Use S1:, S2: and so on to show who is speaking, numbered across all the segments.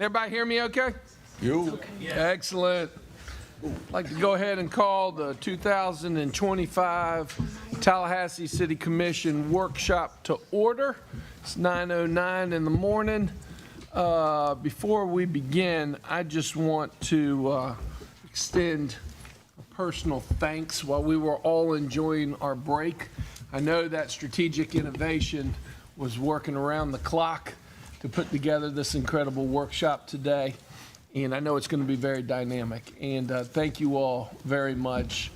S1: Everybody hear me okay?
S2: You.
S1: Excellent. I'd like to go ahead and call the 2025 Tallahassee City Commission workshop to order. It's 9:09 in the morning. Before we begin, I just want to extend a personal thanks while we were all enjoying our break. I know that Strategic Innovation was working around the clock to put together this incredible workshop today. And I know it's going to be very dynamic. And thank you all very much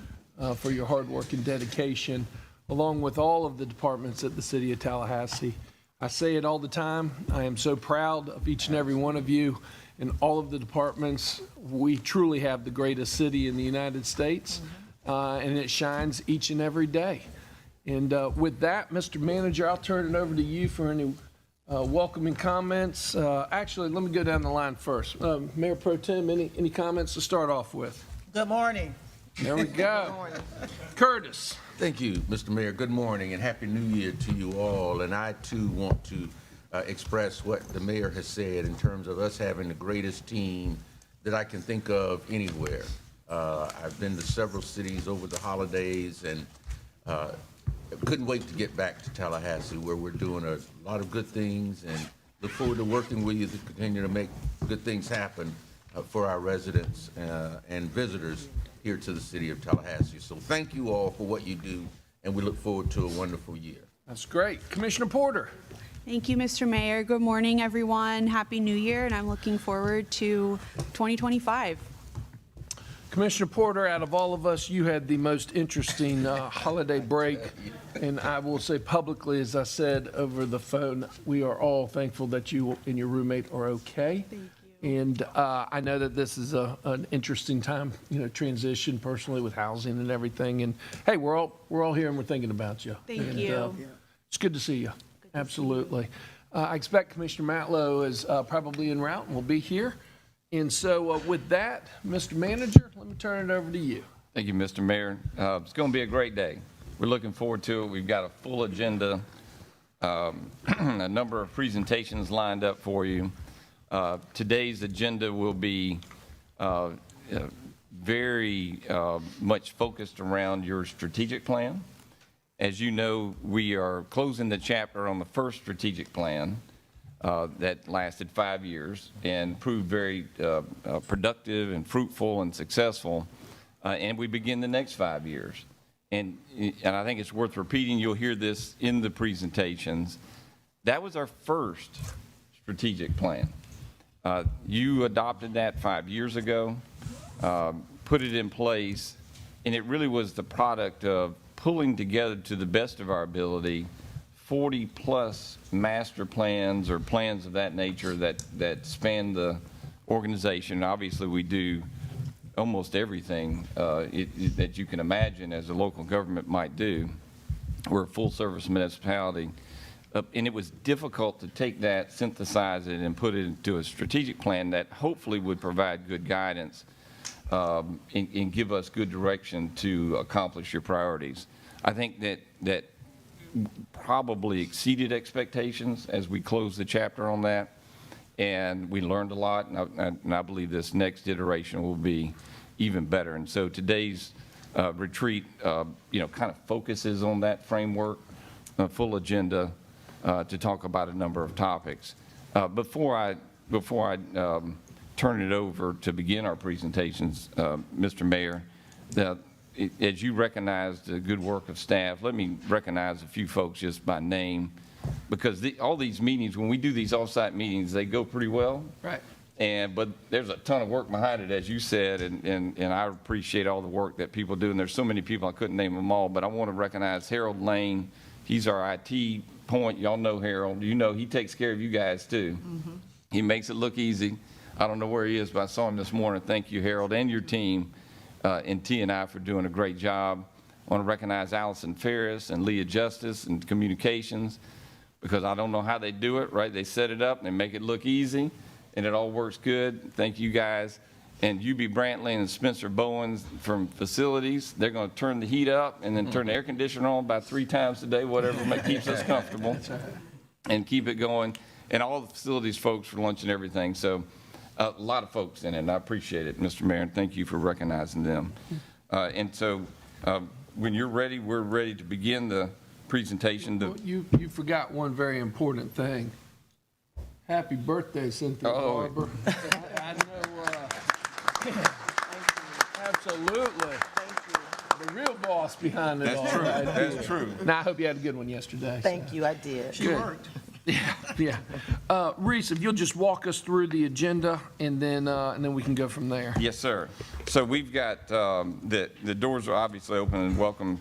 S1: for your hard work and dedication, along with all of the departments at the City of Tallahassee. I say it all the time. I am so proud of each and every one of you and all of the departments. We truly have the greatest city in the United States, and it shines each and every day. And with that, Mr. Manager, I'll turn it over to you for any welcoming comments. Actually, let me go down the line first. Mayor Pro Tem, any comments to start off with?
S3: Good morning.
S1: There we go.
S3: Good morning.
S1: Curtis.
S2: Thank you, Mr. Mayor. Good morning and Happy New Year to you all. And I, too, want to express what the mayor has said in terms of us having the greatest team that I can think of anywhere. I've been to several cities over the holidays and couldn't wait to get back to Tallahassee, where we're doing a lot of good things, and look forward to working with you to continue to make good things happen for our residents and visitors here to the City of Tallahassee. So thank you all for what you do, and we look forward to a wonderful year.
S1: That's great. Commissioner Porter.
S4: Thank you, Mr. Mayor. Good morning, everyone. Happy New Year, and I'm looking forward to 2025.
S1: Commissioner Porter, out of all of us, you had the most interesting holiday break. And I will say publicly, as I said over the phone, we are all thankful that you and your roommate are okay.
S4: Thank you.
S1: And I know that this is an interesting time, transition personally with housing and everything. And hey, we're all here and we're thinking about you.
S4: Thank you.
S1: It's good to see you. Absolutely. I expect Commissioner Matlow is probably en route and will be here. And so with that, Mr. Manager, let me turn it over to you.
S5: Thank you, Mr. Mayor. It's going to be a great day. We're looking forward to it. We've got a full agenda, a number of presentations lined up for you. Today's agenda will be very much focused around your strategic plan. As you know, we are closing the chapter on the first strategic plan that lasted 5 years and proved very productive and fruitful and successful. And we begin the next 5 years. And I think it's worth repeating, you'll hear this in the presentations. That was our first strategic plan. You adopted that 5 years ago, put it in place, and it really was the product of pulling together to the best of our ability 40-plus master plans or plans of that nature that span the organization. Obviously, we do almost everything that you can imagine as a local government might do. We're a full-service municipality. And it was difficult to take that, synthesize it, and put it into a strategic plan that hopefully would provide good guidance and give us good direction to accomplish your priorities. I think that probably exceeded expectations as we closed the chapter on that, and we learned a lot, and I believe this next iteration will be even better. And so today's retreat, kind of focuses on that framework, full agenda to talk about a number of topics. Before I turn it over to begin our presentations, Mr. Mayor, as you recognize the good work of staff, let me recognize a few folks just by name, because all these meetings, when we do these off-site meetings, they go pretty well.
S1: Right.
S5: But there's a ton of work behind it, as you said, and I appreciate all the work that people do. And there's so many people, I couldn't name them all, but I want to recognize Harold Lane. He's our IT point. Y'all know Harold. You know he takes care of you guys, too. Mm-hmm. He makes it look easy. I don't know where he is, but I saw him this morning. Thank you, Harold, and your team and T&I for doing a great job. I want to recognize Allison Ferris and Leah Justice and Communications, because I don't know how they do it, right? They set it up and they make it look easy, and it all works good. Thank you guys. And UB Brantley and Spencer Bowens from Facilities, they're going to turn the heat up and then turn the air conditioner on about 3 times a day, whatever keeps us comfortable, and keep it going. And all the facilities folks for lunch and everything. So a lot of folks in it, and I appreciate it, Mr. Mayor, and thank you for recognizing them. And so when you're ready, we're ready to begin the presentation.
S1: Well, you forgot one very important thing. Happy birthday, Cynthia
S5: Oh.
S1: Barber. I know, absolutely. The real boss behind it all.
S5: That's true.
S1: right here.
S5: That's true.
S1: Now, I hope you had a good one yesterday.
S3: Thank you, I did.
S1: Good. Yeah. Reese, if you'll just walk us through the agenda, and then we can go from there.
S5: Yes, sir. So we've got, the doors are obviously open and welcome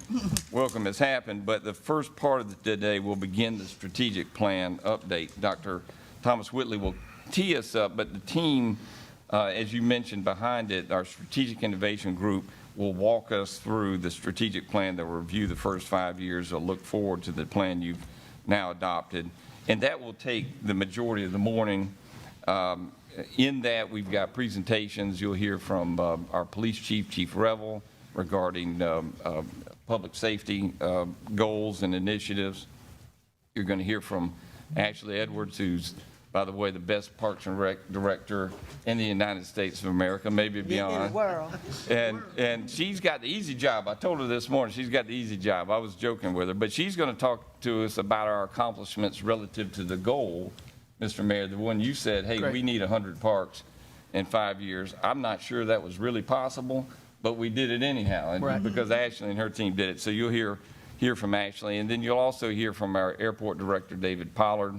S5: has happened, but the first part of the day will begin the strategic plan update. Dr. Thomas Whitley will tee us up, but the team, as you mentioned behind it, our Strategic Innovation Group will walk us through the strategic plan that will review the first 5 years. They'll look forward to the plan you've now adopted. And that will take the majority of the morning. In that, we've got presentations. You'll hear from our police chief, Chief Revel, regarding public safety goals and initiatives. You're going to hear from Ashley Edwards, who's, by the way, the best Parks and Rec director in the United States of America, maybe
S3: In the
S5: beyond.
S3: world.
S5: And she's got the easy job. I told her this morning she's got the easy job. I was joking with her, but she's going to talk to us about our accomplishments relative to the goal, Mr. Mayor, the one you said, hey,
S1: Great.
S5: we need 100 parks in 5 years. I'm not sure that was really possible, but we did it anyhow, and
S1: Right.
S5: because Ashley and her team did it. So you'll hear from Ashley, and then you'll also hear from our airport director, David Pollard.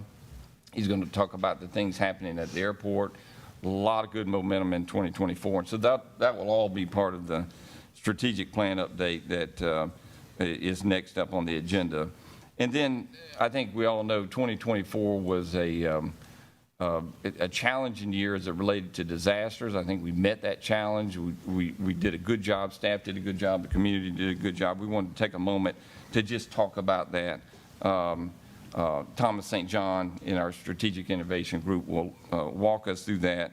S5: He's going to talk about the things happening at the airport. A lot of good momentum in 2024. And so that will all be part of the strategic plan update that is next up on the agenda. And then I think we all know 2024 was a challenging year as it related to disasters. I think we met that challenge. We did a good job. Staff did a good job. The community did a good job. We wanted to take a moment to just talk about that. Thomas St. John in our Strategic Innovation Group will walk us through that.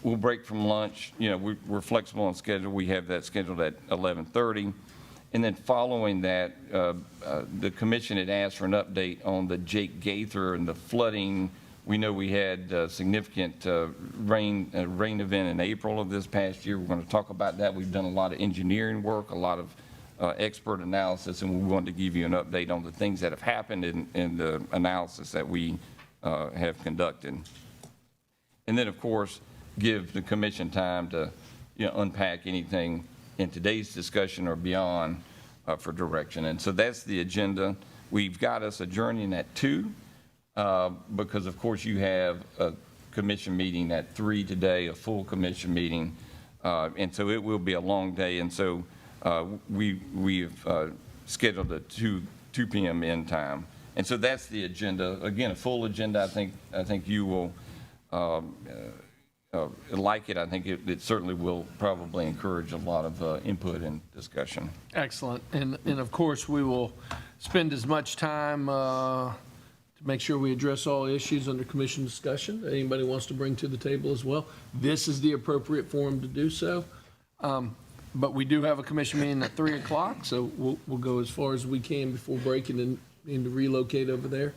S5: We'll break from lunch. You know, we're flexible on schedule. We have that scheduled at 11:30. And then following that, the commission had asked for an update on the Jake Gaither and the flooding. We know we had significant rain event in April of this past year. We're going to talk about that. We've done a lot of engineering work, a lot of expert analysis, and we wanted to give you an update on the things that have happened in the analysis that we have conducted. And then, of course, give the commission time to unpack anything in today's discussion or beyond for direction. And so that's the agenda. We've got us adjourning at 2 because, of course, you have a commission meeting at 3 today, a full commission meeting. And so it will be a long day. And so we've scheduled a 2 p.m. end time. And so that's the agenda. Again, a full agenda. I think you will like it. I think it certainly will probably encourage a lot of input and discussion.
S1: Excellent. And of course, we will spend as much time to make sure we address all issues under commission discussion that anybody wants to bring to the table as well. This is the appropriate forum to do so. But we do have a commission meeting at 3 o'clock, so we'll go as far as we can before breaking and to relocate over there.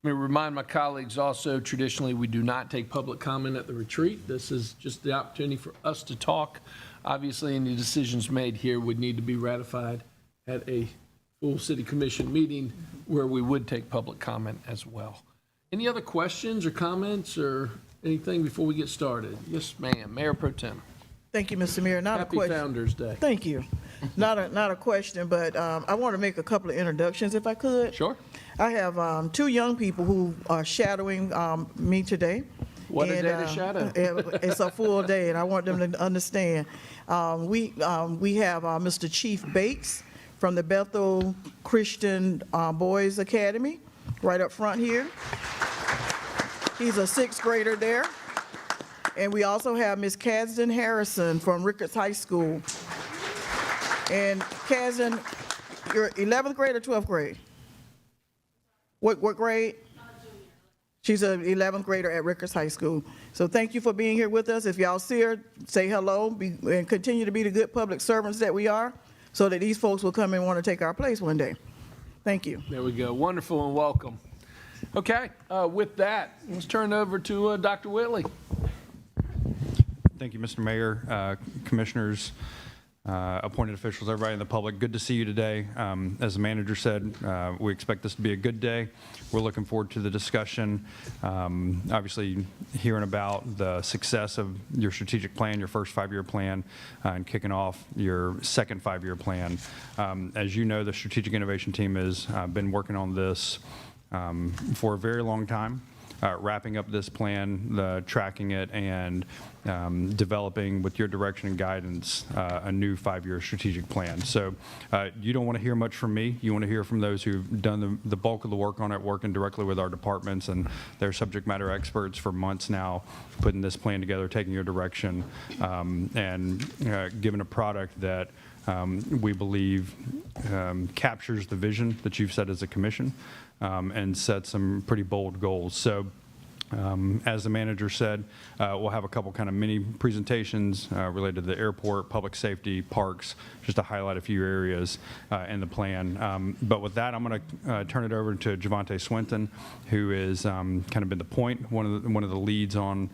S1: Let me remind my colleagues also, traditionally, we do not take public comment at the retreat. This is just the opportunity for us to talk. Obviously, any decisions made here would need to be ratified at a full city commission meeting where we would take public comment as well. Any other questions or comments or anything before we get started? Yes, ma'am. Mayor Pro Tem.
S6: Thank you, Mr. Mayor. Not
S1: Happy
S6: a question.
S1: Founder's Day.
S6: Thank you. Not a question, but I want to make a couple of introductions, if I could.
S1: Sure.
S6: I have 2 young people who are shadowing me today.
S1: What a
S6: And,
S1: day to shadow.
S6: It's a full day, and I want them to understand. We have Mr. Chief Bates from the Bethel Christian Boys Academy, right up front here. He's a 6th grader there. And we also have Ms. Kasdan Harrison from Ricketts High School. And Kasdan, you're 11th grade or 12th grade? What grade? She's an 11th grader at Ricketts High School. So thank you for being here with us. If y'all see her, say hello and continue to be the good public servants that we are so that these folks will come and want to take our place one day. Thank you.
S1: There we go. Wonderful and welcome. Okay, with that, let's turn over to Dr. Whitley.
S3: Thank you, Mr. Mayor, commissioners, appointed officials, everybody in the public. Good to see you today. As the manager said, we expect this to be a good day. We're looking forward to the discussion. Obviously, hearing about the success of your strategic plan, your first 5-year plan, and kicking off your second 5-year plan. As you know, the Strategic Innovation Team has been working on this for a very long time. Wrapping up this plan, tracking it, and developing, with your direction and guidance, a new 5-year strategic plan. So you don't want to hear much from me. You want to hear from those who've done the bulk of the work on it, working directly with our departments and their subject matter experts for months now, putting this plan together, taking your direction, and giving a product that we believe captures the vision that you've set as a commission, and set some pretty bold goals. So as the manager said, we'll have a couple kind of mini presentations related to the airport, public safety, parks, just to highlight a few areas in the plan. But with that, I'm going to turn it over to Javante Swinton, who is kind of been the point, one of the leads on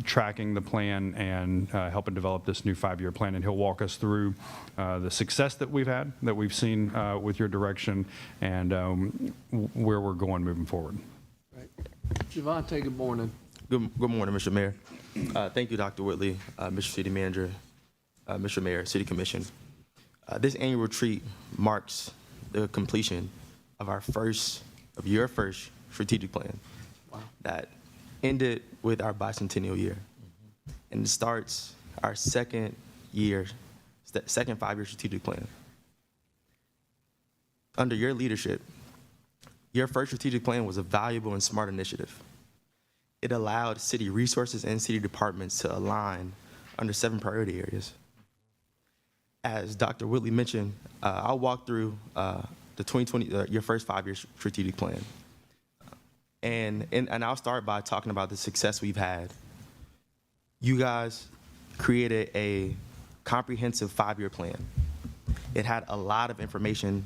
S3: tracking the plan and helping develop this new 5-year plan. And he'll walk us through the success that we've had, that we've seen with your direction, and where we're going moving forward.
S1: Right. Javante, good morning.
S7: Good morning, Mr. Mayor. Thank you, Dr. Whitley, Mr. City Manager, Mr. Mayor, City Commission. This annual retreat marks the completion of your first strategic plan. Wow. That ended with our bicentennial year. And it starts our second 5-year strategic plan. Under your leadership, your first strategic plan was a valuable and smart initiative. It allowed city resources and city departments to align under 7 priority areas. As Dr. Whitley mentioned, I'll walk through your first 5-year strategic plan. And I'll start by talking about the success we've had. You guys created a comprehensive 5-year plan. It had a lot of information,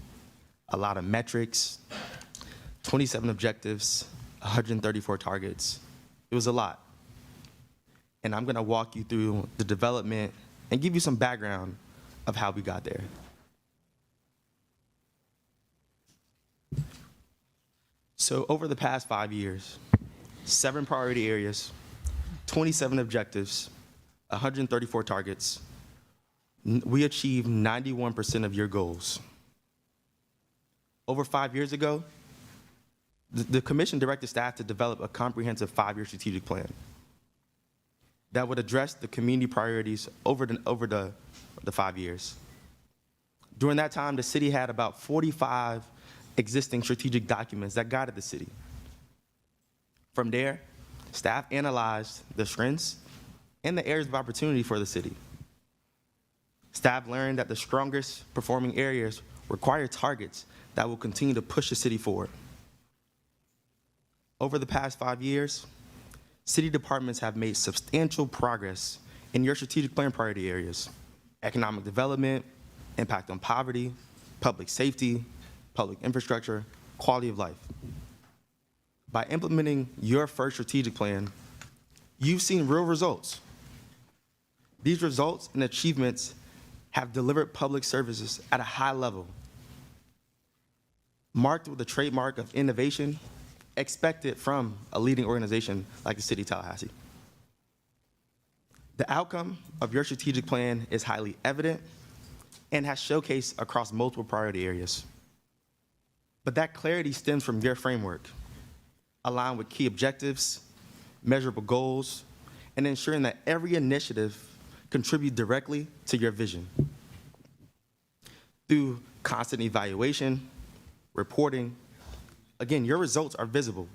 S7: a lot of metrics, 27 objectives, 134 targets. It was a lot. And I'm going to walk you through the development and give you some background of how we got there. So over the past 5 years, 7 priority areas, 27 objectives, 134 targets, we achieved 91% of your goals. Over 5 years ago, the commission directed staff to develop a comprehensive 5-year strategic plan that would address the community priorities over the 5 years. During that time, the city had about 45 existing strategic documents that guided the city. From there, staff analyzed the strengths and the areas of opportunity for the city. Staff learned that the strongest performing areas require targets that will continue to push the city forward. Over the past 5 years, city departments have made substantial progress in your strategic plan priority areas: economic development, impact on poverty, public safety, public infrastructure, quality of life. By implementing your first strategic plan, you've seen real results. These results and achievements have delivered public services at a high level, marked with the trademark of innovation expected from a leading organization like the City of Tallahassee. The outcome of your strategic plan is highly evident and has showcased across multiple priority areas. But that clarity stems from your framework, aligned with key objectives, measurable goals, and ensuring that every initiative contributes directly to your vision. Through constant evaluation, reporting, again, your results are visible,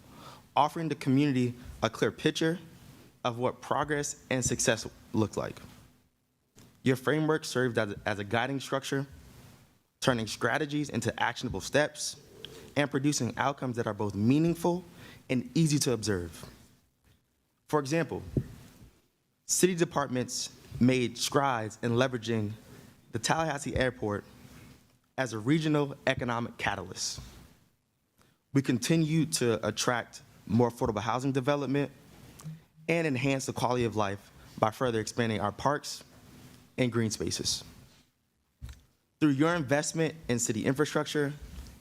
S7: offering the community a clear picture of what progress and success look like. Your framework served as a guiding structure, turning strategies into actionable steps and producing outcomes that are both meaningful and easy to observe. For example, city departments made strides in leveraging the Tallahassee Airport as a regional economic catalyst. We continue to attract more affordable housing development and enhance the quality of life by further expanding our parks and green spaces. Through your investment in city infrastructure,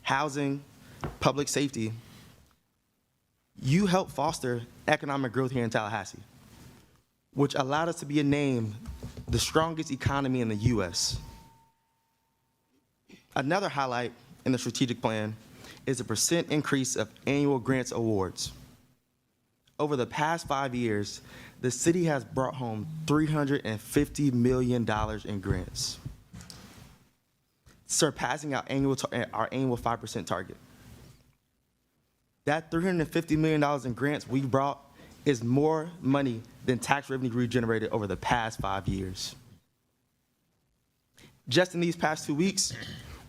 S7: housing, public safety, you help foster economic growth here in Tallahassee, which allowed us to be named the strongest economy in the U.S. Another highlight in the strategic plan is the % increase of annual grants awards. Over the past 5 years, the city has brought home $350 million in grants, surpassing our annual 5% target. That $350 million in grants we brought is more money than tax revenue we generated over the past 5 years. Just in these past 2 weeks,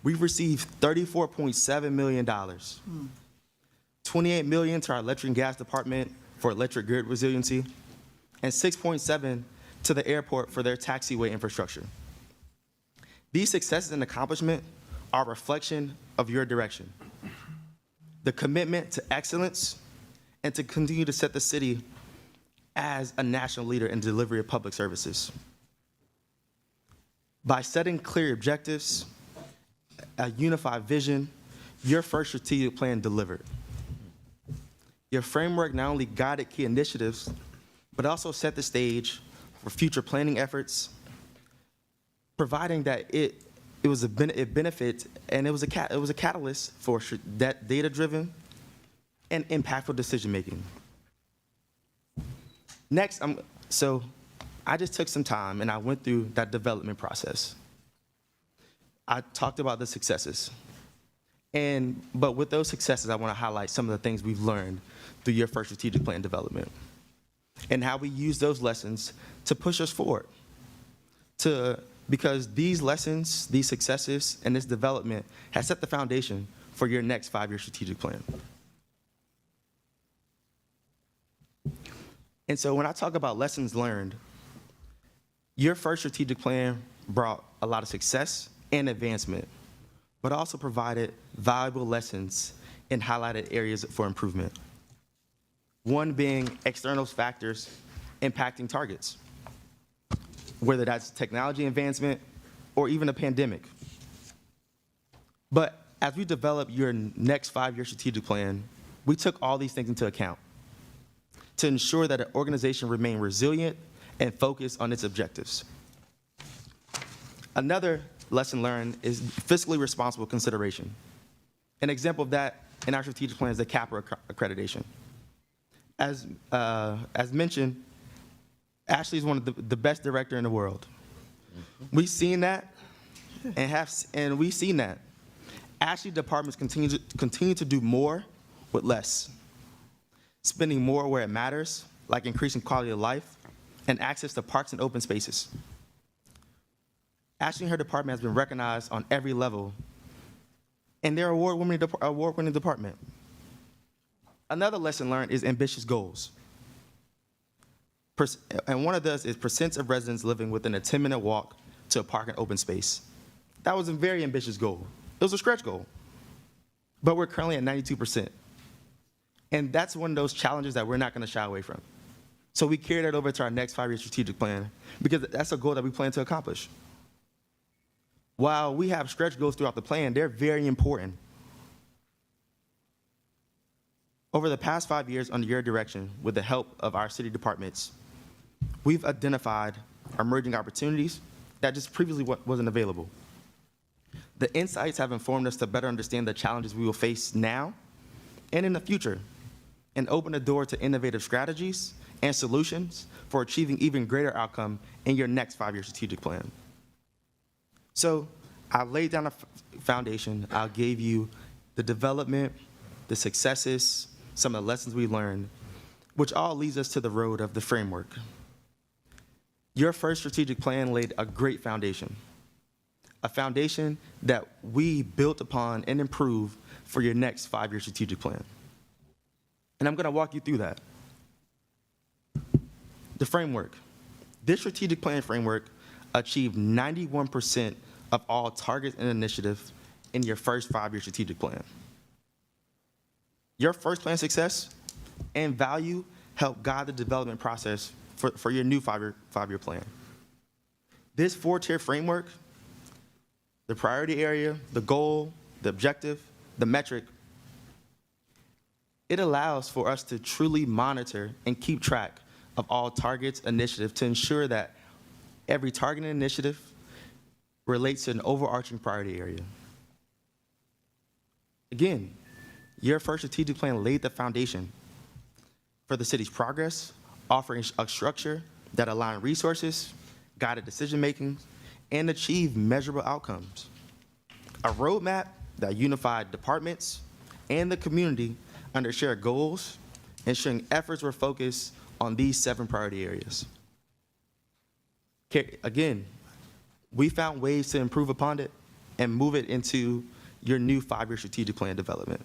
S7: we've received $34.7 million, $28 million to our electric and gas department for electric grid resiliency, and $6.7 to the airport for their taxiway infrastructure. These successes and accomplishments are a reflection of your direction, the commitment to excellence, and to continue to set the city as a national leader in delivery of public services. By setting clear objectives, a unified vision, your first strategic plan delivered. Your framework not only guided key initiatives, but also set the stage for future planning efforts, providing that it benefit and it was a catalyst for that data-driven and impactful decision-making. Next, so I just took some time and I went through that development process. I talked about the successes. But with those successes, I want to highlight some of the things we've learned through your first strategic plan development and how we use those lessons to push us forward. Because these lessons, these successes, and this development has set the foundation for your next 5-year strategic plan. And so when I talk about lessons learned, your first strategic plan brought a lot of success and advancement, but also provided valuable lessons and highlighted areas for improvement. One being external factors impacting targets, whether that's technology advancement or even a pandemic. But as we develop your next 5-year strategic plan, we took all these things into account to ensure that an organization remained resilient and focused on its objectives. Another lesson learned is fiscally responsible consideration. An example of that in our strategic plan is the CAPRA accreditation. As mentioned, Ashley is one of the best director in the world. We've seen that, and we've seen that. Ashley departments continue to do more with less, spending more where it matters, like increasing quality of life and access to parks and open spaces. Ashley and her department has been recognized on every level, and they're an award-winning department. Another lesson learned is ambitious goals. And one of those is % of residents living within a 10-minute walk to a park and open space. That was a very ambitious goal. It was a stretch goal, but we're currently at 92%. And that's one of those challenges that we're not going to shy away from. So we carry that over to our next 5-year strategic plan because that's a goal that we plan to accomplish. While we have stretch goals throughout the plan, they're very important. Over the past 5 years under your direction, with the help of our city departments, we've identified emerging opportunities that just previously wasn't available. The insights have informed us to better understand the challenges we will face now and in the future, and open the door to innovative strategies and solutions for achieving even greater outcome in your next 5-year strategic plan. So I laid down a foundation. I gave you the development, the successes, some of the lessons we learned, which all leads us to the road of the framework. Your first strategic plan laid a great foundation, a foundation that we built upon and improved for your next 5-year strategic plan. And I'm going to walk you through that. The framework. This strategic plan framework achieved 91% of all targets and initiatives in your first 5-year strategic plan. Your first plan success and value helped guide the development process for your new five-year plan. This four-tier framework, the priority area, the goal, the objective, the metric, it allows for us to truly monitor and keep track of all targets, initiatives to ensure that every target and initiative relates to an overarching priority area. Again, your first strategic plan laid the foundation for the city's progress, offering a structure that aligns resources, guided decision-making, and achieve measurable outcomes. A roadmap that unified departments and the community under shared goals, ensuring efforts were focused on these 7 priority areas. Again, we found ways to improve upon it and move it into your new 5-year strategic plan development.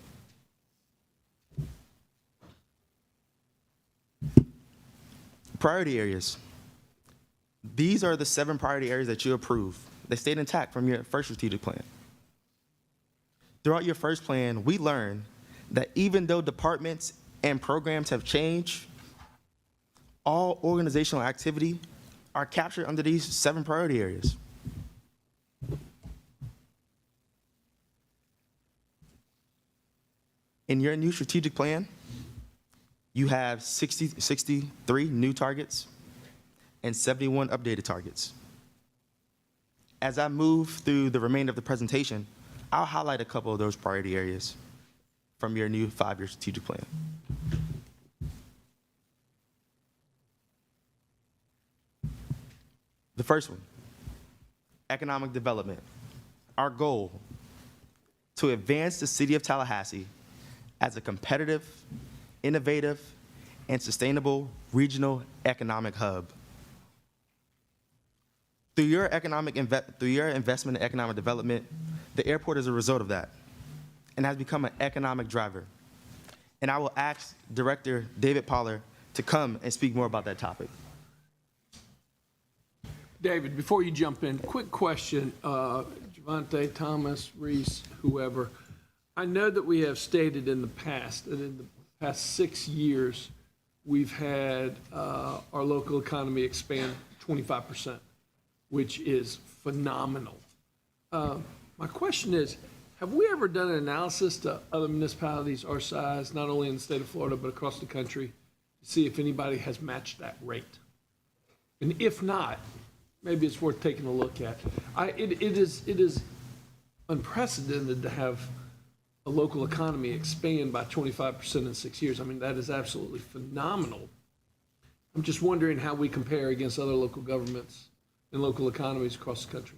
S7: Priority areas. These are the 7 priority areas that you approved. They stayed intact from your first strategic plan. Throughout your first plan, we learned that even though departments and programs have changed, all organizational activity are captured under these 7 priority areas. In your new strategic plan, you have 63 new targets and 71 updated targets. As I move through the remainder of the presentation, I'll highlight a couple of those priority areas from your new 5-year strategic plan. The first one, economic development. Our goal, to advance the city of Tallahassee as a competitive, innovative, and sustainable regional economic hub. Through your investment in economic development, the airport is a result of that and has become an economic driver. And I will ask Director David Pollard to come and speak more about that topic.
S1: David, before you jump in, quick question, Javante, Thomas, Reese, whoever. I know that we have stated in the past that in the past 6 years, we've had our local economy expand 25%, which is phenomenal. My question is, have we ever done an analysis to other municipalities our size, not only in the state of Florida, but across the country, to see if anybody has matched that rate? And if not, maybe it's worth taking a look at. It is unprecedented to have a local economy expand by 25% in 6 years. I mean, that is absolutely phenomenal. I'm just wondering how we compare against other local governments and local economies across the country.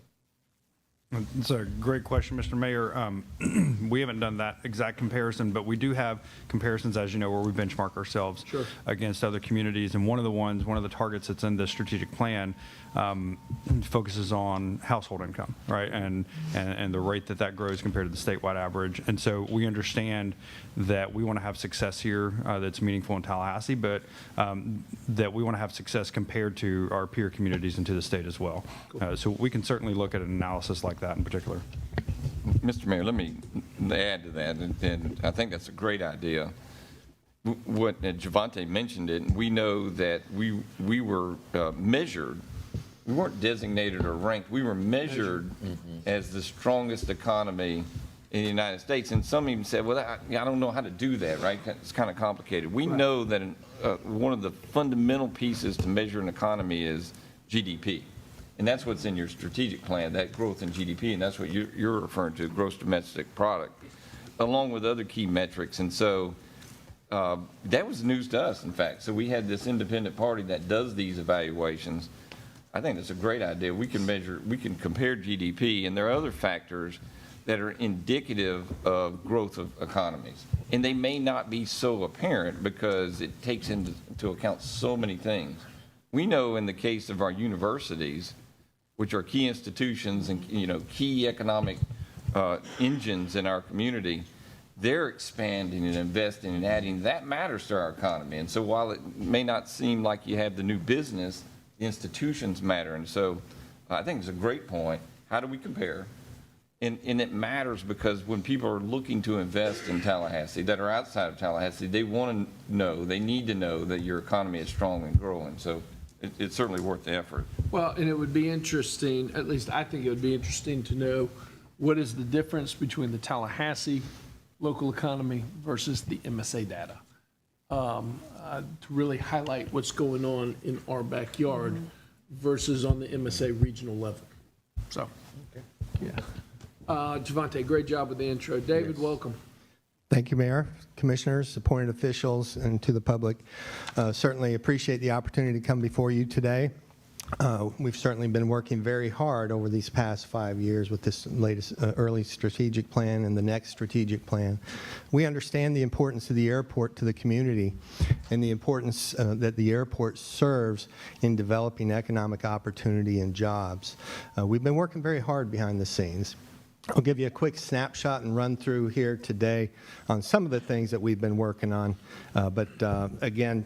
S3: It's a great question, Mr. Mayor. We haven't done that exact comparison, but we do have comparisons, as you know, where we benchmark ourselves against other communities. And one of the targets that's in the strategic plan focuses on household income, right? And the rate that grows compared to the statewide average. And so we understand that we want to have success here that's meaningful in Tallahassee, but that we want to have success compared to our peer communities and to the state as well. So we can certainly look at an analysis like that in particular.
S5: Mr. Mayor, let me add to that, and I think that's a great idea. What Javante mentioned it, we know that we were measured. We weren't designated or ranked. We were measured as the strongest economy in the United States. And some even said, well, I don't know how to do that, right? It's kind of complicated. We know that one of the fundamental pieces to measure an economy is GDP. And that's what's in your strategic plan, that growth in GDP, and that's what you're referring to, gross domestic product, along with other key metrics. And so that was news to us, in fact. So we had this independent party that does these evaluations. I think that's a great idea. We can compare GDP, and there are other factors that are indicative of growth of economies. And they may not be so apparent because it takes into account so many things. We know in the case of our universities, which are key institutions and key economic engines in our community, they're expanding and investing and adding. That matters to our economy. And so while it may not seem like you have the new business, the institutions matter. And so I think it's a great point. How do we compare? And it matters because when people are looking to invest in Tallahassee that are outside of Tallahassee, they want to know, they need to know that your economy is strong and growing. So it's certainly worth the effort.
S1: Well, and it would be interesting, at least I think it would be interesting to know what is the difference between the Tallahassee local economy versus the MSA data. To really highlight what's going on in our backyard versus on the MSA regional level. So, yeah. Javante, great job with the intro. David, welcome.
S8: Thank you, Mayor, Commissioners, appointed officials, and to the public. Certainly appreciate the opportunity to come before you today. We've certainly been working very hard over these past 5 years with this latest early strategic plan and the next strategic plan. We understand the importance of the airport to the community and the importance that the airport serves in developing economic opportunity and jobs. We've been working very hard behind the scenes. I'll give you a quick snapshot and run through here today on some of the things that we've been working on. But again,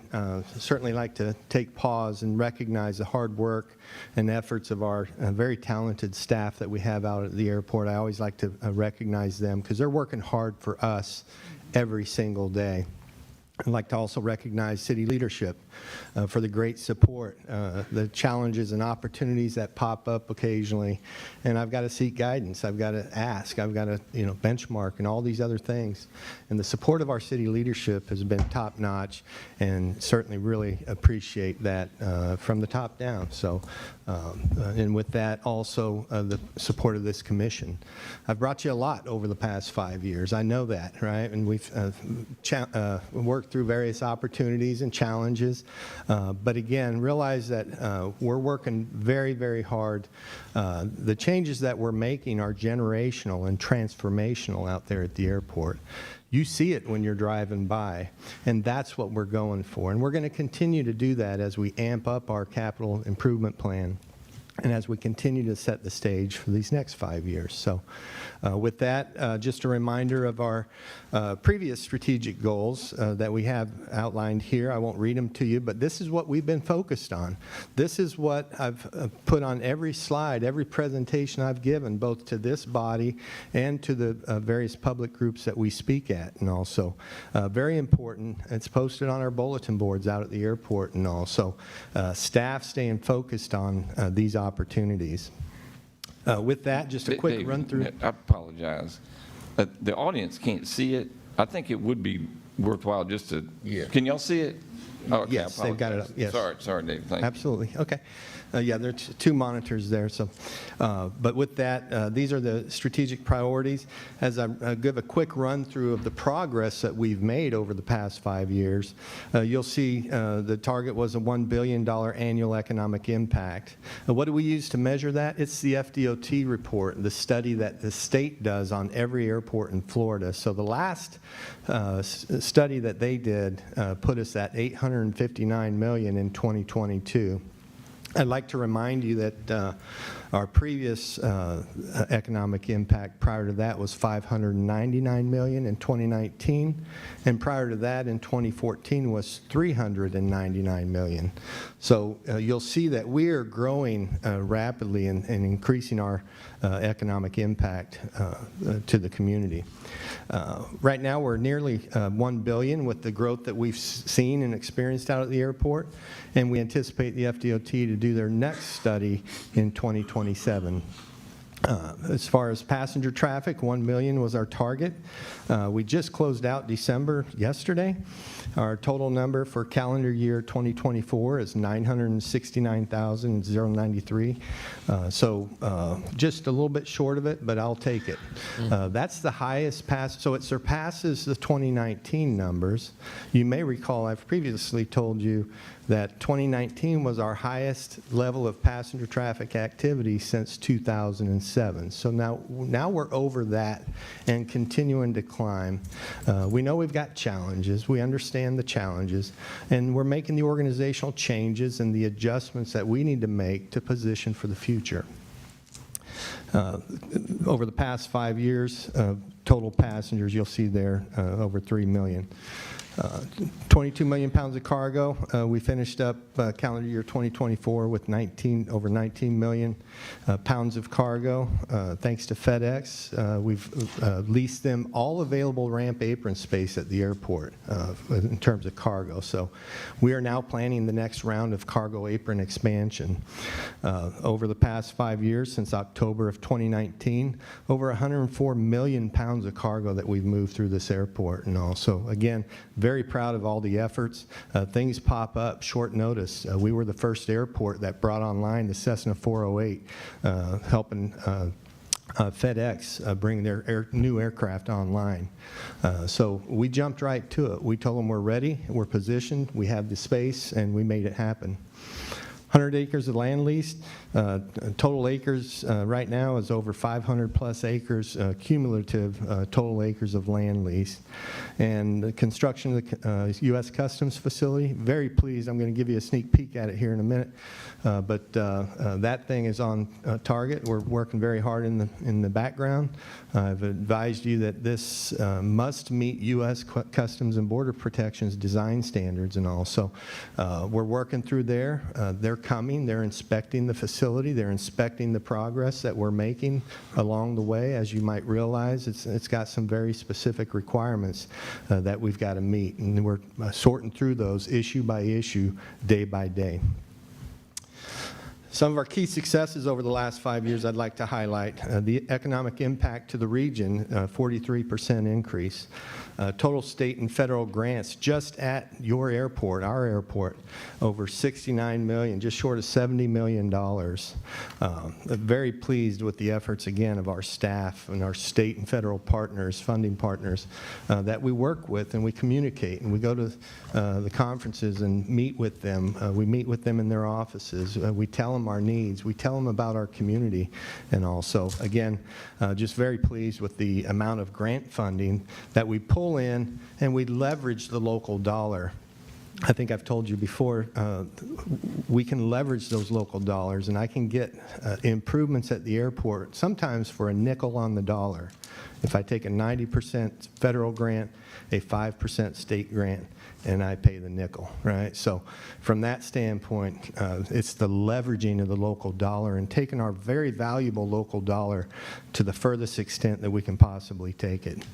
S8: certainly like to take pause and recognize the hard work and efforts of our very talented staff that we have out at the airport. I always like to recognize them because they're working hard for us every single day. I'd like to also recognize city leadership for the great support, the challenges and opportunities that pop up occasionally. And I've got to seek guidance. I've got to ask. I've got to, benchmark and all these other things. And the support of our city leadership has been top notch, and certainly really appreciate that from the top down. So, and with that, also the support of this commission. I've brought you a lot over the past 5 years. I know that, right? And we've worked through various opportunities and challenges. But again, realize that we're working very, very hard. The changes that we're making are generational and transformational out there at the airport. You see it when you're driving by, and that's what we're going for. And we're going to continue to do that as we amp up our capital improvement plan and as we continue to set the stage for these next 5 years. So with that, just a reminder of our previous strategic goals that we have outlined here. I won't read them to you, but this is what we've been focused on. This is what I've put on every slide, every presentation I've given, both to this body and to the various public groups that we speak at. And also, very important, it's posted on our bulletin boards out at the airport, and also staff staying focused on these opportunities. With that, just a quick
S5: Dave,
S8: run through.
S5: I apologize. The audience can't see it. I think it would be worthwhile just to,
S2: Yeah.
S5: Can y'all see it? Oh, okay,
S8: Yes, they've got it up, yes.
S5: Sorry, Dave, thank you.
S8: Absolutely, okay. Yeah, there are two monitors there, so, but with that, these are the strategic priorities. As I give a quick run through of the progress that we've made over the past 5 years, you'll see the target was a $1 billion annual economic impact. What do we use to measure that? It's the FDOT report, the study that the state does on every airport in Florida. So the last study that they did put us at $859 million in 2022. I'd like to remind you that our previous economic impact prior to that was $599 million in 2019, and prior to that in 2014 was $399 million. So you'll see that we are growing rapidly and increasing our economic impact to the community. Right now we're nearly $1 billion with the growth that we've seen and experienced out at the airport, and we anticipate the FDOT to do their next study in 2027. As far as passenger traffic, 1 million was our target. We just closed out December yesterday. Our total number for calendar year 2024 is 969,093. So just a little bit short of it, but I'll take it. That's the highest so it surpasses the 2019 numbers. You may recall I've previously told you that 2019 was our highest level of passenger traffic activity since 2007. So now we're over that and continuing to climb. We know we've got challenges. We understand the challenges, and we're making the organizational changes and the adjustments that we need to make to position for the future. Over the past 5 years, total passengers, you'll see there over 3 million. 22 million pounds of cargo. We finished up calendar year 2024 with over 19 million pounds of cargo. Thanks to FedEx, we've leased them all available ramp apron space at the airport in terms of cargo. So we are now planning the next round of cargo apron expansion. Over the past 5 years, since October of 2019, over 104 million pounds of cargo that we've moved through this airport. And also, again, very proud of all the efforts. Things pop up short notice. We were the first airport that brought online the Cessna 408, helping FedEx bring their new aircraft online. So we jumped right to it. We told them we're ready, we're positioned, we have the space, and we made it happen. 100 acres of land leased. Total acres right now is over 500 plus acres, cumulative total acres of land leased. And the construction of the U.S. Customs facility, very pleased. I'm going to give you a sneak peek at it here in a minute. But that thing is on target. We're working very hard in the background. I've advised you that this must meet U.S. Customs and Border Protection's design standards and all. So we're working through there. They're coming. They're inspecting the facility. They're inspecting the progress that we're making along the way. As you might realize, it's got some very specific requirements that we've got to meet. And we're sorting through those issue by issue, day by day. Some of our key successes over the last 5 years I'd like to highlight. The economic impact to the region, 43% increase. Total state and federal grants just at your airport, our airport, over $69 million, just short of $70 million. Very pleased with the efforts, again, of our staff and our state and federal partners, funding partners, that we work with and we communicate. And we go to the conferences and meet with them. We meet with them in their offices. We tell them our needs. We tell them about our community. And also, again, just very pleased with the amount of grant funding that we pull in and we leverage the local dollar. I think I've told you before, we can leverage those local dollars, and I can get improvements at the airport sometimes for a nickel on the dollar. If I take a 90% federal grant, a 5% state grant, and I pay the nickel, right? So from that standpoint, it's the leveraging of the local dollar and taking our very valuable local dollar to the furthest extent that we can possibly take it.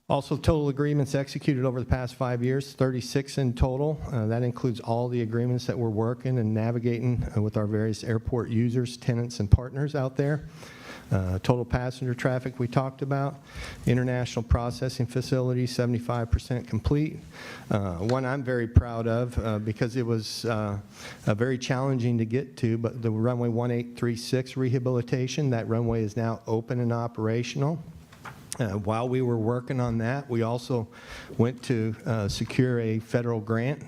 S8: Also, total agreements executed over the past 5 years, 36 in total. That includes all the agreements that we're working and navigating with our various airport users, tenants, and partners out there. Total passenger traffic we talked about. International processing facility, 75% complete. One I'm very proud of because it was very challenging to get to, but the runway 1836 rehabilitation, that runway is now open and operational. While we were working on that, we also went to secure a federal grant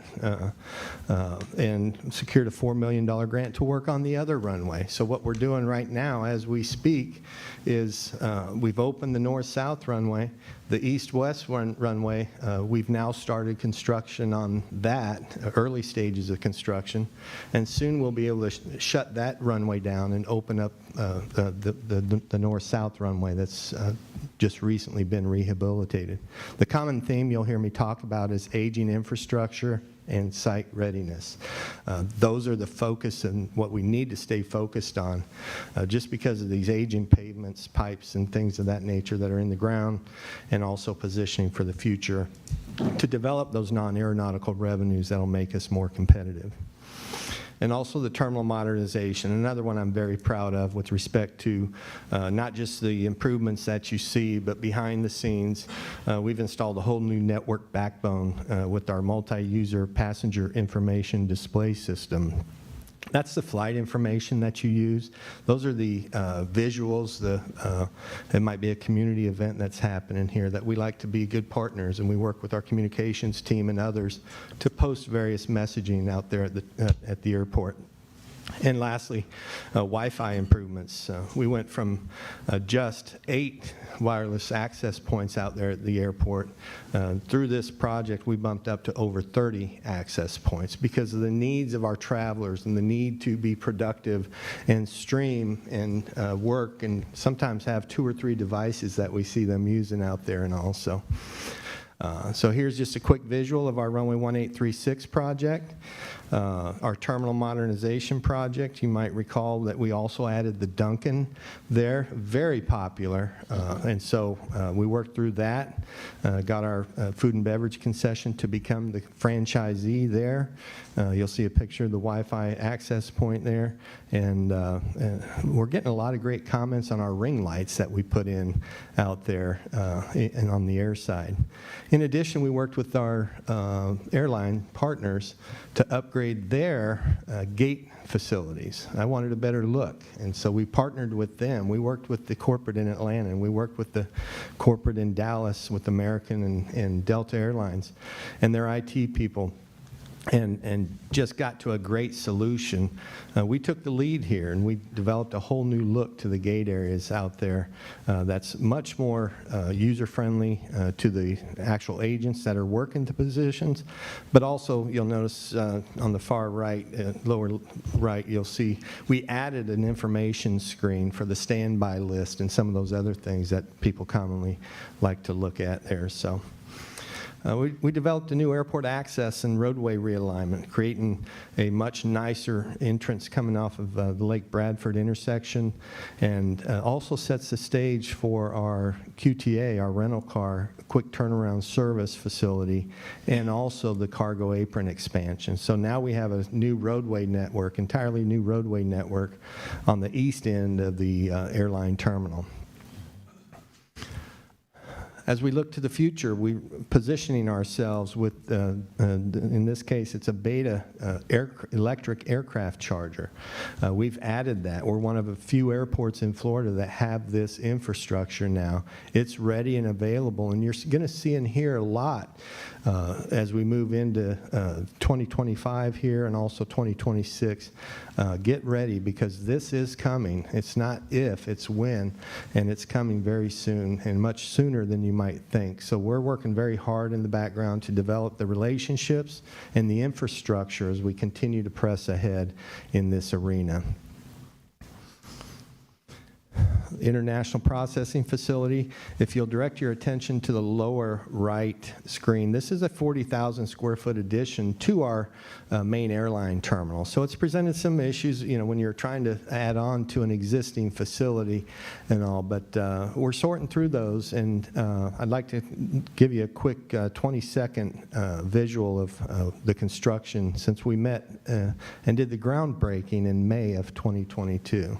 S8: and secured a $4 million grant to work on the other runway. So what we're doing right now as we speak is we've opened the north-south runway. The east-west runway, we've now started construction on that, early stages of construction, and soon we'll be able to shut that runway down and open up the north-south runway that's just recently been rehabilitated. The common theme you'll hear me talk about is aging infrastructure and site readiness. Those are the focus and what we need to stay focused on just because of these aging pavements, pipes, and things of that nature that are in the ground, and also positioning for the future to develop those non-aeronautical revenues that'll make us more competitive. And also the terminal modernization, another one I'm very proud of with respect to not just the improvements that you see, but behind the scenes. We've installed a whole new network backbone with our multi-user passenger information display system. That's the flight information that you use. Those are the visuals. It might be a community event that's happening here that we like to be good partners, and we work with our communications team and others to post various messaging out there at the airport. And lastly, Wi-Fi improvements. We went from just 8 wireless access points out there at the airport. Through this project, we bumped up to over 30 access points because of the needs of our travelers and the need to be productive and stream and work and sometimes have 2 or 3 devices that we see them using out there and also. So here's just a quick visual of our runway 1836 project. Our terminal modernization project, you might recall that we also added the Duncan there, very popular. And so we worked through that, got our food and beverage concession to become the franchisee there. You'll see a picture of the Wi-Fi access point there. And we're getting a lot of great comments on our ring lights that we put in out there and on the air side. In addition, we worked with our airline partners to upgrade their gate facilities. I wanted a better look, and so we partnered with them. We worked with the corporate in Atlanta, and we worked with the corporate in Dallas with American and Delta Airlines and their IT people, and just got to a great solution. We took the lead here, and we developed a whole new look to the gate areas out there that's much more user-friendly to the actual agents that are working the positions. But also, you'll notice on the far right, lower right, you'll see we added an information screen for the standby list and some of those other things that people commonly like to look at there. So. We developed a new airport access and roadway realignment, creating a much nicer entrance coming off of the Lake Bradford intersection, and also sets the stage for our QTA, our rental car quick turnaround service facility, and also the cargo apron expansion. So now we have a new roadway network, entirely new roadway network on the east end of the airline terminal. As we look to the future, we're positioning ourselves with, in this case, it's a Beta electric aircraft charger. We've added that. We're one of a few airports in Florida that have this infrastructure now. It's ready and available, and you're going to see and hear a lot as we move into 2025 here and also 2026. Get ready, because this is coming. It's not if, it's when, and it's coming very soon, and much sooner than you might think. So we're working very hard in the background to develop the relationships and the infrastructure as we continue to press ahead in this arena. International Processing Facility. If you'll direct your attention to the lower right screen, this is a 40,000 square foot addition to our main airline terminal. So it's presented some issues, you know, when you're trying to add on to an existing facility and all, but we're sorting through those, and I'd like to give you a quick 20-second visual of the construction since we met and did the groundbreaking in May of 2022.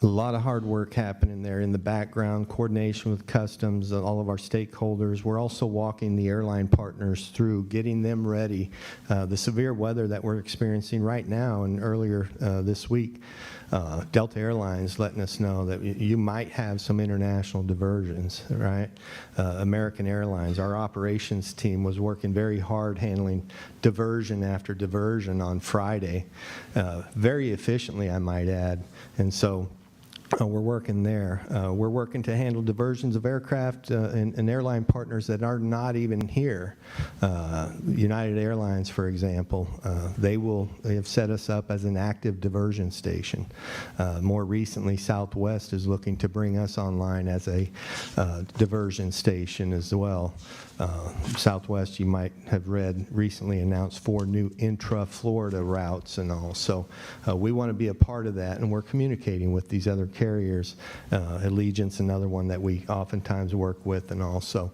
S8: A lot of hard work happening there in the background, coordination with customs, all of our stakeholders. We're also walking the airline partners through, getting them ready. The severe weather that we're experiencing right now and earlier this week, Delta Airlines letting us know that you might have some international diversions, right? American Airlines, our operations team was working very hard handling diversion after diversion on Friday, very efficiently, I might add. And so we're working there. We're working to handle diversions of aircraft and airline partners that are not even here. United Airlines, for example, they have set us up as an active diversion station. More recently, Southwest is looking to bring us online as a diversion station as well. Southwest, you might have read, recently announced 4 new intra-Florida routes and all. So we want to be a part of that, and we're communicating with these other carriers, Allegiance, another one that we oftentimes work with, and also,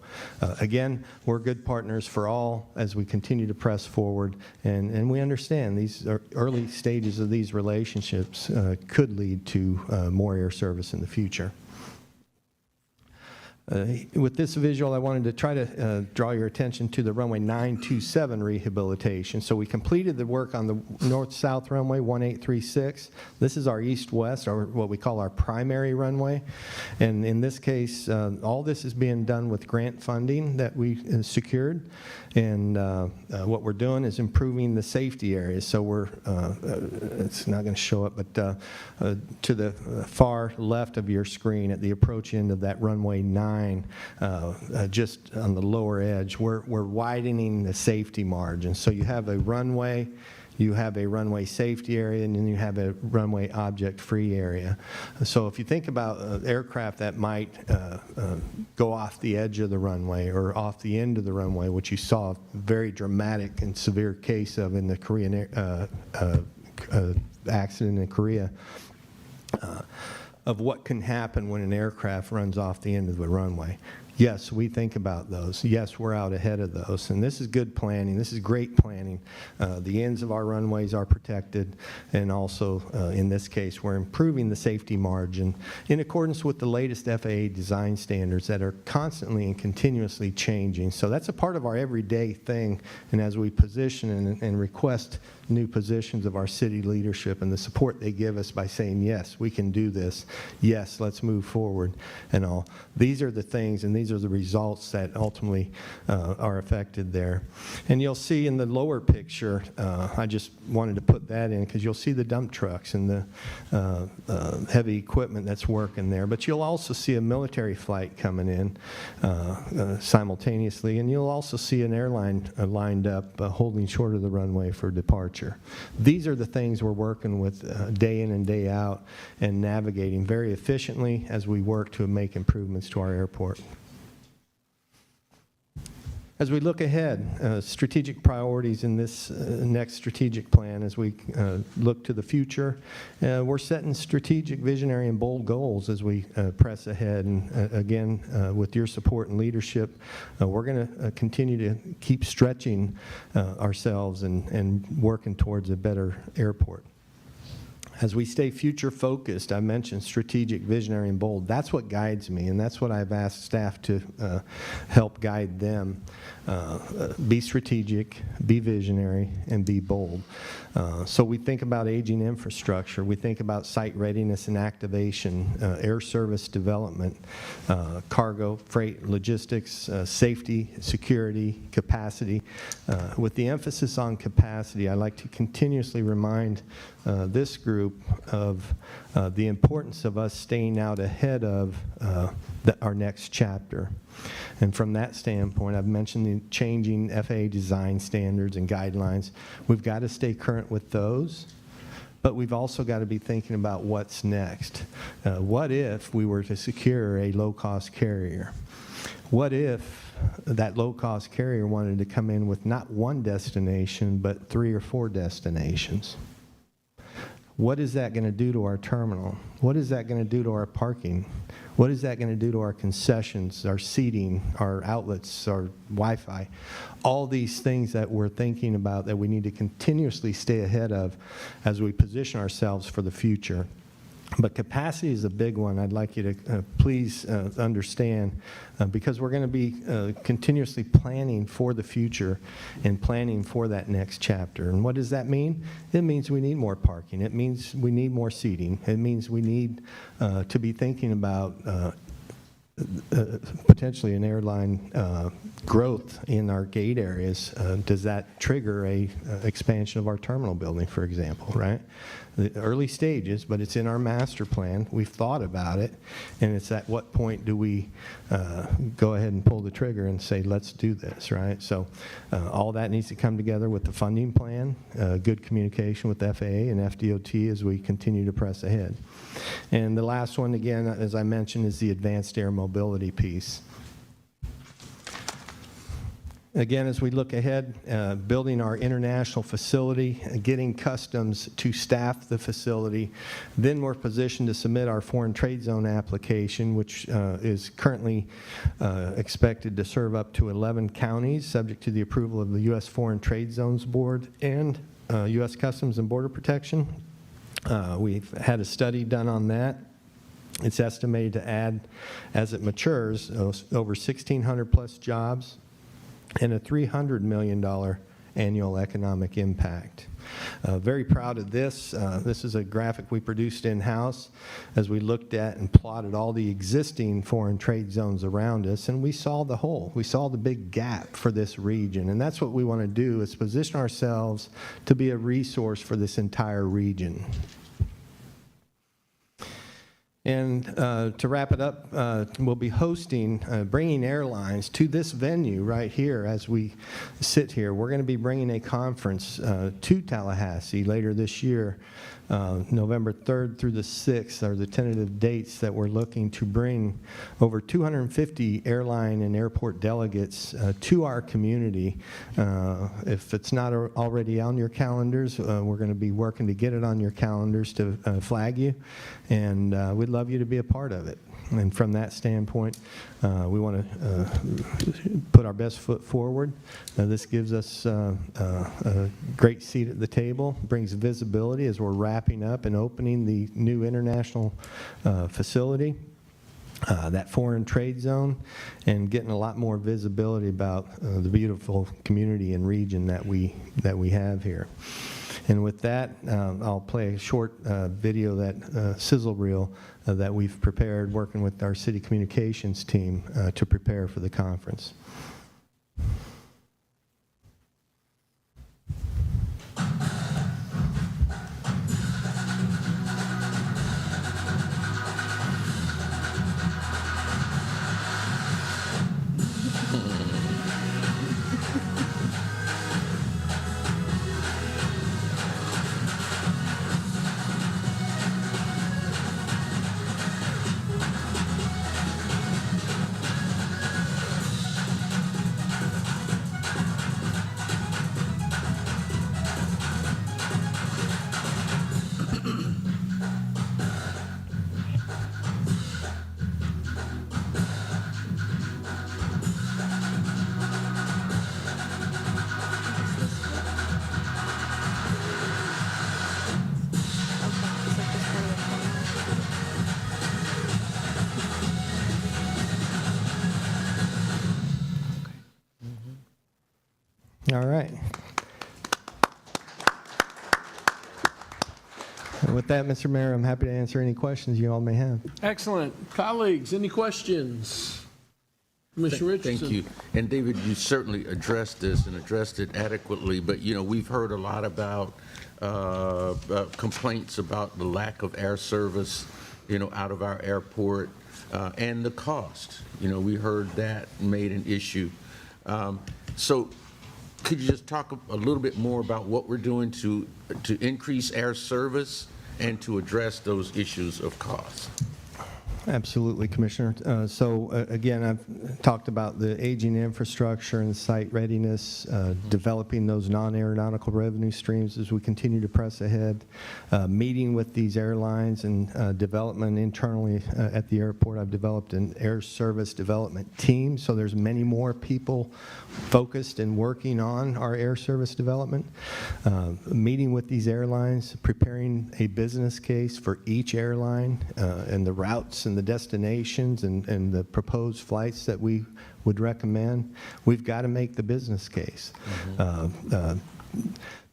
S8: again, we're good partners for all as we continue to press forward, and we understand these early stages of these relationships could lead to more air service in the future. With this visual, I wanted to try to draw your attention to the runway 927 rehabilitation. So we completed the work on the north-south runway 1836. This is our east-west, or what we call our primary runway. And in this case, all this is being done with grant funding that we secured. And what we're doing is improving the safety areas. So we're, it's not going to show up, but to the far left of your screen at the approach end of that runway 9, just on the lower edge, we're widening the safety margin. So you have a runway, you have a runway safety area, and then you have a runway object-free area. So if you think about aircraft that might go off the edge of the runway or off the end of the runway, which you saw a very dramatic and severe case of in the Korean accident in Korea, of what can happen when an aircraft runs off the end of the runway. Yes, we think about those. Yes, we're out ahead of those. And this is good planning. This is great planning. The ends of our runways are protected. And also, in this case, we're improving the safety margin in accordance with the latest FAA design standards that are constantly and continuously changing. So that's a part of our everyday thing. And as we position and request new positions of our city leadership and the support they give us by saying, yes, we can do this. Yes, let's move forward and all. These are the things and these are the results that ultimately are affected there. And you'll see in the lower picture, I just wanted to put that in because you'll see the dump trucks and the heavy equipment that's working there. But you'll also see a military flight coming in simultaneously. And you'll also see an airline lined up holding short of the runway for departure. These are the things we're working with day in and day out and navigating very efficiently as we work to make improvements to our airport. As we look ahead, strategic priorities in this next strategic plan as we look to the future, we're setting strategic, visionary, and bold goals as we press ahead. And again, with your support and leadership, we're going to continue to keep stretching ourselves and working towards a better airport. As we stay future-focused, I mentioned strategic, visionary, and bold. That's what guides me, and that's what I've asked staff to help guide them. Be strategic, be visionary, and be bold. So we think about aging infrastructure. We think about site readiness and activation, air service development, cargo, freight, logistics, safety, security, capacity. With the emphasis on capacity, I like to continuously remind this group of the importance of us staying out ahead of our next chapter. And from that standpoint, I've mentioned the changing FAA design standards and guidelines. We've got to stay current with those, but we've also got to be thinking about what's next. What if we were to secure a low-cost carrier? What if that low-cost carrier wanted to come in with not one destination, but 3 or 4 destinations? What is that going to do to our terminal? What is that going to do to our parking? What is that going to do to our concessions, our seating, our outlets, our Wi-Fi? All these things that we're thinking about that we need to continuously stay ahead of as we position ourselves for the future. But capacity is a big one. I'd like you to please understand because we're going to be continuously planning for the future and planning for that next chapter. And what does that mean? It means we need more parking. It means we need more seating. It means we need to be thinking about potentially an airline growth in our gate areas. Does that trigger a expansion of our terminal building, for example, right? The early stages, but it's in our master plan. We've thought about it, and it's at what point do we go ahead and pull the trigger and say, let's do this, right? So all that needs to come together with the funding plan, good communication with FAA and FDOT as we continue to press ahead. And the last one, again, as I mentioned, is the advanced air mobility piece. Again, as we look ahead, building our international facility, getting customs to staff the facility, then we're positioned to submit our foreign trade zone application, which is currently expected to serve up to 11 counties, subject to the approval of the U.S. Foreign Trade Zones Board and U.S. Customs and Border Protection. We've had a study done on that. It's estimated to add, as it matures, over 1,600 plus jobs and a $300 million annual economic impact. Very proud of this. This is a graphic we produced in-house as we looked at and plotted all the existing foreign trade zones around us, and we saw the whole. We saw the big gap for this region, and that's what we want to do, is position ourselves to be a resource for this entire region. And to wrap it up, we'll be hosting, bringing airlines to this venue right here as we sit here. We're going to be bringing a conference to Tallahassee later this year. November 3rd through the 6th are the tentative dates that we're looking to bring over 250 airline and airport delegates to our community. If it's not already on your calendars, we're going to be working to get it on your calendars to flag you, and we'd love you to be a part of it. And from that standpoint, we want to put our best foot forward. This gives us a great seat at the table, brings visibility as we're wrapping up and opening the new international facility, that foreign trade zone, and getting a lot more visibility about the beautiful community and region that we have here. And with that, I'll play a short video, that sizzle reel that we've prepared working with our city communications team to prepare for the conference. All right. And with that, Mr. Mayor, I'm happy to answer any questions you all may have.
S1: Excellent. Colleagues, any questions? Commissioner Richardson.
S2: Thank you. And David, you certainly addressed this and addressed it adequately, but we've heard a lot about complaints about the lack of air service, out of our airport, and the cost. We heard that made an issue. So could you just talk a little bit more about what we're doing to increase air service and to address those issues of cost?
S8: Absolutely, Commissioner. Again, I've talked about the aging infrastructure and site readiness, developing those non-aeronautical revenue streams as we continue to press ahead, meeting with these airlines and development internally at the airport. I've developed an air service development team, so there's many more people focused and working on our air service development, meeting with these airlines, preparing a business case for each airline and the routes and the destinations and the proposed flights that we would recommend. We've got to make the business case.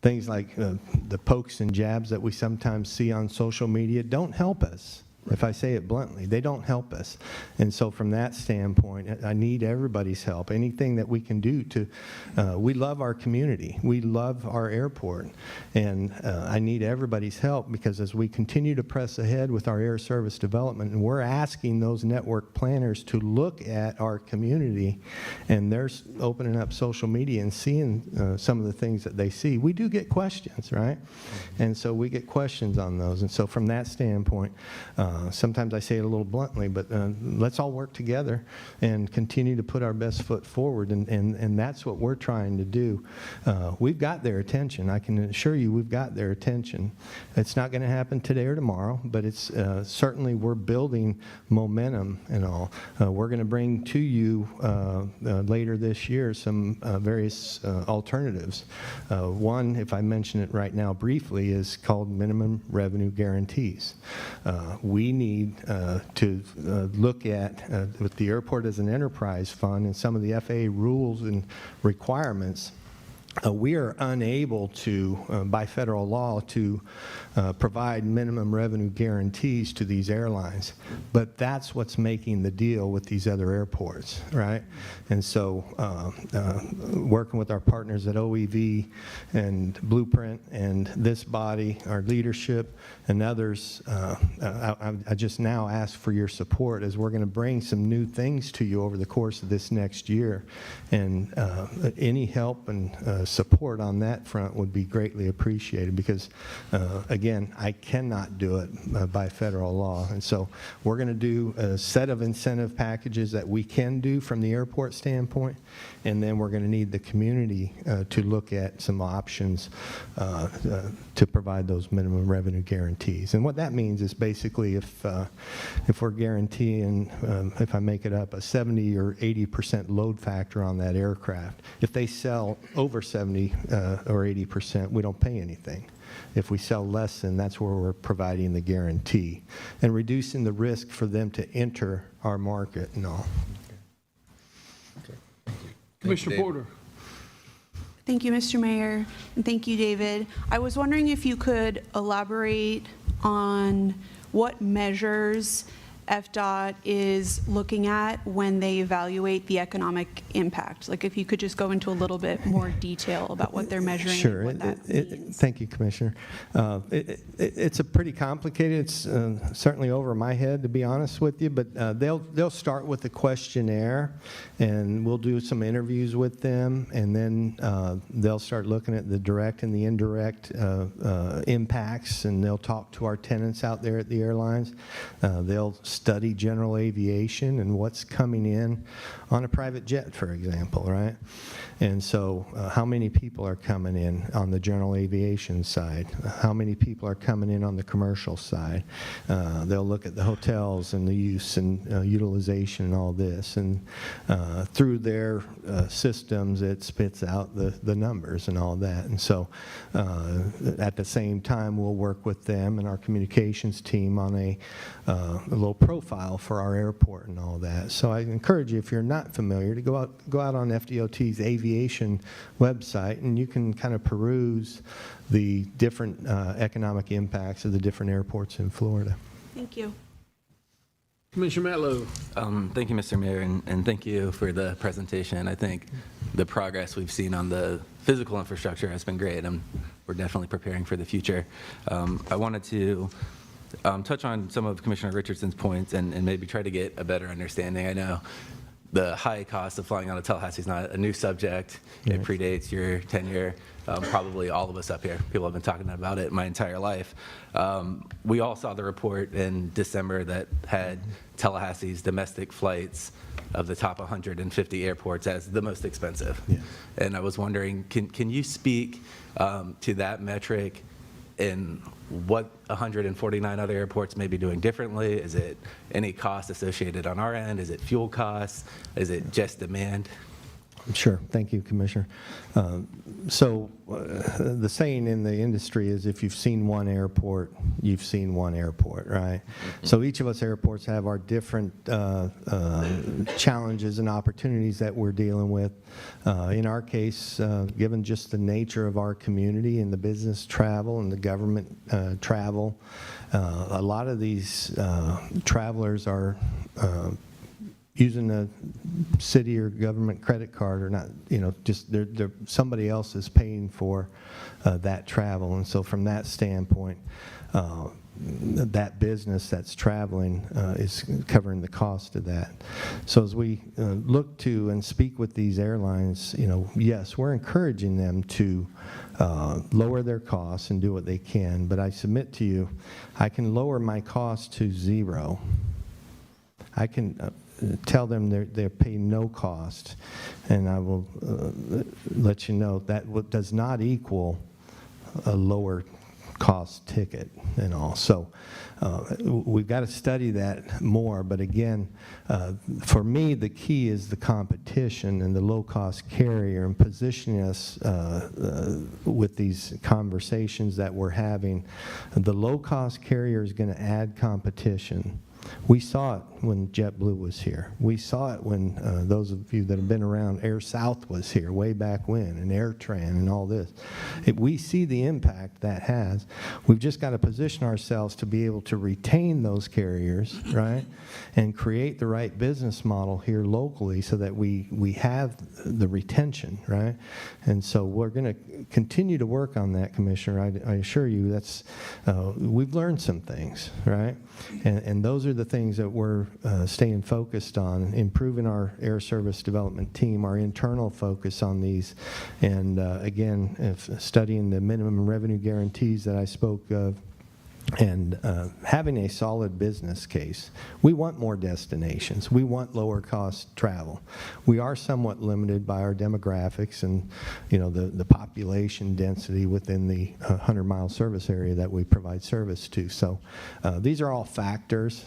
S8: Things like the pokes and jabs that we sometimes see on social media don't help us. If I say it bluntly, they don't help us. And so from that standpoint, I need everybody's help. Anything that we can do to, we love our community. We love our airport. And I need everybody's help, because as we continue to press ahead with our air service development, and we're asking those network planners to look at our community, and they're opening up social media and seeing some of the things that they see, we do get questions, right? And so we get questions on those. And so from that standpoint, sometimes I say it a little bluntly, but let's all work together and continue to put our best foot forward, and that's what we're trying to do. We've got their attention. I can assure you we've got their attention. It's not going to happen today or tomorrow, but it's certainly we're building momentum and all. We're going to bring to you later this year some various alternatives. One, if I mention it right now briefly, is called minimum revenue guarantees. We we need to look at, with the airport as an enterprise fund and some of the FAA rules and requirements, we are unable to, by federal law, to provide minimum revenue guarantees to these airlines. But that's what's making the deal with these other airports, right? And so working with our partners at OEV and Blueprint and this body, our leadership and others, I just now ask for your support as we're going to bring some new things to you over the course of this next year. And any help and support on that front would be greatly appreciated because, again, I cannot do it by federal law. And so we're going to do a set of incentive packages that we can do from the airport standpoint, and then we're going to need the community to look at some options to provide those minimum revenue guarantees. And what that means is basically if we're guaranteeing, if I make it up, a 70 or 80% load factor on that aircraft, if they sell over 70 or 80%, we don't pay anything. If we sell less than, that's where we're providing the guarantee and reducing the risk for them to enter our market and all.
S1: Commissioner Porter.
S4: Thank you, Mr. Mayor, and thank you, David. I was wondering if you could elaborate on what measures FDOT is looking at when they evaluate the economic impact. Like if you could just go into a little bit more detail about what they're measuring
S8: Sure.
S4: and what that means.
S8: Thank you, Commissioner. It's a pretty complicated, it's certainly over my head, to be honest with you, but they'll start with a questionnaire, and we'll do some interviews with them, and then they'll start looking at the direct and the indirect impacts, and they'll talk to our tenants out there at the airlines. They'll study general aviation and what's coming in on a private jet, for example, right? And so how many people are coming in on the general aviation side? How many people are coming in on the commercial side? They'll look at the hotels and the use and utilization and all this. And through their systems, it spits out the numbers and all that. And so at the same time, we'll work with them and our communications team on a low profile for our airport and all that. So I encourage you, if you're not familiar, to go out on FDOT's aviation website, and you can kind of peruse the different economic impacts of the different airports in Florida.
S4: Thank you.
S1: Commissioner Matlow.
S9: Thank you, Mr. Mayor, and thank you for the presentation. I think the progress we've seen on the physical infrastructure has been great, and we're definitely preparing for the future. I wanted to touch on some of Commissioner Richardson's points and maybe try to get a better understanding. I know the high cost of flying out of Tallahassee is not a new subject. It predates your tenure. Probably all of us up here. People have been talking about it my entire life. We all saw the report in December that had Tallahassee's domestic flights of the top 150 airports as the most expensive. Yeah. And I was wondering, can you speak to that metric and what 149 other airports may be doing differently? Is it any cost associated on our end? Is it fuel costs? Is it just demand?
S8: Sure. Thank you, Commissioner. The saying in the industry is if you've seen one airport, you've seen one airport, right? Mm-hmm. So each of us airports have our different challenges and opportunities that we're dealing with. In our case, given just the nature of our community and the business travel and the government travel, a lot of these travelers are using a city or government credit card or not, just they're somebody else is paying for that travel. And so from that standpoint, that business that's traveling is covering the cost of that. So as we look to and speak with these airlines, yes, we're encouraging them to lower their costs and do what they can. But I submit to you, I can lower my cost to zero. I can tell them they're paying no cost, and I will let you know that what does not equal a lower cost ticket and all. So we've got to study that more. But again, for me, the key is the competition and the low-cost carrier and positioning us with these conversations that we're having. The low-cost carrier is going to add competition. We saw it when JetBlue was here. We saw it when those of you that have been around, Air South was here way back when, and AirTran and all this. We see the impact that has. We've just got to position ourselves to be able to retain those carriers, right, and create the right business model here locally so that we have the retention, right? And so we're going to continue to work on that, Commissioner. I assure you that's, we've learned some things, right? And those are the things that we're staying focused on, improving our air service development team, our internal focus on these, and again, studying the minimum revenue guarantees that I spoke of, and having a solid business case. We want more destinations. We want lower cost travel. We are somewhat limited by our demographics and, you know, the population density within the 100-mile service area that we provide service to. So these are all factors.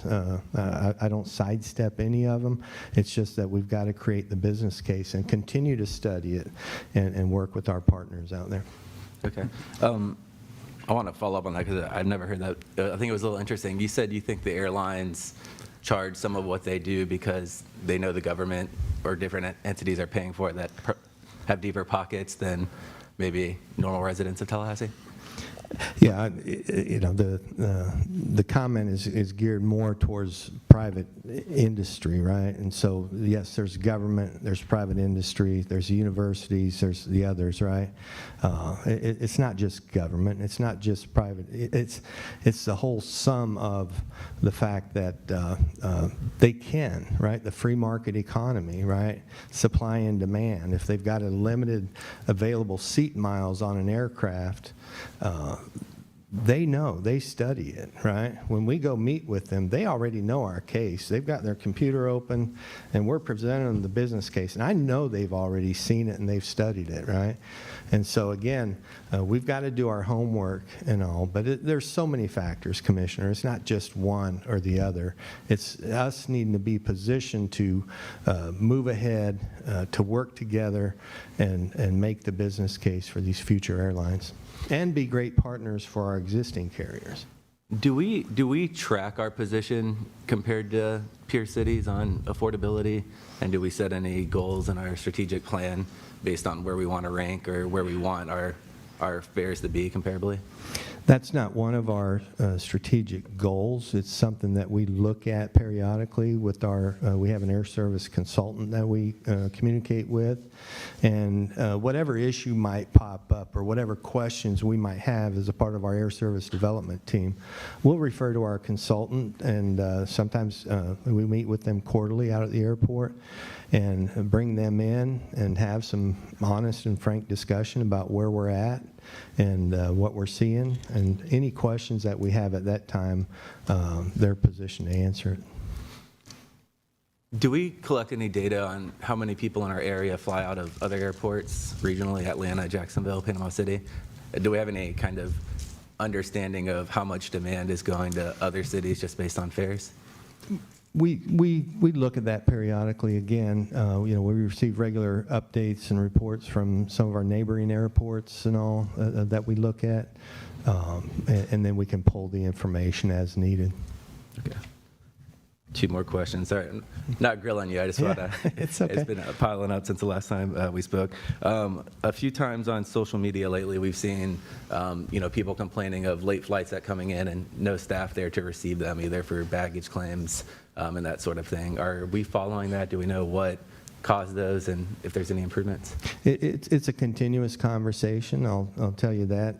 S8: I don't sidestep any of them. It's just that we've got to create the business case and continue to study it and work with our partners out there.
S9: Okay. I want to follow up on that because I've never heard that. I think it was a little interesting. You said you think the airlines charge some of what they do because they know the government or different entities are paying for it that have deeper pockets than maybe normal residents of Tallahassee?
S8: Yeah, you know, the comment is geared more towards private industry, right? And so, yes, there's government, there's private industry, there's universities, there's the others, right? It's not just government, it's not just private. It's the whole sum of the fact that they can, right? The free market economy, right? Supply and demand. If they've got a limited available seat miles on an aircraft, they know, they study it, right? When we go meet with them, they already know our case. They've got their computer open, and we're presenting them the business case. And I know they've already seen it and they've studied it, right? And so, again, we've got to do our homework and all, but there's so many factors, Commissioner. It's not just one or the other. It's us needing to be positioned to move ahead, to work together, and make the business case for these future airlines, and be great partners for our existing carriers.
S9: Do we track our position compared to peer cities on affordability? And do we set any goals in our strategic plan based on where we want to rank or where we want our fares to be comparably?
S8: That's not one of our strategic goals. It's something that we look at periodically with our, we have an air service consultant that we communicate with. And whatever issue might pop up or whatever questions we might have as a part of our air service development team, we'll refer to our consultant, and sometimes we meet with them quarterly out at the airport and bring them in and have some honest and frank discussion about where we're at and what we're seeing, and any questions that we have at that time, they're positioned to answer it.
S9: Do we collect any data on how many people in our area fly out of other airports, regionally, Atlanta, Jacksonville, Panama City? Do we have any kind of understanding of how much demand is going to other cities just based on fares?
S8: We look at that periodically. Again, you know, we receive regular updates and reports from some of our neighboring airports and all that we look at, and then we can pull the information as needed.
S9: Okay. Two more questions. Sorry, I'm not grilling you. I just want to.
S8: It's okay.
S9: It's been piling up since the last time we spoke. A few times on social media lately, we've seen, you know, people complaining of late flights that coming in and no staff there to receive them, either for baggage claims and that sort of thing. Are we following that? Do we know what caused those and if there's any improvements?
S8: It's a continuous conversation. I'll tell you that.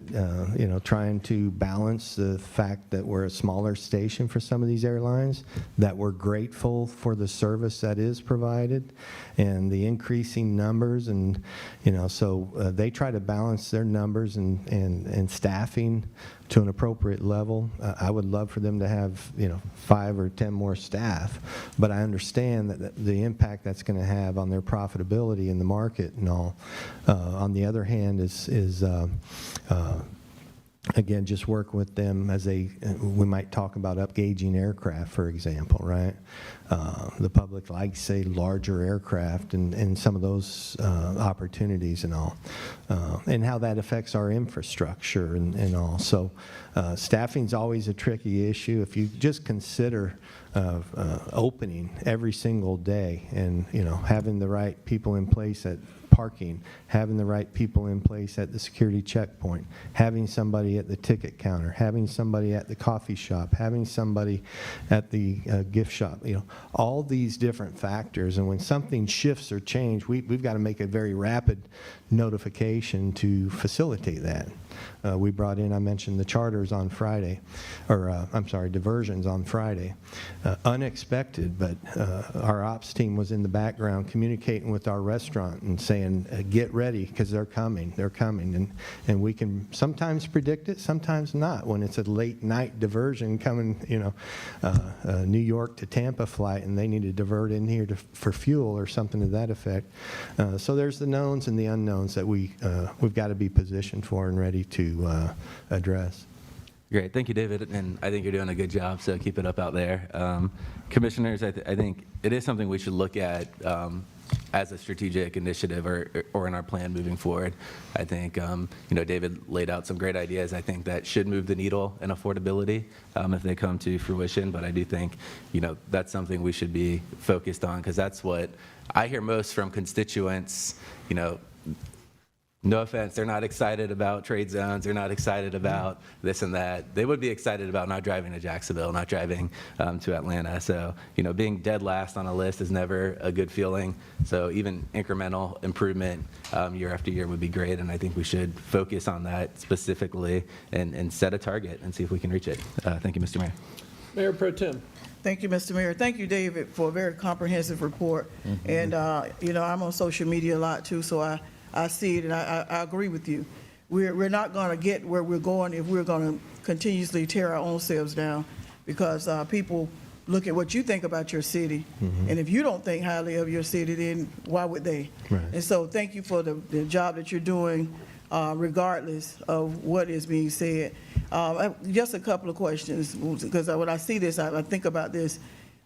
S8: You know, trying to balance the fact that we're a smaller station for some of these airlines, that we're grateful for the service that is provided, and the increasing numbers, and you know, so they try to balance their numbers and staffing to an appropriate level. I would love for them to have, you know, 5 or 10 more staff, but I understand that the impact that's going to have on their profitability in the market and all. On the other hand, is again, just work with them as we might talk about upgauging aircraft, for example, right? The public likes, say, larger aircraft and some of those opportunities and all, and how that affects our infrastructure and all. So staffing's always a tricky issue. If you just consider opening every single day and, having the right people in place at parking, having the right people in place at the security checkpoint, having somebody at the ticket counter, having somebody at the coffee shop, having somebody at the gift shop, all these different factors. And when something shifts or changes, we've got to make a very rapid notification to facilitate that. We brought in, I mentioned the charters on Friday, or diversions on Friday. Unexpected, but our ops team was in the background communicating with our restaurant and saying, get ready, because they're coming. And we can sometimes predict it, sometimes not. When it's a late night diversion coming, New York to Tampa flight, and they need to divert in here for fuel or something to that effect. So there's the knowns and the unknowns that we've got to be positioned for and ready to address.
S9: Great. Thank you, David. And I think you're doing a good job, so keep it up out there. Commissioners, I think it is something we should look at as a strategic initiative or in our plan moving forward. I think, David laid out some great ideas. I think that should move the needle in affordability if they come to fruition. But I do think, that's something we should be focused on, because that's what I hear most from constituents. No offense, they're not excited about trade zones. They're not excited about this and that. They would be excited about not driving to Jacksonville, not driving to Atlanta. So, being dead last on a list is never a good feeling. So even incremental improvement year after year would be great. And I think we should focus on that specifically and set a target and see if we can reach it. Thank you, Mr. Mayor.
S1: Mayor Pro Tem.
S6: Thank you, Mr. Mayor. Thank you, David, for a very comprehensive report. And, I'm on social media a lot too, so I see it, and I agree with you. We're not going to get where we're going if we're going to continuously tear our own selves down, because people look at what you think about your city, and if you don't think highly of your city, then why would they?
S8: Right.
S6: And so thank you for the job that you're doing, regardless of what is being said. Just a couple of questions, because when I see this, I think about this.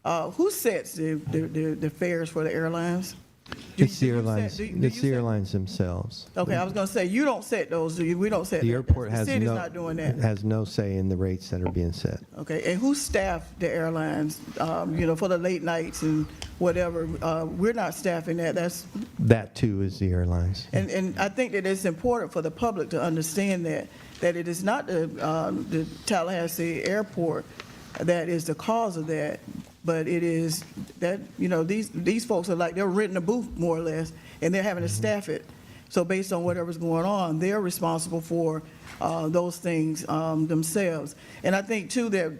S6: Who sets the fares for the airlines?
S8: It's the airlines themselves.
S6: Okay, I was going to say, you don't set those, do you? We don't set
S8: The
S6: that.
S8: airport
S6: The
S8: has
S6: city's not doing that.
S8: has no say in the rates that are being set.
S6: Okay, and who staffed the airlines, for the late nights and whatever? We're not staffing that.
S8: That too is the airlines.
S6: And I think that it's important for the public to understand that it is not the Tallahassee airport that is the cause of that, but it is that, these folks are like, they're renting a booth more or less, and they're having to staff it. So based on whatever's going on, they're responsible for those things themselves. And I think too that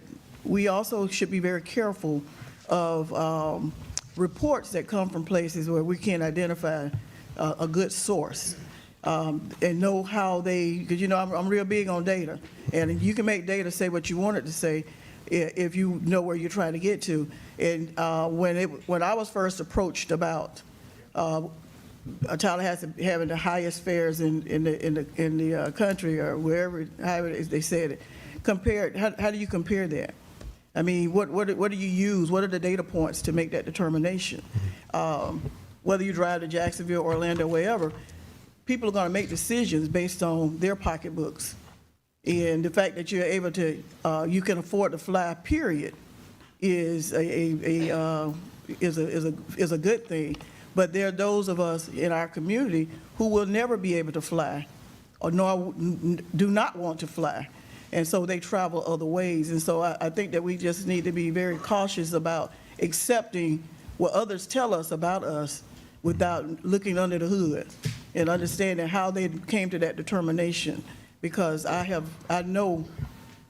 S6: we also should be very careful of reports that come from places where we can't identify a good source. And know how because I'm real big on data, and you can make data say what you want it to say if you know where you're trying to get to. And when I was first approached about Tallahassee having the highest fares in the country, or wherever, however they said it, how do you compare that? I mean, what do you use? What are the data points to make that determination? Whether you drive to Jacksonville, Orlando, wherever, people are going to make decisions based on their pocketbooks. And the fact that you're able to, you can afford to fly, period, is a good thing. But there are those of us in our community who will never be able to fly, or nor do not want to fly, and so they travel other ways. And so I think that we just need to be very cautious about accepting what others tell us about us without looking under the hood and understanding how they came to that determination. Because I know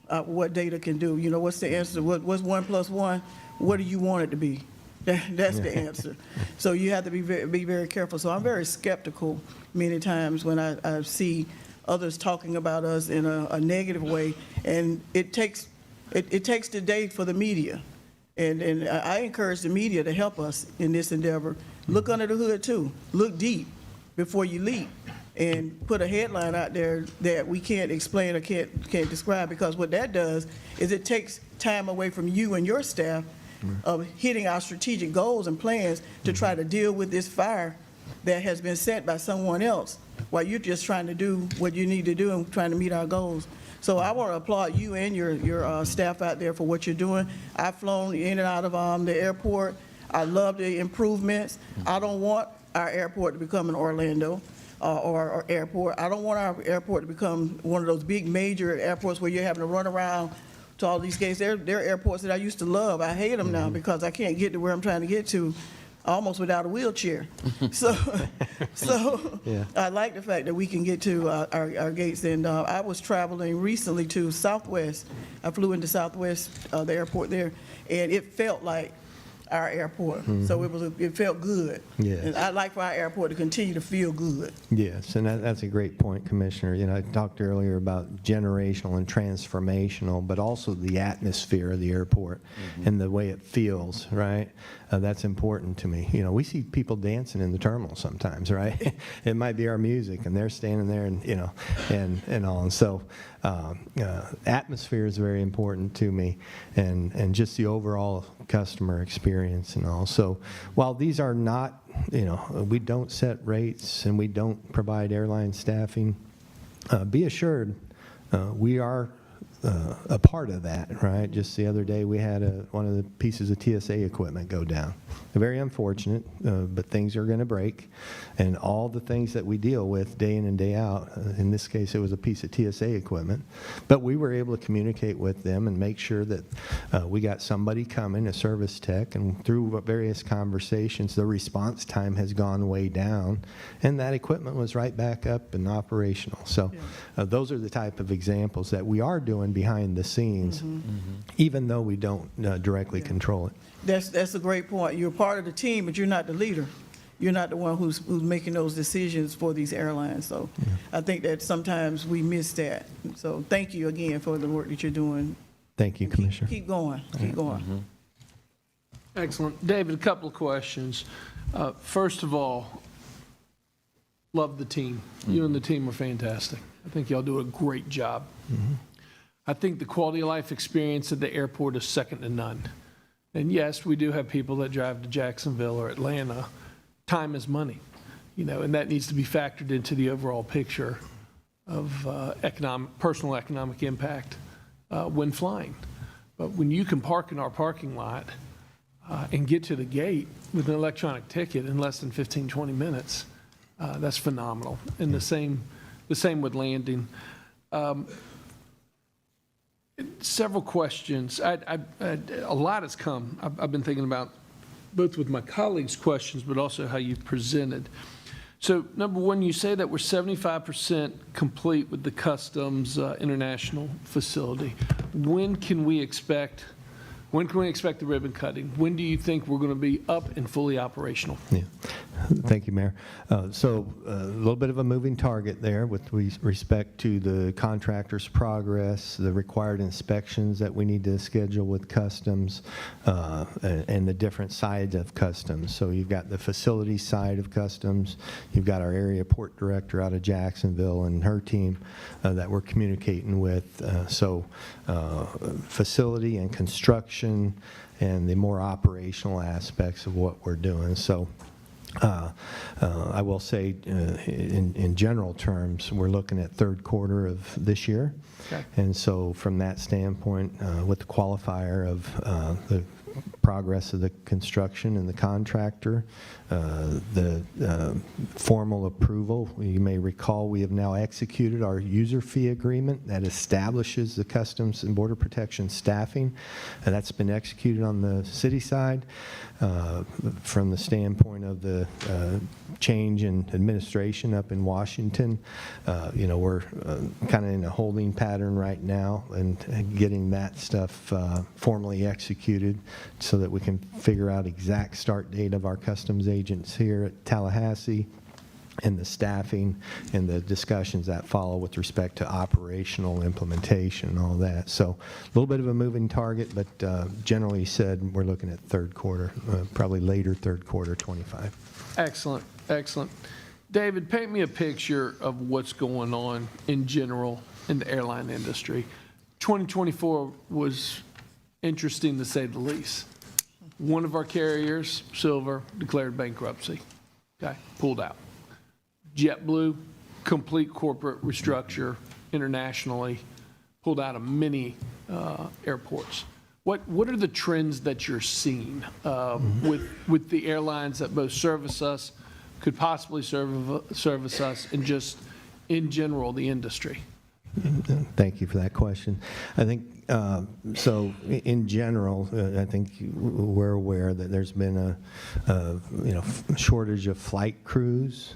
S6: what data can do. What's the answer? What's 1 + 1? What do you want it to be? That's the answer. So you have to be very careful. So I'm very skeptical many times when I see others talking about us in a negative way, and it takes the day for the media. And I encourage the media to help us in this endeavor. Look under the hood too. Look deep before you leap. and put a headline out there that we can't explain or can't describe, because what that does is it takes time away from you and your staff of hitting our strategic goals and plans to try to deal with this fire that has been set by someone else, while you're just trying to do what you need to do and trying to meet our goals. So I want to applaud you and your staff out there for what you're doing. I've flown in and out of the airport. I love the improvements. I don't want our airport to become an Orlando or airport. I don't want our airport to become one of those big major airports where you're having to run around to all these gates. They're airports that I used to love. I hate them now because I can't get to where I'm trying to get to almost without a wheelchair. So
S8: Yeah.
S6: I like the fact that we can get to our gates. And I was traveling recently to Southwest. I flew into Southwest, the airport there, and it felt like our airport. So it felt good.
S8: Yes.
S6: And I'd like for our airport to continue to feel good.
S8: Yes, and that's a great point, Commissioner. You know, I talked earlier about generational and transformational, but also the atmosphere of the airport and the way it feels, right? That's important to me. You know, we see people dancing in the terminal sometimes, right? It might be our music, and they're standing there, and you know, and all. And so, atmosphere is very important to me, and just the overall customer experience and all. So, while these are not, you know, we don't set rates and we don't provide airline staffing, be assured we are a part of that, right? Just the other day we had one of the pieces of TSA equipment go down. Very unfortunate, but things are going to break. And all the things that we deal with day in and day out, in this case it was a piece of TSA equipment, but we were able to communicate with them and make sure that we got somebody coming, a service tech, and through various conversations the response time has gone way down, and that equipment was right back up and operational. So those are the type of examples that we are doing behind the scenes, even though we don't directly control it.
S6: That's a great point. You're part of the team, but you're not the leader. You're not the one who's making those decisions for these airlines. So I think that sometimes we miss that. So thank you again for the work that you're doing.
S8: Thank you, Commissioner.
S6: Keep going. Keep going.
S1: Excellent. David, a couple of questions. First of all, love the team. You and the team are fantastic. I think y'all do a great job. I think the quality of life experience at the airport is second to none. And yes, we do have people that drive to Jacksonville or Atlanta. Time is money, you know, and that needs to be factored into the overall picture of personal economic impact when flying. But when you can park in our parking lot and get to the gate with an electronic ticket in less than 15, 20 minutes, that's phenomenal. And the same with landing. Several questions. A lot has come. I've been thinking about both with my colleagues' questions, but also how you've presented. So, number one, you say that we're 75% complete with the Customs International facility. When can we expect the ribbon cutting? When do you think we're going to be up and fully operational?
S8: Yeah. Thank you, Mayor. So a little bit of a moving target there with respect to the contractor's progress, the required inspections that we need to schedule with Customs, and the different sides of Customs. So you've got the facility side of Customs, you've got our area port director out of Jacksonville and her team that we're communicating with. So facility and construction and the more operational aspects of what we're doing. So I will say, in general terms, we're looking at third quarter of this year.
S1: Okay.
S8: And so from that standpoint, with the qualifier of the progress of the construction and the contractor, the formal approval, you may recall we have now executed our user fee agreement that establishes the Customs and Border Protection staffing, and that's been executed on the city side. From the standpoint of the change in administration up in Washington, you know, we're kind of in a holding pattern right now and getting that stuff formally executed so that we can figure out exact start date of our customs agents here at Tallahassee and the staffing and the discussions that follow with respect to operational implementation and all that. So a little bit of a moving target, but generally said we're looking at third quarter, probably later third quarter 25.
S1: Excellent, excellent. David, paint me a picture of what's going on in general in the airline industry. 2024 was interesting to say the least. One of our carriers, Silver, declared bankruptcy. Okay, pulled out. JetBlue, complete corporate restructure internationally, pulled out of many airports. What are the trends that you're seeing with the airlines that both service us, could possibly service us, and just in general the industry?
S8: Thank you for that question. I think, so in general, I think we're aware that there's been a shortage of flight crews.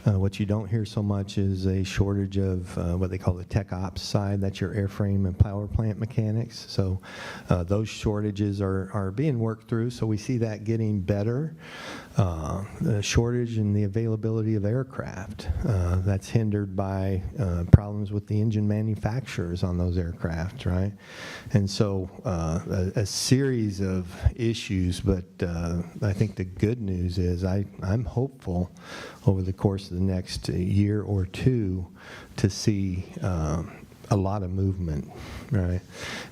S8: What you don't hear so much is a shortage of what they call the tech ops side. That's your airframe and power plant mechanics. So those shortages are being worked through. So we see that getting better. The shortage in the availability of aircraft. That's hindered by problems with the engine manufacturers on those aircraft, right? And so a series of issues, but I think the good news is I'm hopeful over the course of the next year or two to see a lot of movement, right?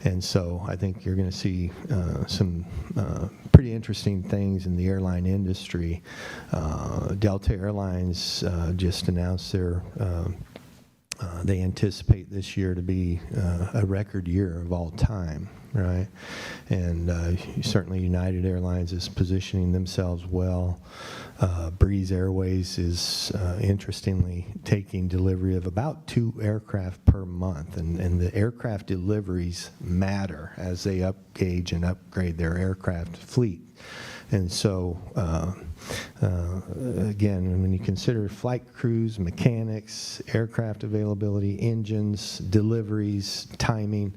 S8: And so I think you're going to see some pretty interesting things in the airline industry. Delta Airlines just announced they anticipate this year to be a record year of all time, right? And certainly United Airlines is positioning themselves well. Breeze Airways is interestingly taking delivery of about 2 aircraft per month, and the aircraft deliveries matter as they upgauge and upgrade their aircraft fleet. And so, again, when you consider flight crews, mechanics, aircraft availability, engines, deliveries, timing,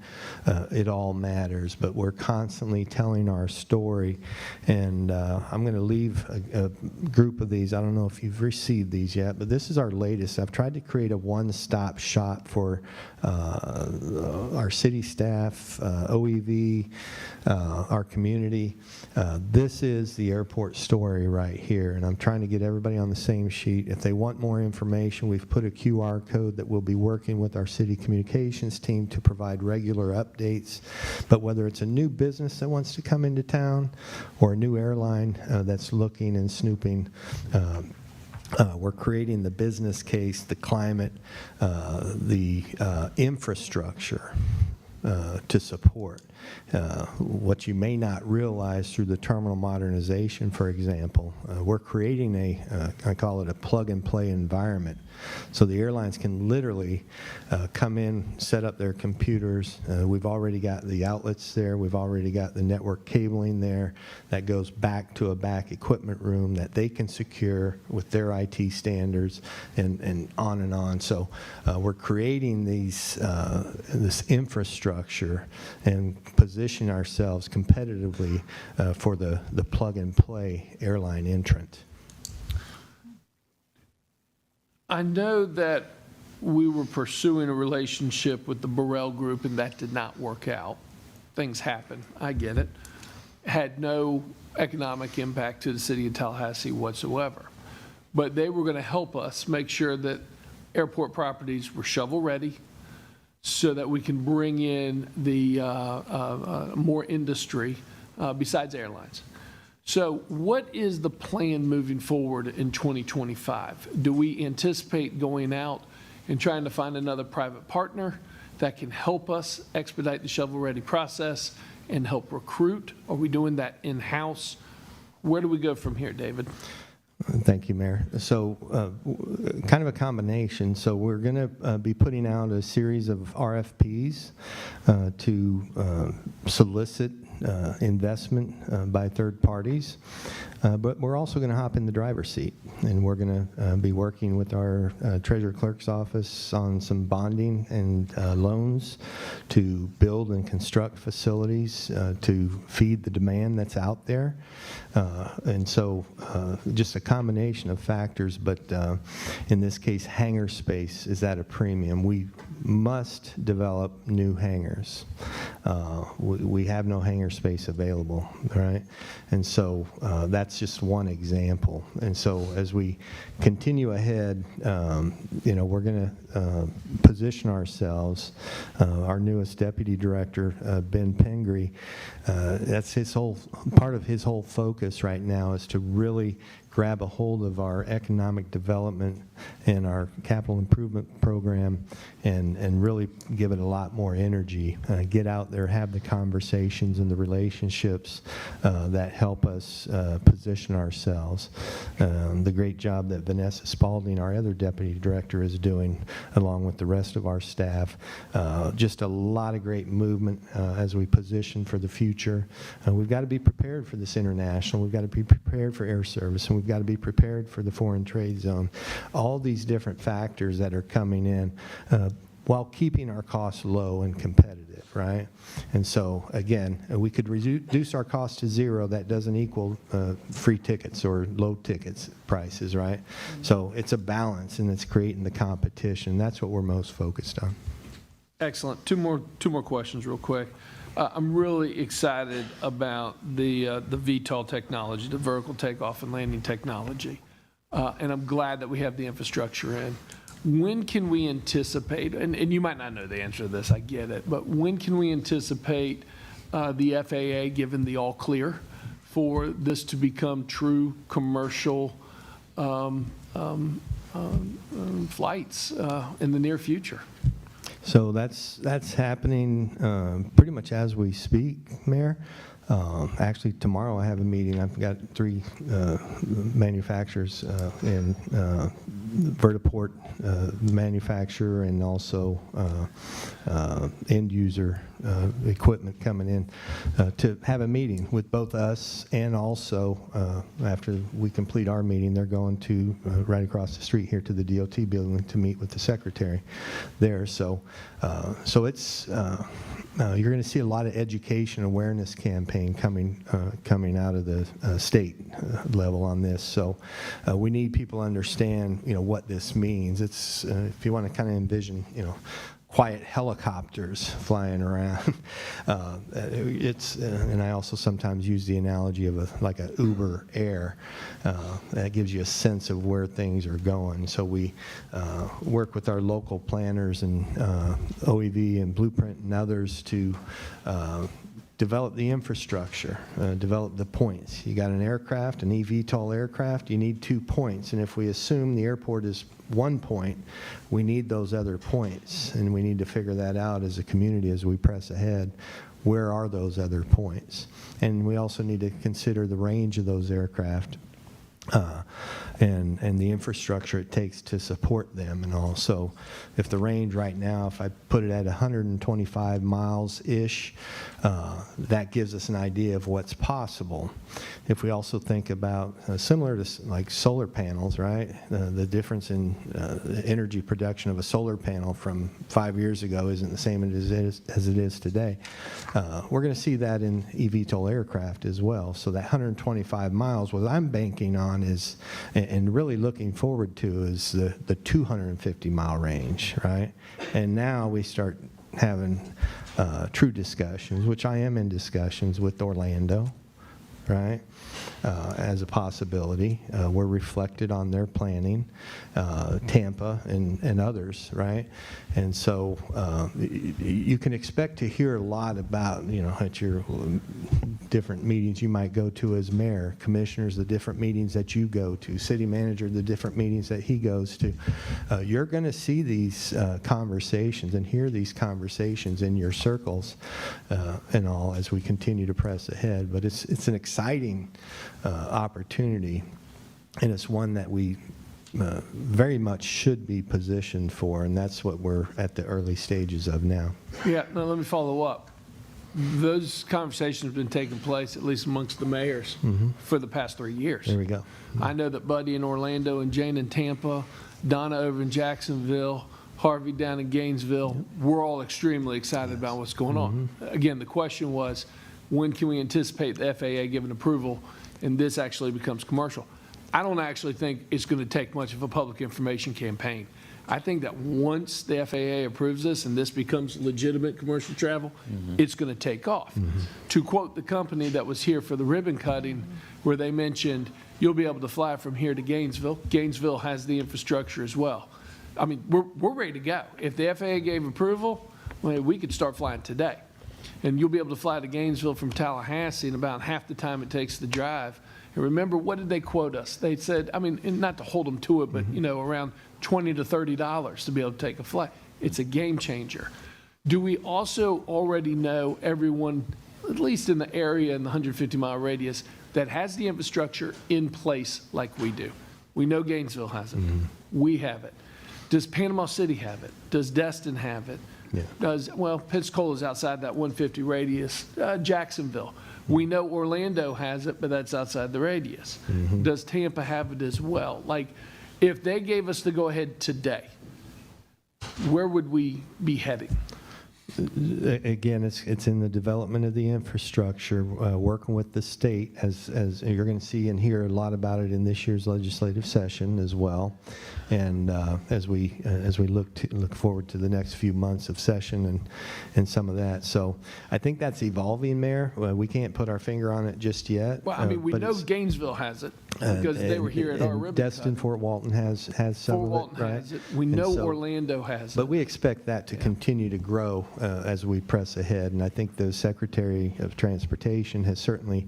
S8: it all matters. But we're constantly telling our story. And I'm going to leave a group of these. I don't know if you've received these yet, but this is our latest. I've tried to create a one-stop shop for our city staff, OEV, our community. This is the airport story right here, and I'm trying to get everybody on the same sheet. If they want more information, we've put a QR code that we'll be working with our city communications team to provide regular updates. But whether it's a new business that wants to come into town or a new airline that's looking and snooping, we're creating the business case, the climate, the infrastructure to support. What you may not realize through the terminal modernization, for example, we're creating I call it a plug-and-play environment. So the airlines can literally come in, set up their computers. We've already got the outlets there. We've already got the network cabling there that goes back to a back equipment room that they can secure with their IT standards, and on and on. So we're creating this infrastructure and position ourselves competitively for the plug-and-play airline entrant.
S1: I know that we were pursuing a relationship with the Burrell Group, and that did not work out. Things happen. I get it. Had no economic impact to the city of Tallahassee whatsoever. But they were going to help us make sure that airport properties were shovel-ready so that we can bring in the more industry besides airlines. So what is the plan moving forward in 2025? Do we anticipate going out and trying to find another private partner that can help us expedite the shovel-ready process and help recruit? Are we doing that in-house? Where do we go from here, David?
S8: Thank you, Mayor. So kind of a combination. So we're going to be putting out a series of RFPs to solicit investment by third parties. But we're also going to hop in the driver's seat, and we're going to be working with our Treasurer Clerk's office on some bonding and loans to build and construct facilities to feed the demand that's out there. And so just a combination of factors, but in this case, hangar space is at a premium. We must develop new hangars. we have no hangar space available, right? And so that's just one example. And so as we continue ahead, we're going to position ourselves. Our newest deputy director, Ben Pingree, that's part of his whole focus right now is to really grab a hold of our economic development and our capital improvement program and really give it a lot more energy. Get out there, have the conversations and the relationships that help us position ourselves. The great job that Vanessa Spalding, our other deputy director, is doing along with the rest of our staff. Just a lot of great movement as we position for the future. We've got to be prepared for this international. We've got to be prepared for air service, and we've got to be prepared for the foreign trade zone. All these different factors that are coming in while keeping our costs low and competitive, right? And so, again, we could reduce our cost to zero. That doesn't equal free tickets or low tickets prices, right? So it's a balance, and it's creating the competition. That's what we're most focused on.
S1: Excellent. Two more questions real quick. I'm really excited about the VTOL technology, the vertical takeoff and landing technology, and I'm glad that we have the infrastructure in. When can we anticipate, and you might not know the answer to this, I get it, but when can we anticipate the FAA giving the all clear for this to become true commercial flights in the near future?
S8: So that's happening pretty much as we speak, Mayor. Actually, tomorrow I have a meeting. I've got 3 manufacturers in vertiport manufacturer and also end user equipment coming in to have a meeting with both us, and also after we complete our meeting, they're going to right across the street here to the DOT building to meet with the secretary there. So it's you're going to see a lot of education awareness campaign coming out of the state level on this. So we need people to understand what this means. It's if you want to kind of envision quiet helicopters flying around. And I also sometimes use the analogy of like a Uber Air. That gives you a sense of where things are going. So we work with our local planners and OEV and Blueprint and others to develop the infrastructure, develop the points. You got an aircraft, an eVTOL aircraft, you need 2 points. And if we assume the airport is 1 point, we need those other points. And we need to figure that out as a community as we press ahead. Where are those other points? And we also need to consider the range of those aircraft and the infrastructure it takes to support them. And also, if the range right now, if I put it at 125 miles-ish, that gives us an idea of what's possible. If we also think about, similar to like solar panels, right? The difference in energy production of a solar panel from 5 years ago isn't the same as it is today. We're going to see that in eVTOL aircraft as well. So that 125 miles, what I'm banking on is, and really looking forward to, is the 250-mile range, right? And now we start having true discussions, which I am in discussions with Orlando, right, as a possibility. We're reflected on their planning, Tampa and others, right? And so you can expect to hear a lot about, at your different meetings you might go to as mayor, commissioners, the different meetings that you go to, city manager, the different meetings that he goes to. You're going to see these conversations and hear these conversations in your circles and all as we continue to press ahead. But it's an exciting opportunity, and it's one that we very much should be positioned for, and that's what we're at the early stages of now.
S1: Yeah, now let me follow up. Those conversations have been taking place, at least amongst the mayors, for the past 3 years.
S8: There we go.
S1: I know that Buddy in Orlando and Jane in Tampa, Donna over in Jacksonville, Harvey down in Gainesville, we're all extremely excited about what's going on. Again, the question was, when can we anticipate the FAA giving approval and this actually becomes commercial? I don't actually think it's going to take much of a public information campaign. I think that once the FAA approves this and this becomes legitimate commercial travel, it's going to take off. To quote the company that was here for the ribbon cutting, where they mentioned, you'll be able to fly from here to Gainesville. Gainesville has the infrastructure as well. I mean, we're ready to go. If the FAA gave approval, well, we could start flying today. And you'll be able to fly to Gainesville from Tallahassee in about half the time it takes to drive. And remember, what did they quote us? They said, I mean, and not to hold them to it, but, you know, around $20 to $30 to be able to take a flight. It's a game changer. Do we also already know everyone, at least in the area in the 150-mile radius, that has the infrastructure in place like we do? We know Gainesville has it. We have it. Does Panama City have it? Does Destin have it?
S8: Yeah.
S1: Does, well, Pensacola's outside that 150 radius. Jacksonville. We know Orlando has it, but that's outside the radius. Does Tampa have it as well? Like, if they gave us the go-ahead today, where would we be heading?
S8: Again, it's in the development of the infrastructure, working with the state, as you're going to see and hear a lot about it in this year's legislative session as well. And as we look forward to the next few months of session and some of that. So I think that's evolving, Mayor. We can't put our finger on it just yet.
S1: Well, I mean, we
S8: but
S1: know
S8: it's-
S1: Gainesville has it because they were here at our
S8: and
S1: ribbon
S8: Destin,
S1: cut.
S8: Fort Walton has some
S1: Fort
S8: of
S1: Walton
S8: it, right?
S1: has it. We
S8: And
S1: know
S8: so-
S1: Orlando has it.
S8: But we expect that to continue to grow as we press ahead, and I think the Secretary of Transportation has certainly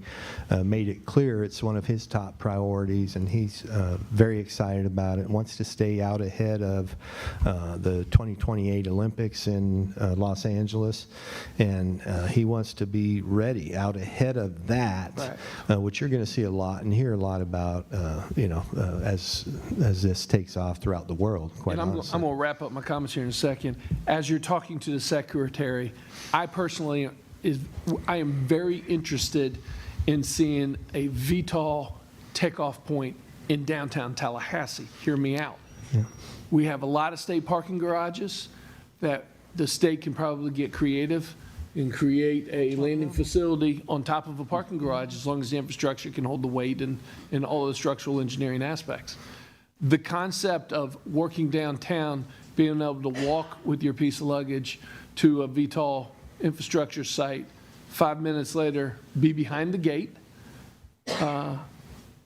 S8: made it clear it's one of his top priorities, and he's very excited about it, wants to stay out ahead of the 2028 Olympics in Los Angeles, and he wants to be ready out ahead of that, which you're going to see a lot and hear a lot about, as this takes off throughout the world, quite
S1: And I'm
S8: honestly.
S1: going to wrap up my comments here in a second. As you're talking to the Secretary, I personally I am very interested in seeing a VTOL takeoff point in downtown Tallahassee. Hear me out.
S8: Yeah.
S1: We have a lot of state parking garages that the state can probably get creative and create a landing facility on top of a parking garage as long as the infrastructure can hold the weight and all of the structural engineering aspects. The concept of working downtown, being able to walk with your piece of luggage to a VTOL infrastructure site, 5 minutes later, be behind the gate,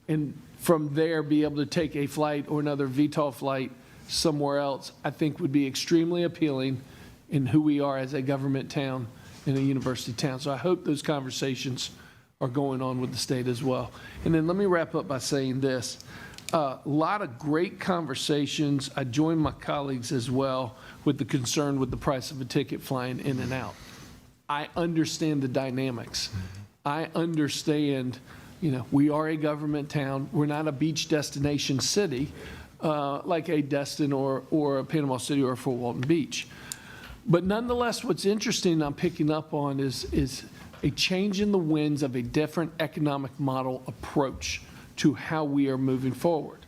S1: and from there be able to take a flight or another VTOL flight somewhere else, I think would be extremely appealing in who we are as a government town and a university town. So I hope those conversations are going on with the state as well. And then let me wrap up by saying this. A lot of great conversations. I join my colleagues as well with the concern with the price of a ticket flying in and out. I understand the dynamics. I understand, we are a government town. We're not a beach destination city like a Destin or a Panama City or a Fort Walton Beach. But nonetheless, what's interesting I'm picking up on is a change in the winds of a different economic model approach to how we are moving forward.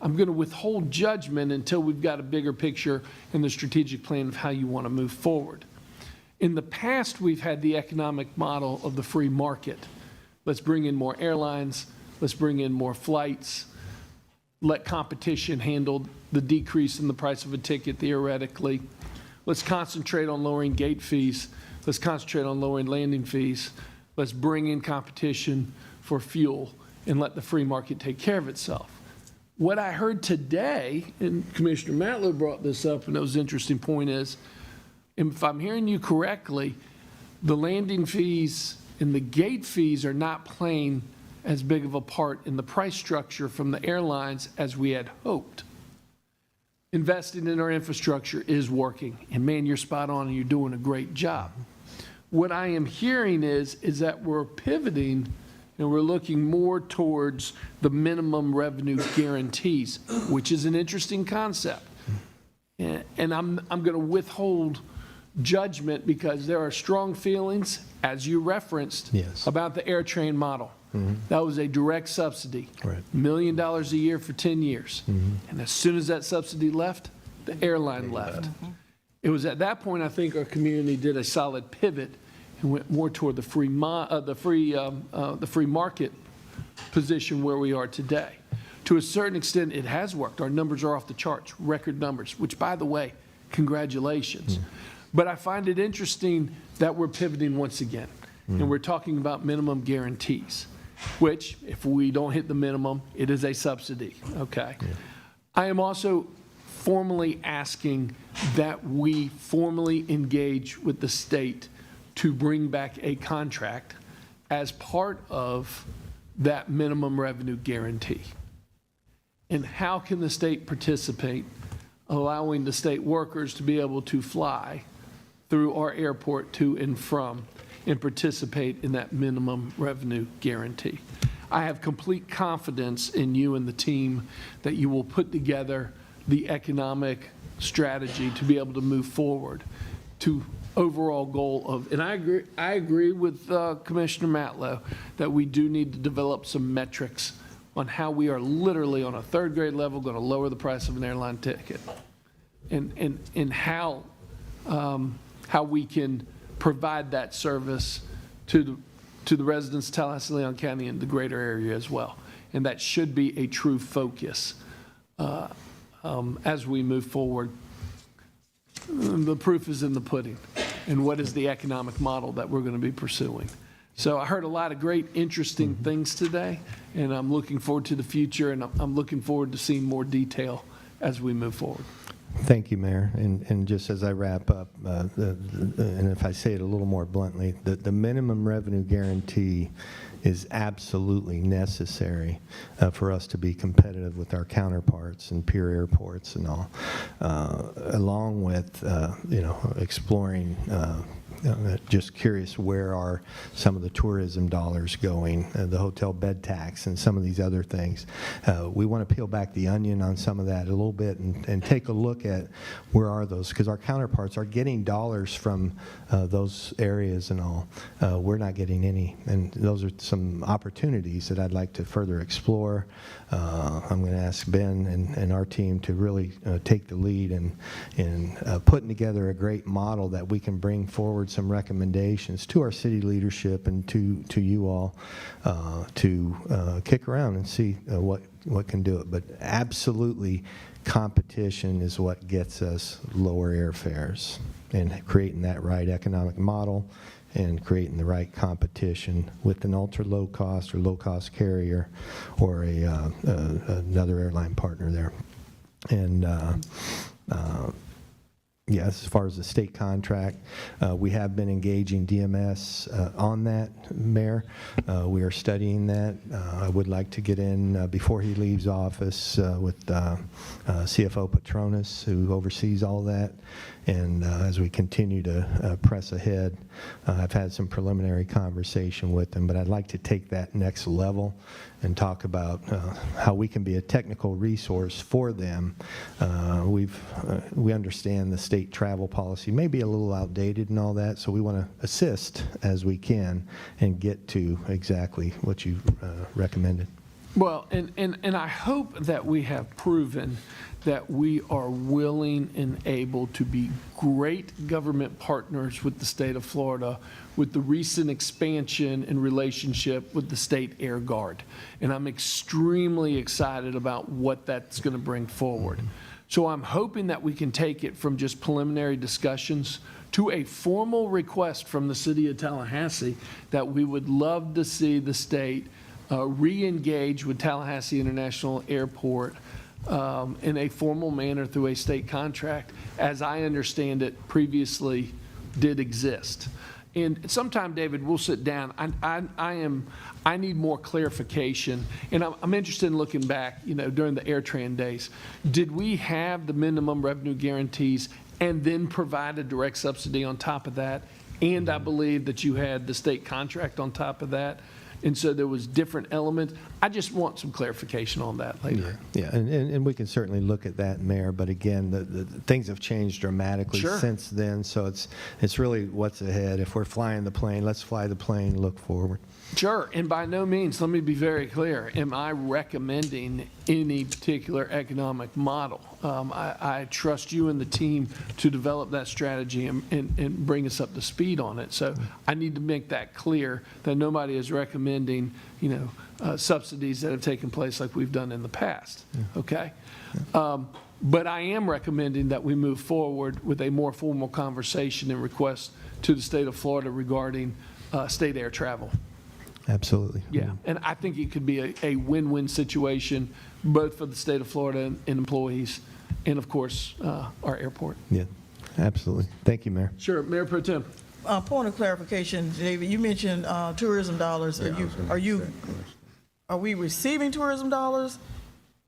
S1: I'm going to withhold judgment until we've got a bigger picture and the strategic plan of how you want to move forward. In the past, we've had the economic model of the free market. Let's bring in more airlines. Let's bring in more flights. Let competition handle the decrease in the price of a ticket theoretically. Let's concentrate on lowering gate fees. Let's concentrate on lowering landing fees. Let's bring in competition for fuel and let the free market take care of itself. What I heard today, and Commissioner Matlow brought this up, and it was an interesting point, is, if I'm hearing you correctly, the landing fees and the gate fees are not playing as big of a part in the price structure from the airlines as we had hoped. Investing in our infrastructure is working, and man, you're spot on and you're doing a great job. What I am hearing is that we're pivoting and we're looking more towards the minimum revenue guarantees, which is an interesting concept. And I'm going to withhold judgment because there are strong feelings, as you referenced,
S8: Yes.
S1: about the AirTrain model. That was a direct subsidy,
S8: Right.
S1: $1 million a year for 10 years. And as soon as that subsidy left, the airline left. It was at that point, I think, our community did a solid pivot and went more toward the free market position where we are today. to a certain extent, it has worked. Our numbers are off the charts, record numbers, which, by the way, congratulations. But I find it interesting that we're pivoting once again, and we're talking about minimum guarantees, which, if we don't hit the minimum, it is a subsidy, okay? I am also formally asking that we formally engage with the state to bring back a contract as part of that minimum revenue guarantee. And how can the state participate, allowing the state workers to be able to fly through our airport to and from and participate in that minimum revenue guarantee? I have complete confidence in you and the team that you will put together the economic strategy to be able to move forward to overall goal of, and I agree with Commissioner Matlow that we do need to develop some metrics on how we are literally on a third grade level going to lower the price of an airline ticket, and how we can provide that service to the residents of Tallahassee, Leon County, and the greater area as well. And that should be a true focus as we move forward. The proof is in the pudding, and what is the economic model that we're going to be pursuing. So I heard a lot of great, interesting things today, and I'm looking forward to the future, and I'm looking forward to seeing more detail as we move forward.
S8: Thank you, Mayor. And just as I wrap up, and if I say it a little more bluntly, the minimum revenue guarantee is absolutely necessary for us to be competitive with our counterparts and peer airports and all, along with, exploring. Just curious, where are some of the tourism dollars going, the hotel bed tax and some of these other things. We want to peel back the onion on some of that a little bit and take a look at where are those, because our counterparts are getting dollars from those areas and all. We're not getting any, and those are some opportunities that I'd like to further explore. I'm going to ask Ben and our team to really take the lead in putting together a great model that we can bring forward some recommendations to our city leadership and to you all to kick around and see what can do it. But absolutely, competition is what gets us lower airfares, and creating that right economic model and creating the right competition with an ultra low cost or low cost carrier or another airline partner there. And yes, as far as the state contract, we have been engaging DMS on that, Mayor. We are studying that. I would like to get in before he leaves office with CFO Petronas, who oversees all that. And as we continue to press ahead, I've had some preliminary conversation with them, but I'd like to take that next level and talk about how we can be a technical resource for them. We understand the state travel policy may be a little outdated and all that, so we want to assist as we can and get to exactly what you recommended.
S1: Well, and I hope that we have proven that we are willing and able to be great government partners with the state of Florida with the recent expansion and relationship with the State Air Guard. And I'm extremely excited about what that's going to bring forward. So I'm hoping that we can take it from just preliminary discussions to a formal request from the City of Tallahassee that we would love to see the state re-engage with Tallahassee International Airport in a formal manner through a state contract, as I understand it previously did exist. And sometime, David, we'll sit down. I need more clarification, and I'm interested in looking back, during the AirTran days. Did we have the minimum revenue guarantees and then provide a direct subsidy on top of that? And I believe that you had the state contract on top of that. And so there was different elements. I just want some clarification on that later.
S8: Yeah, and we can certainly look at that, Mayor. But again, the things have changed dramatically since then. So it's really what's ahead. If we're flying the plane, let's fly the plane, look forward.
S1: Sure, and by no means, let me be very clear, am I recommending any particular economic model. I trust you and the team to develop that strategy and bring us up to speed on it. So I need to make that clear that nobody is recommending, subsidies that have taken place like we've done in the past, okay? But I am recommending that we move forward with a more formal conversation and request to the state of Florida regarding state air travel.
S8: Absolutely.
S1: Yeah, and I think it could be a win-win situation, both for the state of Florida and employees, and of course, our airport.
S8: Yeah, absolutely. Thank you, Mayor.
S1: Sure, Mayor Pro Tem.
S6: Point of clarification, David, you mentioned tourism dollars. Are we receiving tourism dollars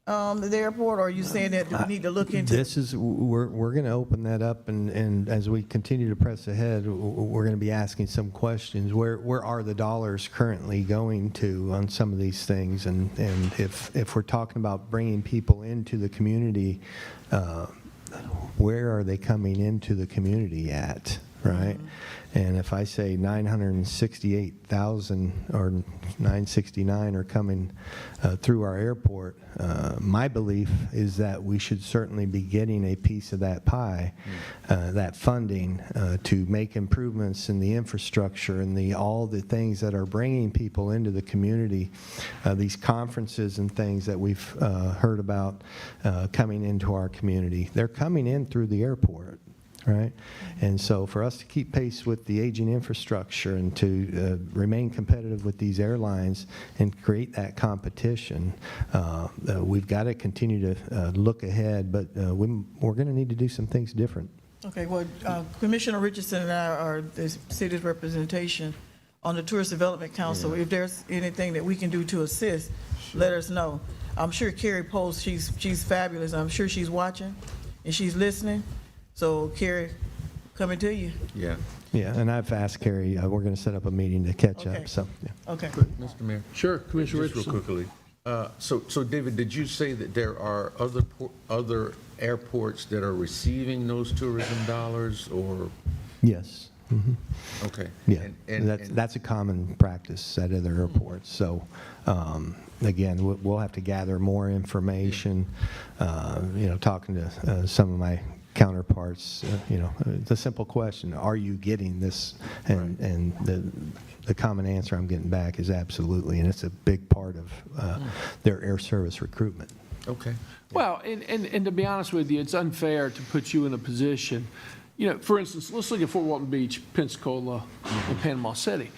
S6: at the airport, or are you saying that we need to look into?
S8: We're going to open that up, and as we continue to press ahead, we're going to be asking some questions. Where are the dollars currently going to on some of these things? And if we're talking about bringing people into the community, where are they coming into the community at, right? And if I say 968,000 or 969 are coming through our airport, my belief is that we should certainly be getting a piece of that pie, that funding to make improvements in the infrastructure and all the things that are bringing people into the community, these conferences and things that we've heard about coming into our community. They're coming in through the airport. Right? And so for us to keep pace with the aging infrastructure and to remain competitive with these airlines and create that competition, we've got to continue to look ahead, but we're going to need to do some things different.
S6: Okay, well, Commissioner Richardson and I are the city's representation on the Tourist Development Council. If there's anything that we can do to assist, let us know. I'm sure Carrie Post, she's fabulous. I'm sure she's watching and she's listening. So, Carrie, coming to you.
S2: Yeah.
S8: Yeah, and I've asked Carrie, we're going to set up a meeting to catch
S6: Okay.
S8: up. So, yeah.
S6: Okay.
S2: Mr. Mayor?
S1: Sure, Commissioner
S2: Just real
S1: Richardson.
S2: quickly. So David, did you say that there are other airports that are receiving those tourism dollars, or?
S8: Yes. Mhm.
S2: Okay.
S8: Yeah,
S2: And
S8: that's a common practice at other airports. So, again, we'll have to gather more information, talking to some of my counterparts, it's a simple question: are you getting this? And the common answer I'm getting back is absolutely, and it's a big part of their air service recruitment.
S2: Okay.
S1: Well, and to be honest with you, it's unfair to put you in a position, for instance, let's look at Fort Walton Beach, Pensacola, and Panama City.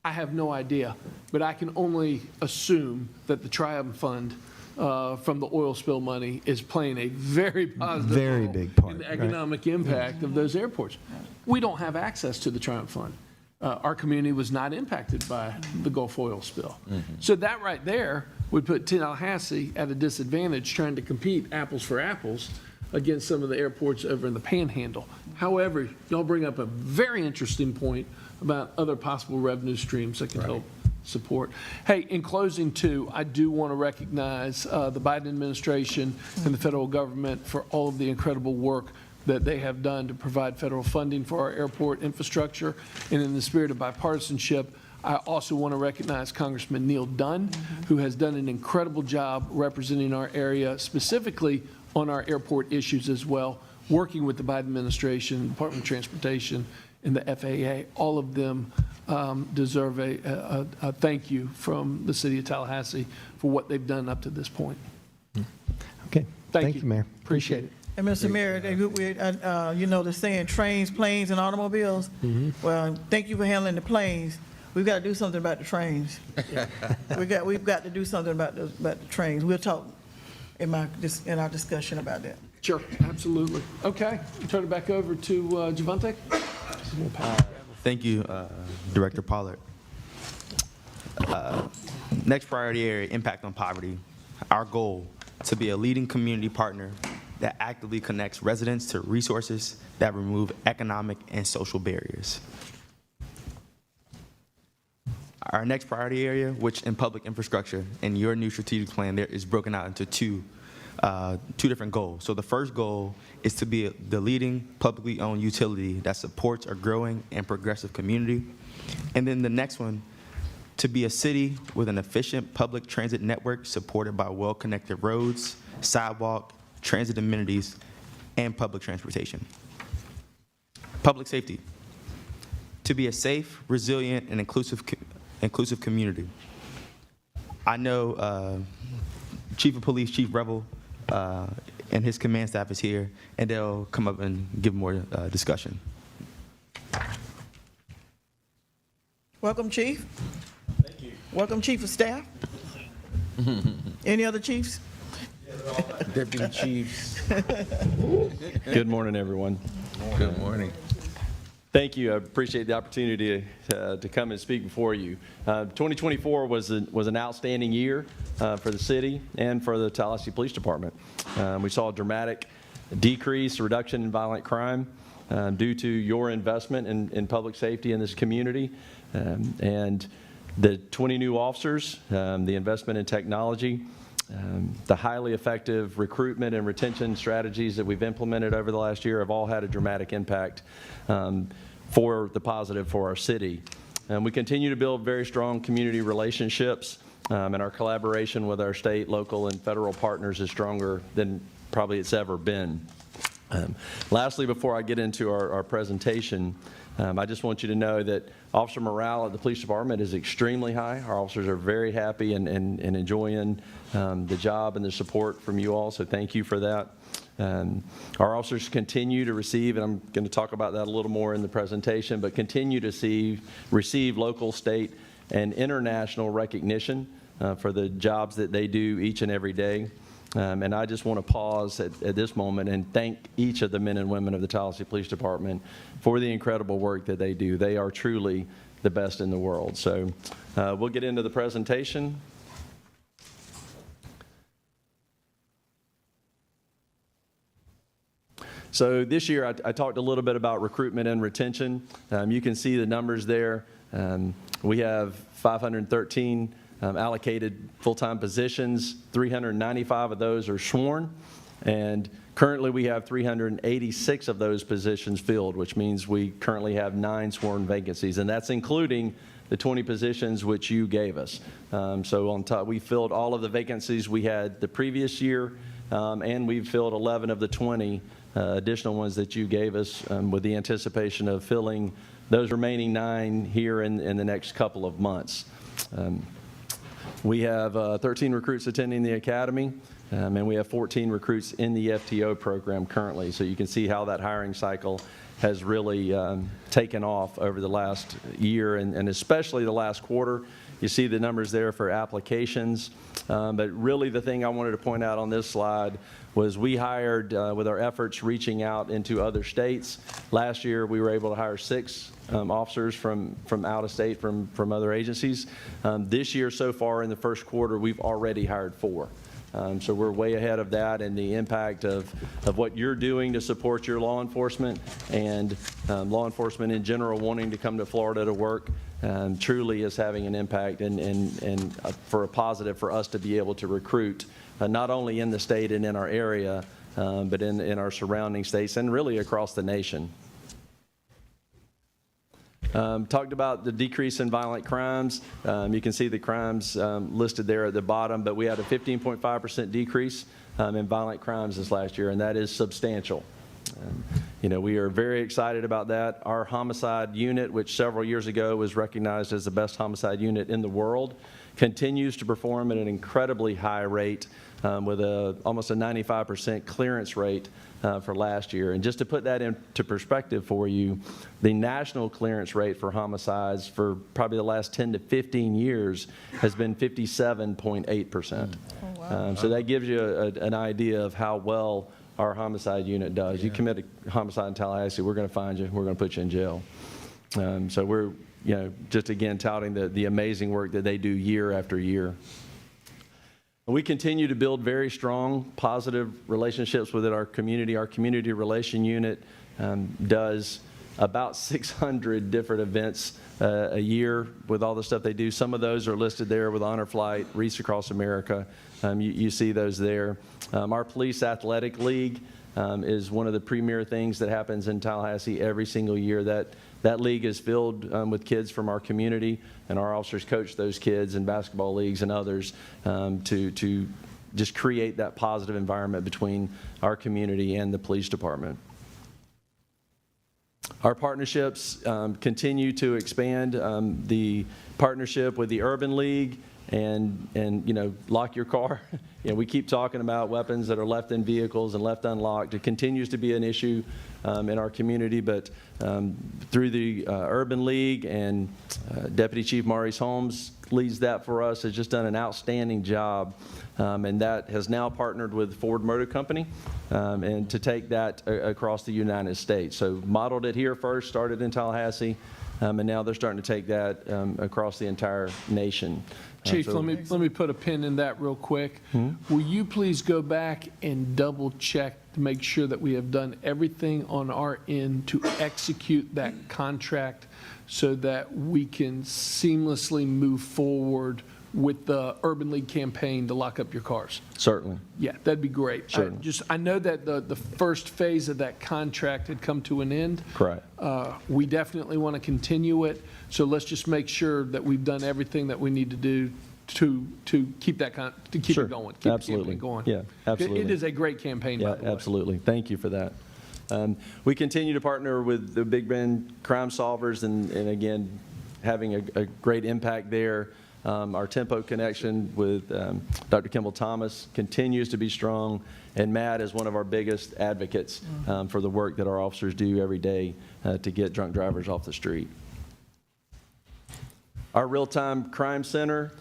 S1: I have no idea, but I can only assume that the Triumph Fund from the oil spill money is playing a very positive
S8: Very
S1: role
S8: big part,
S1: in the
S8: right.
S1: economic impact of those airports. We don't have access to the Triumph Fund. Our community was not impacted by the Gulf oil spill. So that right there would put Tallahassee at a disadvantage trying to compete apples for apples against some of the airports over in the Panhandle. However, y'all bring up a very interesting point about other possible revenue streams that can help support. Hey, in closing too, I do want to recognize the Biden administration and the federal government for all of the incredible work that they have done to provide federal funding for our airport infrastructure. And in the spirit of bipartisanship, I also want to recognize Congressman Neil Dunn, who has done an incredible job representing our area, specifically on our airport issues as well, working with the Biden administration, Department of Transportation, and the FAA. All of them deserve a thank you from the City of Tallahassee for what they've done up to this point.
S8: Okay.
S1: Thank
S8: you,
S1: you.
S8: Mayor.
S1: Appreciate it.
S6: And Mr. Mayor, the saying trains, planes, and automobiles. Well, thank you for handling the planes. We've got to do something about the trains. We've got to do something about the trains. We'll talk in our discussion about that.
S1: Sure, absolutely. Okay, turn it back over to Javante.
S7: Thank you, Director Pollard. Next priority area, impact on poverty. Our goal, to be a leading community partner that actively connects residents to resources that remove economic and social barriers. Our next priority area, which in public infrastructure, in your new strategic plan, there is broken out into two different goals. So the first goal is to be the leading publicly owned utility that supports a growing and progressive community. And then the next one, to be a city with an efficient public transit network supported by well-connected roads, sidewalk, transit amenities, and public transportation. Public safety. To be a safe, resilient, and inclusive community. I know Chief of Police, Chief Revel, and his command staff is here, and they'll come up and give more discussion.
S6: Welcome, Chief. Thank you. Welcome, Chief of Staff. Any other chiefs?
S2: Deputy Chiefs,
S10: Good morning, everyone.
S2: good morning.
S10: Thank you. I appreciate the opportunity to come and speak before you. 2024 was an outstanding year for the city and for the Tallahassee Police Department. We saw a dramatic reduction in violent crime due to your investment in public safety in this community, and the 20 new officers, the investment in technology, the highly effective recruitment and retention strategies that we've implemented over the last year have all had a dramatic impact for the positive for our city. We continue to build very strong community relationships, and our collaboration with our state, local, and federal partners is stronger than probably it's ever been. Lastly, before I get into our presentation, I just want you to know that officer morale at the police department is extremely high. Our officers are very happy and enjoying the job and the support from you all, so thank you for that. Our officers continue to receive, and I'm going to talk about that a little more in the presentation, but continue to receive local, state, and international recognition for the jobs that they do each and every day. And I just want to pause at this moment and thank each of the men and women of the Tallahassee Police Department for the incredible work that they do. They are truly the best in the world. So we'll get into the presentation. So this year I talked a little bit about recruitment and retention. You can see the numbers there. We have 513 allocated full-time positions. 395 of those are sworn, and currently we have 386 of those positions filled, which means we currently have 9 sworn vacancies, and that's including the 20 positions which you gave us. So on top, we filled all of the vacancies we had the previous year, and we've filled 11 of the 20 additional ones that you gave us, with the anticipation of filling those remaining 9 here in the next couple of months. We have 13 recruits attending the academy, and we have 14 recruits in the FTO program currently. So you can see how that hiring cycle has really taken off over the last year, and especially the last quarter. You see the numbers there for applications, but really the thing I wanted to point out on this slide was we hired, with our efforts reaching out into other states. Last year we were able to hire 6 officers from out of state, from other agencies. This year so far in the first quarter we've already hired 4. So we're way ahead of that, and the impact of what you're doing to support your law enforcement and law enforcement in general wanting to come to Florida to work truly is having an impact and for a positive for us to be able to recruit not only in the state and in our area, but in our surrounding states and really across the nation. Talked about the decrease in violent crimes. You can see the crimes listed there at the bottom, but we had a 15.5% decrease in violent crimes this last year, and that is substantial. We are very excited about that. Our homicide unit, which several years ago was recognized as the best homicide unit in the world, continues to perform at an incredibly high rate, with almost a 95% clearance rate for last year. And just to put that into perspective for you, the national clearance rate for homicides for probably the last 10 to 15 years has been 57.8%. Oh, wow. So that gives you an idea of how well our homicide unit does. Yeah. You commit a homicide in Tallahassee, we're going to find you, we're going to put you in jail. So we're just again touting the amazing work that they do year after year. We continue to build very strong, positive relationships within our community. Our community relation unit does about 600 different events a year with all the stuff they do. Some of those are listed there with Honor Flight, Wreaths Across America. You see those there. Our Police Athletic League is one of the premier things that happens in Tallahassee every single year. That league is filled with kids from our community, and our officers coach those kids in basketball leagues and others to just create that positive environment between our community and the police department. Our partnerships continue to expand. The partnership with the Urban League and lock your car. We keep talking about weapons that are left in vehicles and left unlocked. It continues to be an issue in our community, but through the Urban League and Deputy Chief Maurice Holmes leads that for us, has just done an outstanding job, and that has now partnered with Ford Motor Company and to take that across the United States. So modeled it here first, started in Tallahassee, and now they're starting to take that across the entire nation.
S1: Chief,
S10: So-
S1: let me put a pin in that real quick. Will you please go back and double check to make sure that we have done everything on our end to execute that contract so that we can seamlessly move forward with the Urban League campaign to lock up your cars?
S10: Certainly.
S1: Yeah, that'd be great.
S10: Sure.
S1: I know that the first phase of that contract had come to an end.
S10: Correct.
S1: We definitely want to continue it, so let's just make sure that we've done everything that we need to do to keep that
S10: Sure.
S1: it going. Keep the
S10: Absolutely.
S1: campaign going.
S10: Yeah, absolutely.
S1: It is a great campaign, by
S10: Yeah,
S1: the way.
S10: absolutely. Thank you for that. We continue to partner with the Big Bend Crime Solvers and again, having a great impact there. Our Tempo connection with Dr. Kimball Thomas continues to be strong, and Matt is one of our biggest advocates for the work that our officers do every day to get drunk drivers off the street. Our real-time crime center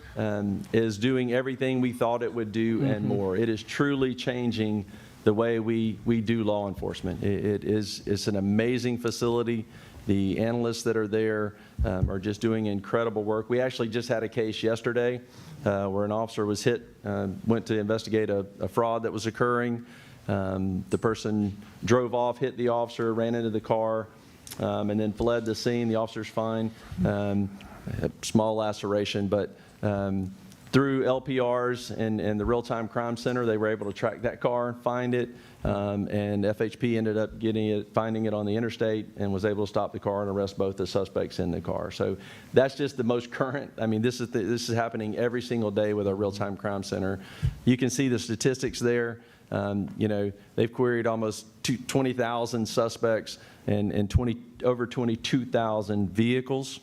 S10: is doing everything we thought it would do and more. It is truly changing the way we do law enforcement. It's an amazing facility. The analysts that are there are just doing incredible work. We actually just had a case yesterday where an officer was hit, went to investigate a fraud that was occurring. The person drove off, hit the officer, ran into the car, and then fled the scene. The officer's fine. A small laceration, but through LPRs and the Real-Time Crime Center, they were able to track that car, find it, and FHP ended up finding it on the interstate and was able to stop the car and arrest both the suspects in the car. So that's just the most current. I mean, this is happening every single day with our Real-Time Crime Center. You can see the statistics there. They've queried almost 20,000 suspects and over 22,000 vehicles.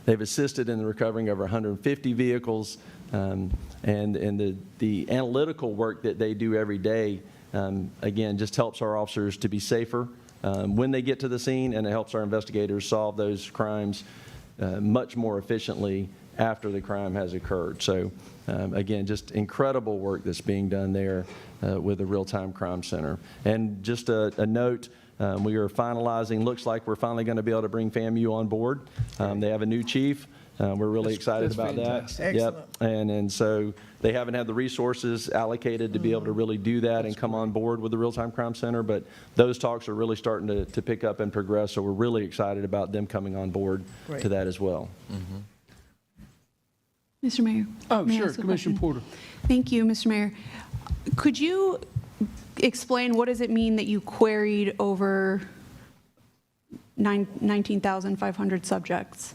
S10: They've assisted in the recovering of over 150 vehicles, and the analytical work that they do every day, again, just helps our officers to be safer when they get to the scene, and it helps our investigators solve those crimes much more efficiently after the crime has occurred. So, again, just incredible work that's being done there with the Real-Time Crime Center. And just a note, we are finalizing, looks like we're finally going to be able to bring FAMU on board. They have a new chief. We're really excited about
S1: fantastic.
S10: that. Yep. And so they haven't had the resources allocated to be able to really do that and come on board with the Real-Time Crime Center, but those talks are really starting to pick up and progress, so we're really excited about them coming on board to that as well.
S4: Mr. Mayor?
S1: Oh,
S4: may I
S1: sure,
S4: ask a
S1: Commissioner
S4: question?
S1: Porter.
S4: Thank you, Mr. Mayor. Could you explain what does it mean that you queried over 19,500 subjects?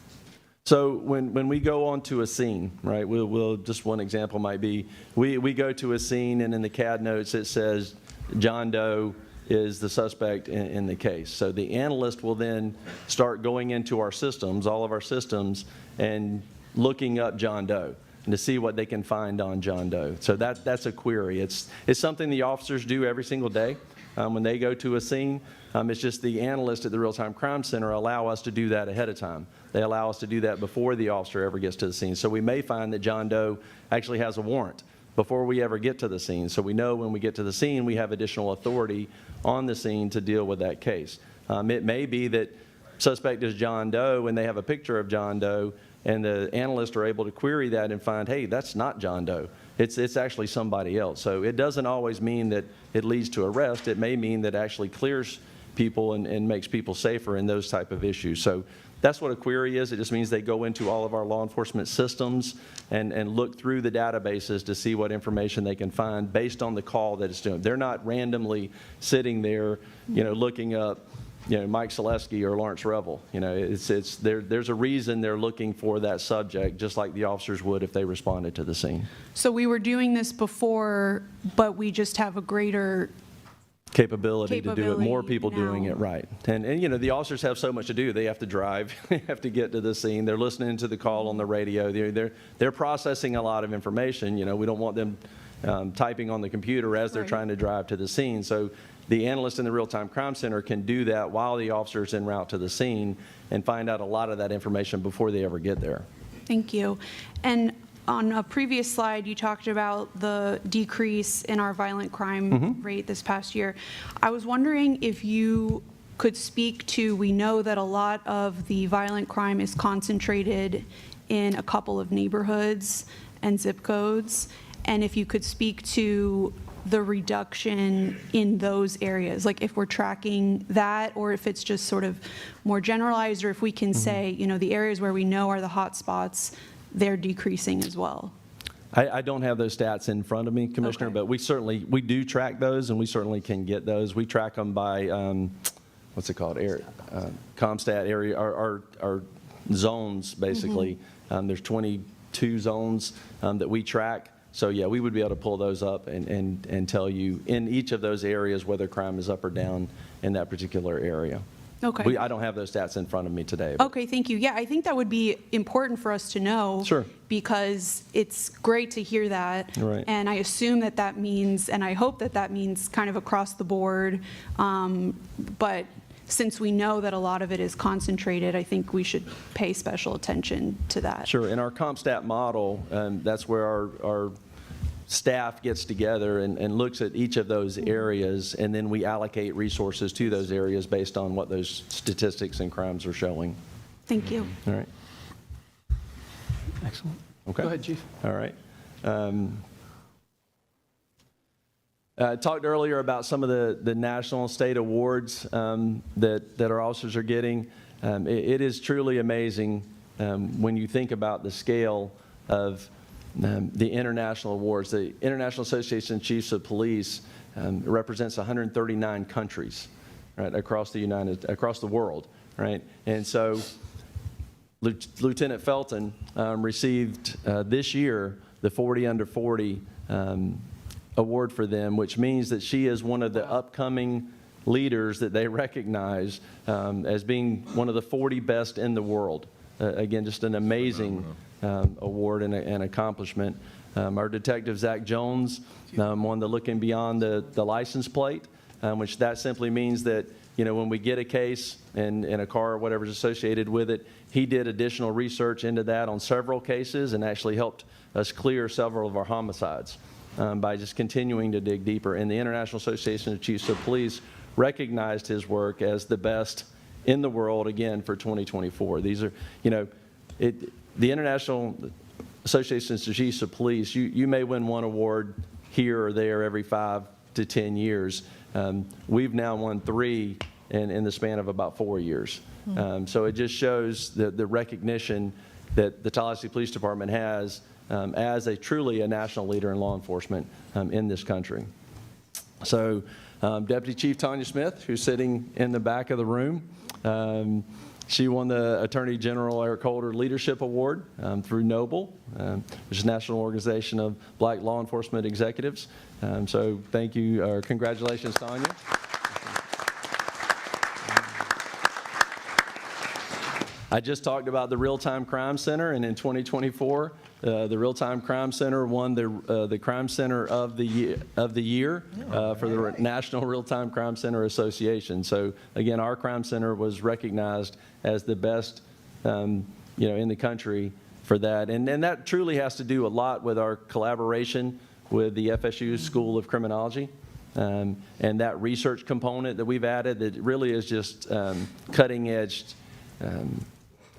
S10: So when we go onto a scene, right, we'll just one example might be, we go to a scene and in the CAD notes it says John Doe is the suspect in the case. So the analyst will then start going into our systems, all of our systems, and looking up John Doe and to see what they can find on John Doe. So that's a query. It's something the officers do every single day when they go to a scene. It's just the analysts at the Real-Time Crime Center allow us to do that ahead of time. They allow us to do that before the officer ever gets to the scene. So we may find that John Doe actually has a warrant before we ever get to the scene. So we know when we get to the scene, we have additional authority on the scene to deal with that case. It may be that suspect is John Doe and they have a picture of John Doe, and the analysts are able to query that and find, hey, that's not John Doe. It's actually somebody else. So it doesn't always mean that it leads to arrest. It may mean that it actually clears people and makes people safer in those type of issues. So that's what a query is. It just means they go into all of our law enforcement systems and look through the databases to see what information they can find based on the call that it's doing. They're not randomly sitting there, looking up, Mike Selesky or Lawrence Revel. There's a reason they're looking for that subject, just like the officers would if they responded to the scene.
S4: So we were doing this before, but we just have a greater
S10: Capability to do it, more people
S4: now.
S10: doing it right. And the officers have so much to do. They have to drive, they have to get to the scene, they're listening to the call on the radio, they're processing a lot of information. We don't want them typing on the computer as they're
S4: Right.
S10: trying to drive to the scene. So the analyst in the real-time crime center can do that while the officer's en route to the scene and find out a lot of that information before they ever get there.
S4: Thank you. And on a previous slide, you talked about the decrease in our violent crime rate this past year. I was wondering if you could speak to, we know that a lot of the violent crime is concentrated in a couple of neighborhoods and zip codes, and if you could speak to the reduction in those areas, like if we're tracking that, or if it's just sort of more generalized, or if we can say, the areas where we know are the hot spots, they're decreasing as well.
S10: I don't have those stats in front of me, Commissioner,
S4: Okay.
S10: but we do track those, and we certainly can get those. We track them by, what's it called, ComStat area, our zones, basically. There's 22 zones that we track. So yeah, we would be able to pull those up and tell you in each of those areas whether crime is up or down in that particular area.
S4: Okay.
S10: I don't have those stats in front of me today. But
S4: Okay, thank you. Yeah, I think that would be important for us to know.
S10: Sure.
S4: Because it's great to hear that.
S10: Right.
S4: And I assume that means, and I hope that means kind of across the board. But since we know that a lot of it is concentrated, I think we should pay special attention to that.
S10: Sure. In our CompStat model, that's where our staff gets together and looks at each of those areas, and then we allocate resources to those areas based on what those statistics and crimes are showing.
S4: Thank you.
S10: All right. Excellent. Okay.
S1: Go ahead, Chief.
S10: All right. I talked earlier about some of the national and state awards that our officers are getting. It is truly amazing when you think about the scale of the international awards. The International Association of Chiefs of Police represents 139 countries, right, across the world, right? And so Lieutenant Felton received this year the 40 under 40 award for them, which means that she is one of the upcoming leaders that they recognize as being one of the 40 best in the world. Again, just an amazing award and accomplishment. Our detective, Zach Jones, won the Looking Beyond the license plate, which that simply means that, when we get a case and a car or whatever's associated with it, he did additional research into that on several cases and actually helped us clear several of our homicides by just continuing to dig deeper. And the International Association of Chiefs of Police recognized his work as the best in the world, again, for 2024. These are, the International Association of Chiefs of Police, you may win one award here or there every 5 to 10 years. We've now won 3 in the span of about 4 years. So it just shows the recognition that the Tallahassee Police Department has as truly a national leader in law enforcement in this country. So Deputy Chief Tanya Smith, who's sitting in the back of the room, she won the Attorney General Eric Holder Leadership Award through NOBLE, which is a national organization of black law enforcement executives. So thank you, congratulations, Tanya. I just talked about the Real-Time Crime Center, and in 2024, the Real-Time Crime Center won the Crime Center of the Year for the National Real-Time Crime Center Association. So again, our crime center was recognized as the best, in the country for that, and that truly has to do a lot with our collaboration with the FSU School of Criminology. And that research component that we've added that really is just cutting-edge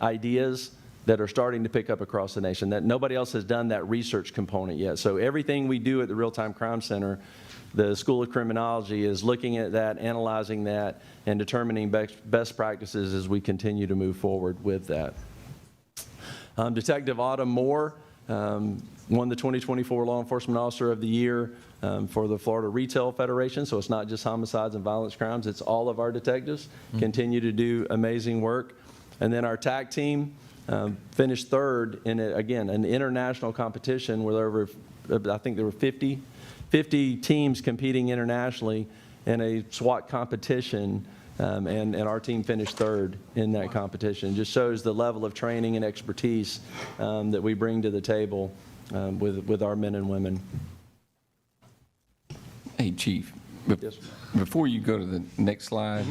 S10: ideas that are starting to pick up across the nation, that nobody else has done that research component yet. So everything we do at the Real-Time Crime Center, the School of Criminology is looking at that, analyzing that, and determining best practices as we continue to move forward with that. Detective Autumn Moore won the 2024 Law Enforcement Officer of the Year for the Florida Retail Federation. So it's not just homicides and violence crimes, it's all of our detectives continue to do amazing work. And then our TAC team finished third in, again, an international competition where there were, I think there were 50 teams competing internationally in a SWAT competition, and our team finished third in that competition. Just shows the level of training and expertise that we bring to the table with our men and women.
S5: Hey, Chief,
S10: Yes.
S5: before you go to the next slide,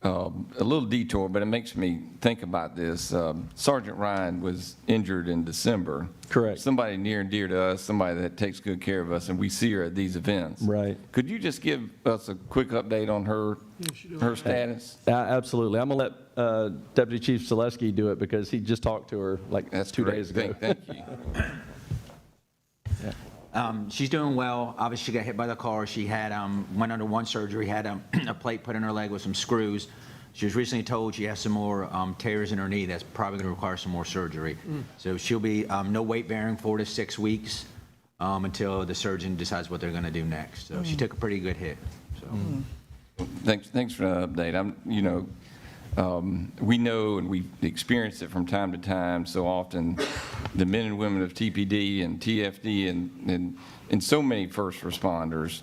S5: a little detour, but it makes me think about this. Sergeant Ryan was injured in December.
S10: Correct.
S5: Somebody near and dear to us, somebody that takes good care of us, and we see her at these events.
S10: Right.
S5: Could you just give us a quick update on her status?
S10: Absolutely. I'm going to let Deputy Chief Selesky do it because he just talked to her like
S5: That's
S10: 2
S5: great.
S10: days ago.
S5: Thank you.
S11: She's doing well. Obviously, she got hit by the car. She had went under one surgery, had a plate put in her leg with some screws. She was recently told she has some more tears in her knee that's probably going to require some more surgery. So she'll be no weight bearing 4 to 6 weeks until the surgeon decides what they're going to do next. So she took a pretty good hit. So.
S5: Thanks for the update. We know and we've experienced it from time to time so often, the men and women of TPD and TFD and so many first responders.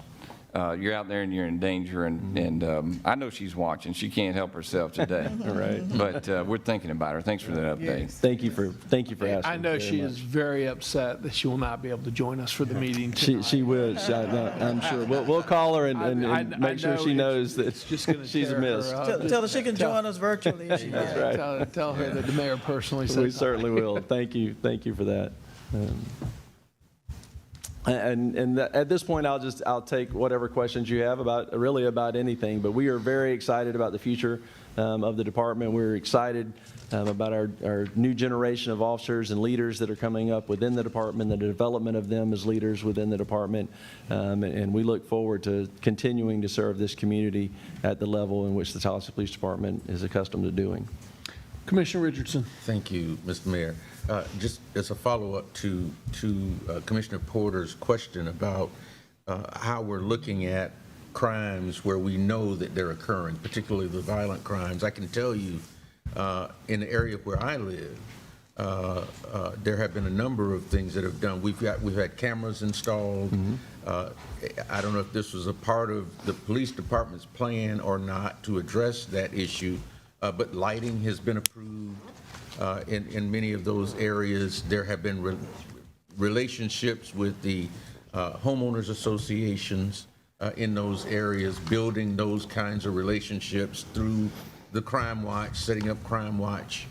S5: You're out there and you're in danger, and I know she's watching. She can't help herself today.
S10: Right.
S5: But we're thinking about her. Thanks for that update.
S10: Thank you for asking.
S1: I know
S10: very
S1: she
S10: much.
S1: is very upset that she will not be able to join us for the meeting tonight.
S10: She will. I'm sure. We'll call her and
S1: I
S10: make sure
S1: know
S10: she knows that
S1: it's just gonna
S10: she's
S1: tear her
S10: missed.
S1: up.
S6: Tell her she can join us virtually if she
S10: That's
S6: can.
S10: right.
S1: Tell her that the mayor personally said
S10: We
S1: hi.
S10: certainly will. Thank you for that. And at this point, I'll take whatever questions you have about anything. But we are very excited about the future of the department. We're excited about our new generation of officers and leaders that are coming up within the department, the development of them as leaders within the department. And we look forward to continuing to serve this community at the level in which the Tallahassee Police Department is accustomed to doing.
S1: Commissioner Richardson.
S2: Thank you, Mr. Mayor. Just as a follow-up to Commissioner Porter's question about how we're looking at crimes where we know that they're occurring, particularly the violent crimes, I can tell you in the area where I live, there have been a number of things that have done. We've had cameras installed. I don't know if this was a part of the police department's plan or not to address that issue, but lighting has been approved. In many of those areas, there have been relationships with the homeowners associations in those areas, building those kinds of relationships through the Crime Watch, setting up Crime Watch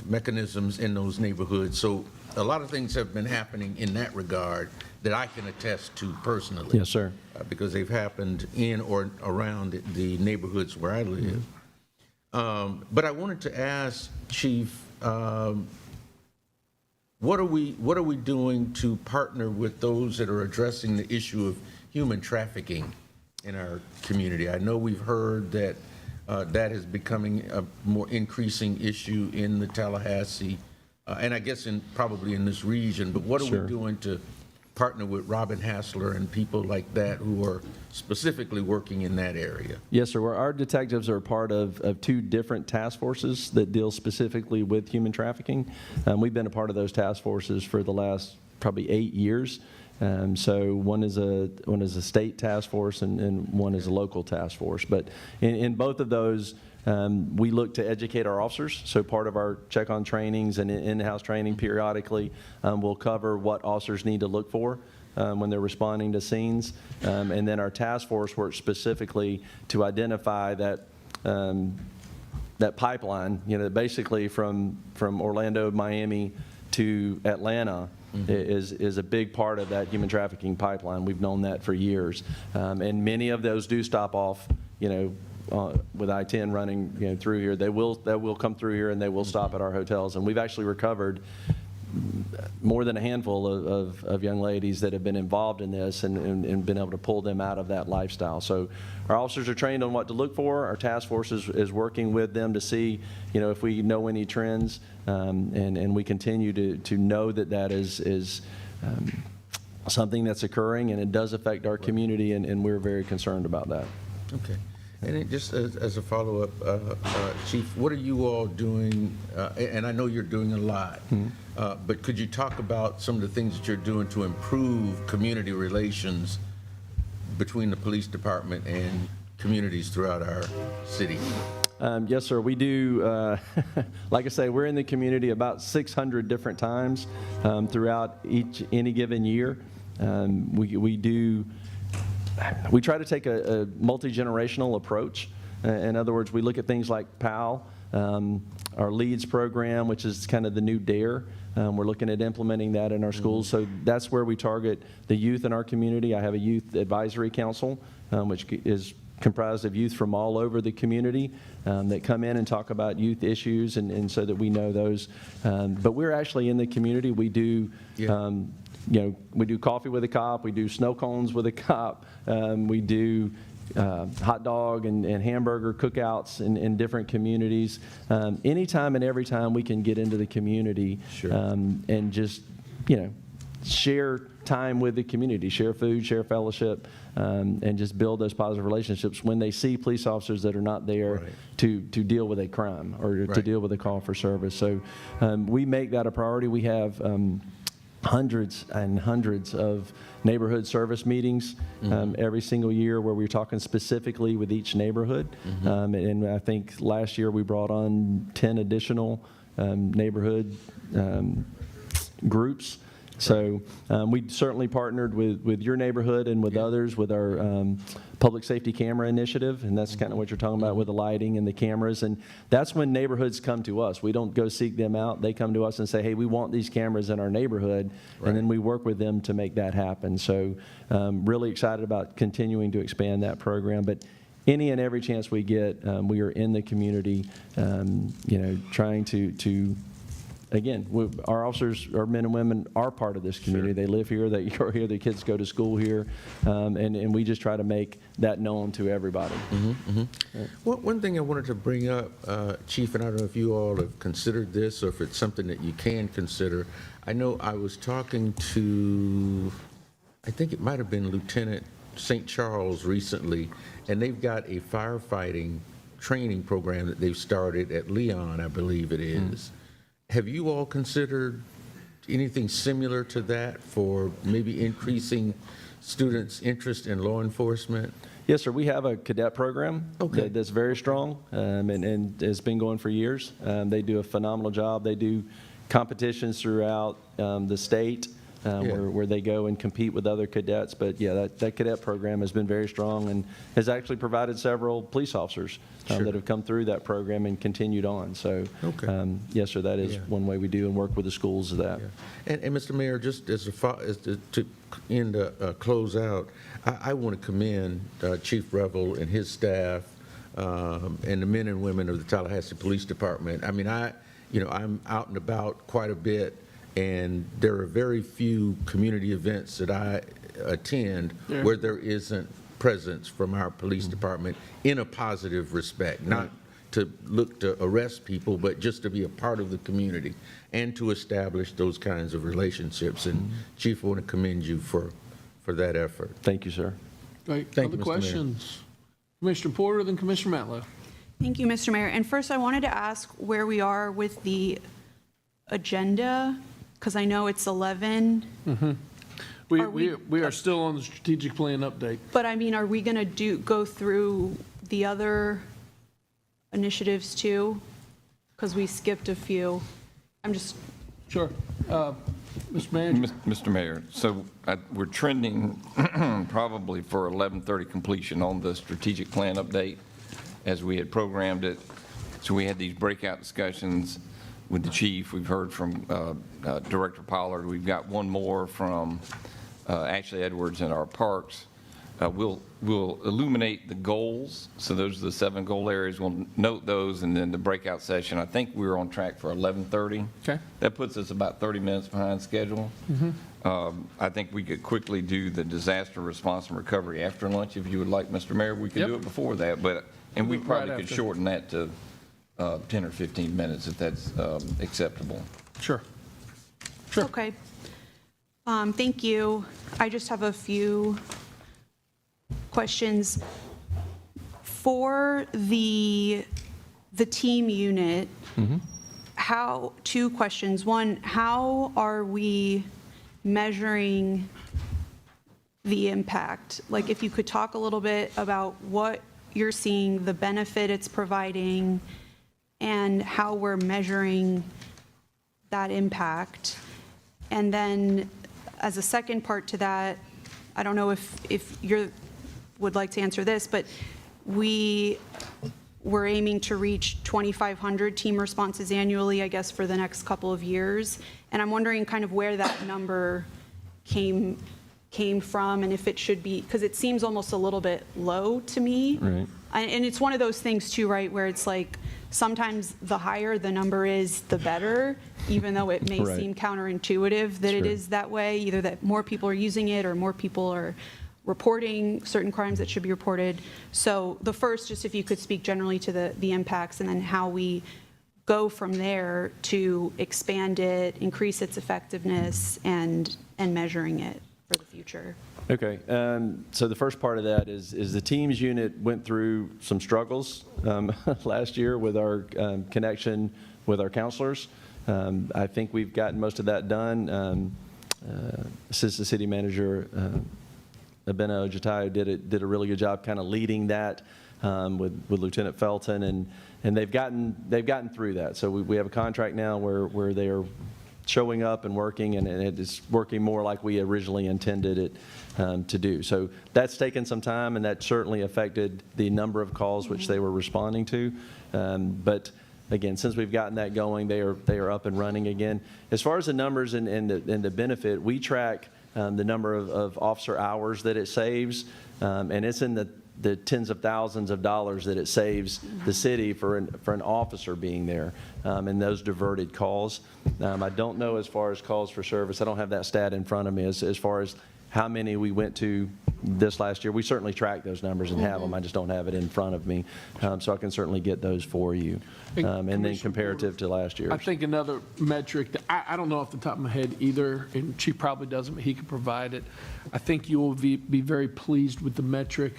S2: mechanisms in those neighborhoods. So a lot of things have been happening in that regard that I can attest to personally.
S10: Yes, sir.
S2: Because they've happened in or around the neighborhoods where I live. But I wanted to ask, Chief, what are we doing to partner with those that are addressing the issue of human trafficking in our community? I know we've heard that that is becoming a more increasing issue in the Tallahassee, and I guess probably in this region. But what are
S10: Sure.
S2: we doing to partner with Robin Hassler and people like that who are specifically working in that area?
S10: Yes, sir. Our detectives are part of 2 different task forces that deal specifically with human trafficking. We've been a part of those task forces for the last probably 8 years. So one is a state task force and one is a local task force. But in both of those, we look to educate our officers. So part of our check-on trainings and in-house training periodically will cover what officers need to look for when they're responding to scenes. And then our task force works specifically to identify that pipeline, basically from Orlando, Miami to Atlanta is a big part of that human trafficking pipeline. We've known that for years. And many of those do stop off, with I-10 running through here. They will come through here and they will stop at our hotels. And we've actually recovered more than a handful of young ladies that have been involved in this and been able to pull them out of that lifestyle. So our officers are trained on what to look for. Our task force is working with them to see, if we know any trends, and we continue to know that is something that's occurring, and it does affect our community, and we're very concerned about that.
S2: Okay. And it just as a follow-up, Chief, what are you all doing? And I know you're doing a lot, but could you talk about some of the things that you're doing to improve community relations between the police department and communities throughout our city?
S10: Yes, sir. We do, like I say, we're in the community about 600 different times throughout any given year. We try to take a multi-generational approach. In other words, we look at things like PAL, our LEADS program, which is kind of the new DARE. We're looking at implementing that in our schools. So that's where we target the youth in our community. I have a youth advisory council, which is comprised of youth from all over the community that come in and talk about youth issues, and so that we know those. But we're actually in the community. We do, we do coffee with a cop. We do snow cones with a cop. We do hot dog and hamburger cookouts in different communities. Anytime and every time we can get into the community, and just, share time with the community, share food, share fellowship, and just build those positive relationships when they see police officers that are not there to deal with a crime or to deal with a call for service. So we make that a priority. We have hundreds and hundreds of neighborhood service meetings every single year, where we're talking specifically with each neighborhood. And I think last year we brought on 10 additional neighborhood groups. So we certainly partnered with your neighborhood and with others with our public safety camera initiative, and that's kind of what you're talking about with the lighting and the cameras. And that's when neighborhoods come to us. We don't go seek them out. They come to us and say, hey, we want these cameras in our neighborhood, and then we work with them to make that happen. So really excited about continuing to expand that program. But any and every chance we get, we are in the community, trying to again, our officers, our men and women, are part of this community. They live here, they are here, their kids go to school here, and we just try to make that known to everybody.
S2: One thing I wanted to bring up, Chief, and I don't know if you all have considered this or if it's something that you can consider. I know I was talking to, I think it might have been Lieutenant St. Charles recently, and they've got a firefighting training program that they've started at Leon, I believe it is. Have you all considered anything similar to that for maybe increasing students' interest in law enforcement?
S10: Yes, sir. We have a cadet program that's very strong, and it's been going for years. They do a phenomenal job. They do competitions throughout the state where they go and compete with other cadets. But yeah, that cadet program has been very strong and has actually provided several police officers that have come through that program and continued on. So yes, sir, that is one way we do and work with the schools of that.
S2: And Mr. Mayor, just as to end close out, I want to commend Chief Revel and his staff and the men and women of the Tallahassee Police Department. I mean, I'm out and about quite a bit, and there are very few community events that I attend where there isn't presence from our police department in a positive respect, not to look to arrest people, but just to be a part of the community and to establish those kinds of relationships. And Chief, I want to commend you for that effort.
S10: Thank you, sir.
S1: Great.
S2: Thank
S1: Other
S2: you, Mr. Mayor.
S1: questions? Commissioner Porter, then Commissioner Matlow.
S4: Thank you, Mr. Mayor. And first, I wanted to ask where we are with the agenda, because I know it's 11.
S1: We are still on the strategic plan update.
S4: But I mean, are we going to go through the other initiatives too? Because we skipped a few. I'm just.
S1: Sure. Mr. Manager.
S5: Mr. Mayor, so we're trending probably for 11:30 completion on the strategic plan update as we had programmed it. So we had these breakout discussions with the chief. We've heard from Director Pollard. We've got one more from Ashley Edwards in our parks we'll illuminate the goals. So those are the 7 goal areas. We'll note those, and then the breakout session, I think we're on track for 11:30.
S1: Okay.
S5: That puts us about 30 minutes behind schedule. I think we could quickly do the disaster response and recovery after lunch. If you would like, Mr. Mayor, we could
S1: Yep.
S5: do it before that, and we
S1: Right
S5: probably could
S1: after.
S5: shorten that to 10 or 15 minutes if that's acceptable.
S1: Sure. Sure.
S4: Okay. Thank you. I just have a few questions. For the team unit, two questions. One, how are we measuring the impact? Like, if you could talk a little bit about what you're seeing, the benefit it's providing, and how we're measuring that impact. And then, as a second part to that, I don't know if you would like to answer this, but we're aiming to reach 2,500 team responses annually, I guess, for the next couple of years. And I'm wondering kind of where that number came from, and if it should be, because it seems almost a little bit low to me.
S10: Right.
S4: And it's one of those things too, right, where it's like, sometimes the higher the number is, the better, even though it may
S10: Right.
S4: seem counterintuitive that it
S10: Sure.
S4: is that way, either that more people are using it or more people are reporting certain crimes that should be reported. So the first, just if you could speak generally to the impacts, and then how we go from there to expand it, increase its effectiveness, and measuring it for the future.
S10: Okay, so the first part of that is the teams unit went through some struggles last year with our connection with our counselors. I think we've gotten most of that done. Assistant City Manager Abena Ojatayo did a really good job kind of leading that with Lieutenant Felton, and they've gotten through that. So we have a contract now where they are showing up and working, and it is working more like we originally intended it to do. So that's taken some time, and that certainly affected the number of calls which they were responding to. But again, since we've gotten that going, they are up and running again. As far as the numbers and the benefit, we track the number of officer hours that it saves, and it's in the tens of thousands of dollars that it saves the city for an officer being there, and those diverted calls. I don't know as far as calls for service. I don't have that stat in front of me as far as how many we went to this last year. We certainly track those numbers and have them. I just don't have it in front of me, so I can certainly get those for you. And then comparative to last year.
S1: I think another metric that I don't know off the top of my head either, and Chief probably doesn't, but he could provide it. I think you will be very pleased with the metric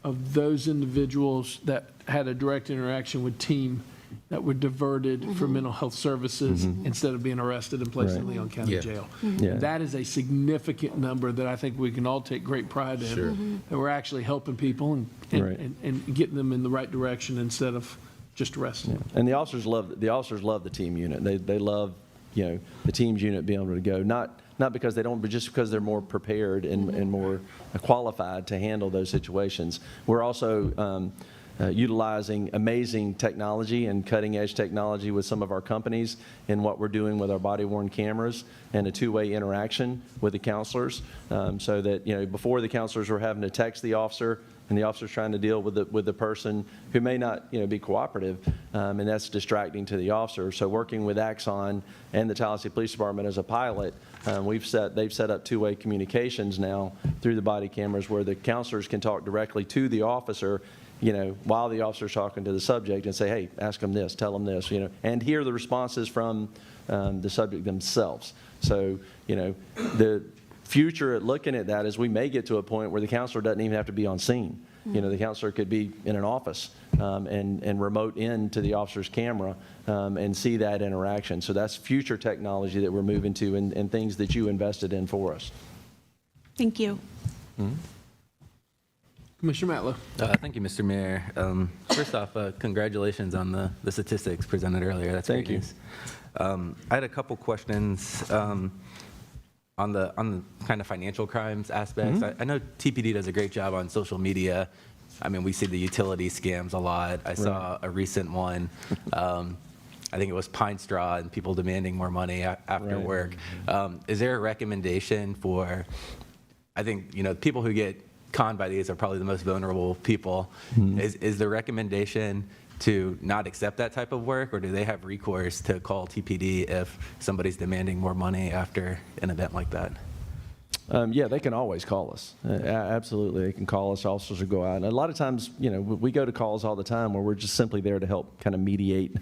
S1: of those individuals that had a direct interaction with team that were diverted for mental health services instead of being arrested and placed in
S10: Right.
S1: Leon County
S2: Yeah.
S1: Jail.
S10: Yeah.
S1: That is a significant number that I think we can all take great pride in.
S2: Sure.
S1: That we're actually helping people
S10: Right.
S1: and getting them in the right direction instead of just arresting them.
S10: And the officers love the team unit. They love, the teams unit being able to go, not because they don't, but just because they're more prepared and more qualified to handle those situations. We're also utilizing amazing technology and cutting-edge technology with some of our companies in what we're doing with our body-worn cameras and a two-way interaction with the counselors, so that, before the counselors were having to text the officer, and the officer's trying to deal with the person who may not, be cooperative, and that's distracting to the officer. So working with Axon and the Tallahassee Police Department as a pilot, they've set up two-way communications now through the body cameras where the counselors can talk directly to the officer, while the officer's talking to the subject, and say, hey, ask them this, tell them this, and hear the responses from the subject themselves. So, the future at looking at that is we may get to a point where the counselor doesn't even have to be on scene. The counselor could be in an office and remote into the officer's camera and see that interaction. So that's future technology that we're moving to and things that you invested in for us.
S4: Thank you.
S1: Commissioner Matlow.
S9: Thank you, Mr. Mayor. First off, congratulations on the statistics presented earlier. That's
S10: Thank
S9: great
S10: you.
S9: news. I had a couple questions on the kind of financial crimes aspects. I know TPD does a great job on social media. I mean, we see the utility scams a lot. I saw a recent one. I think it was Pine Straw and people demanding more money after
S10: Right.
S9: work. Is there a recommendation for, I think, people who get conned by these are probably the most vulnerable people. Is the recommendation to not accept that type of work, or do they have recourse to call TPD if somebody's demanding more money after an event like that?
S10: Yeah, they can always call us. Absolutely, they can call us. Officers will go out. And a lot of times, you know, we go to calls all the time where we're just simply there to help kind of mediate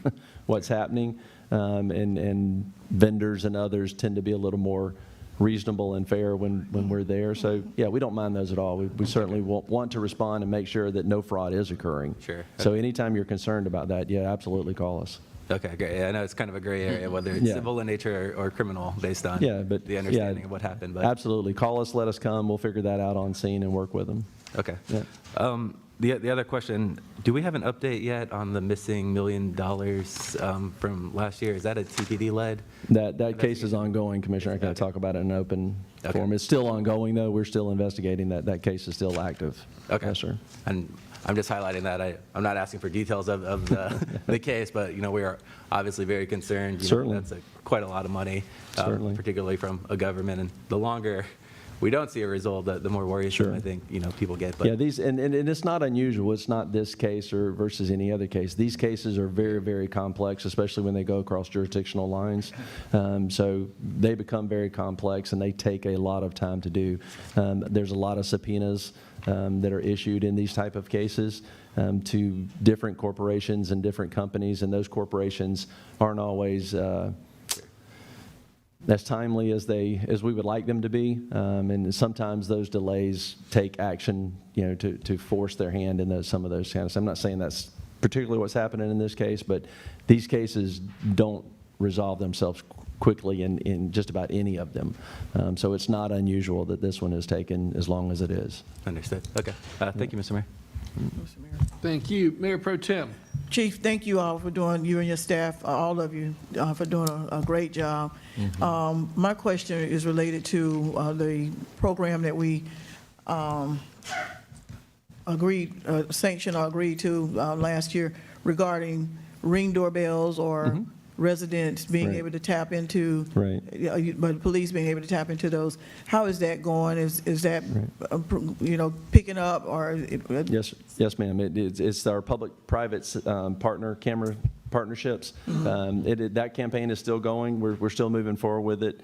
S10: what's happening. And vendors and others tend to be a little more reasonable and fair when we're there. So, yeah, we don't mind those at all. We certainly want to respond and make sure that no fraud is occurring.
S9: Sure.
S10: So anytime you're concerned about that, yeah, absolutely call us.
S9: Okay, great. Yeah, I know it's kind of a gray area, whether it's
S10: Yeah.
S9: civil in nature or criminal, based on
S10: But
S9: the understanding of what happened. But
S10: absolutely. Call us, let us come. We'll figure that out on scene and work with them.
S9: okay.
S10: Yeah.
S9: The other question, do we have an update yet on the missing $1 million from last year? Is that a TPD led?
S10: That case is ongoing, Commissioner. I can't talk about it in an open
S9: Okay.
S10: forum. It's still ongoing, though. We're still investigating that. That case is still active.
S9: Okay.
S10: Yes, sir.
S9: And I'm just highlighting that. I'm not asking for details of the case, but, you know, we are obviously very concerned. You know,
S10: Certainly.
S9: that's quite a lot of money,
S10: Certainly.
S9: particularly from a government. And the longer we don't see a result, the more worrisome
S10: Sure.
S9: I think, you know, people get. But
S10: Yeah, these, and it's not unusual. It's not this case or versus any other case. These cases are very, very complex, especially when they go across jurisdictional lines. So they become very complex, and they take a lot of time to do. There's a lot of subpoenas that are issued in these type of cases to different corporations and different companies, and those corporations aren't always as timely as we would like them to be, and sometimes those delays take action, you know, to force their hand in some of those kinds. I'm not saying that's particularly what's happening in this case, but these cases don't resolve themselves quickly in just about any of them. So it's not unusual that this one has taken as long as it is.
S9: understood. Okay. Thank you, Mr. Mayor.
S1: Thank you. Mayor Pro Tem.
S6: Chief, thank you all for doing, you and your staff, all of you, for doing a great job. My question is related to the program that we sanctioned or agreed to last year regarding Ring doorbells or residents being
S10: Right.
S6: able to tap into.
S10: Right.
S6: But police being able to tap into those. How is that going? Is that, you know, picking up or?
S10: Yes, ma'am. It's our public-private camera partnerships. That campaign is still going. We're still moving forward with it.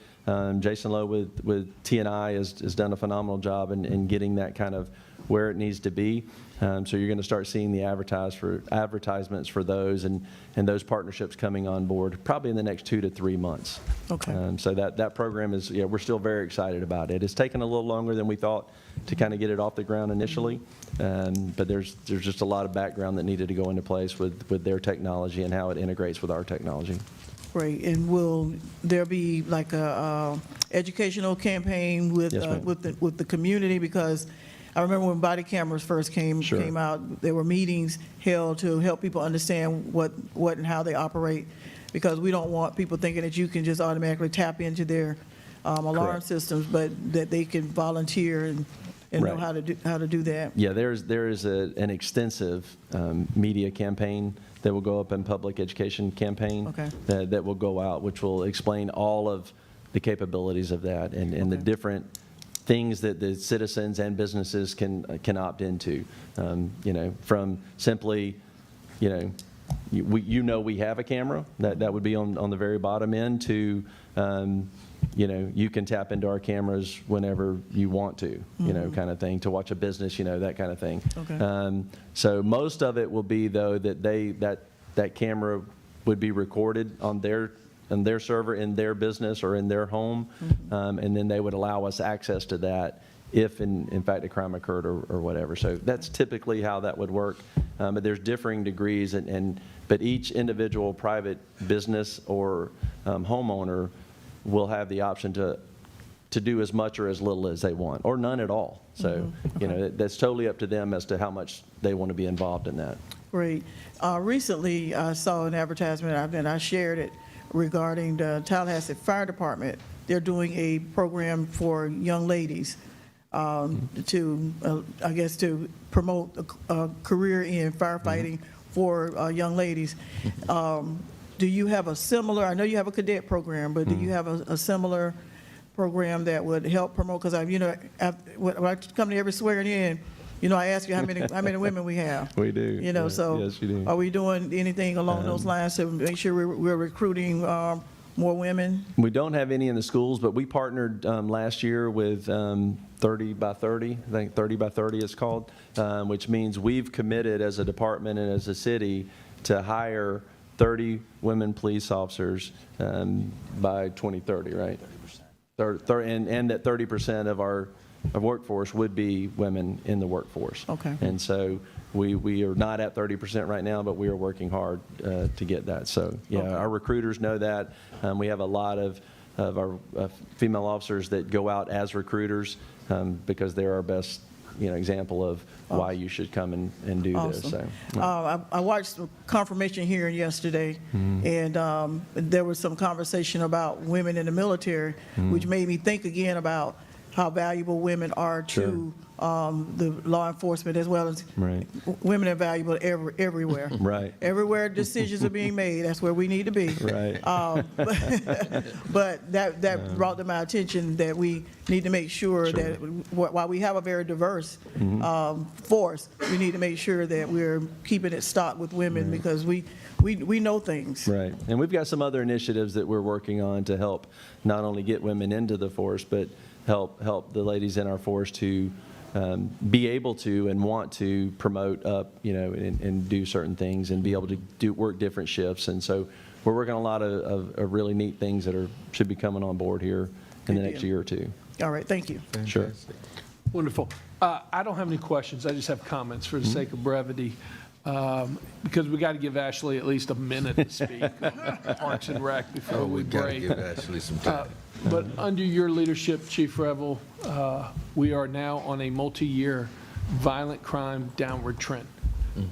S10: Jason Lowe with T&I has done a phenomenal job in getting that kind of where it needs to be. So you're going to start seeing the advertisements for those and those partnerships coming on board probably in the next 2 to 3 months.
S6: Okay.
S10: So that program is, we're still very excited about it. It's taken a little longer than we thought to kind of get it off the ground initially, but there's just a lot of background that needed to go into place with their technology and how it integrates with our technology.
S6: Great, and will there be like a educational campaign with
S10: Yes, ma'am.
S6: with the community? Because I remember when body cameras first came out, there were meetings held to help people understand what and how they operate, because we don't want people thinking that you can just automatically tap into their alarm
S10: Correct.
S6: systems, but that they can volunteer and know
S10: Right.
S6: how to do that.
S10: Yeah, there is an extensive media campaign that will go up in public education campaign
S6: Okay.
S10: that will go out, which will explain all of the capabilities of that and the different things that the citizens and businesses can opt into. You know, from simply, you know, we have a camera that would be on the very bottom end to, you know, you can tap into our cameras whenever you want to, you know, kind of thing, to watch a business, you know, that kind of thing.
S6: Okay.
S10: So most of it will be, though, that that camera would be recorded on their server in their business or in their home, and then they would allow us access to that if, in fact, a crime occurred or whatever. So that's typically how that would work. But there's differing degrees, but each individual private business or homeowner will have the option to do as much or as little as they want, or none at all. So, you know, that's totally up to them as to how much they want to be involved in that.
S6: Great. Recently, I saw an advertisement, and I shared it, regarding the Tallahassee Fire Department. They're doing a program for young ladies to, I guess, to promote a career in firefighting for young ladies. Do you have a similar, I know you have a cadet program, but do you have a similar program that would help promote, because when I come to every swearing in, I ask you how many women we have.
S10: We do.
S6: So
S10: Yes, you do.
S6: are we doing anything along those lines to make sure we're recruiting more women?
S10: We don't have any in the schools, but we partnered last year with 30 by 30, I think 30 by 30 it's called, which means we've committed as a department and as a city to hire 30 women police officers by 2030, right? 30%. And that 30% of our workforce would be women in the workforce.
S6: Okay.
S10: And so we are not at 30% right now, but we are working hard to get that. So, yeah, our recruiters know that. We have a lot of our female officers that go out as recruiters because they're our best example of why you should come and do this. So,
S6: I watched the confirmation hearing yesterday, and there was some conversation about women in the military, which made me think again about how valuable women are to the law enforcement, as well as
S10: Right.
S6: women are valuable everywhere.
S10: Right.
S6: Everywhere decisions are being made, that's where we need to be.
S10: Right.
S6: But that brought to my attention that we need to make sure that while we have a very diverse force, we need to make sure that we're keeping it stocked with women, because we know things.
S10: Right. And we've got some other initiatives that we're working on to help not only get women into the force, but help the ladies in our force to be able to and want to promote up, and do certain things and be able to work different shifts. And so we're working on a lot of really neat things that should be coming on board here in the next year or two.
S6: All right, thank you.
S10: Sure.
S1: Wonderful. I don't have any questions. I just have comments for the sake of brevity, because we got to give Ashley at least a minute to speak on Parks and Rec before we
S2: We got to
S1: break.
S2: give Ashley some time.
S1: But under your leadership, Chief Revel, we are now on a multi-year violent crime downward trend.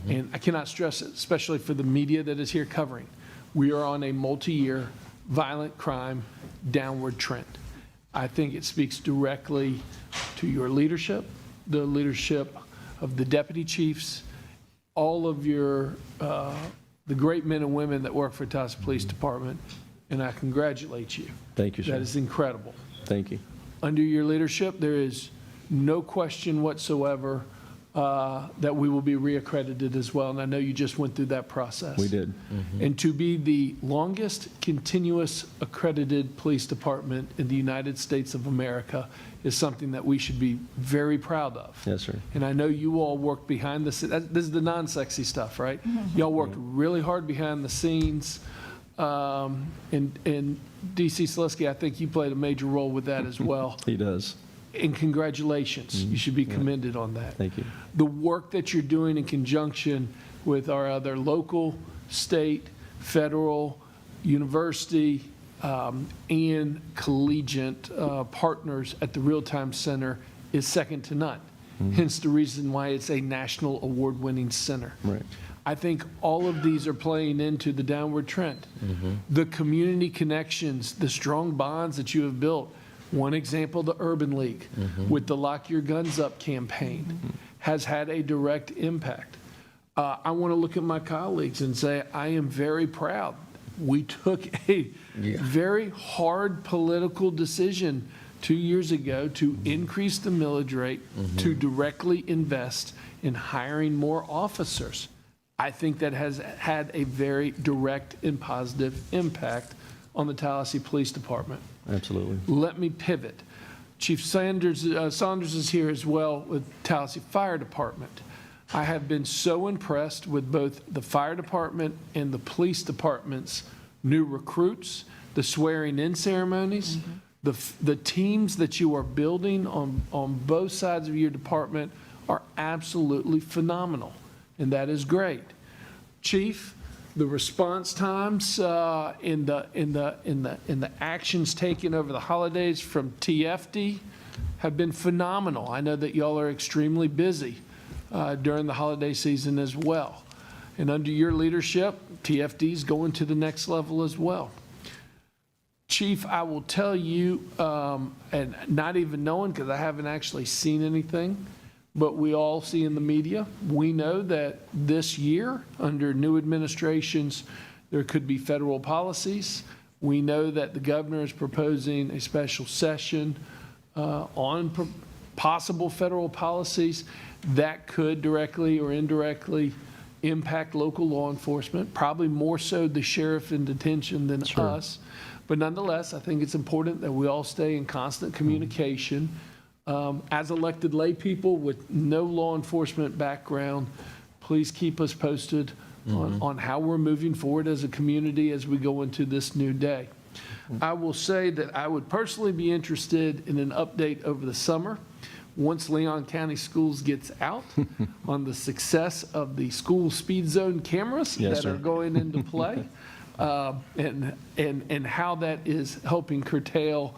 S1: And I cannot stress it, especially for the media that is here covering. We are on a multi-year violent crime downward trend. I think it speaks directly to your leadership, the leadership of the deputy chiefs, all of your, the great men and women that work for Tallahassee Police Department, and I congratulate you.
S10: Thank you, sir.
S1: That is incredible.
S10: Thank you.
S1: Under your leadership, there is no question whatsoever that we will be reaccredited as well, and I know you just went through that process.
S10: We did.
S1: And to be the longest continuous accredited police department in the United States of America is something that we should be very proud of.
S10: Yes, sir.
S1: And I know you all work behind the scenes. This is the non-sexy stuff, right? Y'all worked really hard behind the scenes. And D.C. Slisky, I think you played a major role with that as well.
S10: He does.
S1: And congratulations. You should be commended on that.
S10: Thank you.
S1: The work that you're doing in conjunction with our other local, state, federal, university, and collegiate partners at the Real Time Center is second to none. Hence the reason why it's a national award-winning center.
S10: Right.
S1: I think all of these are playing into the downward trend. The community connections, the strong bonds that you have built. One example, the Urban League with the Lock Your Guns Up campaign has had a direct impact. I want to look at my colleagues and say, I am very proud. We took a very hard political decision 2 years ago to increase the millage rate to directly invest in hiring more officers. I think that has had a very direct and positive impact on the Tallahassee Police Department.
S10: Absolutely.
S1: Let me pivot. Chief Saunders is here as well with Tallahassee Fire Department. I have been so impressed with both the fire department and the police department's new recruits, the swearing-in ceremonies, the teams that you are building on both sides of your department are absolutely phenomenal, and that is great. Chief, the response times in the actions taken over the holidays from TFD have been phenomenal. I know that y'all are extremely busy during the holiday season as well. And under your leadership, TFD is going to the next level as well. Chief, I will tell you, and not even knowing because I haven't actually seen anything, but we all see in the media, we know that this year, under new administrations, there could be federal policies We know that the governor is proposing a special session on possible federal policies that could directly or indirectly impact local law enforcement, probably more so the sheriff in detention than us. But nonetheless, I think it's important that we all stay in constant communication. As elected lay people with no law enforcement background, please keep us posted on how we're moving forward as a community as we go into this new day. I will say that I would personally be interested in an update over the summer once Leon County Schools gets out on the success of the school speed zone cameras that are going into play, and how that is helping curtail,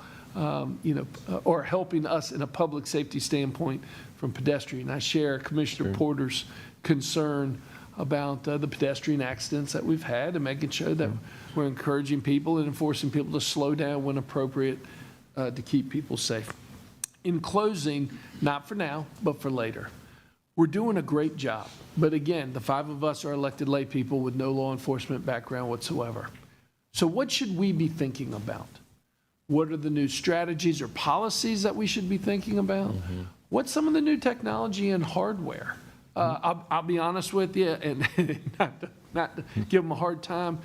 S1: or helping us in a public safety standpoint from pedestrian. I share Commissioner Porter's concern about the pedestrian accidents that we've had and making sure that we're encouraging people and enforcing people to slow down when appropriate to keep people safe. In closing, not for now, but for later, we're doing a great job. But again, the 5 of us are elected lay people with no law enforcement background whatsoever. So what should we be thinking about? What are the new strategies or policies that we should be thinking about? What's some of the new technology and hardware? I'll be honest with you, and not to give them a hard time,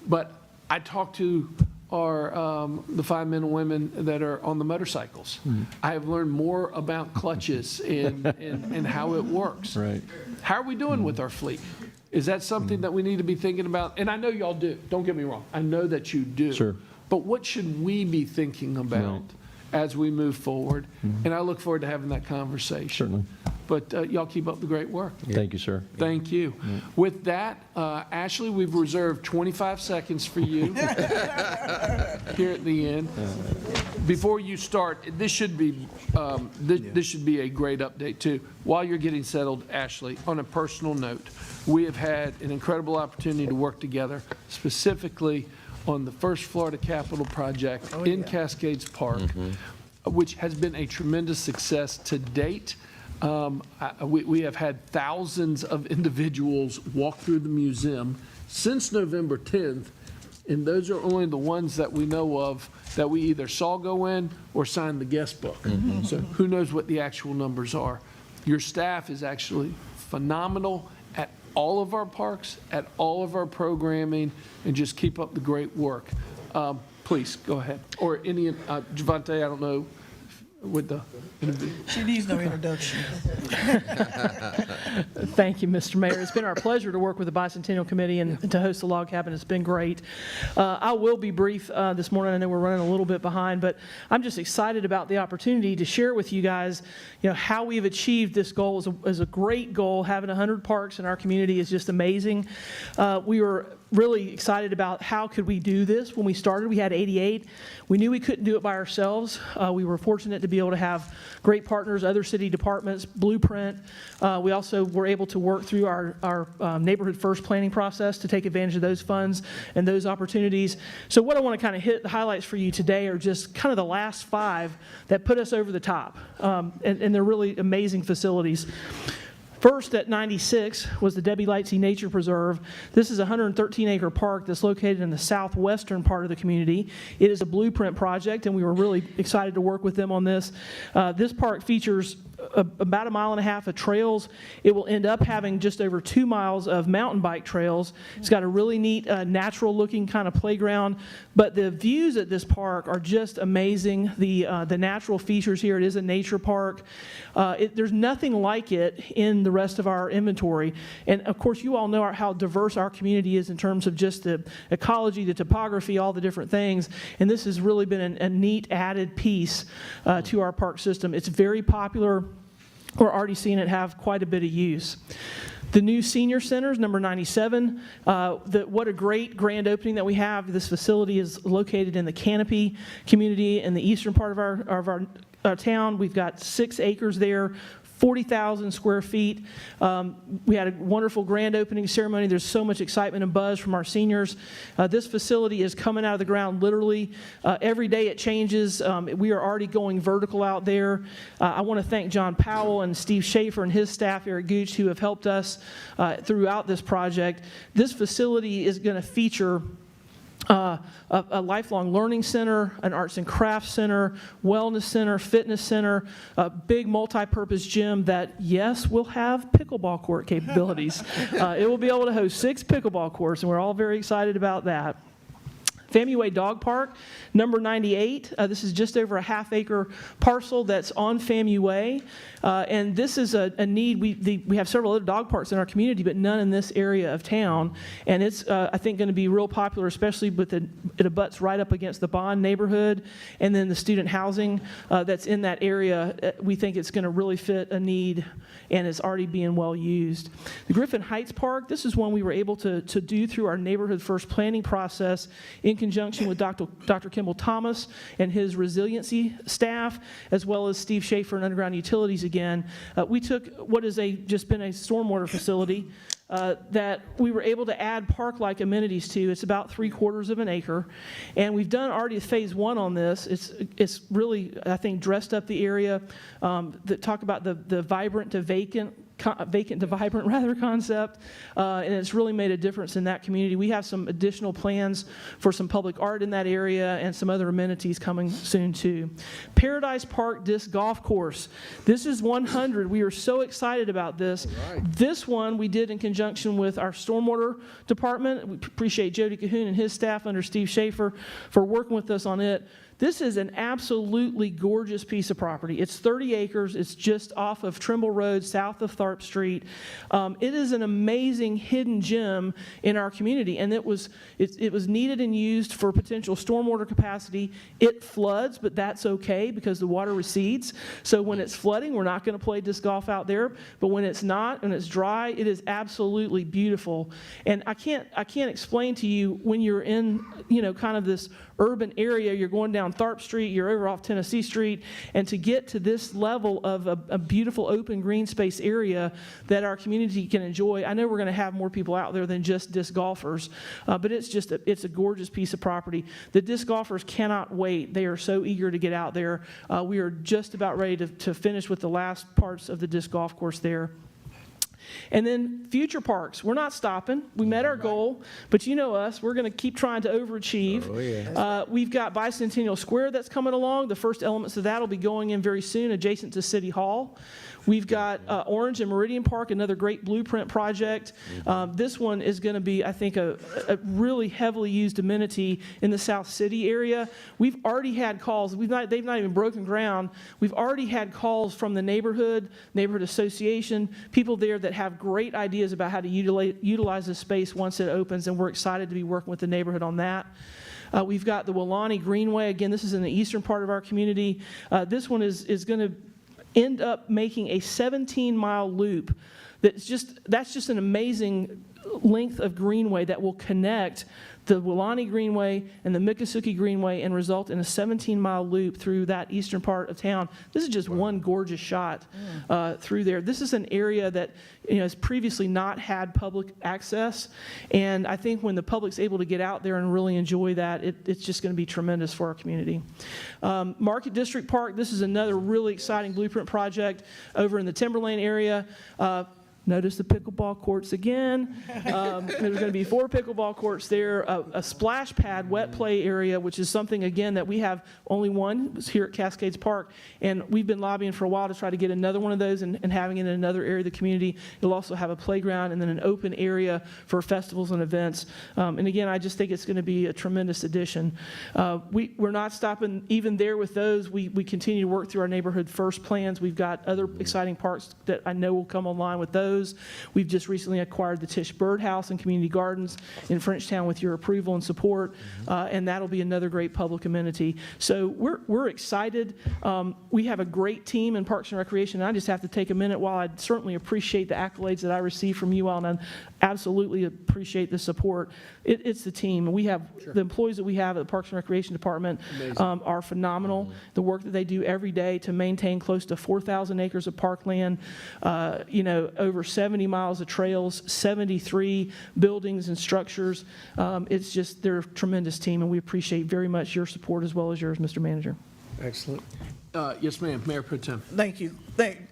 S1: but I talked to the 5 men and women that are on the motorcycles. I have learned more about clutches and how it works.
S10: Right.
S1: How are we doing with our fleet? Is that something that we need to be thinking about? And I know y'all do. Don't get me wrong. I know that you do.
S10: Sure.
S1: But what should we be thinking about as we move forward? And I look forward to having that conversation.
S10: Certainly.
S1: But y'all keep up the great work.
S10: Thank you, sir.
S1: Thank you. With that, Ashley, we've reserved 25 seconds for you here at the end. Before you start, this should be this should be a great update too. While you're getting settled, Ashley, on a personal note, we have had an incredible opportunity to work together, specifically on the First Florida Capitol project in Cascades Park, which has been a tremendous success to date. We have had thousands of individuals walk through the museum since November 10th, and those are only the ones that we know of that we either saw go in or signed the guest book. So who knows what the actual numbers are. Your staff is actually phenomenal at all of our parks, at all of our programming, and just keep up the great work. Please, go ahead. Or any, Javante, I don't know, with the interview.
S6: She needs no introduction.
S12: Thank you, Mr. Mayor. It's been our pleasure to work with the Bicentennial Committee and to host the log cabin. It's been great. I will be brief this morning. I know we're running a little bit behind, but I'm just excited about the opportunity to share with you guys, how we've achieved this goal. Is a great goal. Having 100 parks in our community is just amazing. We were really excited about how could we do this. When we started, we had 88. We knew we couldn't do it by ourselves. We were fortunate to be able to have great partners, other city departments, Blueprint. We also were able to work through our Neighborhood First planning process to take advantage of those funds and those opportunities. So what I want to kind of hit the highlights for you today are just kind of the last 5 that put us over the top. And they're really amazing facilities. First at 96 was the Debbie Lightsey Nature Preserve. This is a 113-acre park that's located in the southwestern part of the community. It is a Blueprint project, and we were really excited to work with them on this. This park features about 1.5 miles of trails. It will end up having just over 2 miles of mountain bike trails. It's got a really neat, natural-looking kind of playground. But the views at this park are just amazing. The natural features here. It is a nature park. There's nothing like it in the rest of our inventory. And of course, you all know how diverse our community is in terms of just the ecology, the topography, all the different things. And this has really been a neat added piece to our park system. It's very popular. We're already seeing it have quite a bit of use. The new senior centers, number 97, what a great grand opening that we have. This facility is located in the Canopy community in the eastern part of our town. We've got 6 acres there, 40,000 square feet. We had a wonderful grand opening ceremony. There's so much excitement and buzz from our seniors. This facility is coming out of the ground literally. Every day it changes. We are already going vertical out there. I want to thank John Powell and Steve Schaefer and his staff, Eric Gooch, who have helped us throughout this project. This facility is going to feature a lifelong learning center, an arts and crafts center, wellness center, fitness center, a big multi-purpose gym that, yes, will have pickleball court capabilities. It will be able to host 6 pickleball courts, and we're all very excited about that. FAMU Way Dog Park, number 98. This is just over a half-acre parcel that's on FAMU Way. And this is a need. We have several other dog parks in our community, but none in this area of town. And it's, I think, going to be real popular, especially with it abuts right up against the Bond neighborhood and then the student housing that's in that area. We think it's going to really fit a need, and it's already being well used. The Griffin Heights Park, this is one we were able to do through our Neighborhood First planning process in conjunction with Dr. Kimball Thomas and his resiliency staff, as well as Steve Schaefer and Underground Utilities again. We took what is just been a stormwater facility that we were able to add park-like amenities to. It's about 3/4 of an acre, and we've done already phase 1 on this. It's really, I think, dressed up the area. That talk about the vibrant to vacant to vibrant rather concept, and it's really made a difference in that community. We have some additional plans for some public art in that area and some other amenities coming soon too. Paradise Park Disc Golf Course. This is 100. We are so excited about this. Right. This one we did in conjunction with our stormwater department. We appreciate Jody Cahoon and his staff under Steve Schaefer for working with us on it. This is an absolutely gorgeous piece of property. It's 30 acres. It's just off of Trimble Road, south of Tharp Street. It is an amazing hidden gem in our community, and it was needed and used for potential stormwater capacity. It floods, but that's okay because the water recedes. So when it's flooding, we're not going to play disc golf out there. But when it's not and it's dry, it is absolutely beautiful. And I can't explain to you when you're in, kind of this urban area, you're going down Tharp Street, you're over off Tennessee Street, and to get to this level of a beautiful open green space area that our community can enjoy. I know we're going to have more people out there than just disc golfers, but it's a gorgeous piece of property. The disc golfers cannot wait. They are so eager to get out there. We are just about ready to finish with the last parts of the disc golf course there. And then future parks, we're not stopping. We met our goal, but you know us, we're going to keep trying to overachieve. Oh, yeah. We've got Bicentennial Square that's coming along. The first elements of that will be going in very soon, adjacent to City Hall. We've got Orange and Meridian Park, another great blueprint project. This one is going to be, I think, a really heavily used amenity in the South City area. We've already had calls. They've not even broken ground. We've already had calls from the neighborhood association, people there that have great ideas about how to utilize this space once it opens, and we're excited to be working with the neighborhood on that. We've got the Wilani Greenway. Again, this is in the eastern part of our community. This one is going to end up making a 17-mile loop. That's just an amazing length of greenway that will connect the Wilani Greenway and the Miccosukee Greenway and result in a 17-mile loop through that eastern part of town. This is just one gorgeous shot through there. This is an area that has previously not had public access, and I think when the public's able to get out there and really enjoy that, it's just going to be tremendous for our community. Market District Park, this is another really exciting blueprint project over in the Timberlane area. Notice the pickleball courts again. There's going to be 4 pickleball courts there, a splash pad, wet play area, which is something, again, that we have only one here at Cascades Park. And we've been lobbying for a while to try to get another one of those and having it in another area of the community. It'll also have a playground and then an open area for festivals and events. And again, I just think it's going to be a tremendous addition. We're not stopping even there with those. We continue to work through our Neighborhood First plans. We've got other exciting parks that I know will come online with those. We've just recently acquired the Tisch Birdhouse and Community Gardens in Frenchtown with your approval and support, and that'll be another great public amenity. So we're excited. We have a great team in Parks and Recreation. I just have to take a minute. While I certainly appreciate the accolades that I receive from you all, and I absolutely appreciate the support, it's the team. And we have the employees that we have at the Parks and Recreation Department are phenomenal. The work that they do every day to maintain close to 4,000 acres of parkland, over 70 miles of trails, 73 buildings and structures. They're a tremendous team, and we appreciate very much your support as well as yours, Mr. Manager.
S1: Excellent. Yes, ma'am, Mayor Pro Tem.
S6: Thank you.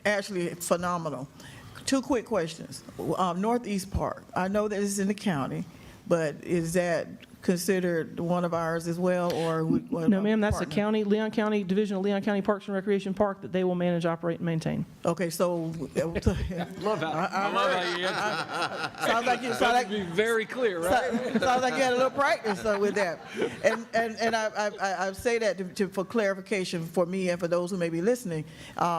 S6: Ashley, phenomenal. 2 quick questions. Northeast Park, I know that it's in the county, but is that considered one of ours as well, or?
S12: No, ma'am, that's the county, Leon County Division of Leon County Parks and Recreation Park that they will manage, operate, and maintain.
S6: Okay, so.
S1: Love how you answer.
S6: Sounds like you,
S1: That would be very clear, right?
S6: sounds like you had a little practice with that. And I say that for clarification for me and for those who may be listening,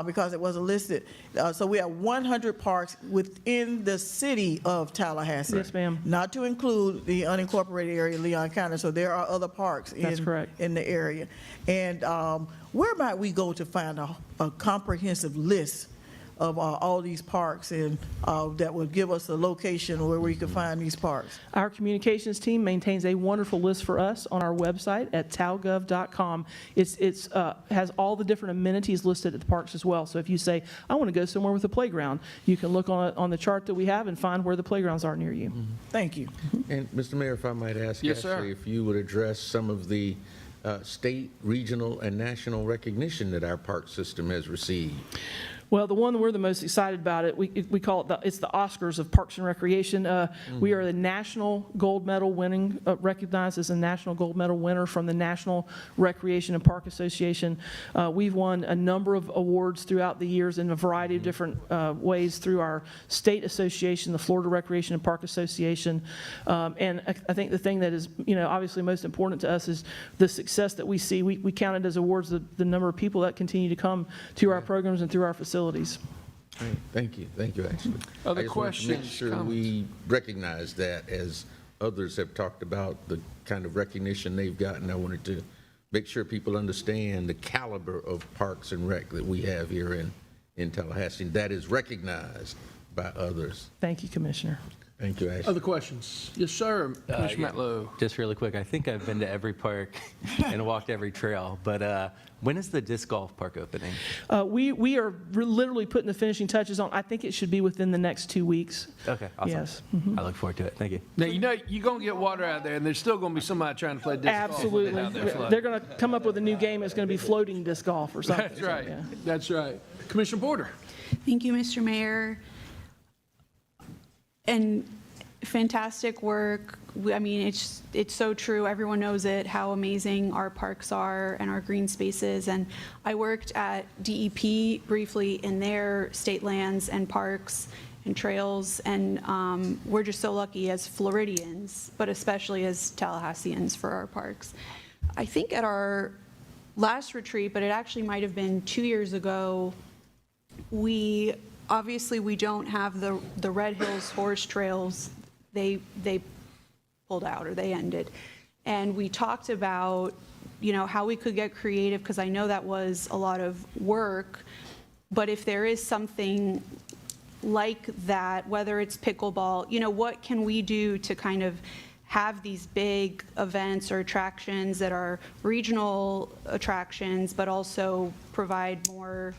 S6: because it wasn't listed. So we have 100 parks within the city of Tallahassee.
S12: Yes, ma'am.
S6: Not to include the unincorporated area, Leon County. So there are other parks
S12: That's correct.
S6: in the area. And where might we go to find a comprehensive list of all these parks, and that would give us a location where we can find these parks?
S12: Our communications team maintains a wonderful list for us on our website at talgov.com. It's has all the different amenities listed at the parks as well. So if you say, I want to go somewhere with a playground, you can look on the chart that we have and find where the playgrounds are near you.
S6: Thank you.
S2: And Mr. Mayor, if I might ask,
S1: Yes, sir.
S2: actually, if you would address some of the state, regional, and national recognition that our park system has received.
S12: Well, the one we're the most excited about, we call it, it's the Oscars of Parks and Recreation. We are the national gold medal winning, recognized as a national gold medal winner from the National Recreation and Park Association. We've won a number of awards throughout the years in a variety of different ways through our state association, the Florida Recreation and Park Association. And I think the thing that is, obviously most important to us is the success that we see. We counted as awards the number of people that continue to come to our programs and through our facilities.
S2: Great. Thank you, actually.
S1: Other
S2: I just wanted to
S1: questions,
S2: make sure
S1: comments?
S2: we recognize that, as others have talked about the kind of recognition they've gotten. I wanted to make sure people understand the caliber of Parks and Rec that we have here in Tallahassee, and that is recognized by others.
S12: Thank you, Commissioner.
S2: Thank you, Ashley.
S1: Other questions? Yes, sir, Commissioner Matlow.
S9: Just really quick, I think I've been to every park and walked every trail, but when is the disc golf park opening?
S12: We are literally putting the finishing touches on. I think it should be within the next 2 weeks.
S9: Okay, awesome.
S12: Yes.
S9: I look forward to it. Thank you.
S1: Now, you're going to get water out there, and there's still going to be somebody trying to play disc golf.
S12: Absolutely.
S1: out there flooding.
S12: They're going to come up with a new game. It's going to be floating disc golf or something.
S1: That's right.
S12: Yeah.
S1: That's right. Commissioner Porter.
S4: Thank you, Mr. Mayor. And fantastic work. I mean, it's so true. Everyone knows it, how amazing our parks are and our green spaces. And I worked at DEP briefly in their state lands and parks and trails. And we're just so lucky as Floridians, but especially as Tallahasseans for our parks. I think at our last retreat, but it actually might have been 2 years ago, we don't have the Red Hills horse trails. They pulled out, or they ended. And we talked about, how we could get creative, because I know that was a lot of work. But if there is something like that, whether it's pickleball, what can we do to kind of have these big events or attractions that are regional attractions, but also provide more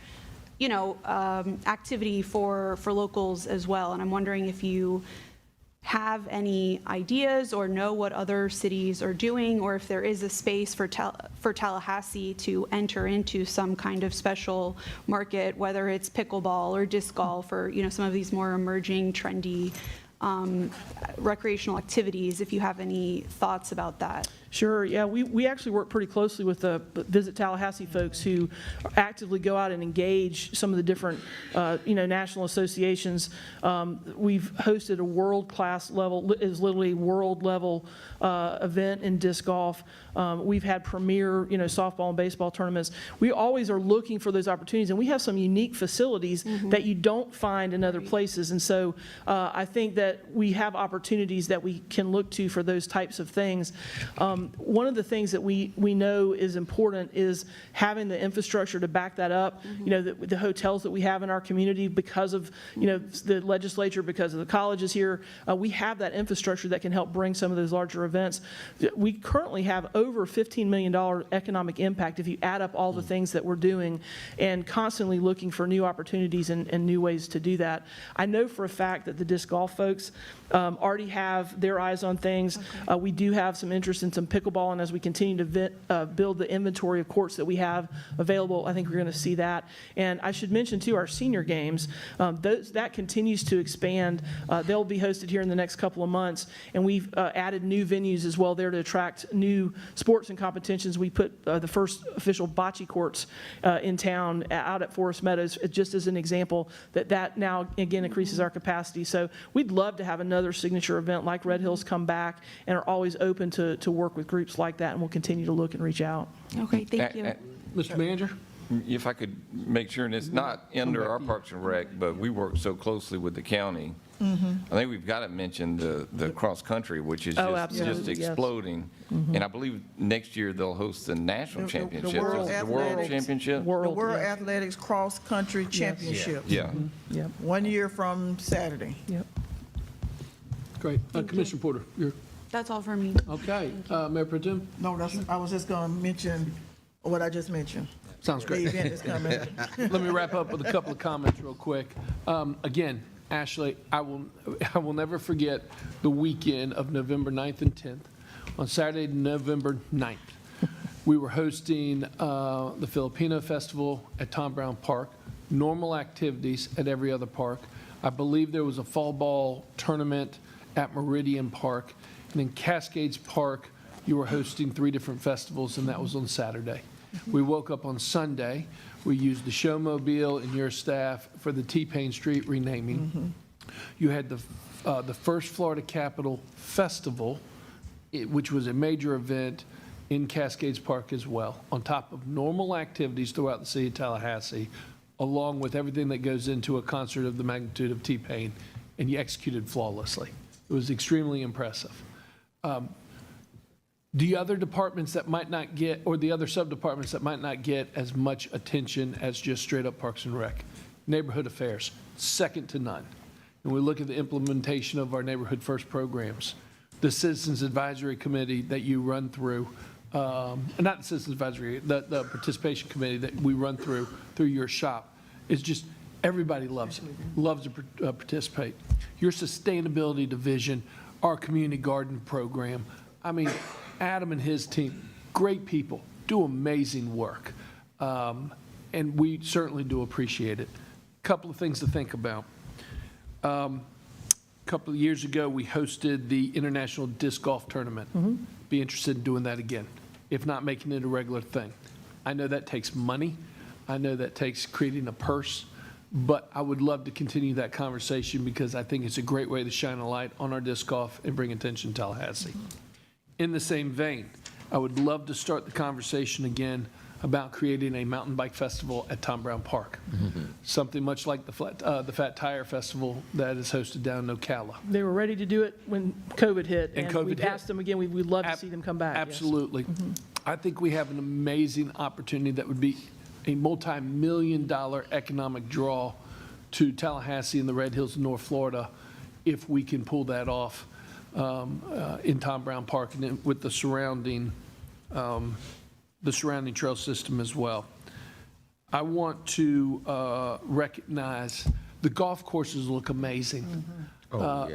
S4: activity for locals as well. And I'm wondering if you have any ideas or know what other cities are doing, or if there is a space for Tallahassee to enter into some kind of special market, whether it's pickleball or disc golf or some of these more emerging trendy recreational activities, if you have any thoughts about that.
S12: Sure, yeah, we actually work pretty closely with the Visit Tallahassee folks who actively go out and engage some of the different, national associations. We've hosted a world-class level, is literally world-level event in disc golf. We've had premier, softball and baseball tournaments. We always are looking for those opportunities, and we have some unique facilities that you don't find in other places. And so I think that we have opportunities that we can look to for those types of things. One of the things that we know is important is having the infrastructure to back that up. The hotels that we have in our community, because of the legislature, because of the colleges here, we have that infrastructure that can help bring some of those larger events. We currently have over $15 million economic impact if you add up all the things that we're doing, and constantly looking for new opportunities and new ways to do that. I know for a fact that the disc golf folks already have their eyes on things. We do have some interest in some pickleball, and as we continue to build the inventory of courts that we have available, I think we're going to see that. And I should mention, too, our senior games, that continues to expand. They'll be hosted here in the next couple of months, and we've added new venues as well there to attract new sports and competitions. We put the first official bocce courts in town out at Forest Meadows, just as an example, that now, again, increases our capacity. So we'd love to have another signature event like Red Hills come back, and are always open to work with groups like that, and we'll continue to look and reach out.
S4: Okay, thank you.
S1: Mr. Manager?
S5: If I could make sure, and it's not under our Parks and Rec, but we work so closely with the county. I think we've got to mention the cross-country, which is
S12: Oh,
S5: just
S12: absolutely, yes.
S5: exploding. And I believe next year they'll host the national championship.
S6: World
S5: The World
S6: Athletics.
S5: Championship?
S6: The
S12: World,
S6: World
S12: yes.
S6: Athletics Cross Country Championship.
S5: Yeah.
S12: Yep,
S6: 1 year from Saturday.
S12: yep.
S1: Great. Commissioner Porter, you're,
S4: That's all for me.
S1: okay. Mayor Pro Tem?
S6: No, I was just going to mention what I just mentioned.
S1: Sounds
S6: The
S1: great.
S6: event is coming.
S1: Let me wrap up with a couple of comments real quick. Again, Ashley, I will never forget the weekend of November 9th and 10th. On Saturday, November 9th, we were hosting the Filipino Festival at Tom Brown Park, normal activities at every other park. I believe there was a fall ball tournament at Meridian Park. And in Cascades Park, you were hosting 3 different festivals, and that was on Saturday. We woke up on Sunday. We used the Showmobile and your staff for the T-Pain Street renaming. You had the first Florida Capitol Festival, which was a major event in Cascades Park as well, on top of normal activities throughout the city of Tallahassee, along with everything that goes into a concert of the magnitude of T-Pain, and you executed flawlessly. It was extremely impressive. The other departments that might not get, or the other sub-departments that might not get as much attention as just straight up Parks and Rec, neighborhood affairs, second to none. And we look at the implementation of our Neighborhood First programs, the Citizens Advisory Committee that you run through, not the Citizens Advisory, the Participation Committee that we run through your shop, is just, everybody loves it, loves to participate. Your Sustainability Division, our Community Garden Program, I mean, Adam and his team, great people, do amazing work. And we certainly do appreciate it. Couple of things to think about. A couple of years ago, we hosted the International Disc Golf Tournament. Be interested in doing that again, if not making it a regular thing. I know that takes money. I know that takes creating a purse. But I would love to continue that conversation because I think it's a great way to shine a light on our disc golf and bring attention to Tallahassee. In the same vein, I would love to start the conversation again about creating a mountain bike festival at Tom Brown Park. Something much like the Fat Tire Festival that is hosted down in Ocala.
S12: They were ready to do it when COVID hit,
S1: And
S12: and
S1: COVID
S12: we've
S1: hit.
S12: asked them again. We'd love to see them come back. yes.
S1: Absolutely. I think we have an amazing opportunity that would be a multi-million-dollar economic draw to Tallahassee and the Red Hills of North Florida if we can pull that off in Tom Brown Park and then with the surrounding trail system as well. I want to recognize the golf courses look amazing.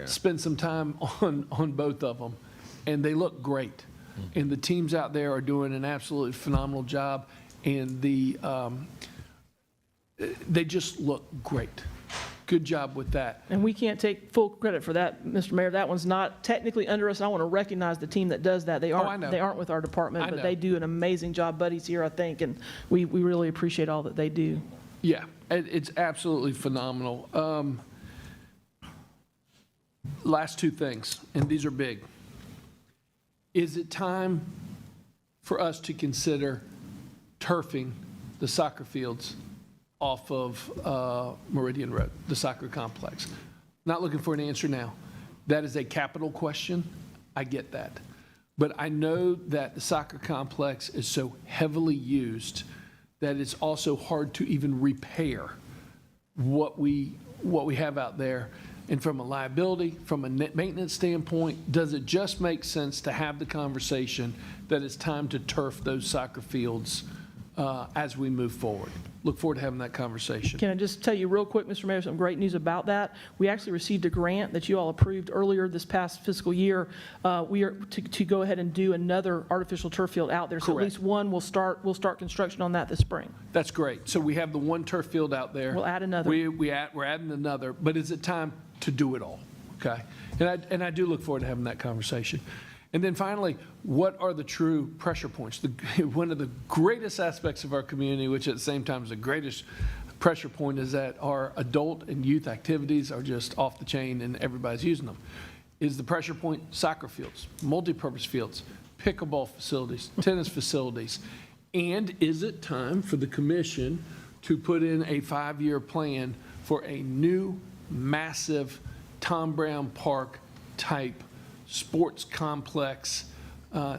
S1: Spend some time on both of them, and they look great. And the teams out there are doing an absolutely phenomenal job, and they just look great. Good job with that.
S12: And we can't take full credit for that, Mr. Mayor. That one's not technically under us. I want to recognize the team that does that. They
S1: I know.
S12: aren't with our department,
S1: I
S12: but
S1: know.
S12: they do an amazing job. Buddy's here, I think, and we really appreciate all that they do.
S1: Yeah, it's absolutely phenomenal. Last 2 things, and these are big. Is it time for us to consider turfing the soccer fields off of Meridian Road, the soccer complex? Not looking for an answer now. That is a capital question. I get that. But I know that the soccer complex is so heavily used that it's also hard to even repair what we have out there. And from a liability, from a net maintenance standpoint, does it just make sense to have the conversation that it's time to turf those soccer fields as we move forward. Look forward to having that conversation.
S12: Can I just tell you real quick, Mr. Mayor, some great news about that? We actually received a grant that you all approved earlier this past fiscal year. We are to go ahead and do another artificial turf field out there. So at
S1: Correct.
S12: least one, we'll start construction on that this spring.
S1: That's great. So we have the one turf field out there.
S12: We'll add another.
S1: We're adding another, but is it time to do it all? Okay? And I do look forward to having that conversation. And then finally, what are the true pressure points? One of the greatest aspects of our community, which at the same time is the greatest pressure point, is that our adult and youth activities are just off the chain and everybody's using them. Is the pressure point soccer fields, multipurpose fields, pickleball facilities, tennis facilities? And is it time for the commission to put in a 5-year plan for a new massive Tom Brown Park type sports complex,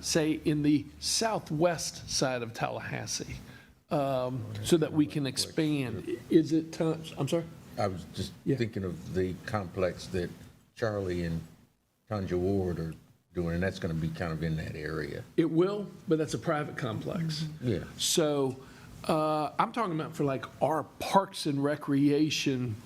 S1: say in the southwest side of Tallahassee, so that we can expand? Is it time? I'm sorry?
S2: I was just
S1: Yeah.
S2: thinking of the complex that Charlie and Tanja Ward are doing, and that's going to be kind of in that area.
S1: It will, but that's a private complex.
S2: Yeah.
S1: So I'm talking about for like our parks and recreation,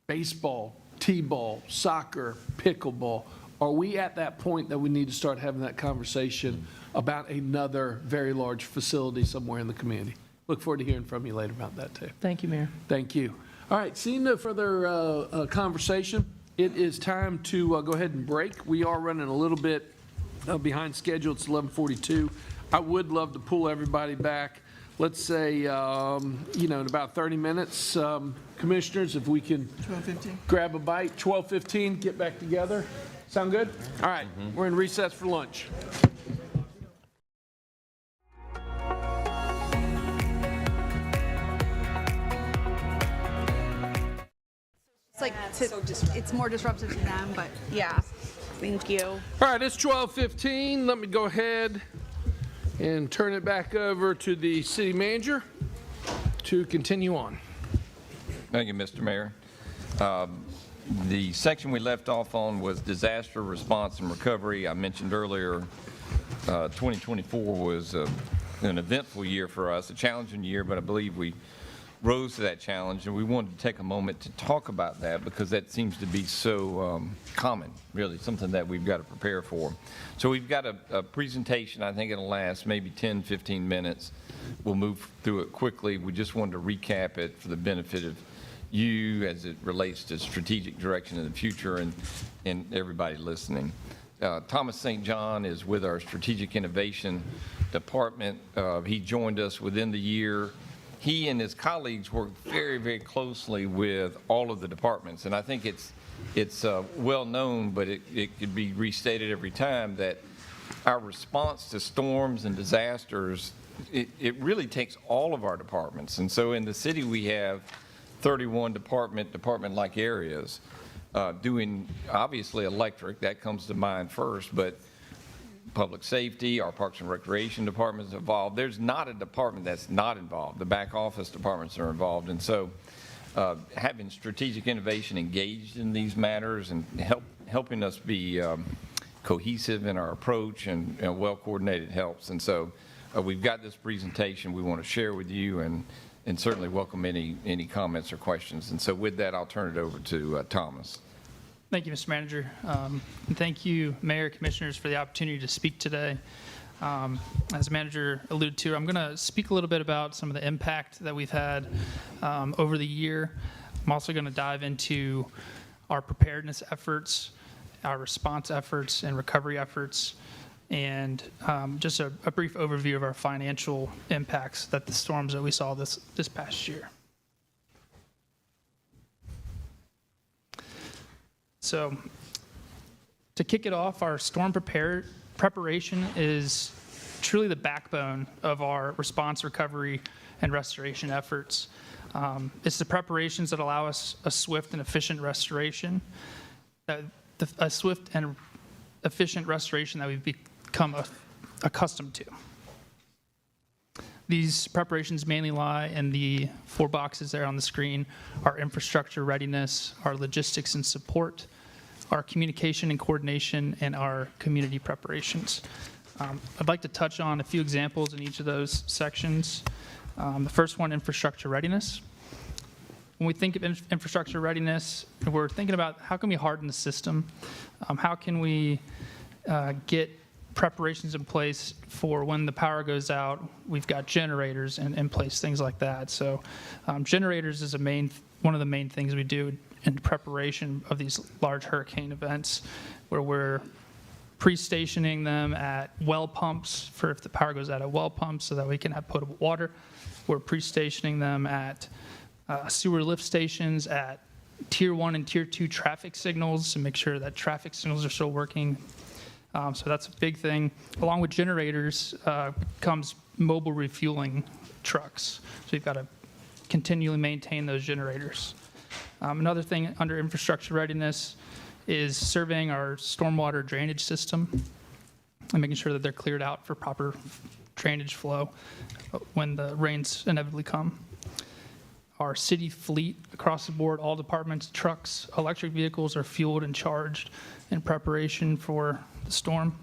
S1: baseball, t-ball, soccer, pickleball. Are we at that point that we need to start having that conversation about another very large facility somewhere in the community? Look forward to hearing from you later about that too.
S12: Thank you, Mayor.
S1: Thank you. All right, seeing no further conversation, it is time to go ahead and break. We are running a little bit behind schedule. It's 11:42. I would love to pull everybody back. Let's say, in about 30 minutes, commissioners, if we can
S6: 12:15.
S1: grab a bite, 12:15, get back together. Sound good? All right, we're in recess for lunch.
S4: It's like, it's more disruptive to them, but yeah, thank you.
S1: All right, it's 12:15. Let me go ahead and turn it back over to the city manager to continue on.
S5: Thank you, Mr. Mayor. The section we left off on was disaster response and recovery. I mentioned earlier, 2024 was an eventful year for us, a challenging year, but I believe we rose to that challenge, and we wanted to take a moment to talk about that because that seems to be so common, really, something that we've got to prepare for. So we've got a presentation. I think it'll last maybe 10, 15 minutes. We'll move through it quickly. We just wanted to recap it for the benefit of you as it relates to strategic direction in the future and everybody listening. Thomas St. John is with our Strategic Innovation Department. He joined us within the year. He and his colleagues work very, very closely with all of the departments, and I think it's well known, but it could be restated every time that our response to storms and disasters, it really takes all of our departments. And so in the city we have 31 department-like areas doing, obviously, electric. That comes to mind first, but public safety, our Parks and Recreation department is involved. There's not a department that's not involved. The back office departments are involved. And so having strategic innovation engaged in these matters and helping us be cohesive in our approach and well-coordinated helps. And so we've got this presentation we want to share with you and certainly welcome any comments or questions. And so with that, I'll turn it over to Thomas.
S13: Thank you, Mr. Manager. And thank you, Mayor, Commissioners, for the opportunity to speak today. As the manager alluded to, I'm going to speak a little bit about some of the impact that we've had over the year. I'm also going to dive into our preparedness efforts, our response efforts, and recovery efforts, and just a brief overview of our financial impacts that the storms that we saw this past year. So to kick it off, our storm preparation is truly the backbone of our response, recovery, and restoration efforts. It's the preparations that allow us a swift and efficient restoration, a swift and efficient restoration that we've become accustomed to. These preparations mainly lie in the 4 boxes there on the screen: our infrastructure readiness, our logistics and support, our communication and coordination, and our community preparations. I'd like to touch on a few examples in each of those sections. The first one, infrastructure readiness. When we think of infrastructure readiness, we're thinking about how can we harden the system? How can we get preparations in place for when the power goes out? We've got generators in place, things like that. So generators is one of the main things we do in preparation of these large hurricane events, where we're pre-stationing them at well pumps for if the power goes out at well pumps so that we can have potable water. We're pre-stationing them at sewer lift stations, at tier 1 and tier 2 traffic signals to make sure that traffic signals are still working. So that's a big thing. Along with generators comes mobile refueling trucks. So you've got to continually maintain those generators. Another thing under infrastructure readiness is surveying our stormwater drainage system and making sure that they're cleared out for proper drainage flow when the rains inevitably come. Our city fleet across the board, all departments, trucks, electric vehicles are fueled and charged in preparation for the storm.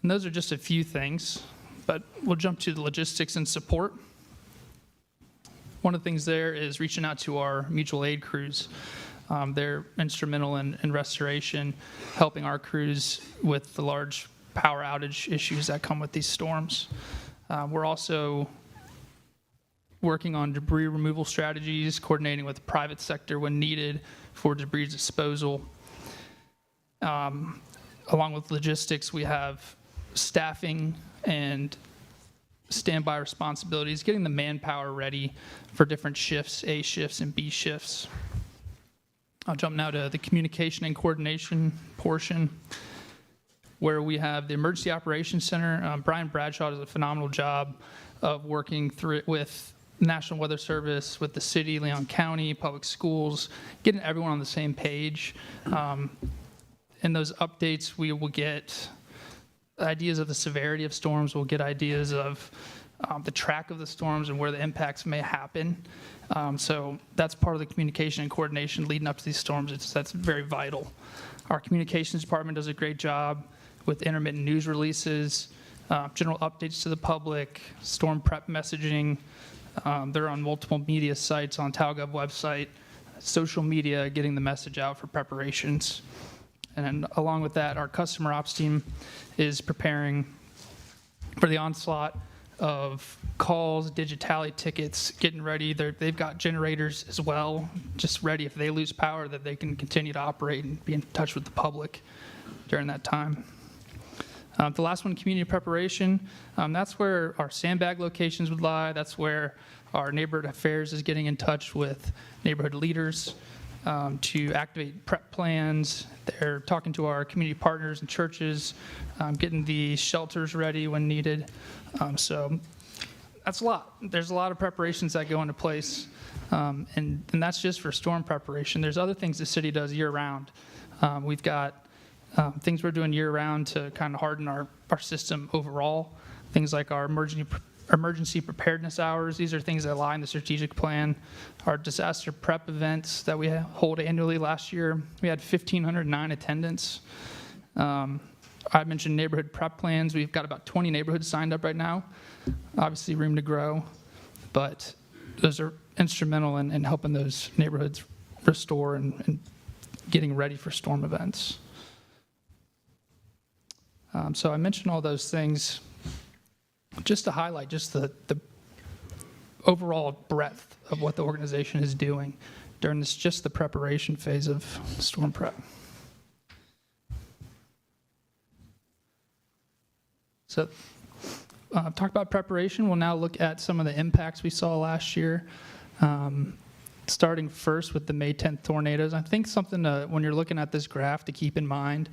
S13: And those are just a few things, but we'll jump to the logistics and support. One of the things there is reaching out to our mutual aid crews. They're instrumental in restoration, helping our crews with the large power outage issues that come with these storms. We're also working on debris removal strategies, coordinating with the private sector when needed for debris disposal. Along with logistics, we have staffing and standby responsibilities, getting the manpower ready for different shifts, A shifts and B shifts. I'll jump now to the communication and coordination portion, where we have the Emergency Operations Center. Brian Bradshaw does a phenomenal job of working through it with National Weather Service, with the city, Leon County, public schools, getting everyone on the same page. In those updates, we will get ideas of the severity of storms. We'll get ideas of the track of the storms and where the impacts may happen. So that's part of the communication and coordination leading up to these storms. That's very vital. Our communications department does a great job with intermittent news releases, general updates to the public, storm prep messaging. They're on multiple media sites, on TalGov website, social media, getting the message out for preparations. And then along with that, our customer ops team is preparing for the onslaught of calls, digitally tickets, getting ready. They've got generators as well, just ready if they lose power that they can continue to operate and be in touch with the public during that time. The last one, community preparation. That's where our sandbag locations would lie. That's where our neighborhood affairs is getting in touch with neighborhood leaders to activate prep plans. They're talking to our community partners and churches, getting the shelters ready when needed. So that's a lot. There's a lot of preparations that go into place, and that's just for storm preparation. There's other things the city does year-round. We've got things we're doing year-round to kind of harden our system overall, things like our emergency preparedness hours. These are things that lie in the strategic plan. Our disaster prep events that we hold annually. Last year, we had 1,509 attendance. I mentioned neighborhood prep plans. We've got about 20 neighborhoods signed up right now. Obviously, room to grow, but those are instrumental in helping those neighborhoods restore and getting ready for storm events. So I mentioned all those things just to highlight just the overall breadth of what the organization is doing during just the preparation phase of storm prep. So talk about preparation. We'll now look at some of the impacts we saw last year. Starting first with the May 10th tornadoes. I think something when you're looking at this graph to keep in mind,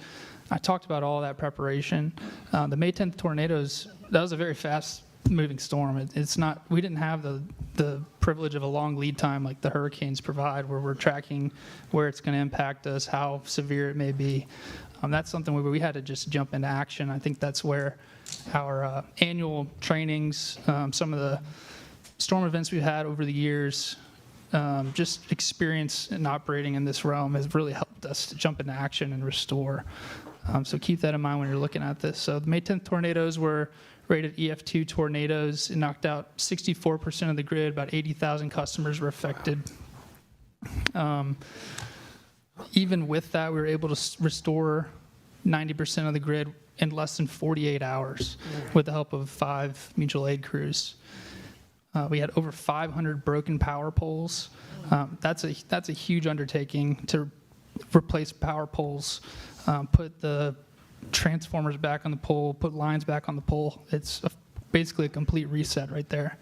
S13: I talked about all that preparation. The May 10th tornadoes, that was a very fast moving storm. It's not, we didn't have the privilege of a long lead time like the hurricanes provide, where we're tracking where it's going to impact us, how severe it may be. That's something where we had to just jump into action. I think that's where our annual trainings, some of the storm events we've had over the years, just experience in operating in this realm has really helped us to jump into action and restore. So keep that in mind when you're looking at this. So the May 10th tornadoes were rated EF2 tornadoes. It knocked out 64% of the grid. About 80,000 customers were affected. Even with that, we were able to restore 90% of the grid in less than 48 hours with the help of 5 mutual aid crews. We had over 500 broken power poles. That's a huge undertaking to replace power poles, put the transformers back on the pole, put lines back on the pole. It's basically a complete reset right there.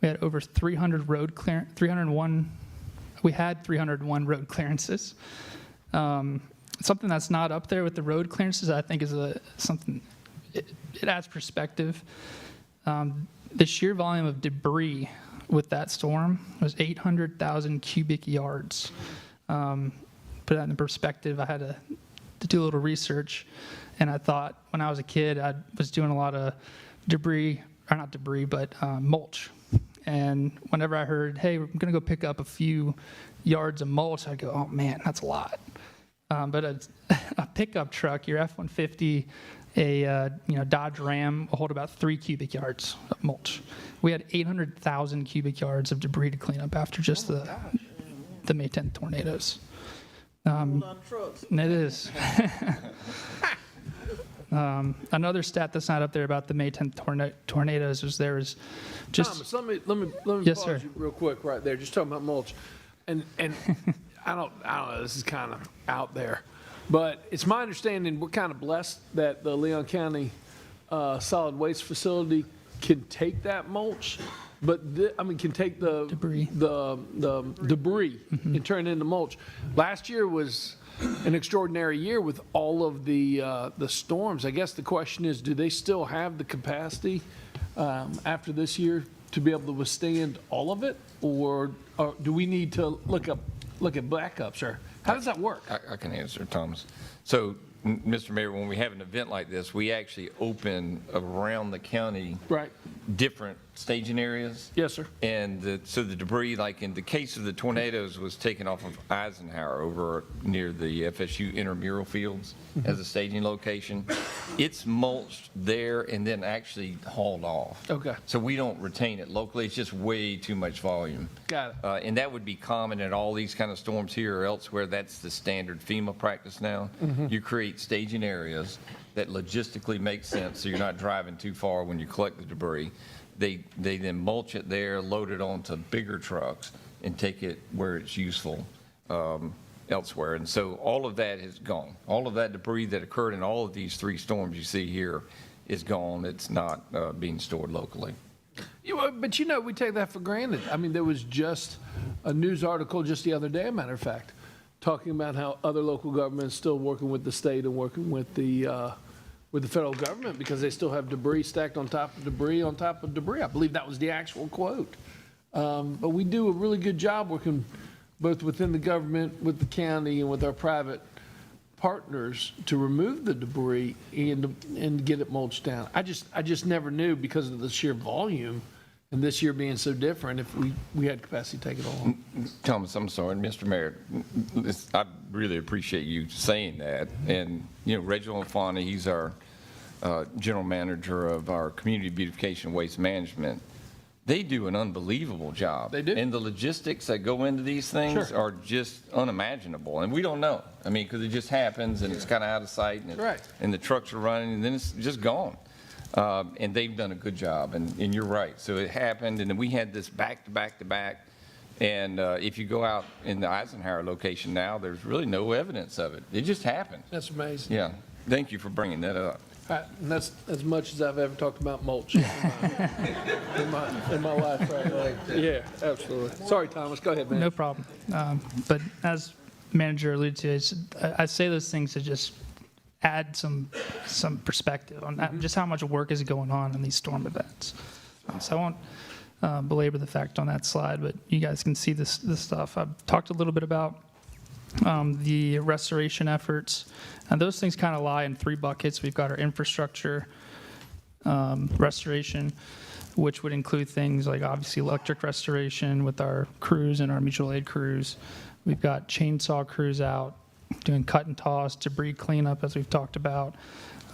S13: We had over 300 road clearance, 301. We had 301 road clearances. Something that's not up there with the road clearances, I think, is something. It adds perspective. The sheer volume of debris with that storm was 800,000 cubic yards. Put that in perspective, I had to do a little research, and I thought when I was a kid, I was doing a lot of debris, or not debris, but mulch. And whenever I heard, hey, we're going to go pick up a few yards of mulch, I'd go, oh man, that's a lot. But a pickup truck, your F-150, a Dodge Ram will hold about 3 cubic yards of mulch. We had 800,000 cubic yards of debris to clean up after just the May 10th tornadoes. It is. Another stat that's not up there about the May 10th tornadoes was there was just.
S1: Thomas, let me
S13: Yes,
S1: pause
S13: sir.
S1: you real quick right there. Just talking about mulch, and I don't know. This is kind of out there, but it's my understanding we're kind of blessed that the Leon County solid waste facility can take that mulch, but can take the
S13: Debris.
S1: the debris and turn it into mulch. Last year was an extraordinary year with all of the storms. I guess the question is, do they still have the capacity after this year to be able to withstand all of it, or do we need to look at backups, or how does that work?
S5: I can answer, Thomas. So, Mr. Mayor, when we have an event like this, we actually open around the county
S1: Right.
S5: different staging areas.
S1: Yes, sir.
S5: And so the debris, like in the case of the tornadoes, was taken off of Eisenhower over near the FSU intramural fields as a staging location. It's mulched there and then actually hauled off.
S1: Okay.
S5: So we don't retain it locally. It's just way too much volume.
S1: Got it.
S5: And that would be common in all these kind of storms here or elsewhere. That's the standard FEMA practice now. You create staging areas that logistically make sense so you're not driving too far when you collect the debris. They then mulch it there, load it onto bigger trucks, and take it where it's useful elsewhere. And so all of that is gone. All of that debris that occurred in all of these 3 storms you see here is gone. It's not being stored locally.
S1: But we take that for granted. I mean, there was just a news article just the other day, a matter of fact, talking about how other local governments still working with the state and working with the federal government because they still have debris stacked on top of debris on top of debris. I believe that was the actual quote. But we do a really good job working both within the government, with the county, and with our private partners to remove the debris and get it mulched down. I just never knew, because of the sheer volume and this year being so different, if we had capacity to take it all on.
S5: Thomas, I'm sorry, Mr. Mayor, I really appreciate you saying that. And, Reginald Fawny, he's our general manager of our community beautification waste management. They do an unbelievable job.
S1: They do.
S5: And the logistics that go into these things
S1: Sure.
S5: are just unimaginable. And we don't know. I mean, because it just happens and it's kind of out of sight and,
S1: Right.
S5: and the trucks are running and then it's just gone. And they've done a good job. And you're right. So it happened, and then we had this back to back to back. And if you go out in the Eisenhower location now, there's really no evidence of it. It just happened.
S1: That's amazing.
S5: Yeah. Thank you for bringing that up.
S1: And that's as much as I've ever talked about mulch in my life. Right? Yeah, absolutely. Sorry, Thomas. Go ahead, man.
S13: No problem. But as manager alluded to, I say those things to just add some perspective on that, just how much work is going on in these storm events. So I won't belabor the fact on that slide, but you guys can see this stuff. I've talked a little bit about the restoration efforts, and those things kind of lie in 3 buckets. We've got our infrastructure restoration, which would include things like obviously electric restoration with our crews and our mutual aid crews. We've got chainsaw crews out doing cut and toss, debris cleanup, as we've talked about.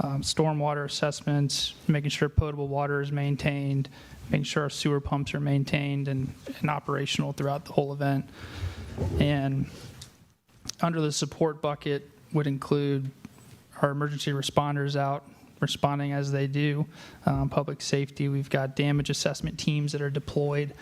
S13: stormwater assessments, making sure potable water is maintained, making sure our sewer pumps are maintained and operational throughout the whole event. And under the support bucket would include our emergency responders out responding as they do, public safety. We've got damage assessment teams that are deployed.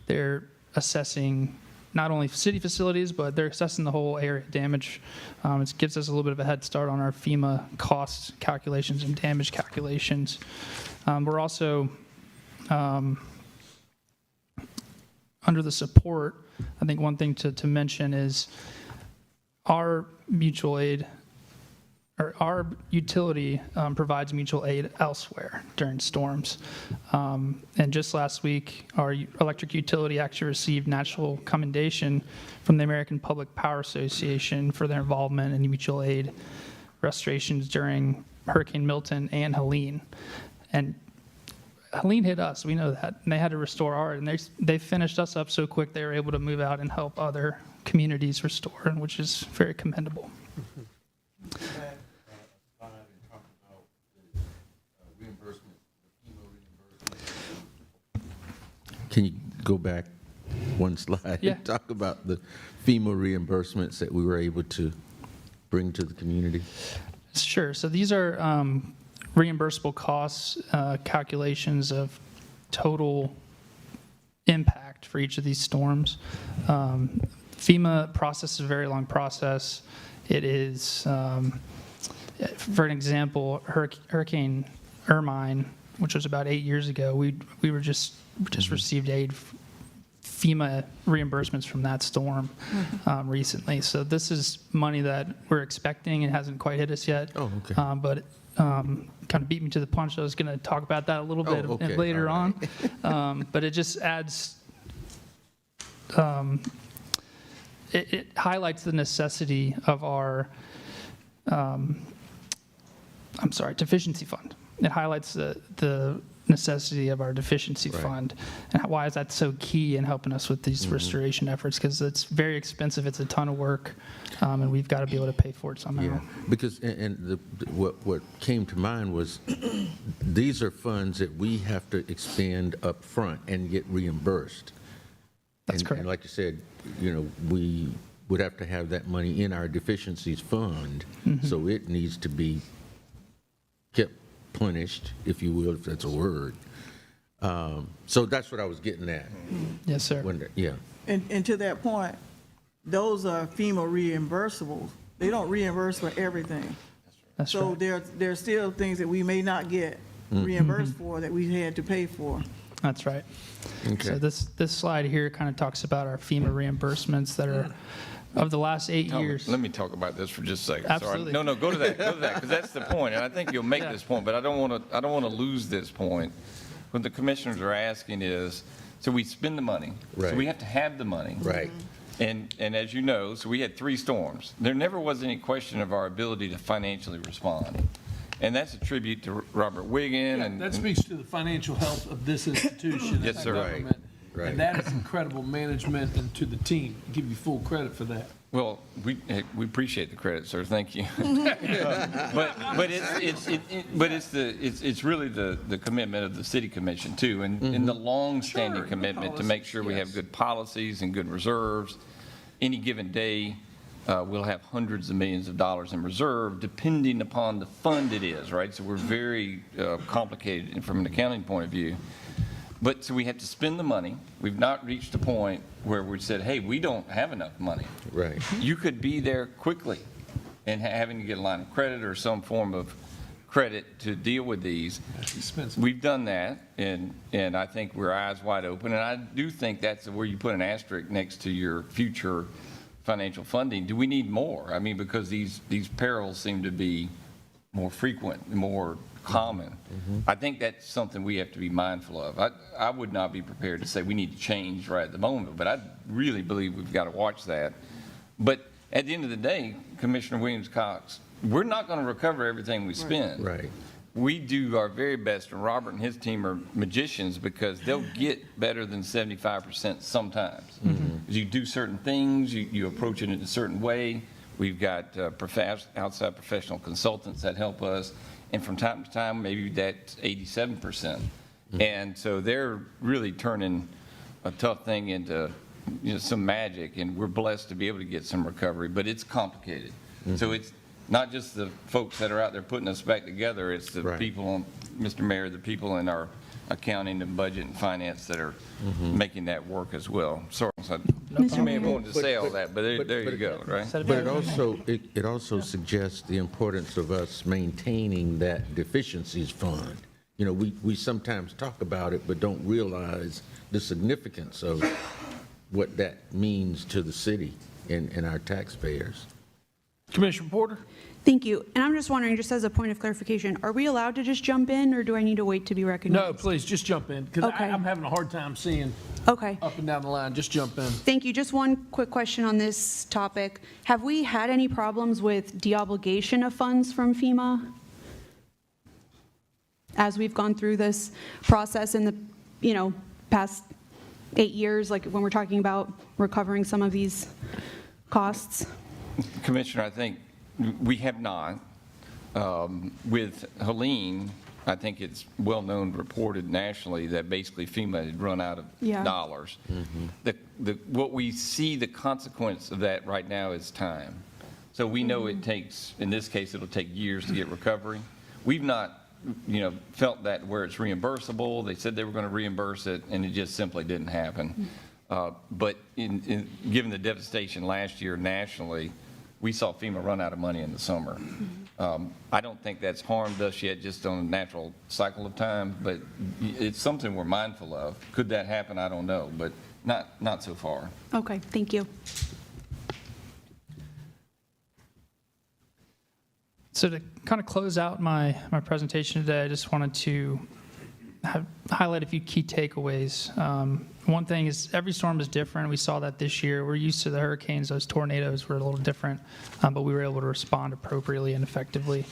S13: They're assessing not only city facilities, but they're assessing the whole area damage. It gives us a little bit of a head start on our FEMA cost calculations and damage calculations. We're also, under the support, I think one thing to mention is our mutual aid, or our utility provides mutual aid elsewhere during storms. And just last week, our electric utility actually received national commendation from the American Public Power Association for their involvement in mutual aid restorations during Hurricane Milton and Helene. And Helene hit us, we know that, and they had to restore ours, and they finished us up so quick they were able to move out and help other communities restore, which is very commendable.
S2: Can you go back one slide?
S13: Yeah.
S2: And talk about the FEMA reimbursements that we were able to bring to the community?
S13: Sure. So these are reimbursable costs, calculations of total impact for each of these storms. FEMA process is a very long process. It is, for an example, Hurricane Ermine, which was about 8 years ago, we were just received aid, FEMA reimbursements from that storm recently. So this is money that we're expecting. It hasn't quite hit us yet.
S2: Oh, okay.
S13: But kind of beat me to the punch. I was going to talk about that a little bit
S2: okay.
S13: later
S2: All
S13: on. But it just adds, it highlights the necessity of our, deficiency fund. It highlights the necessity of our deficiency fund, and why is that so key in helping us with these restoration efforts? Because it's very expensive, it's a ton of work, and we've got to be able to pay for it somehow.
S2: Yeah, because, what came to mind was, these are funds that we have to expend up front and get reimbursed.
S13: That's correct.
S2: And like you said, we would have to have that money in our deficiencies fund, so it needs to be kept replenished, if you will, if that's a word. So that's what I was getting at.
S13: Yes, sir.
S2: Yeah.
S6: And to that point, those are FEMA reimbursables. They don't reimburse for everything.
S13: That's
S6: So
S13: right.
S6: there are still things that we may not get reimbursed for that we had to pay for.
S13: That's right.
S2: Okay.
S13: So this slide here kind of talks about our FEMA reimbursements that are of the last 8 years.
S5: Let me talk about this for just a second.
S13: Absolutely.
S5: Sorry. No, go to that, because that's the point, and I think you'll make this point, but I don't want to lose this point. What the commissioners are asking is, so we spend the money, so
S2: Right.
S5: we have to have the money.
S2: Right.
S5: And as you know, so we had 3 storms. There never was any question of our ability to financially respond. And that's a tribute to Robert Wiggin. and
S1: That speaks to the financial health of this institution.
S5: Yes,
S1: and
S5: sir.
S1: government.
S2: Right.
S1: And that is incredible management, and to the team, give you full credit for that.
S5: Well, we appreciate the credit, sir. Thank you. but it's really the commitment of the city commission too, and the long-standing commitment to make sure we have good policies and good reserves. Any given day, we'll have hundreds of millions of dollars in reserve, depending upon the fund it is, right? So we're very complicated from an accounting point of view. But so we have to spend the money. We've not reached a point where we said, hey, we don't have enough money.
S2: Right.
S5: You could be there quickly and having to get a line of credit or some form of credit to deal with these.
S1: That's expensive.
S5: We've done that, and I think we're eyes wide open. And I do think that's where you put an asterisk next to your future financial funding. Do we need more? I mean, because these perils seem to be more frequent, more common. I think that's something we have to be mindful of. I would not be prepared to say we need to change right at the moment, but I really believe we've got to watch that. But at the end of the day, Commissioner Williams-Cox, we're not going to recover everything we spend.
S2: Right.
S5: We do our very best, and Robert and his team are magicians because they'll get better than 75% sometimes. You do certain things, you approach it in a certain way. We've got outside professional consultants that help us, and from time to time, maybe that's 87%. And so they're really turning a tough thing into, some magic, and we're blessed to be able to get some recovery, but it's complicated. So it's not just the folks that are out there putting us back together, it's the
S2: Right.
S5: people, Mr. Mayor, the people in our accounting and budget and finance that are making that work as well. Sorry, you may have wanted to say all that, but there you go, right?
S2: But it also suggests the importance of us maintaining that deficiencies fund. We sometimes talk about it, but don't realize the significance of what that means to the city and our taxpayers.
S1: Commissioner Porter?
S4: Thank you. And I'm just wondering, just as a point of clarification, are we allowed to just jump in, or do I need to wait to be recognized?
S1: No, please, just jump in, because
S4: Okay.
S1: I'm having a hard time seeing
S4: Okay.
S1: up and down the line. Just jump in.
S4: Thank you. Just one quick question on this topic. Have we had any problems with deobligation of funds from FEMA as we've gone through this process in the, past 8 years, like when we're talking about recovering some of these costs?
S5: Commissioner, I think we have not. With Helene, I think it's well-known, reported nationally, that basically FEMA had run out of dollars. What we see, the consequence of that right now is time. So we know it takes, in this case, it'll take years to get recovery. We've not, felt that where it's reimbursable. They said they were going to reimburse it, and it just simply didn't happen. But given the devastation last year nationally, we saw FEMA run out of money in the summer. I don't think that's harmed us yet, just on a natural cycle of time, but it's something we're mindful of. Could that happen? I don't know, but not so far.
S4: Okay, thank you.
S13: So to kind of close out my presentation today, I just wanted to highlight a few key takeaways. One thing is every storm is different. We saw that this year. We're used to the hurricanes. Those tornadoes were a little different, but we were able to respond appropriately and effectively.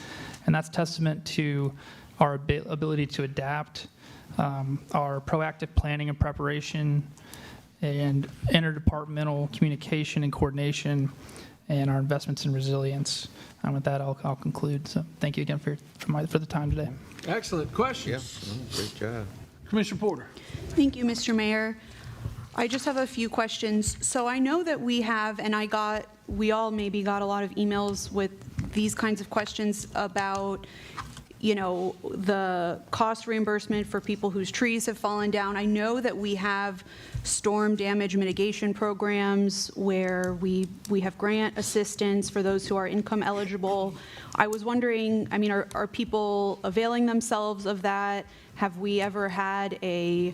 S13: And that's testament to our ability to adapt, our proactive planning and preparation, and interdepartmental communication and coordination, and our investments in resilience. And with that, I'll conclude. So thank you again for the time today.
S1: Excellent questions.
S2: Yeah, great job.
S1: Commissioner Porter?
S4: Thank you, Mr. Mayor. I just have a few questions. So I know that we have, and we all maybe got a lot of emails with these kinds of questions about, the cost reimbursement for people whose trees have fallen down. I know that we have storm damage mitigation programs where we have grant assistance for those who are income eligible. I was wondering, are people availing themselves of that? Have we ever had a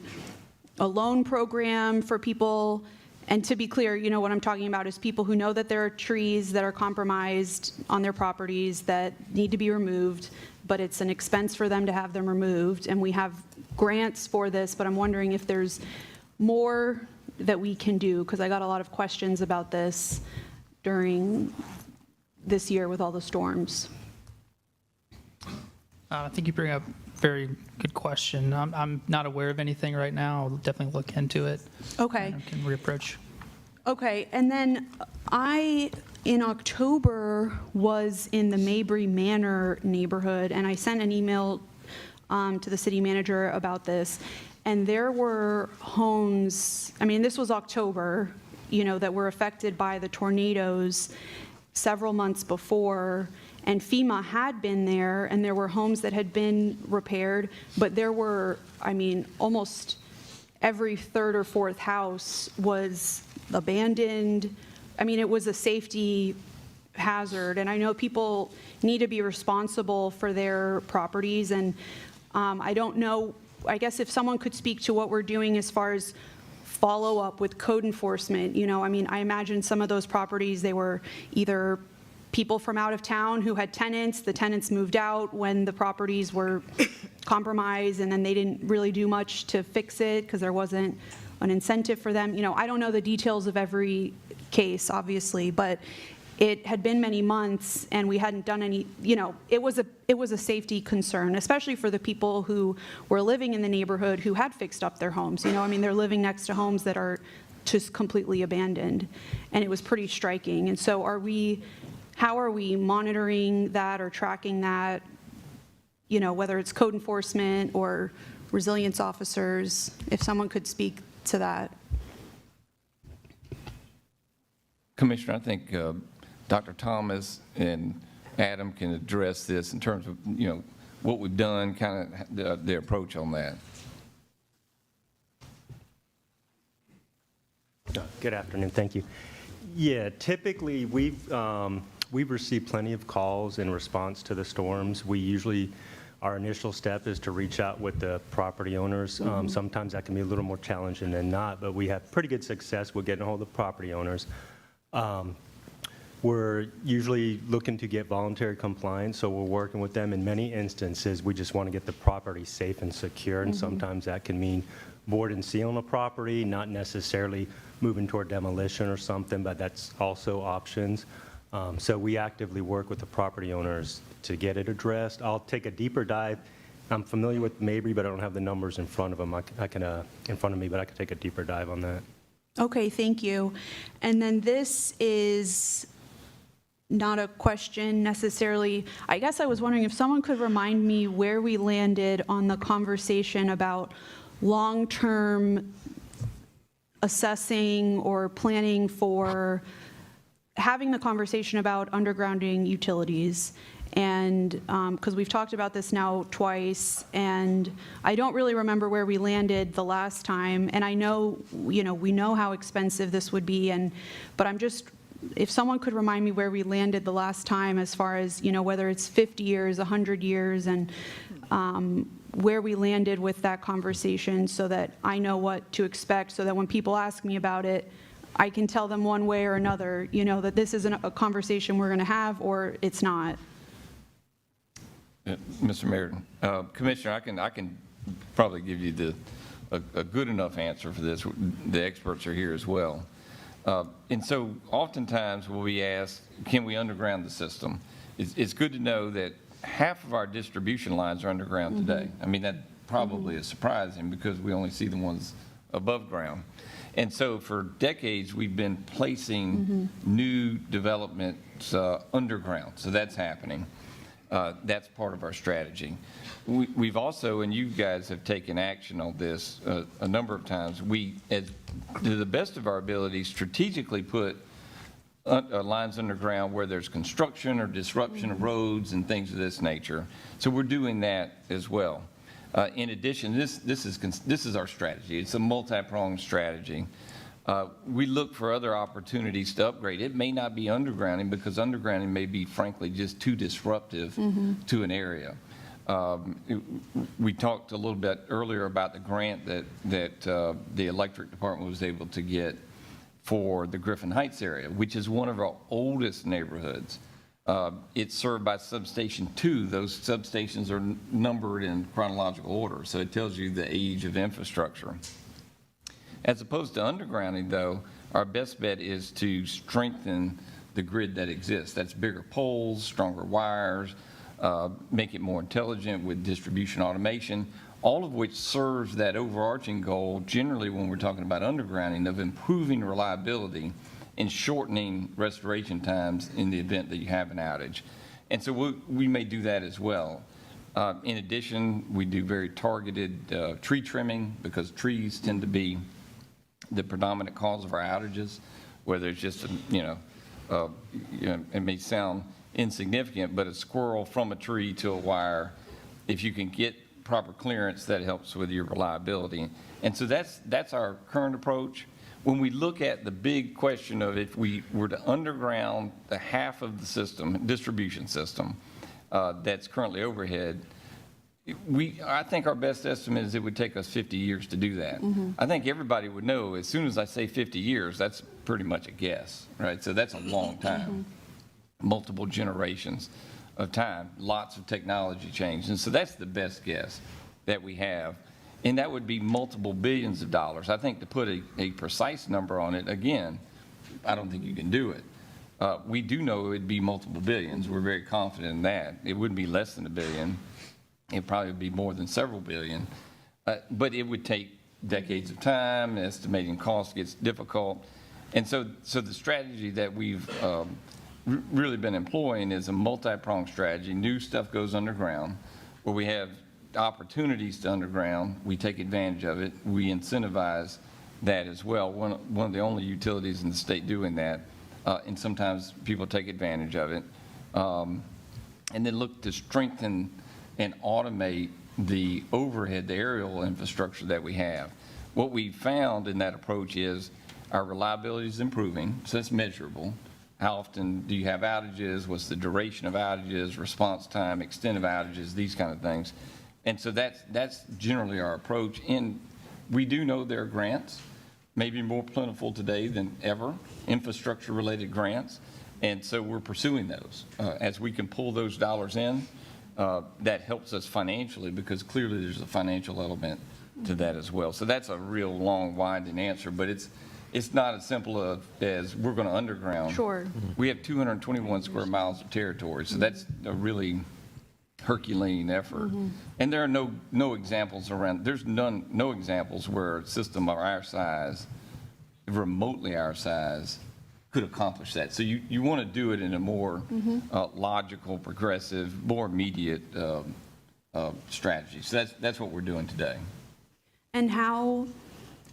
S4: loan program for people? And to be clear, what I'm talking about is people who know that there are trees that are compromised on their properties that need to be removed, but it's an expense for them to have them removed. And we have grants for this, but I'm wondering if there's more that we can do, because I got a lot of questions about this during this year with all the storms.
S13: I think you bring up a very good question. I'm not aware of anything right now. I'll definitely look into it.
S4: Okay.
S13: And can reapproach.
S4: Okay, and then in October, was in the Mabry Manor neighborhood, and I sent an email to the city manager about this, and there were homes, this was October, that were affected by the tornadoes several months before, and FEMA had been there, and there were homes that had been repaired, but there were, almost every third or fourth house was abandoned. It was a safety hazard, and I know people need to be responsible for their properties, and I don't know, I guess if someone could speak to what we're doing as far as follow-up with code enforcement. I imagine some of those properties, they were either people from out of town who had tenants, the tenants moved out when the properties were compromised, and then they didn't really do much to fix it because there wasn't an incentive for them. I don't know the details of every case, obviously, but it had been many months and we hadn't done any, it was a safety concern, especially for the people who were living in the neighborhood who had fixed up their homes. They're living next to homes that are just completely abandoned, and it was pretty striking. And so how are we monitoring that or tracking that? whether it's code enforcement or resilience officers, if someone could speak to that.
S5: Commissioner, I think Dr. Thomas and Adam can address this in terms of, what we've done, kind of the approach on that.
S14: Good afternoon, thank you. Yeah, typically we've received plenty of calls in response to the storms. Our initial step is to reach out with the property owners. Sometimes that can be a little more challenging than not, but we have pretty good success with getting a hold of the property owners. We're usually looking to get voluntary compliance, so we're working with them. In many instances, we just want to get the property safe and secure, and sometimes that can mean board and seal on a property, not necessarily moving toward demolition or something, but that's also options. So we actively work with the property owners to get it addressed. I'll take a deeper dive. I'm familiar with Mabry, but I don't have the numbers in front of them. I can in front of me, but I can take a deeper dive on that.
S4: Okay, thank you. And then this is not a question necessarily. I guess I was wondering if someone could remind me where we landed on the conversation about long-term assessing or planning for having the conversation about undergrounding utilities. And because we've talked about this now twice, and I don't really remember where we landed the last time. And I know, we know how expensive this would be, but I'm just, if someone could remind me where we landed the last time as far as, whether it's 50 years, 100 years, and where we landed with that conversation so that I know what to expect, so that when people ask me about it, I can tell them one way or another, that this isn't a conversation we're going to have or it's not.
S5: Mr. Mayor, Commissioner, I can probably give you a good enough answer for this. The experts are here as well. And so oftentimes we'll be asked, can we underground the system? It's good to know that half of our distribution lines are underground today. I mean, that probably is surprising because we only see the ones above ground. And so for decades, we've been placing new developments underground. So that's happening. That's part of our strategy. We've also, and you guys have taken action on this a number of times, we, to the best of our ability, strategically put lines underground where there's construction or disruption of roads and things of this nature. So we're doing that as well. In addition, this is our strategy. It's a multi-pronged strategy. We look for other opportunities to upgrade. It may not be undergrounding because undergrounding may be, frankly, just too disruptive to an area. We talked a little bit earlier about the grant that the electric department was able to get for the Griffin Heights area, which is one of our oldest neighborhoods. It's served by Substation 2. Those substations are numbered in chronological order, so it tells you the age of infrastructure. As opposed to undergrounding, though, our best bet is to strengthen the grid that exists. That's bigger poles, stronger wires, make it more intelligent with distribution automation, all of which serves that overarching goal, generally when we're talking about undergrounding, of improving reliability and shortening restoration times in the event that you have an outage. And so we may do that as well. In addition, we do very targeted tree trimming because trees tend to be the predominant cause of our outages, whether it's just, it may sound insignificant, but a squirrel from a tree to a wire, if you can get proper clearance, that helps with your reliability. And so that's our current approach. When we look at the big question of if we were to underground the half of the system, distribution system, that's currently overhead, I think our best estimate is it would take us 50 years to do that. I think everybody would know as soon as I say 50 years, that's pretty much a guess, right? So that's a long time, multiple generations of time, lots of technology change. And so that's the best guess that we have. And that would be multiple billions of dollars. I think to put a precise number on it, again, I don't think you can do it. We do know it would be multiple billions. We're very confident in that. It wouldn't be less than $1 billion. It probably would be more than several billion. But it would take decades of time. Estimating cost gets difficult. And so the strategy that we've really been employing is a multi-pronged strategy. New stuff goes underground. where we have opportunities to underground, we take advantage of it. We incentivize that as well. One of the only utilities in the state doing that, and sometimes people take advantage of it. And then look to strengthen and automate the overhead, the aerial infrastructure that we have. What we found in that approach is our reliability is improving, so it's measurable. How often do you have outages? What's the duration of outages, response time, extent of outages, these kind of things. And so that's generally our approach. And we do know there are grants, maybe more plentiful today than ever, infrastructure-related grants. And so we're pursuing those. As we can pull those dollars in, that helps us financially because clearly there's a financial element to that as well. So that's a real long, winding answer, but it's not as simple as we're going to underground.
S4: Sure.
S5: We have 221 square miles of territory, so that's a really Herculean effort. And there are no examples around, there's no examples where a system of our size, remotely our size, could accomplish that. So you want to do it in a more logical, progressive, more immediate strategy. So that's what we're doing today.
S4: And how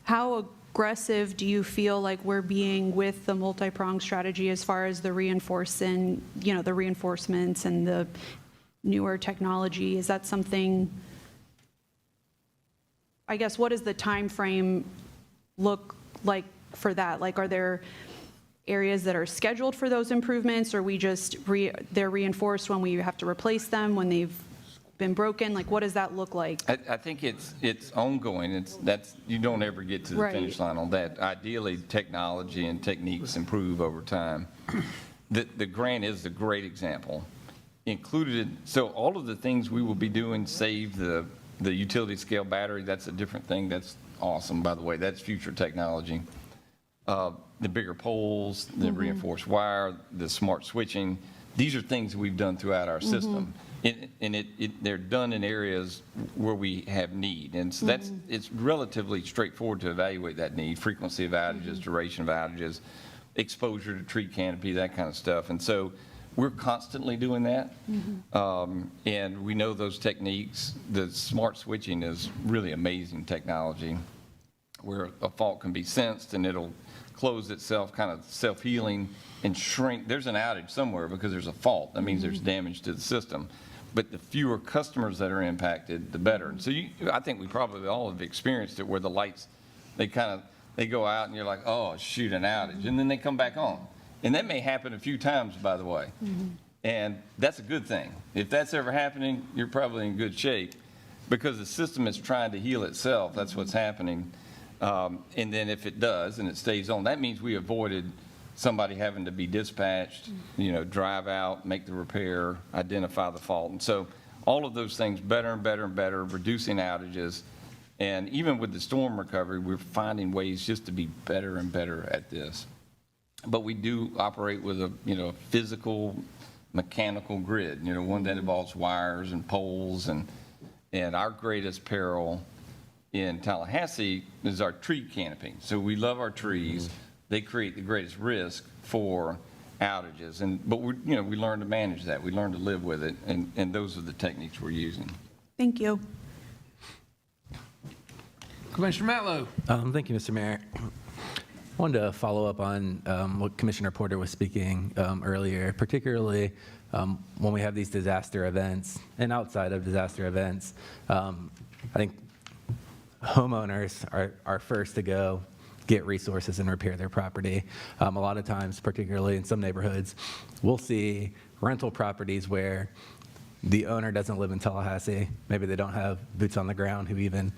S4: aggressive do you feel like we're being with the multi-pronged strategy as far as the reinforcement, the reinforcements and the newer technology? Is that something, I guess, what does the time frame look like for that? Like, are there areas that are scheduled for those improvements, or we just they're reinforced when we have to replace them when they've been broken? Like, what does that look like?
S5: I think it's ongoing. You don't ever get to the finish line on that. Ideally, technology and techniques improve over time. The grant is a great example. Included, so all of the things we will be doing, save the utility scale battery, that's a different thing. That's awesome, by the way. That's future technology. The bigger poles, the reinforced wire, the smart switching, these are things we've done throughout our system. And they're done in areas where we have need. And so it's relatively straightforward to evaluate that need, frequency of outages, duration of outages, exposure to tree canopy, that kind of stuff. And so we're constantly doing that. And we know those techniques. The smart switching is really amazing technology where a fault can be sensed and it'll close itself, kind of self-healing and shrink. There's an outage somewhere because there's a fault. That means there's damage to the system. But the fewer customers that are impacted, the better. And so I think we probably all have experienced it where the lights, they go out and you're like, oh, shoot, an outage. And then they come back on. And that may happen a few times, by the way. And that's a good thing. If that's ever happening, you're probably in good shape because the system is trying to heal itself. That's what's happening. And then if it does and it stays on, that means we avoided somebody having to be dispatched, drive out, make the repair, identify the fault. And so all of those things better and better and better, reducing outages. And even with the storm recovery, we're finding ways just to be better and better at this. But we do operate with a physical, mechanical grid, one that involves wires and poles. And our greatest peril in Tallahassee is our tree canopy. So we love our trees. They create the greatest risk for outages. But we learn to manage that. We learn to live with it. And those are the techniques we're using.
S4: Thank you.
S1: Commissioner Matlow.
S9: Thank you, Mr. Mayor. I wanted to follow up on what Commissioner Porter was speaking earlier, particularly when we have these disaster events and outside of disaster events. I think homeowners are first to go get resources and repair their property. A lot of times, particularly in some neighborhoods, we'll see rental properties where the owner doesn't live in Tallahassee. Maybe they don't have boots on the ground who even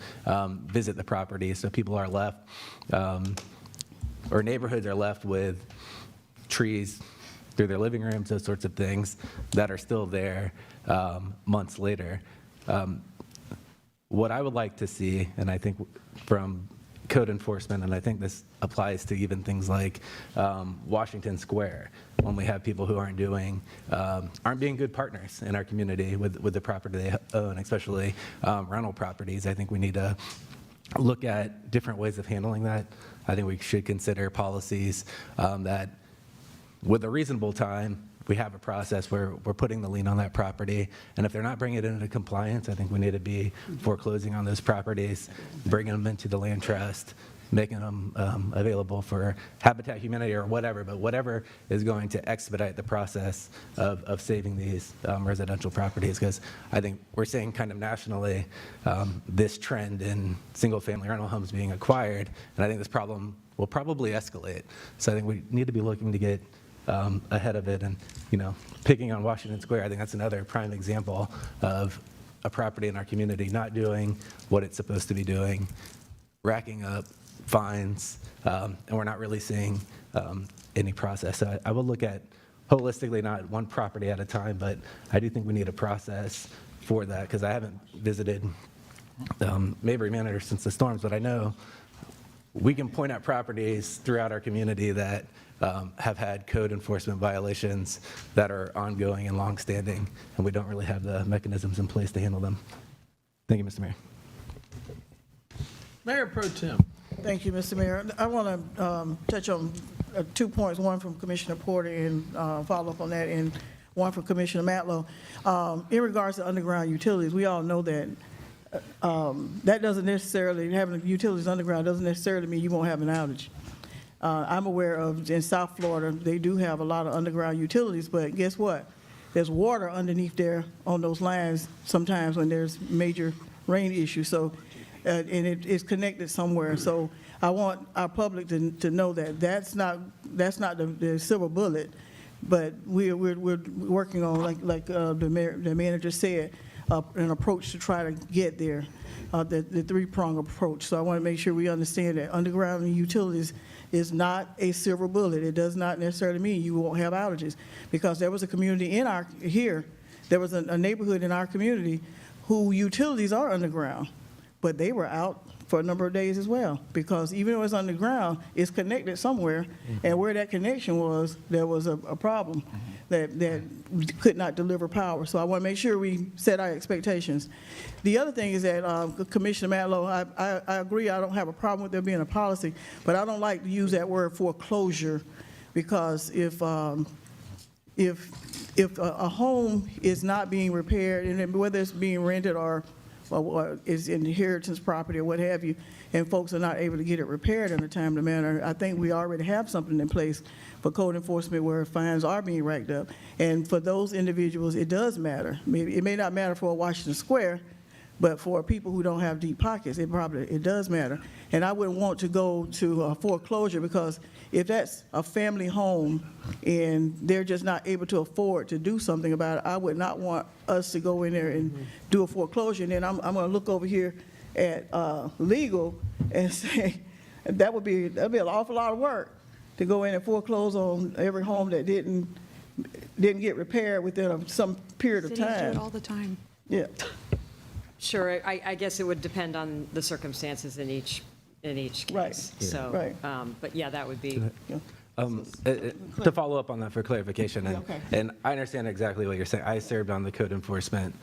S9: visit the property. So people are left, or neighborhoods are left with trees through their living rooms, those sorts of things that are still there months later. What I would like to see, and I think from code enforcement, and I think this applies to even things like Washington Square, when we have people who aren't being good partners in our community with the property they own, especially rental properties. I think we need to look at different ways of handling that. I think we should consider policies that, with a reasonable time, we have a process where we're putting the lien on that property. And if they're not bringing it into compliance, I think we need to be foreclosing on those properties, bringing them into the land trust, making them available for Habitat Humanity or whatever, but whatever is going to expedite the process of saving these residential properties, because I think we're seeing kind of nationally this trend in single-family rental homes being acquired, and I think this problem will probably escalate. So I think we need to be looking to get ahead of it, and, you know, picking on Washington Square, I think that's another prime example of a property in our community not doing what it's supposed to be doing, racking up fines, and we're not really seeing any process. So I will look at holistically, not one property at a time, but I do think we need a process for that, because I haven't visited Mayberry Manor since the storms, but I know we can point out properties throughout our community that have had code enforcement violations that are ongoing and longstanding, and we don't really have the mechanisms in place to handle them. Thank you, Mr. Mayor.
S1: Mayor Pro Tem.
S6: Thank you, Mr. Mayor. I want to touch on 2 points, one from Commissioner Porter and follow up on that, and one from Commissioner Matlow. In regards to underground utilities, we all know that that doesn't necessarily, having utilities underground doesn't necessarily mean you won't have an outage. I'm aware of, in South Florida, they do have a lot of underground utilities, but guess what? There's water underneath there on those lines sometimes when there's major rain issues. So, and it's connected somewhere. So I want our public to know that that's not the silver bullet, but we're working on, like the manager said, an approach to try to get there, the three-prong approach. So I want to make sure we understand that underground utilities is not a silver bullet. It does not necessarily mean you won't have outages, because there was a community there was a neighborhood in our community who utilities are underground, but they were out for a number of days as well, because even though it's underground, it's connected somewhere, and where that connection was, there was a problem that could not deliver power. So I want to make sure we set our expectations. The other thing is that, Commissioner Matlow, I agree, I don't have a problem with there being a policy, but I don't like to use that word foreclosure, because if a home is not being repaired, and whether it's being rented or is inheritance property or what have you, and folks are not able to get it repaired in a timely manner, I think we already have something in place for code enforcement where fines are being racked up. And for those individuals, it does matter. Maybe it may not matter for Washington Square, but for people who don't have deep pockets, it does matter. And I wouldn't want to go to a foreclosure, because if that's a family home and they're just not able to afford to do something about it, I would not want us to go in there and do a foreclosure. And then I'm going to look over here at legal and say that'd be an awful lot of work to go in and foreclose on every home that didn't get repaired within some period of
S4: Cities do
S6: time.
S4: it all the time.
S6: Yeah.
S15: Sure, I guess it would depend on the circumstances in each case.
S6: Right.
S15: So,
S6: Right.
S15: but yeah, that would be.
S9: To follow up on that for clarification,
S6: Okay.
S9: and I understand exactly what you're saying. I served on the code enforcement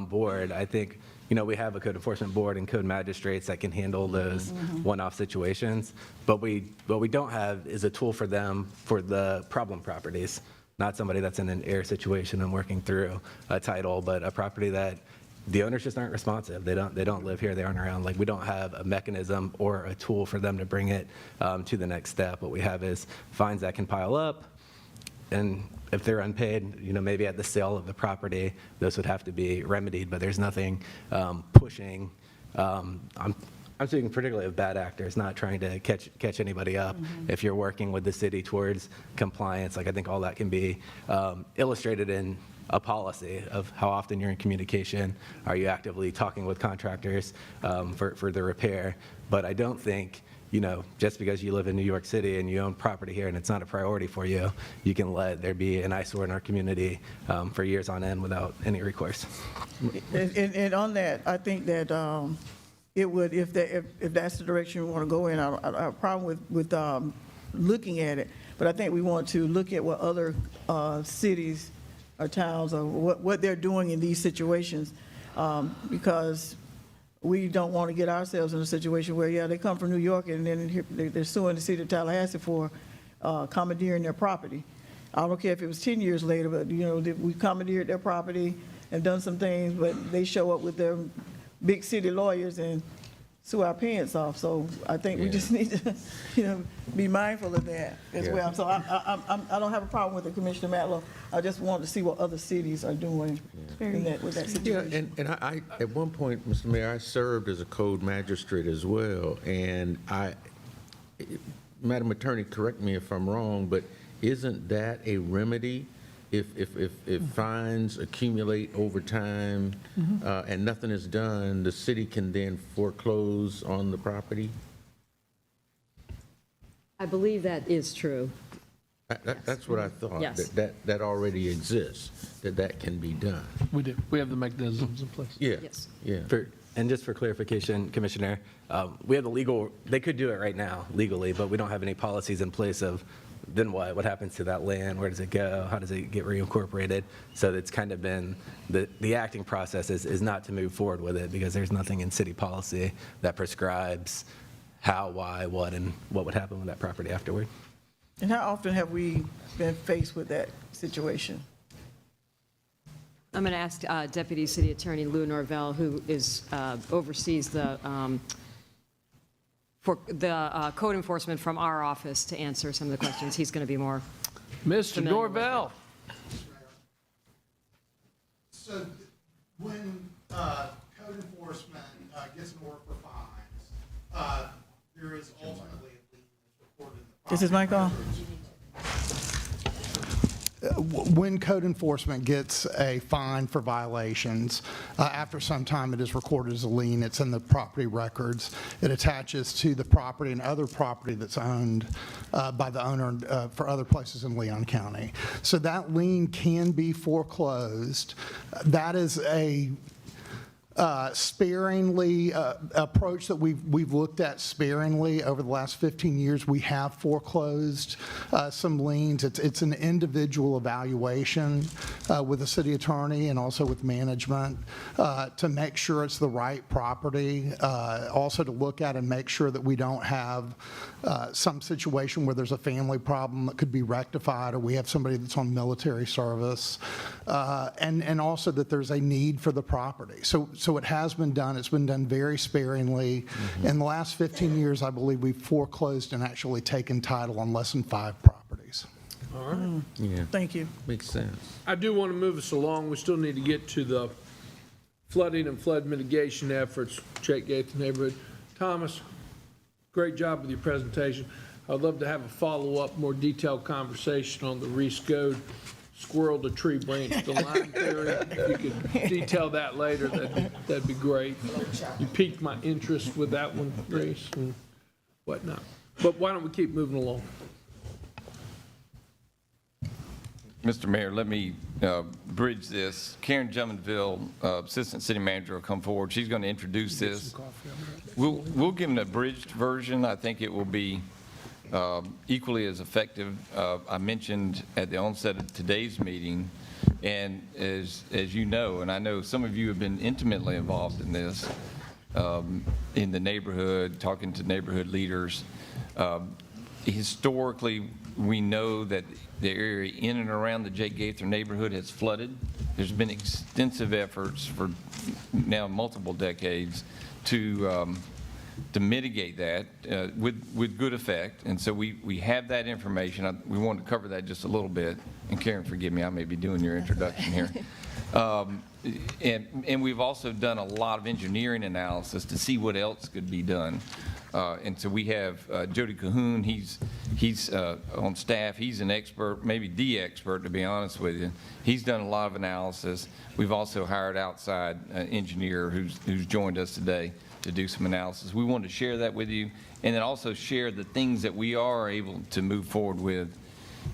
S9: board. I think, you know, we have a code enforcement board and code magistrates that can handle those one-off situations, but what we don't have is a tool for them for the problem properties, not somebody that's in an air situation and working through a title, but a property that the owners just aren't responsive. They don't live here. They aren't around. Like, we don't have a mechanism or a tool for them to bring it to the next step. What we have is fines that can pile up, and if they're unpaid, you know, maybe at the sale of the property, those would have to be remedied. But there's nothing pushing. I'm speaking particularly of bad actors, not trying to catch anybody up. If you're working with the city towards compliance, like, I think all that can be illustrated in a policy of how often you're in communication. Are you actively talking with contractors for the repair? But I don't think, you know, just because you live in New York City and you own property here and it's not a priority for you, you can let there be an eyesore in our community for years on end without any recourse.
S6: And on that, I think that it would, if that's the direction we want to go in, I have a problem with looking at it. But I think we want to look at what other cities or towns or what they're doing in these situations, because we don't want to get ourselves in a situation where, yeah, they come from New York and then they're suing the city of Tallahassee for commandeering their property. I don't care if it was 10 years later, but, you know, we commandeered their property and done some things, but they show up with their big city lawyers and sue our pants off. So I think we just need to, you know, be mindful of that as well. So I don't have a problem with it, Commissioner Matlow. I just want to see what other cities are doing in that, with that situation.
S2: And I, at one point, Mr. Mayor, I served as a code magistrate as well, and Madam Attorney, correct me if I'm wrong, but isn't that a remedy if fines accumulate over time and nothing is done, the city can then foreclose on the property?
S15: I believe that is true.
S2: That's what I thought.
S15: Yes.
S2: That already exists, that can be done.
S1: We do. We have the mechanisms in place.
S2: Yeah.
S15: Yes.
S2: Yeah.
S9: And just for clarification, Commissioner, we have the legal, they could do it right now legally, but we don't have any policies in place of then what? What happens to that land? Where does it go? How does it get reincorporated? So it's kind of been, the acting process is not to move forward with it because there's nothing in city policy that prescribes how, why, what, and what would happen with that property afterward.
S6: And how often have we been faced with that situation?
S15: I'm going to ask Deputy City Attorney Lou Norvell, who is, oversees the code enforcement from our office, to answer some of the questions. He's going to be more
S1: Mr.
S15: familiar with
S1: Norvell.
S16: So when code enforcement gets an order for fines, there is ultimately a lien that's recorded in the
S6: Is his mic on?
S16: When code enforcement gets a fine for violations, after some time it is recorded as a lien. It's in the property records. It attaches to the property and other property that's owned by the owner for other places in Leon County. So that lien can be foreclosed. That is a sparingly approach that we've looked at sparingly over the last 15 years. We have foreclosed some liens. It's an individual evaluation with the city attorney and also with management to make sure it's the right property. Also to look at and make sure that we don't have some situation where there's a family problem that could be rectified, or we have somebody that's on military service, and also that there's a need for the property. So it has been done. It's been done very sparingly. In the last 15 years, I believe we've foreclosed and actually taken title on less than 5 properties.
S1: All right.
S2: Yeah.
S6: Thank you.
S2: Makes sense.
S1: I do want to move us along. We still need to get to the flooding and flood mitigation efforts, Jake Gaither neighborhood. Thomas, great job with your presentation. I'd love to have a follow-up, more detailed conversation on the Reese Goad squirrel to tree branch, the line theory. If you could detail that later, that'd be great. You piqued my interest with that one, Reese, and whatnot. But why don't we keep moving along?
S5: Mr. Mayor, let me bridge this. Karen Jumonville, Assistant City Manager, will come forward. She's going to introduce this. We'll give an abridged version. I think it will be equally as effective. I mentioned at the onset of today's meeting, and as you know, and I know some of you have been intimately involved in this, in the neighborhood, talking to neighborhood leaders. Historically, we know that the area in and around the Jake Gaither neighborhood has flooded. There's been extensive efforts for now multiple decades to mitigate that with good effect. And so we have that information. We wanted to cover that just a little bit. And Karen, forgive me, I may be doing your introduction here. And we've also done a lot of engineering analysis to see what else could be done. And so we have Jody Cahoon. He's on staff. He's an expert, maybe the expert, to be honest with you. He's done a lot of analysis. We've also hired outside engineer who's joined us today to do some analysis. We wanted to share that with you, and then also share the things that we are able to move forward with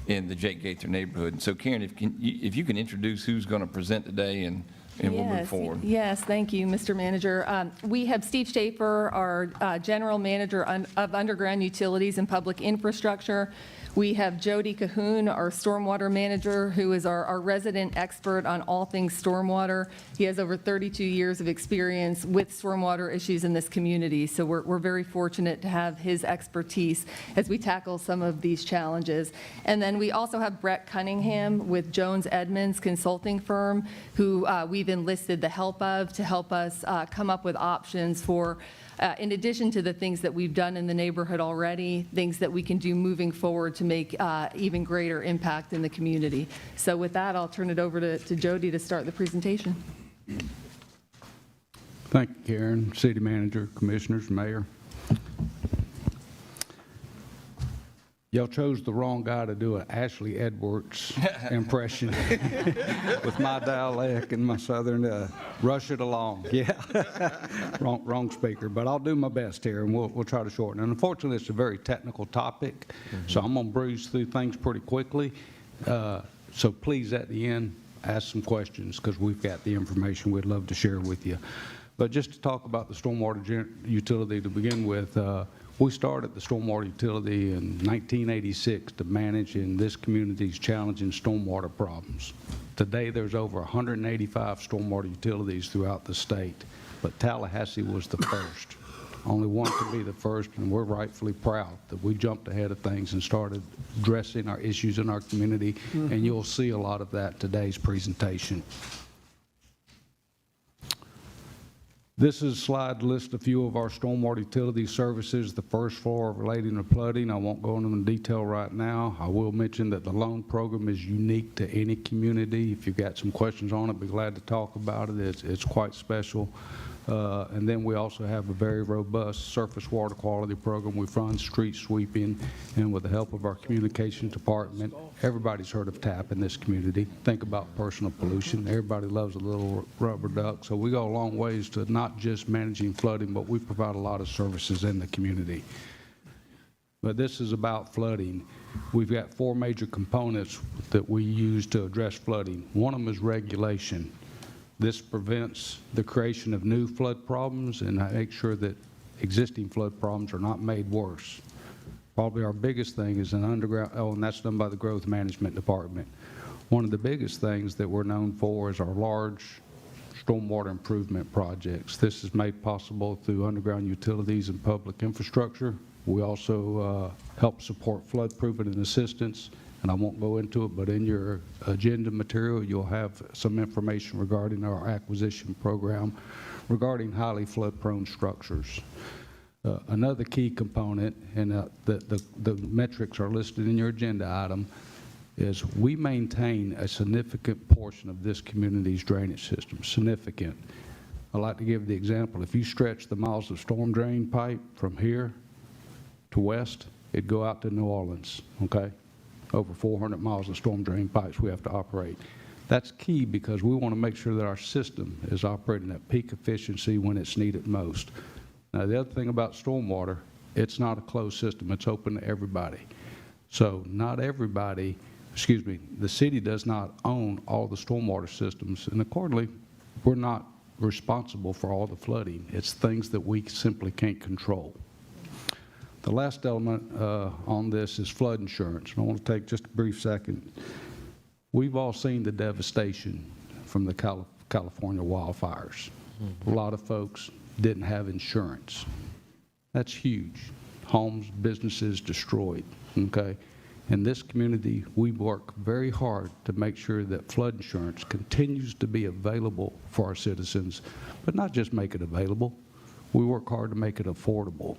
S5: in the Jake Gaither neighborhood. And so Karen, if you can introduce who's going to present today and and we'll move forward.
S17: Yes, thank you, Mr. Manager. We have Steve Schaefer, our General Manager of Underground Utilities and Public Infrastructure. We have Jody Cahoon, our Stormwater Manager, who is our resident expert on all things stormwater. He has over 32 years of experience with stormwater issues in this community, so we're very fortunate to have his expertise as we tackle some of these challenges. And then we also have Brett Cunningham with Jones Edmonds Consulting Firm, who we've enlisted the help of to help us come up with options for, in addition to the things that we've done in the neighborhood already, things that we can do moving forward to make even greater impact in the community. So with that, I'll turn it over to Jody to start the presentation.
S18: Thank you, Karen, City Manager, Commissioners, Mayor. Y'all chose the wrong guy to do an Ashley Edwards impression with my dialect and my southern, rush it along. Yeah, wrong speaker, but I'll do my best here and we'll try to shorten it. Unfortunately, it's a very technical topic, so I'm gonna breeze through things pretty quickly. So please, at the end, ask some questions because we've got the information we'd love to share with you. But just to talk about the stormwater utility to begin with, we started the stormwater utility in 1986 to manage in this community's challenging stormwater problems. Today, there's over 185 stormwater utilities throughout the state, but Tallahassee was the first. Only one to be the first, and we're rightfully proud that we jumped ahead of things and started addressing our issues in our community, and you'll see a lot of that in today's presentation. This is a slide to list a few of our stormwater utility services. The first floor relating to flooding. I won't go into detail right now. I will mention that the loan program is unique to any community. If you've got some questions on it, be glad to talk about it. It's quite special. And then we also have a very robust surface water quality program. We fund street sweeping, and with the help of our communications department, everybody's heard of TAP in this community. Think about personal pollution. Everybody loves a little rubber duck. So we go a long ways to not just managing flooding, but we provide a lot of services in the community. But this is about flooding. We've got four major components that we use to address flooding. One of them is regulation. This prevents the creation of new flood problems and makes sure that existing flood problems are not made worse. Probably our biggest thing is an underground, and that's done by the Growth Management Department. One of the biggest things that we're known for is our large stormwater improvement projects. This is made possible through underground utilities and public infrastructure. We also help support flood proofing and assistance. And I won't go into it, but in your agenda material, you'll have some information regarding our acquisition program regarding highly flood-prone structures. Another key component, and the metrics are listed in your agenda item, is we maintain a significant portion of this community's drainage system, significant. I like to give the example, if you stretch the miles of storm drain pipe from here to west, it'd go out to New Orleans, okay? Over 400 miles of storm drain pipes we have to operate. That's key because we want to make sure that our system is operating at peak efficiency when it's needed most. Now, the other thing about stormwater, it's not a closed system. It's open to everybody. So not everybody, the city does not own all the stormwater systems, and accordingly, we're not responsible for all the flooding. It's things that we simply can't control. The last element on this is flood insurance. And I want to take just a brief second. We've all seen the devastation from the California wildfires. A lot of folks didn't have insurance. That's huge. Homes, businesses destroyed, okay? In this community, we work very hard to make sure that flood insurance continues to be available for our citizens, but not just make it available. We work hard to make it affordable.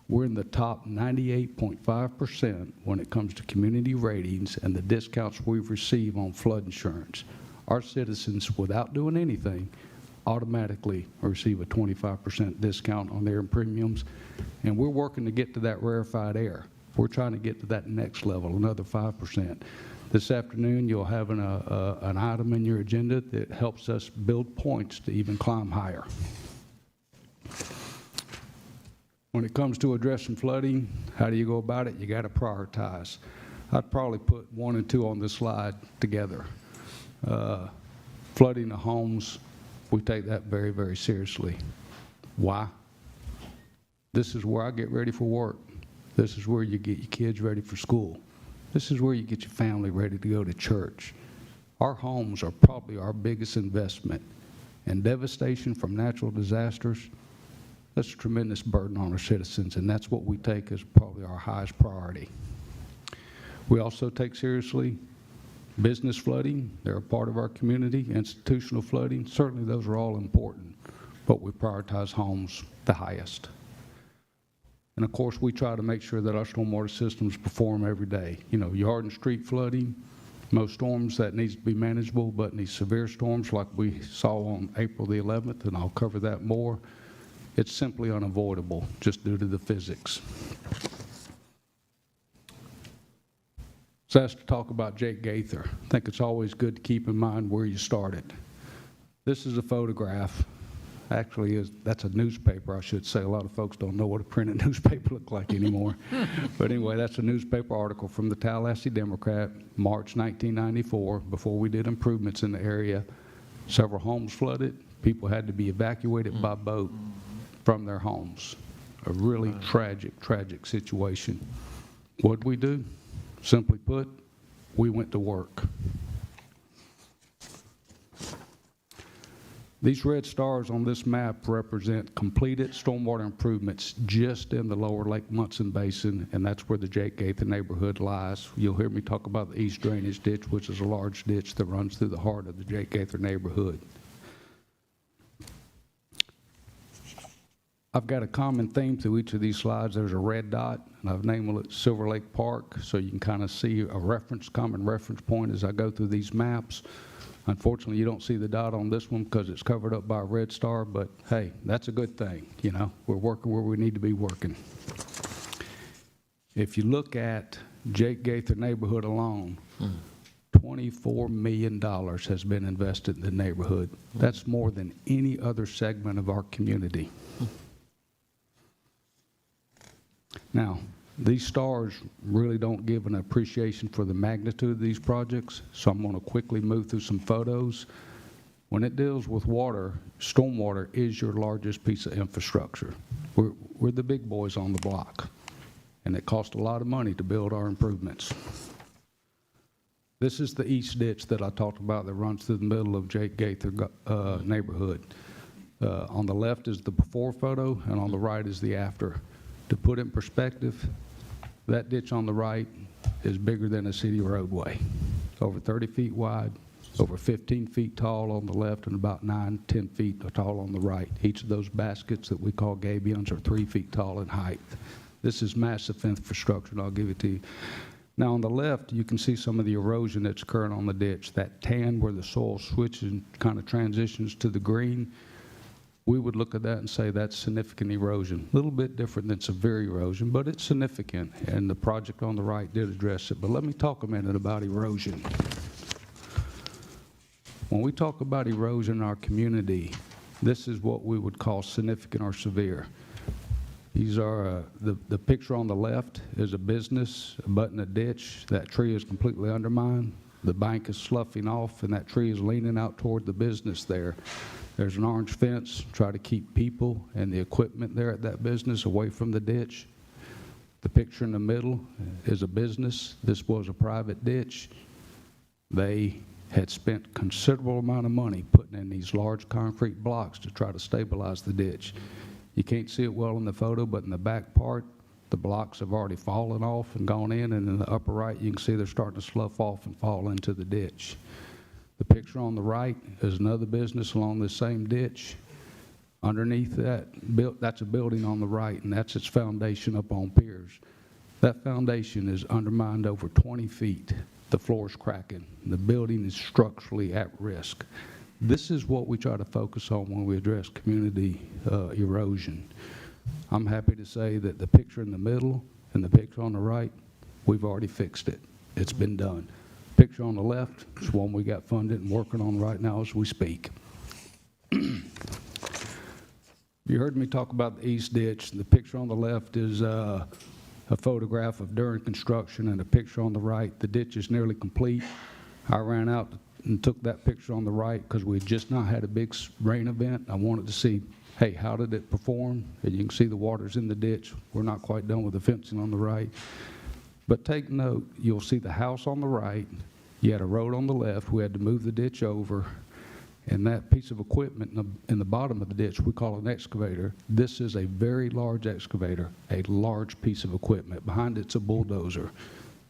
S18: We're in the top 98.5% when it comes to community ratings and the discounts we receive on flood insurance. Our citizens, without doing anything, automatically receive a 25% discount on their premiums, and we're working to get to that rarefied air. We're trying to get to that next level, another 5%. This afternoon, you'll have an item in your agenda that helps us build points to even climb higher. When it comes to addressing flooding, how do you go about it? You got to prioritize. I'd probably put 1 and 2 on this slide together. Flooding the homes We take that very, very seriously. Why? This is where I get ready for work. This is where you get your kids ready for school. This is where you get your family ready to go to church. Our homes are probably our biggest investment. And devastation from natural disasters, that's a tremendous burden on our citizens, and that's what we take as probably our highest priority. We also take seriously business flooding. They're a part of our community. Institutional flooding, certainly those are all important, but we prioritize homes the highest. And of course, we try to make sure that our stormwater systems perform every day. You know, yard and street flooding, most storms that needs to be manageable, but in these severe storms like we saw on April the 11th, and I'll cover that more, it's simply unavoidable just due to the physics. So asked to talk about Jake Gaither. I think it's always good to keep in mind where you started. This is a photograph. Actually, that's a newspaper, I should say. A lot of folks don't know what a printed newspaper looks like anymore. But anyway, that's a newspaper article from the Tallahassee Democrat, March 1994, before we did improvements in the area. Several homes flooded. People had to be evacuated by boat from their homes. A really tragic, tragic situation. What did we do? Simply put, we went to work. These red stars on this map represent completed stormwater improvements just in the lower Lake Munson Basin, and that's where the Jake Gaither neighborhood lies. You'll hear me talk about the East Drainage Ditch, which is a large ditch that runs through the heart of the Jake Gaither neighborhood. I've got a common theme through each of these slides. There's a red dot, and I've named it Silver Lake Park, so you can kind of see a common reference point as I go through these maps. Unfortunately, you don't see the dot on this one because it's covered up by a red star, but hey, that's a good thing. You know, we're working where we need to be working. If you look at Jake Gaither neighborhood alone, $24 million has been invested in the neighborhood. That's more than any other segment of our community. Now, these stars really don't give an appreciation for the magnitude of these projects, so I'm going to quickly move through some photos. When it deals with water, stormwater is your largest piece of infrastructure. We're the big boys on the block, and it costs a lot of money to build our improvements. This is the east ditch that I talked about that runs through the middle of Jake Gaither neighborhood. On the left is the before photo, and on the right is the after. To put it in perspective, that ditch on the right is bigger than a city roadway, over 30 feet wide, over 15 feet tall on the left, and about 9, 10 feet tall on the right. Each of those baskets that we call gabions are 3 feet tall in height. This is massive infrastructure, and I'll give it to you. Now on the left, you can see some of the erosion that's occurring on the ditch. That tan where the soil switches and kind of transitions to the green, we would look at that and say that's significant erosion. A little bit different than severe erosion, but it's significant, and the project on the right did address it. But let me talk a minute about erosion. When we talk about erosion in our community, this is what we would call significant or severe. These are, the picture on the left is a business abutting a ditch. That tree is completely undermined. The bank is sloughing off, and that tree is leaning out toward the business there. There's an orange fence, try to keep people and the equipment there at that business away from the ditch. The picture in the middle is a business. This was a private ditch. They had spent considerable amount of money putting in these large concrete blocks to try to stabilize the ditch. You can't see it well in the photo, but in the back part, the blocks have already fallen off and gone in, and in the upper right, you can see they're starting to slough off and fall into the ditch. The picture on the right is another business along the same ditch. Underneath that, that's a building on the right, and that's its foundation up on piers. That foundation is undermined over 20 feet. The floor is cracking. The building is structurally at risk. This is what we try to focus on when we address community erosion. I'm happy to say that the picture in the middle and the picture on the right, we've already fixed it. It's been done. Picture on the left is one we got funded and working on right now as we speak. You heard me talk about the east ditch. The picture on the left is a photograph of during construction, and the picture on the right, the ditch is nearly complete. I ran out and took that picture on the right because we had just not had a big rain event. I wanted to see, hey, how did it perform? And you can see the water's in the ditch. We're not quite done with the fencing on the right. But take note, you'll see the house on the right. You had a road on the left. We had to move the ditch over. And that piece of equipment in the bottom of the ditch, we call an excavator. This is a very large excavator, a large piece of equipment. Behind it's a bulldozer.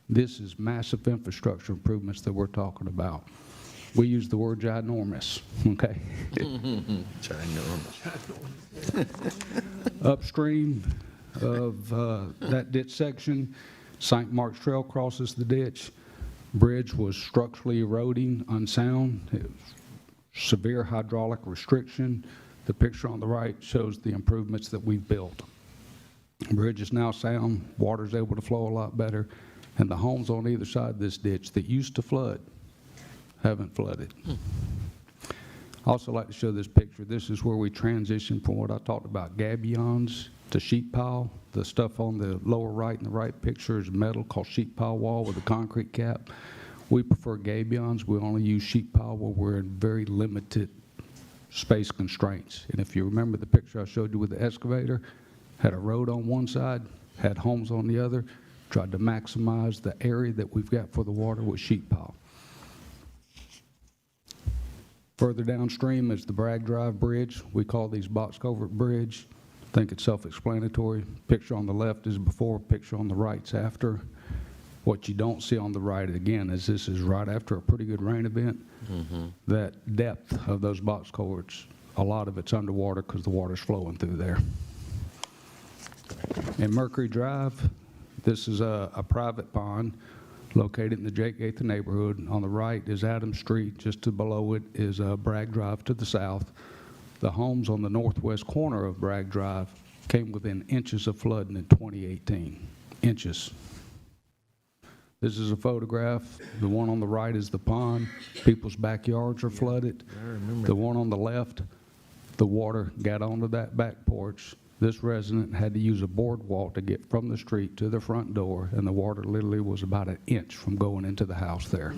S18: This is massive infrastructure improvements that we're talking about. We use the word ginormous, okay? Upstream of that ditch section, St. Mark's Trail crosses the ditch. Bridge was structurally eroding, unsound. It was severe hydraulic restriction. The picture on the right shows the improvements that we've built. The bridge is now sound, water's able to flow a lot better, and the homes on either side of this ditch that used to flood haven't flooded. I also like to show this picture. This is where we transitioned from what I talked about, gabions to sheet pile. The stuff on the lower right in the right picture is metal called sheet pile wall with a concrete cap. We prefer gabions. We only use sheet pile where we're in very limited space constraints. And if you remember the picture I showed you with the excavator, had a road on one side, had homes on the other, tried to maximize the area that we've got for the water with sheet pile. Further downstream is the Bragg Drive Bridge. We call these box culvert bridge. I think it's self-explanatory. Picture on the left is before, picture on the right's after. What you don't see on the right, again, is this is right after a pretty good rain event. That depth of those box culverts, a lot of it's underwater because the water's flowing through there. In Mercury Drive, this is a private pond located in the Jake Gaither neighborhood. On the right is Adams Street. Just to below it is Bragg Drive to the south. The homes on the northwest corner of Bragg Drive came within inches of flooding in 2018. Inches. This is a photograph. The one on the right is the pond. People's backyards are flooded. The one on the left, the water got onto that back porch. This resident had to use a boardwalk to get from the street to the front door, and the water literally was about an inch from going into the house there.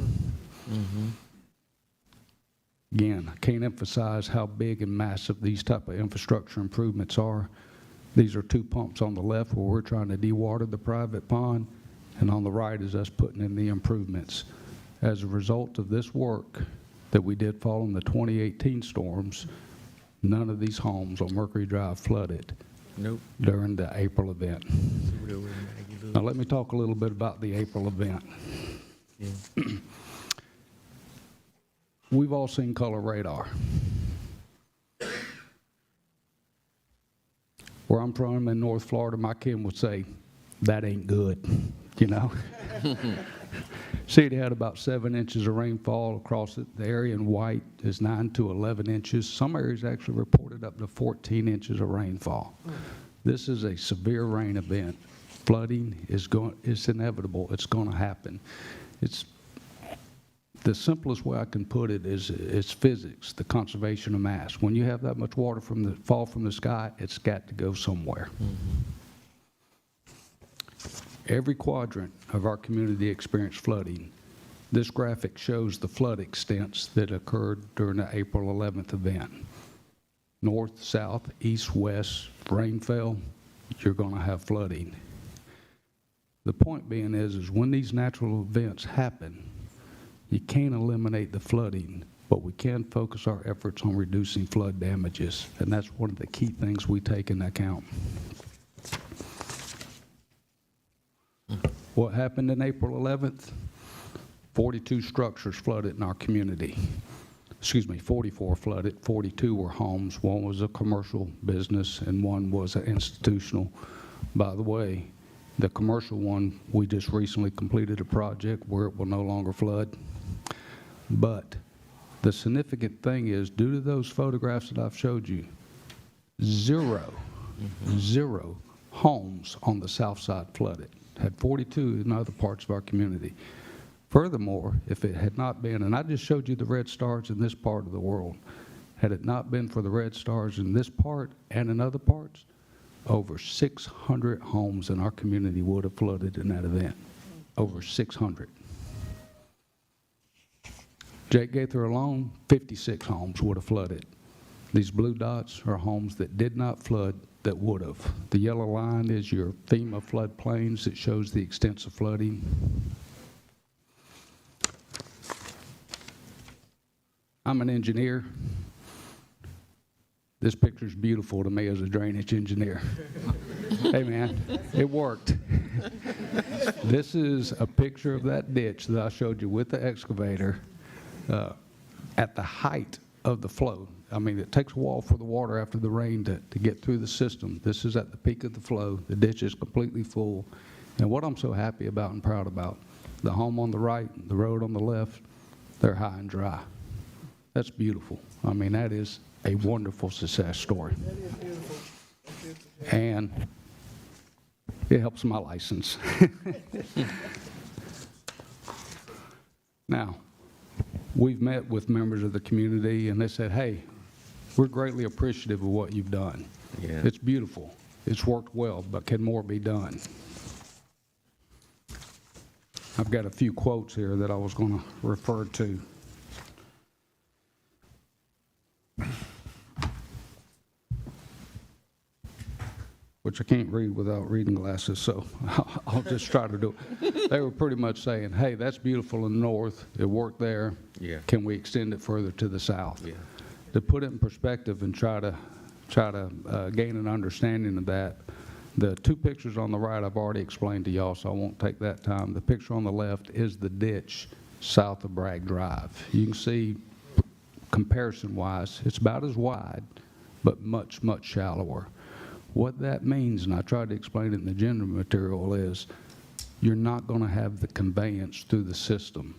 S18: Again, I can't emphasize how big and massive these type of infrastructure improvements are. These are two pumps on the left where we're trying to dewater the private pond, and on the right is us putting in the improvements. As a result of this work that we did following the 2018 storms, none of these homes on Mercury Drive flooded during the April event. Now let me talk a little bit about the April event. We've all seen color radar. Where I'm from in North Florida, my kin would say, that ain't good, you know? City had about 7 inches of rainfall across it. The area in white is 9 to 11 inches. Some areas actually reported up to 14 inches of rainfall. This is a severe rain event. Flooding is inevitable. It's going to happen. It's the simplest way I can put it is it's physics, the conservation of mass. When you have that much water fall from the sky, it's got to go somewhere. Every quadrant of our community experienced flooding. This graphic shows the flood extents that occurred during the April 11th event. North, south, east, west, rain fell, you're going to have flooding. The point being is when these natural events happen, you can't eliminate the flooding, but we can focus our efforts on reducing flood damages, and that's one of the key things we take into account. What happened in April 11th? 42 structures flooded in our community. 44 flooded, 42 were homes. One was a commercial business and one was an institutional. By the way, the commercial one, we just recently completed a project where it will no longer flood. But the significant thing is, due to those photographs that I've showed you, zero homes on the south side flooded. Had 42 in other parts of our community. Furthermore, if it had not been, and I just showed you the red stars in this part of the world, had it not been for the red stars in this part and in other parts, over 600 homes in our community would have flooded in that event. Over 600. Jake Gaither alone, 56 homes would have flooded. These blue dots are homes that did not flood that would have. The yellow line is your FEMA floodplains that shows the extensive flooding. I'm an engineer. This picture's beautiful to me as a drainage engineer. Hey man, it worked. This is a picture of that ditch that I showed you with the excavator at the height of the flow. I mean, it takes a while for the water after the rain to get through the system. This is at the peak of the flow. The ditch is completely full. And what I'm so happy about and proud about, the home on the right, the road on the left, they're high and dry. That's beautiful. I mean, that is a wonderful success story.
S6: That is beautiful.
S18: And it helps my license. Now, we've met with members of the community, and they said, hey, we're greatly appreciative of what you've done.
S2: Yeah.
S18: It's beautiful. It's worked well, but can more be done? I've got a few quotes here that I was going to refer to. Which I can't read without reading glasses, so I'll just try to do it. They were pretty much saying, hey, that's beautiful in the north. It worked there.
S2: Yeah.
S18: Can we extend it further to the south?
S2: Yeah.
S18: To put it in perspective and try to gain an understanding of that, the two pictures on the right I've already explained to y'all, so I won't take that time. The picture on the left is the ditch south of Bragg Drive. You can see, comparison-wise, it's about as wide, but much, much shallower. What that means, and I tried to explain it in the agenda material, is you're not going to have the conveyance through the system.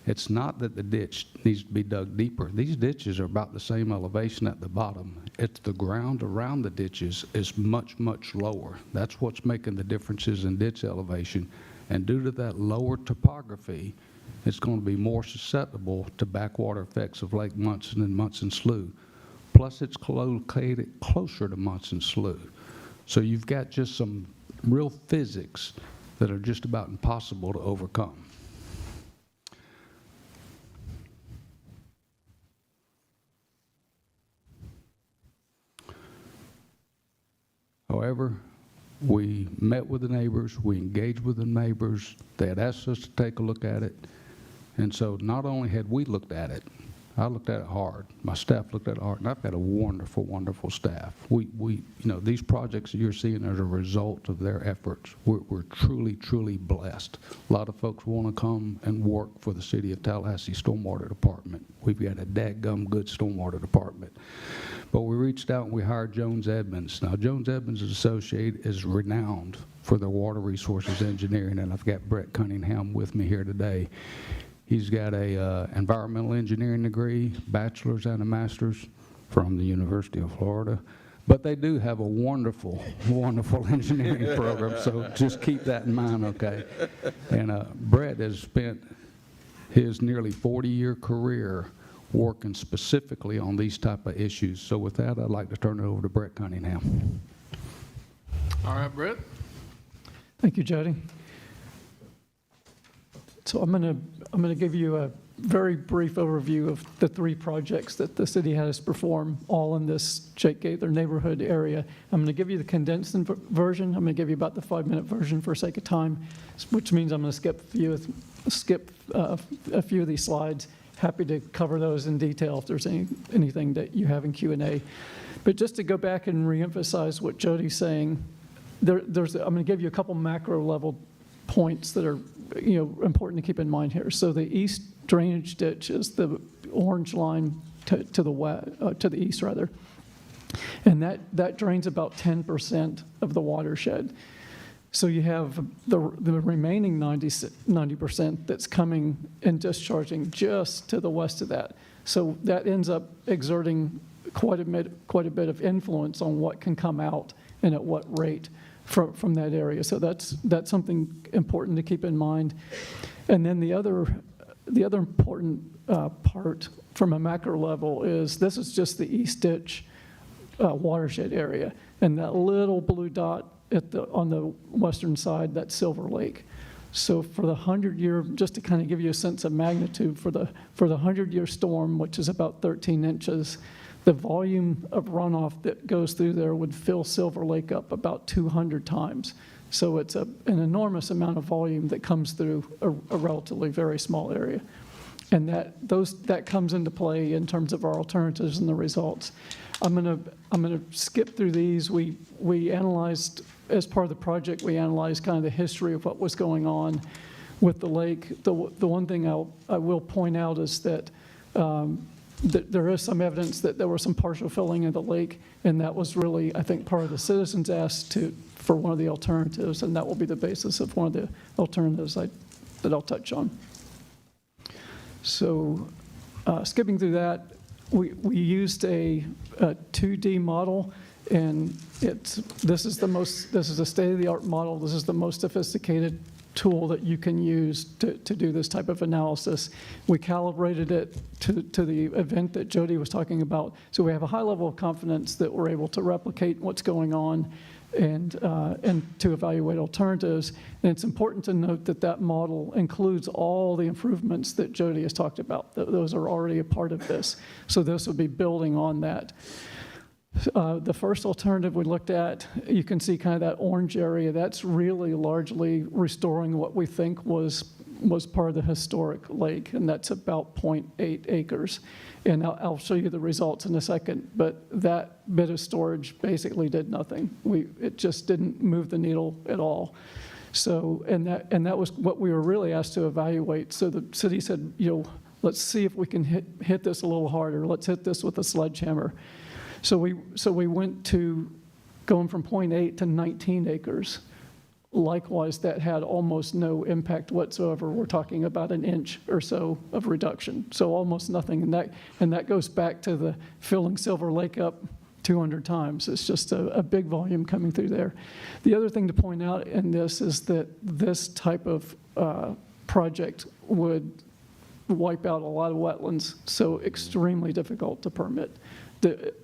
S18: It's not that the ditch needs to be dug deeper. These ditches are about the same elevation at the bottom. It's the ground around the ditches is much, much lower. That's what's making the differences in ditch elevation. And due to that lower topography, it's going to be more susceptible to backwater effects of Lake Munson and Munson Slough. Plus, it's located closer to Munson Slough. So you've got just some real physics that are just about impossible to overcome. However, we met with the neighbors, we engaged with the neighbors, they had asked us to take a look at it, and so not only had we looked at it, I looked at it hard, my staff looked at it hard, and I've got a wonderful, wonderful staff. These projects that you're seeing are a result of their efforts. We're truly, truly blessed. A lot of folks want to come and work for the City of Tallahassee Stormwater Department. We've got a dadgum good stormwater department. But we reached out and we hired Jones Edmonds. Now, Jones Edmonds Associate is renowned for their water resources engineering, and I've got Brett Cunningham with me here today. He's got a environmental engineering degree, bachelor's and a master's from the University of Florida. But they do have a wonderful, wonderful engineering program, so just keep that in mind, okay? And Brett has spent his nearly 40-year career working specifically on these type of issues. So with that, I'd like to turn it over to Brett Cunningham.
S1: All right, Brett.
S19: Thank you, Jody. So I'm going to give you a very brief overview of the three projects that the city has performed, all in this Jake Gaither neighborhood area. I'm going to give you the condensed version. I'm going to give you about the 5-minute version for sake of time, which means I'm going to skip a few of these slides. Happy to cover those in detail if there's anything that you have in Q&A. But just to go back and reemphasize what Jody's saying, I'm going to give you a couple macro level points that are important to keep in mind here. So the east drainage ditch is the orange line to the east rather, and that drains about 10% of the watershed. So you have the remaining 90% that's coming and discharging just to the west of that. So that ends up exerting quite a bit of influence on what can come out and at what rate from that area. So that's something important to keep in mind. And then the other important part from a macro level is this is just the east ditch watershed area, and that little blue dot on the western side, that's Silver Lake. So for the 100-year, just to kind of give you a sense of magnitude, for the 100-year storm, which is about 13 inches, the volume of runoff that goes through there would fill Silver Lake up about 200 times. So it's an enormous amount of volume that comes through a relatively very small area. And that comes into play in terms of our alternatives and the results. I'm gonna skip through these. We analyzed, as part of the project, we analyzed kind of the history of what was going on with the lake. The one thing I will point out is that there is some evidence that there was some partial filling of the lake, and that was really, I think, part of the citizens asked for one of the alternatives, and that will be the basis of one of the alternatives that I'll touch on. So skipping through that, we used a 2D model, and this is a state-of-the-art model. This is the most sophisticated tool that you can use to do this type of analysis. We calibrated it to the event that Jody was talking about, so we have a high level of confidence that we're able to replicate what's going on and to evaluate alternatives. And it's important to note that that model includes all the improvements that Jody has talked about. Those are already a part of this. So this will be building on that. The first alternative we looked at, you can see kind of that orange area. That's really largely restoring what we think was part of the historic lake, and that's about 0.8 acres. And I'll show you the results in a second, but that bit of storage basically did nothing. It just didn't move the needle at all. So, and that was what we were really asked to evaluate. So the city said, let's see if we can hit this a little harder. Let's hit this with a sledgehammer. So we went to going from 0.8 to 19 acres. Likewise, that had almost no impact whatsoever. We're talking about an inch or so of reduction, so almost nothing. And that goes back to the filling Silver Lake up 200 times. It's just a big volume coming through there. The other thing to point out in this is that this type of project would wipe out a lot of wetlands, so extremely difficult to permit.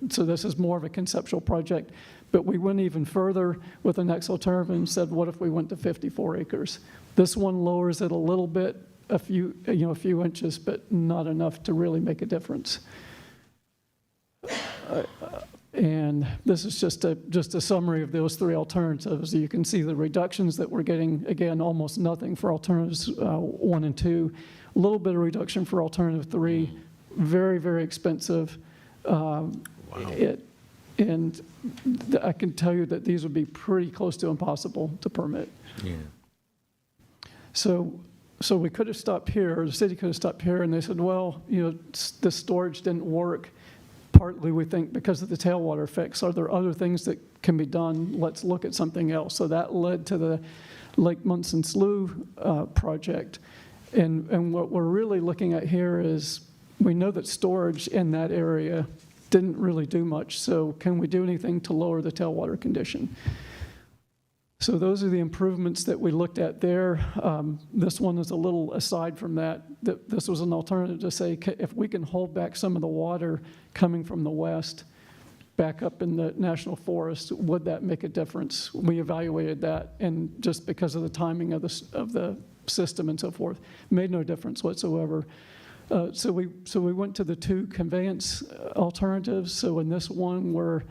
S19: So this is more of a conceptual project, but we went even further with the next alternative and said, what if we went to 54 acres? This one lowers it a little bit, a few inches, but not enough to really make a difference. And this is just a summary of those three alternatives. You can see the reductions that we're getting, again, almost nothing for alternatives 1 and 2, a little bit of reduction for alternative 3, very, very expensive. And I can tell you that these would be pretty close to impossible to permit.
S2: Yeah.
S19: So we could have stopped here, or the city could have stopped here, and they said, well, the storage didn't work. Partly, we think, because of the tailwater fix. Are there other things that can be done? Let's look at something else. So that led to the Lake Munson Slough project. And what we're really looking at here is, we know that storage in that area didn't really do much, so can we do anything to lower the tailwater condition? So those are the improvements that we looked at there. This one is a little aside from that. This was an alternative to say, if we can hold back some of the water coming from the west back up in the national forest, would that make a difference? We evaluated that, and just because of the timing of the system and so forth, made no difference whatsoever. So we went to the 2 conveyance alternatives. So in this one, we're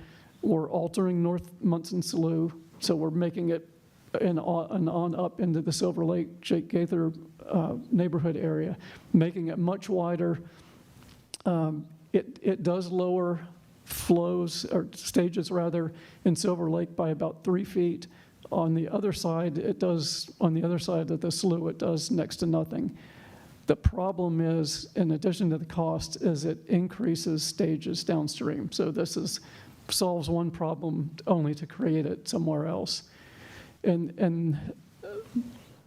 S19: altering North Munson Slough. So we're making it an on up into the Silver Lake, Jake Gaither neighborhood area, making it much wider. It does lower flows, or stages rather, in Silver Lake by about 3 feet. On the other side, on the other side of the slough, it does next to nothing. The problem is, in addition to the cost, is it increases stages downstream. So this solves one problem only to create it somewhere else. And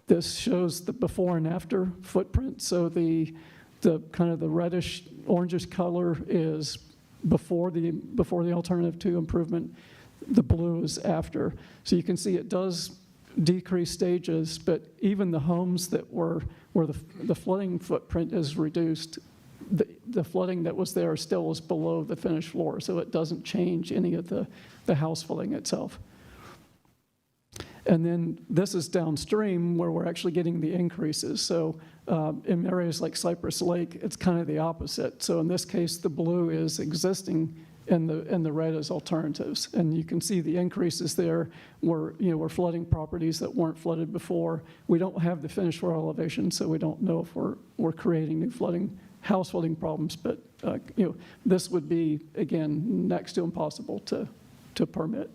S19: this shows the before and after footprint. So the kind of the reddish orangish color is before the alternative 2 improvement. The blue is after. So you can see it does decrease stages, but even the homes that where the flooding footprint is reduced, the flooding that was there still is below the finished floor, so it doesn't change any of the house flooding itself. And then this is downstream where we're actually getting the increases. So in areas like Cypress Lake, it's kind of the opposite. So in this case, the blue is existing and the red is alternatives. And you can see the increases there were, we're flooding properties that weren't flooded before. We don't have the finished floor elevation, so we don't know if we're creating new house flooding problems. But, this would be, again, next to impossible to permit.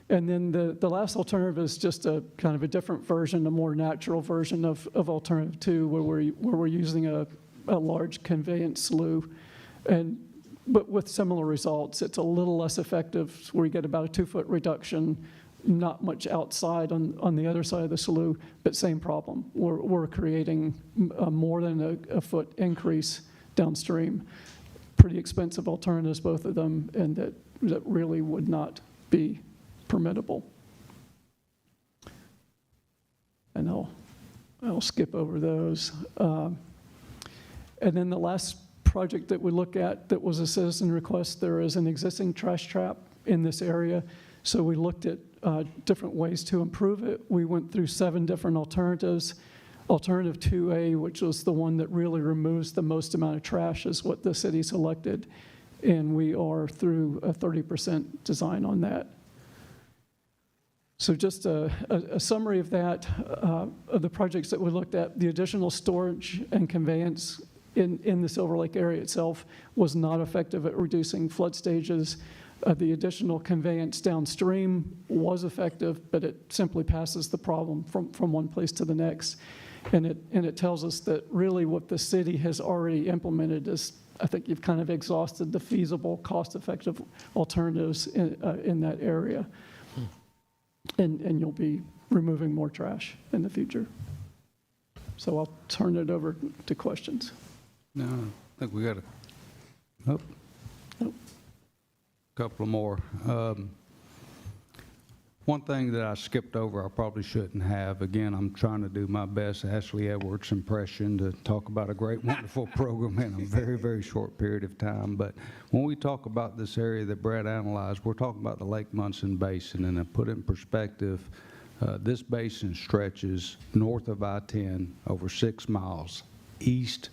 S19: And then the last alternative is just a kind of a different version, a more natural version of alternative 2, where we're using a large conveyance slough, but with similar results. It's a little less effective, where you get about a 2-foot reduction, not much outside on the other side of the slough, but same problem. We're creating more than a foot increase downstream. Pretty expensive alternatives, both of them, and that really would not be permittable. And I'll skip over those. And then the last project that we look at that was a citizen request, there is an existing trash trap in this area. So we looked at different ways to improve it. We went through 7 different alternatives. Alternative 2A, which was the one that really removes the most amount of trash, is what the city selected. And we are through a 30% design on that. So just a summary of that, of the projects that we looked at. The additional storage and conveyance in the Silver Lake area itself was not effective at reducing flood stages. The additional conveyance downstream was effective, but it simply passes the problem from one place to the next. And it tells us that really what the city has already implemented is, I think you've kind of exhausted the feasible, cost-effective alternatives in that area. And you'll be removing more trash in the future. So I'll turn it over to questions.
S18: No, I think we got a couple more. One thing that I skipped over, I probably shouldn't have. Again, I'm trying to do my best Ashley Edwards impression to talk about a great, wonderful program in a very, very short period of time. But when we talk about this area that Brett analyzed, we're talking about the Lake Munson Basin. And to put it in perspective, this basin stretches north of I-10 over 6 miles, east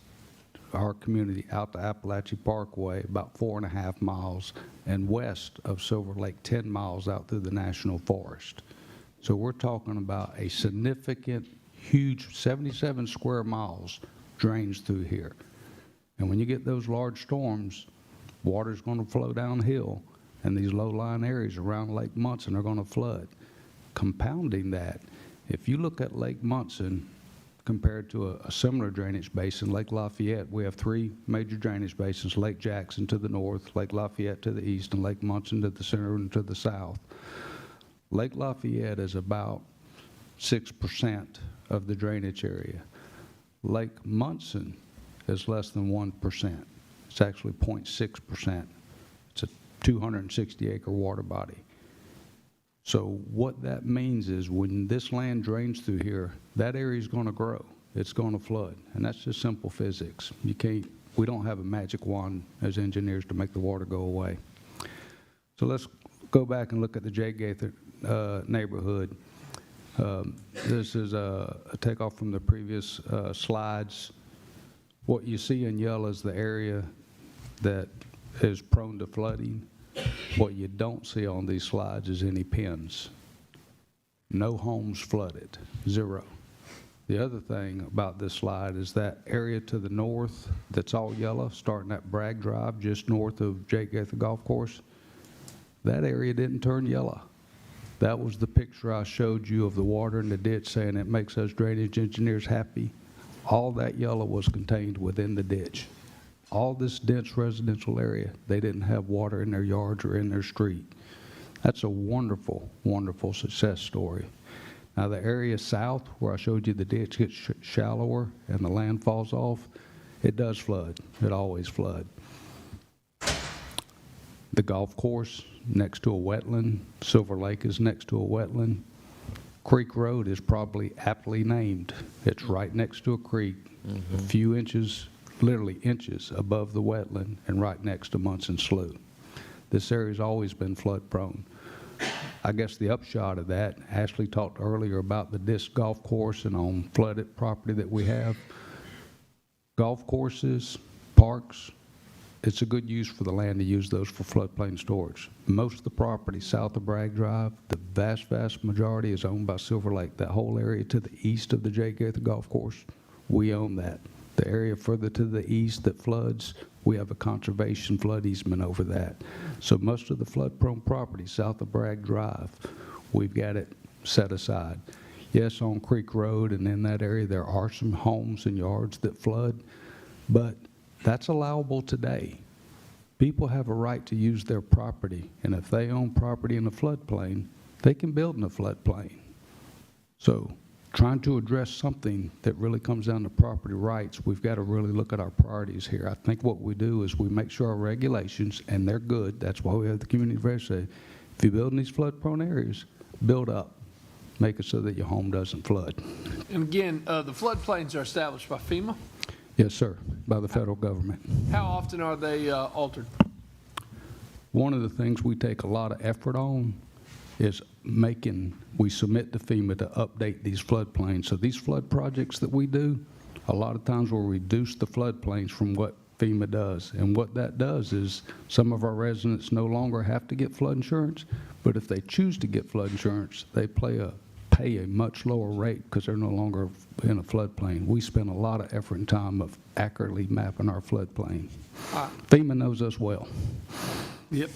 S18: our community out to Appalachia Parkway about 4.5 miles, and west of Silver Lake 10 miles out through the National Forest. So we're talking about a significant, huge 77 square miles drains through here. And when you get those large storms, water's going to flow downhill, and these low-lying areas around Lake Munson are going to flood. Compounding that, if you look at Lake Munson compared to a similar drainage basin, Lake Lafayette, we have 3 major drainage basins: Lake Jackson to the north, Lake Lafayette to the east, and Lake Munson to the center and to the south. Lake Lafayette is about 6% of the drainage area. Lake Munson is less than 1%. It's actually 0.6%. It's a 260-acre water body. So what that means is when this land drains through here, that area is going to grow. It's going to flood. And that's just simple physics. We don't have a magic wand as engineers to make the water go away. So let's go back and look at the Jay Gaither neighborhood. This is a takeoff from the previous slides. What you see in yellow is the area that is prone to flooding. What you don't see on these slides is any pins. No homes flooded, 0. The other thing about this slide is that area to the north that's all yellow, starting at Bragg Drive, just north of Jake Gaither Golf Course, that area didn't turn yellow. That was the picture I showed you of the water in the ditch, saying it makes us drainage engineers happy. All that yellow was contained within the ditch. All this dense residential area, they didn't have water in their yards or in their street. That's a wonderful, wonderful success story. Now the area south, where I showed you the ditch gets shallower and the land falls off, it does flood. It always floods. The golf course next to a wetland, Silver Lake is next to a wetland. Creek Road is probably aptly named. It's right next to a creek, a few inches, literally inches above the wetland and right next to Munson Slough. This area's always been flood prone. I guess the upshot of that, Ashley talked earlier about the disc golf course and on flooded property that we have. Golf courses, parks, it's a good use for the land to use those for floodplain storage. Most of the property south of Bragg Drive, the vast majority is owned by Silver Lake. That whole area to the east of the Jay Gaither Golf Course, we own that. The area further to the east that floods, we have a conservation flood easement over that. So most of the flood-prone property south of Bragg Drive, we've got it set aside. Yes, on Creek Road and in that area, there are some homes and yards that flood, but that's allowable today. People have a right to use their property, and if they own property in a floodplain, they can build in a floodplain. So trying to address something that really comes down to property rights, we've got to really look at our priorities here. I think what we do is we make sure our regulations, and they're good, that's why we have the community advisory, if you build in these flood-prone areas, build up. Make it so that your home doesn't flood.
S1: And again, the floodplains are established by FEMA.
S18: Yes, sir, by the federal government.
S1: How often are they altered?
S18: One of the things we take a lot of effort on is we submit to FEMA to update these floodplains. So these flood projects that we do, a lot of times we'll reduce the floodplains from what FEMA does. And what that does is some of our residents no longer have to get flood insurance, but if they choose to get flood insurance, they pay a much lower rate because they're no longer in a floodplain. We spend a lot of effort and time of accurately mapping our floodplain. FEMA knows us well.
S1: Yep.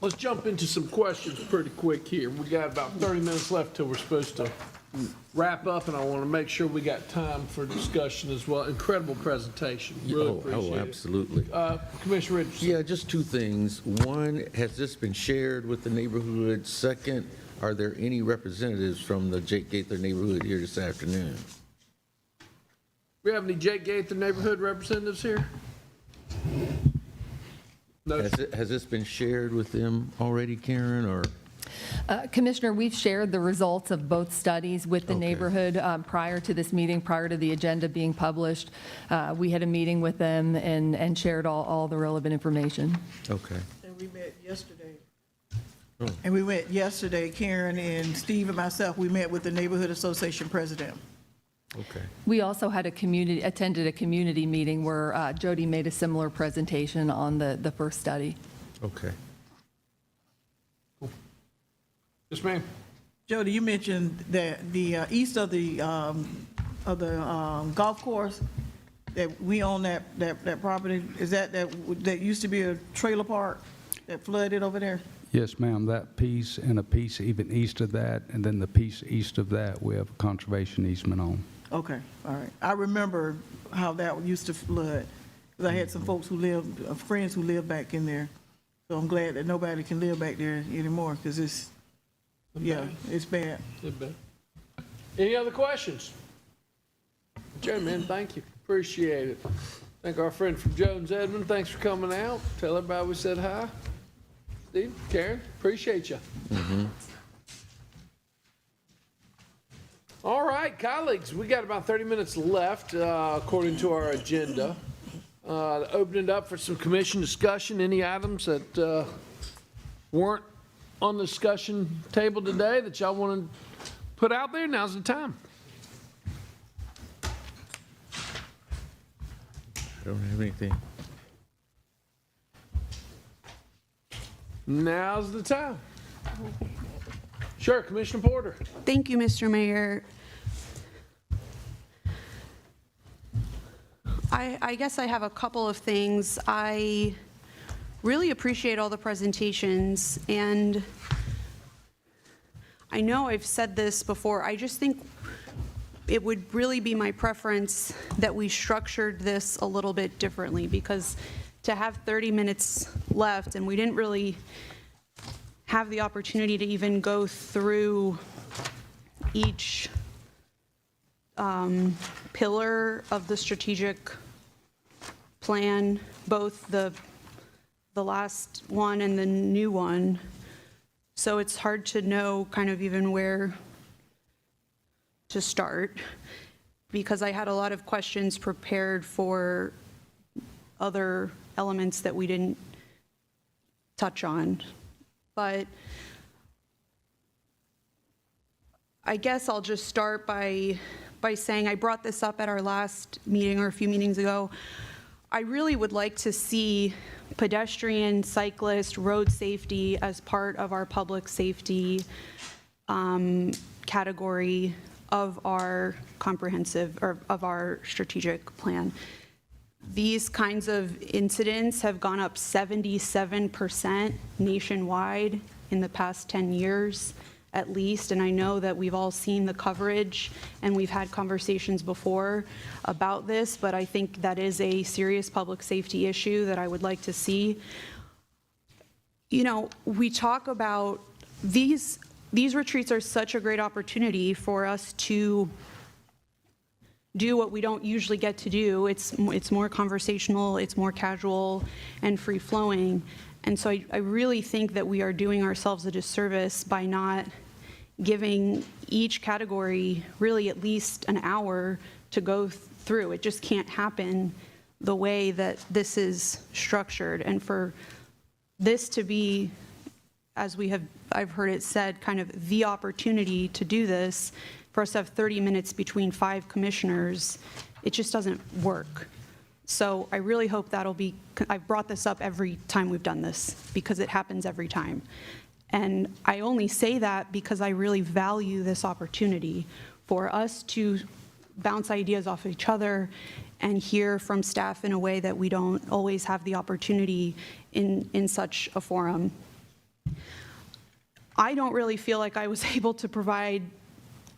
S1: Let's jump into some questions pretty quick here. We got about 30 minutes left till we're supposed to wrap up, and I want to make sure we got time for discussion as well. Incredible presentation. Really appreciate it.
S2: Absolutely.
S1: Commissioner Richardson.
S2: Yeah, just two things. One, has this been shared with the neighborhood? Second, are there any representatives from the Jake Gaither neighborhood here this afternoon?
S1: We have any Jake Gaither neighborhood representatives here? No.
S2: Has this been shared with them already, Karen, or?
S17: Commissioner, we've shared the results of both studies with the neighborhood prior to this meeting, prior to the agenda being published. We had a meeting with them and shared all the relevant information.
S2: Okay.
S6: And we met yesterday. And we went yesterday, Karen and Steve and myself, we met with the Neighborhood Association president.
S2: Okay.
S17: We also had attended a community meeting where Jody made a similar presentation on the first study.
S2: Okay.
S1: Yes, ma'am.
S6: Jody, you mentioned that the east of the golf course, that we own that property. Is that used to be a trailer park that flooded over there?
S18: Yes, ma'am, that piece and a piece even east of that, and then the piece east of that, we have a conservation easement on.
S6: Okay, all right. I remember how that used to flood, because I had some folks friends who lived back in there. So I'm glad that nobody can live back there anymore, because it's bad.
S1: It's bad. Any other questions? Joe, man, thank you. Appreciate it. Thank our friend from Jones Edmond. Thanks for coming out. Tell everybody we said hi. Steve, Karen, appreciate you. All right, colleagues, we got about 30 minutes left according to our agenda. Open it up for some commission discussion. Any items that weren't on the discussion table today that y'all want to put out there? Now's the time.
S2: I don't have anything.
S1: Now's the time. Sure, Commissioner Porter.
S4: Thank you, Mr. Mayor. I guess I have a couple of things. I really appreciate all the presentations, and I know I've said this before, I just think it would really be my preference that we structured this a little bit differently, because to have 30 minutes left, and we didn't really have the opportunity to even go through each pillar of the strategic plan, both the last one and the new one. So it's hard to know kind of even where to start, because I had a lot of questions prepared for other elements that we didn't touch on. But I guess I'll just start by saying I brought this up at our last meeting or a few meetings ago. I really would like to see pedestrian, cyclist, road safety as part of our public safety category of our comprehensive, or of our strategic plan. These kinds of incidents have gone up 77% nationwide in the past 10 years at least, and I know that we've all seen the coverage and we've had conversations before about this, but I think that is a serious public safety issue that I would like to see. You know, we talk about these retreats are such a great opportunity for us to do what we don't usually get to do. It's more conversational, it's more casual and free-flowing. And so I really think that we are doing ourselves a disservice by not giving each category really at least an hour to go through. It just can't happen the way that this is structured. And for this to be, as I've heard it said, kind of the opportunity to do this, for us to have 30 minutes between 5 commissioners, it just doesn't work. So I really hope that'll be, I've brought this up every time we've done this because it happens every time. And I only say that because I really value this opportunity for us to bounce ideas off each other and hear from staff in a way that we don't always have the opportunity in such a forum. I don't really feel like I was able to provide,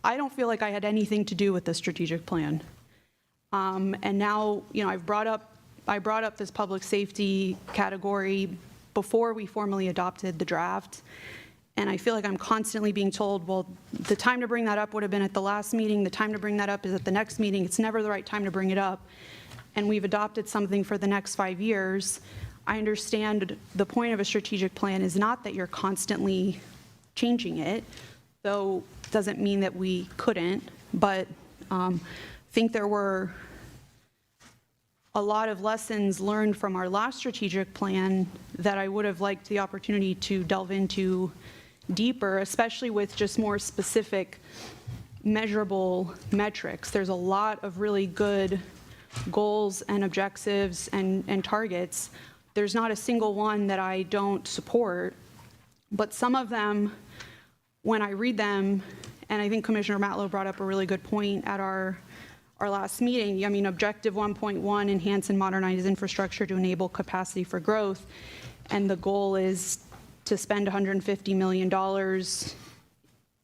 S4: I don't feel like I had anything to do with the strategic plan. And now, you know, I brought up this public safety category before we formally adopted the draft. And I feel like I'm constantly being told, well, the time to bring that up would have been at the last meeting. The time to bring that up is at the next meeting. It's never the right time to bring it up. And we've adopted something for the next 5 years. I understand the point of a strategic plan is not that you're constantly changing it, though it doesn't mean that we couldn't, but I think there were a lot of lessons learned from our last strategic plan that I would have liked the opportunity to delve into deeper, especially with just more specific measurable metrics. There's a lot of really good goals and objectives and targets. There's not a single one that I don't support, but some of them, when I read them, and I think Commissioner Matlow brought up a really good point at our last meeting. I mean, Objective 1.1, enhance and modernize infrastructure to enable capacity for growth. And the goal is to spend $150 million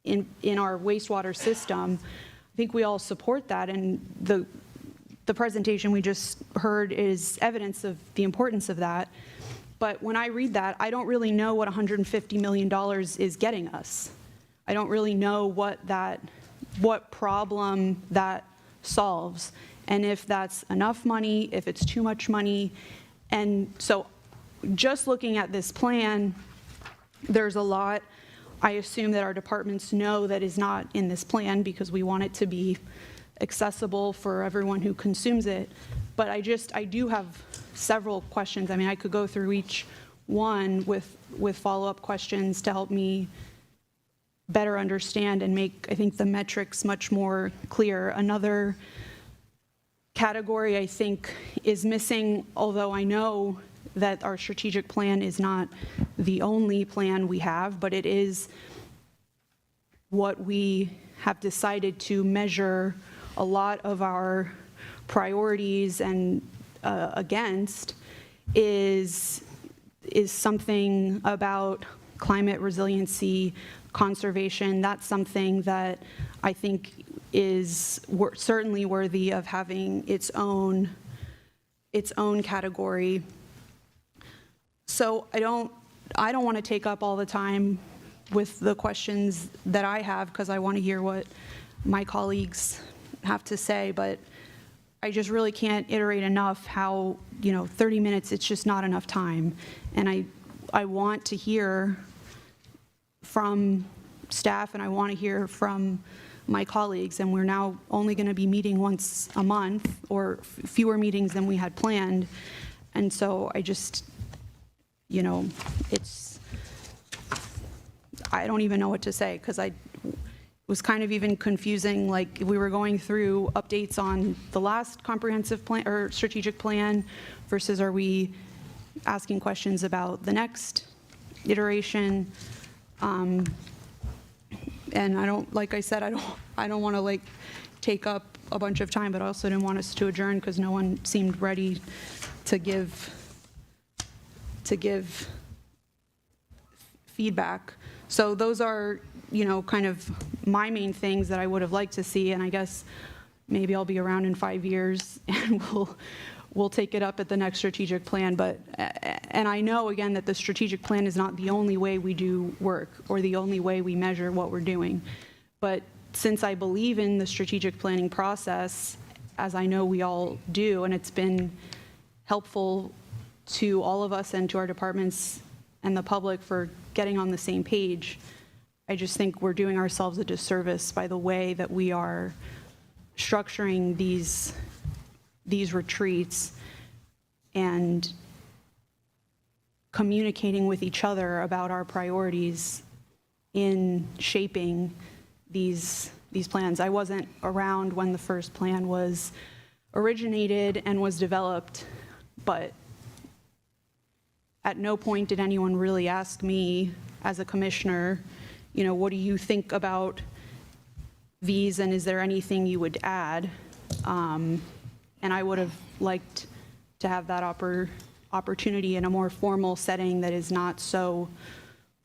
S4: in our wastewater system. I think we all support that. And the presentation we just heard is evidence of the importance of that. But when I read that, I don't really know what $150 million is getting us. I don't really know what problem that solves, and if that's enough money, if it's too much money. And so just looking at this plan, there's a lot I assume that our departments know that is not in this plan because we want it to be accessible for everyone who consumes it. But I do have several questions. I mean, I could go through each one with follow-up questions to help me better understand and make, I think, the metrics much more clear. Another category I think is missing, although I know that our strategic plan is not the only plan we have, but it is what we have decided to measure a lot of our priorities and against is something about climate resiliency, conservation. That's something that I think is certainly worthy of having its own category. So I don't want to take up all the time with the questions that I have because I want to hear what my colleagues have to say, but I just really can't iterate enough how, 30 minutes, it's just not enough time. And I want to hear from staff and I want to hear from my colleagues, and we're now only going to be meeting once a month or fewer meetings than we had planned. And so I just, I don't even know what to say because was kind of even confusing, like we were going through updates on the last comprehensive plan or strategic plan versus are we asking questions about the next iteration? And I don't, like I said, I don't want to like take up a bunch of time, but I also didn't want us to adjourn because no one seemed ready to give feedback. So those are, kind of my main things that I would have liked to see, and I guess maybe I'll be around in 5 years and we'll take it up at the next strategic plan. But, and I know again that the strategic plan is not the only way we do work or the only way we measure what we're doing. But since I believe in the strategic planning process, as I know we all do, and it's been helpful to all of us and to our departments and the public for getting on the same page, I just think we're doing ourselves a disservice by the way that we are structuring these retreats and communicating with each other about our priorities in shaping these plans. I wasn't around when the first plan was originated and was developed, but at no point did anyone really ask me as a commissioner, what do you think about these and is there anything you would add? And I would have liked to have that opportunity in a more formal setting that is not so,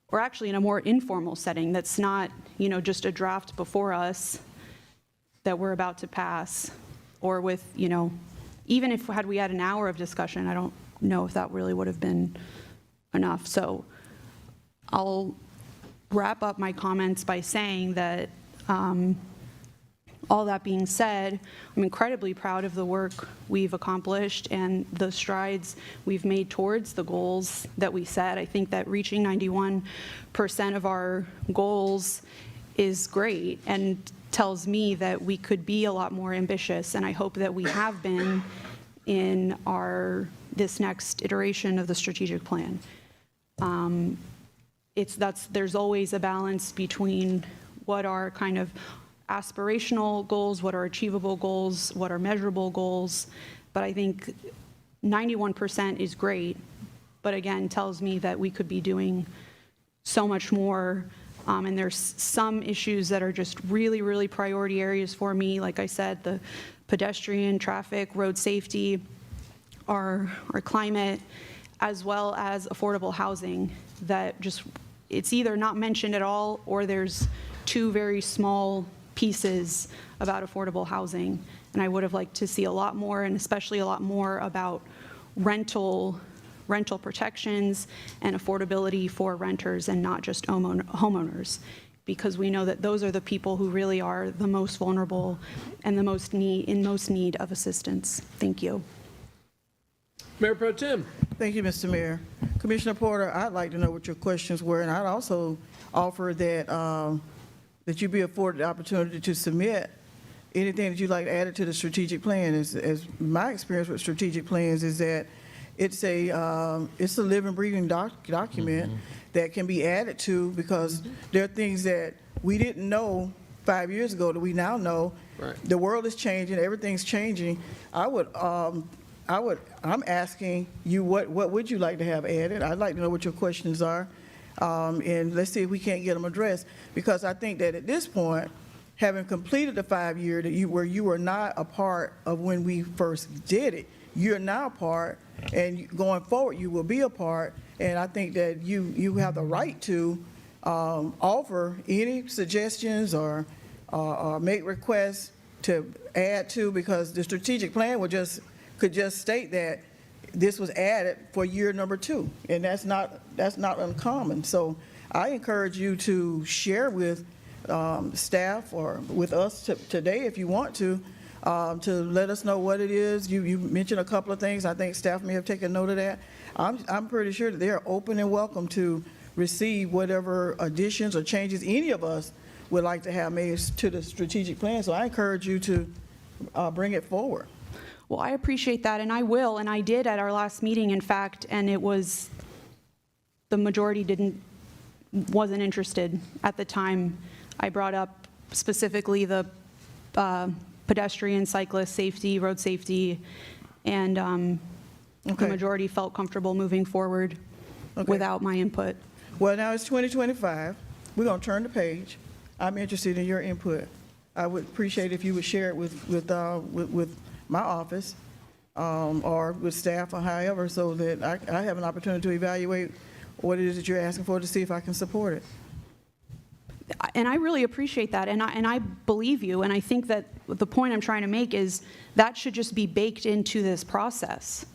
S4: or actually in a more informal setting that's not, just a draft before us that we're about to pass, or with, even if had we had an hour of discussion, I don't know if that really would have been enough. So I'll wrap up my comments by saying that all that being said, I'm incredibly proud of the work we've accomplished and the strides we've made towards the goals that we set. I think that reaching 91% of our goals is great and tells me that we could be a lot more ambitious, and I hope that we have been in this next iteration of the strategic plan. There's always a balance between what are kind of aspirational goals, what are achievable goals, what are measurable goals. But I think 91% is great, but again, tells me that we could be doing so much more. And there's some issues that are just really, really priority areas for me. Like I said, the pedestrian, traffic, road safety, our climate, as well as affordable housing that it's either not mentioned at all or there's two very small pieces about affordable housing. And I would have liked to see a lot more, and especially a lot more about rental protections and affordability for renters and not just homeowners, because we know that those are the people who really are the most vulnerable and in most need of assistance. Thank you.
S1: Mayor Pro Tem.
S6: Thank you, Mr. Mayor. Commissioner Porter, I'd like to know what your questions were, and I'd also offer that you be afforded the opportunity to submit anything that you'd like added to the strategic plan. As my experience with strategic plans is that it's a living, breathing document that can be added to, because there are things that we didn't know 5 years ago that we now know. Right. The world is changing, everything's changing. I'm asking you, what would you like to have added? I'd like to know what your questions are, and let's see if we can't get them addressed. Because I think that at this point, having completed the 5 year where you were not a part of when we first did it, you're now a part, and going forward, you will be a part. And I think that you have the right to offer any suggestions or make requests to add to, because the strategic plan could just state that this was added for year number 2, and that's not uncommon. So I encourage you to share with staff or with us today, if you want to let us know what it is. You mentioned a couple of things. I think staff may have taken note of that. I'm pretty sure that they are open and welcome to receive whatever additions or changes any of us would like to have made to the strategic plan. So I encourage you to bring it forward.
S4: Well, I appreciate that, and I will, and I did at our last meeting, in fact, and it was, the majority wasn't interested at the time I brought up specifically the pedestrian, cyclist safety, road safety, and the
S6: Okay.
S4: majority felt comfortable moving forward without my input.
S6: Well, now it's 2025. We're going to turn the page. I'm interested in your input. I would appreciate if you would share it with my office or with staff or however, so that I have an opportunity to evaluate what it is that you're asking for to see if I can support it.
S4: And I really appreciate that, and I believe you, and I think that the point I'm trying to make is that should just be baked into this process.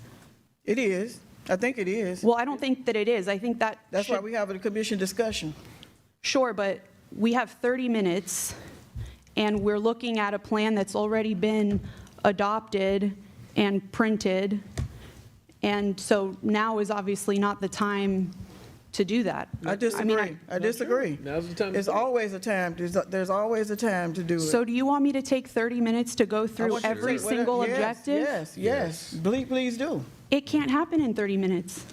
S6: It is. I think it is.
S4: Well, I don't think that it is. I think that
S6: That's why we have a commission discussion.
S4: Sure, but we have 30 minutes, and we're looking at a plan that's already been adopted and printed, and so now is obviously not the time to do that.
S6: I disagree. I disagree.
S1: Now's the time.
S6: There's always a time. There's always a time to do it.
S4: So do you want me to take 30 minutes to go
S6: I
S4: through
S6: want you to
S4: every
S6: say
S4: single
S6: whatever-
S4: objective?
S6: Yes. Please do.
S4: It can't happen in 30 minutes.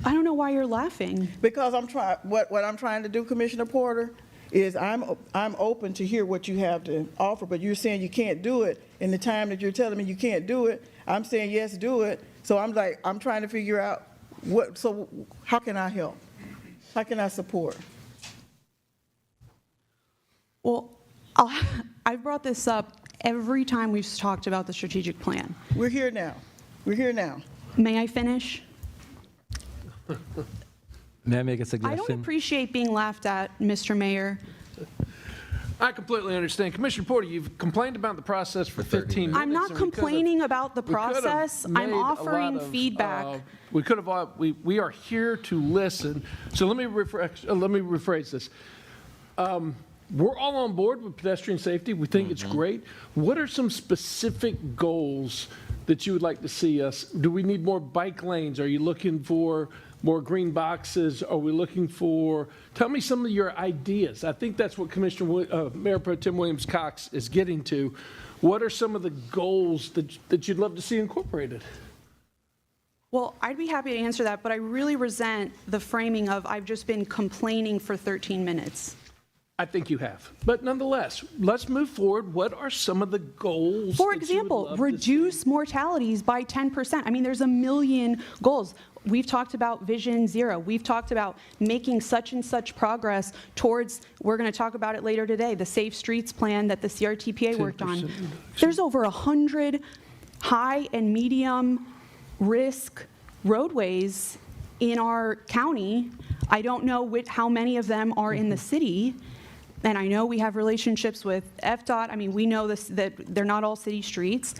S4: I don't know why you're laughing.
S6: Because what I'm trying to do, Commissioner Porter, is I'm open to hear what you have to offer, but you're saying you can't do it in the time that you're telling me you can't do it. I'm saying, yes, do it. So I'm trying to figure out so how can I help? How can I support?
S4: Well, I've brought this up every time we've talked about the strategic plan.
S6: We're here now. We're here now.
S4: May I finish?
S9: May I make a
S4: I
S9: suggestion?
S4: don't appreciate being laughed at, Mr. Mayor.
S1: I completely understand. Commissioner Porter, you've complained about the process for 15 minutes.
S4: I'm not
S1: and we could've-
S4: complaining about the
S1: we could've
S4: process.
S1: made
S4: I'm
S1: a
S4: offering
S1: lot of,
S4: feedback.
S1: we are here to listen. So let me rephrase this. We're all on board with pedestrian safety. We think it's great. What are some specific goals that you would like to see us? Do we need more bike lanes? Are you looking for more green boxes? Are we looking for, tell me some of your ideas. I think that's what Mayor Pro Tem Williams-Cox is getting to. What are some of the goals that you'd love to see incorporated?
S4: Well, I'd be happy to answer that, but I really resent the framing of I've just been complaining for 13 minutes.
S1: I think you have. But nonetheless, let's move forward. What are some of the goals?
S4: For
S1: that you would
S4: example,
S1: love to
S4: reduce mortalities by 10%. I mean, there's a million goals. We've talked about Vision Zero. We've talked about making such and such progress towards, we're going to talk about it later today, the Safe Streets plan that the CRTPA worked on. There's over 100 high and medium risk roadways in our county. I don't know how many of them are in the city. And I know we have relationships with FDOT. I mean, we know this, that they're not all city streets.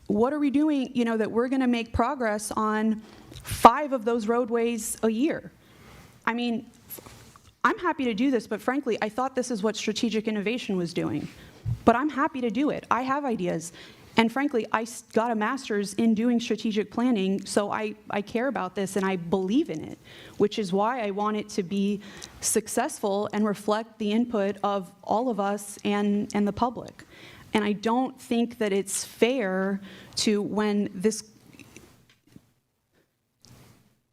S4: What are we doing, that we're going to make progress on 5 of those roadways a year? I mean, I'm happy to do this, but frankly, I thought this is what strategic innovation was doing. But I'm happy to do it. I have ideas. And frankly, I got a master's in doing strategic planning, so I care about this and I believe in it, which is why I want it to be successful and reflect the input of all of us and the public. And I don't think that it's fair to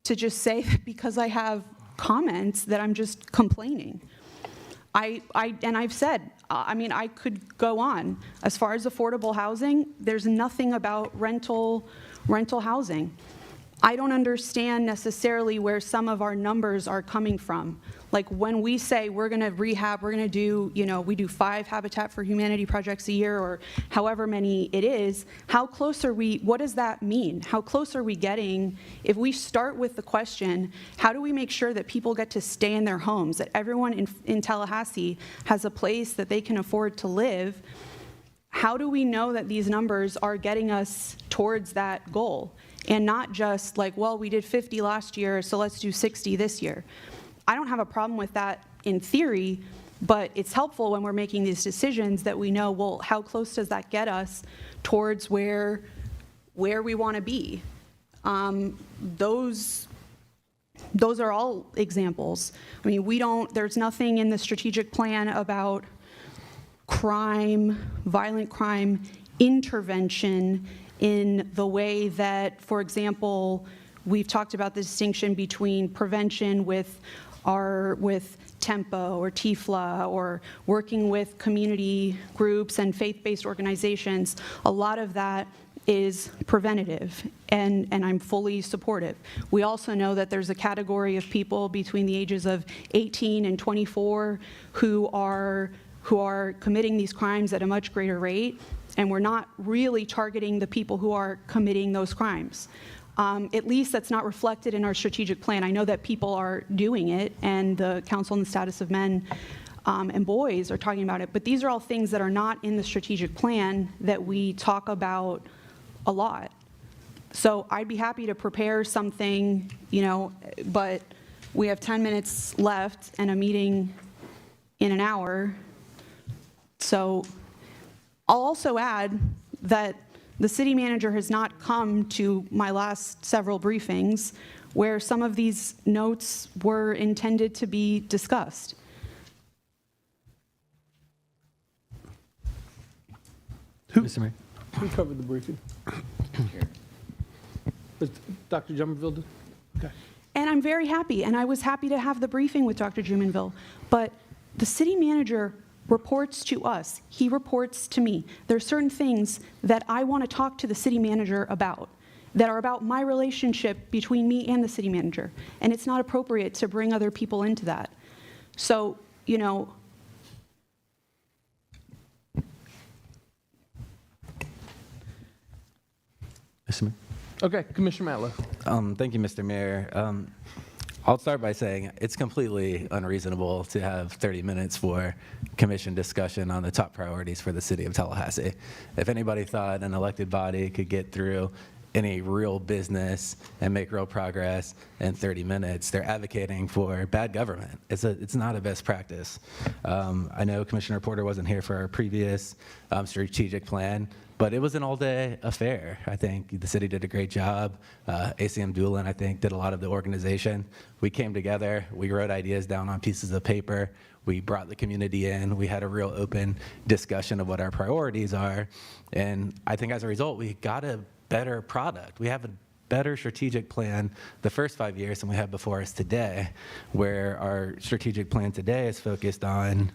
S4: just say that because I have comments that I'm just complaining. And I've said, I could go on. As far as affordable housing, there's nothing about rental housing. I don't understand necessarily where some of our numbers are coming from. Like when we say we're going to rehab, we're going to do, we do 5 Habitat for Humanity projects a year or however many it is, how close are we, what does that mean? How close are we getting? If we start with the question, how do we make sure that people get to stay in their homes, that everyone in Tallahassee has a place that they can afford to live? How do we know that these numbers are getting us towards that goal? And not just like, well, we did 50 last year, so let's do 60 this year. I don't have a problem with that in theory, but it's helpful when we're making these decisions that we know, well, how close does that get us towards where we want to be? Those are all examples. I mean, there's nothing in the strategic plan about crime, violent crime intervention in the way that, for example, we've talked about the distinction between prevention with Tempo or TIFLA or working with community groups and faith-based organizations, a lot of that is preventative, and I'm fully supportive. We also know that there's a category of people between the ages of 18 and 24 who are committing these crimes at a much greater rate, and we're not really targeting the people who are committing those crimes. At least that's not reflected in our strategic plan. I know that people are doing it, and the Council on the Status of Men and Boys are talking about it, but these are all things that are not in the strategic plan that we talk about a lot. So I'd be happy to prepare something, but we have 10 minutes left and a meeting in an hour. So I'll also add that the city manager has not come to my last several briefings where some of these notes were intended to be discussed.
S9: Mr. Mayor.
S1: Who covered the briefing? Dr. Jumonville did? Okay.
S4: And I'm very happy, and I was happy to have the briefing with Dr. Jumonville, but the city manager reports to us. He reports to me. There are certain things that I want to talk to the city manager about that are about my relationship between me and the city manager, and it's not appropriate to bring other people into that. So,
S9: Mr. Mayor.
S1: Okay, Commissioner Matlow.
S9: Thank you, Mr. Mayor. I'll start by saying it's completely unreasonable to have 30 minutes for commission discussion on the top priorities for the city of Tallahassee. If anybody thought an elected body could get through any real business and make real progress in 30 minutes, they're advocating for bad government. It's not a best practice. I know Commissioner Porter wasn't here for our previous strategic plan, but it was an all-day affair. I think the city did a great job. ACM Doolin, I think, did a lot of the organization. We came together, we wrote ideas down on pieces of paper, we brought the community in, we had a real open discussion of what our priorities are, and I think as a result, we got a better product. We have a better strategic plan the first 5 years than we have before us today, where our strategic plan today is focused on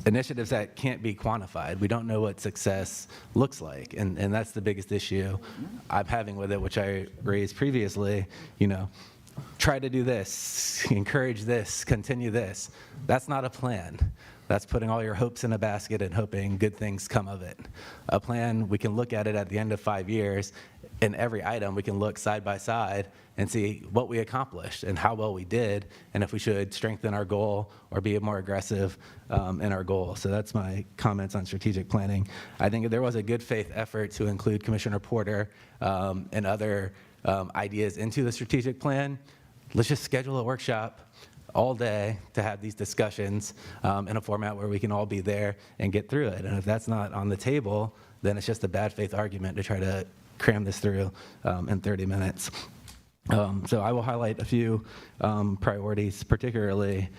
S9: initiatives that can't be quantified. We don't know what success looks like, and that's the biggest issue I'm having with it, which I raised previously. Try to do this, encourage this, continue this. That's not a plan. That's putting all your hopes in a basket and hoping good things come of it. A plan, we can look at it at the end of 5 years. In every item, we can look side by side and see what we accomplished and how well we did, and if we should strengthen our goal or be more aggressive in our goal. So that's my comments on strategic planning. I think there was a good faith effort to include Commissioner Porter and other ideas into the strategic plan. Let's just schedule a workshop all day to have these discussions in a format where we can all be there and get through it. And if that's not on the table, then it's just a bad faith argument to try to cram this through in 30 minutes. So I will highlight a few priorities, particularly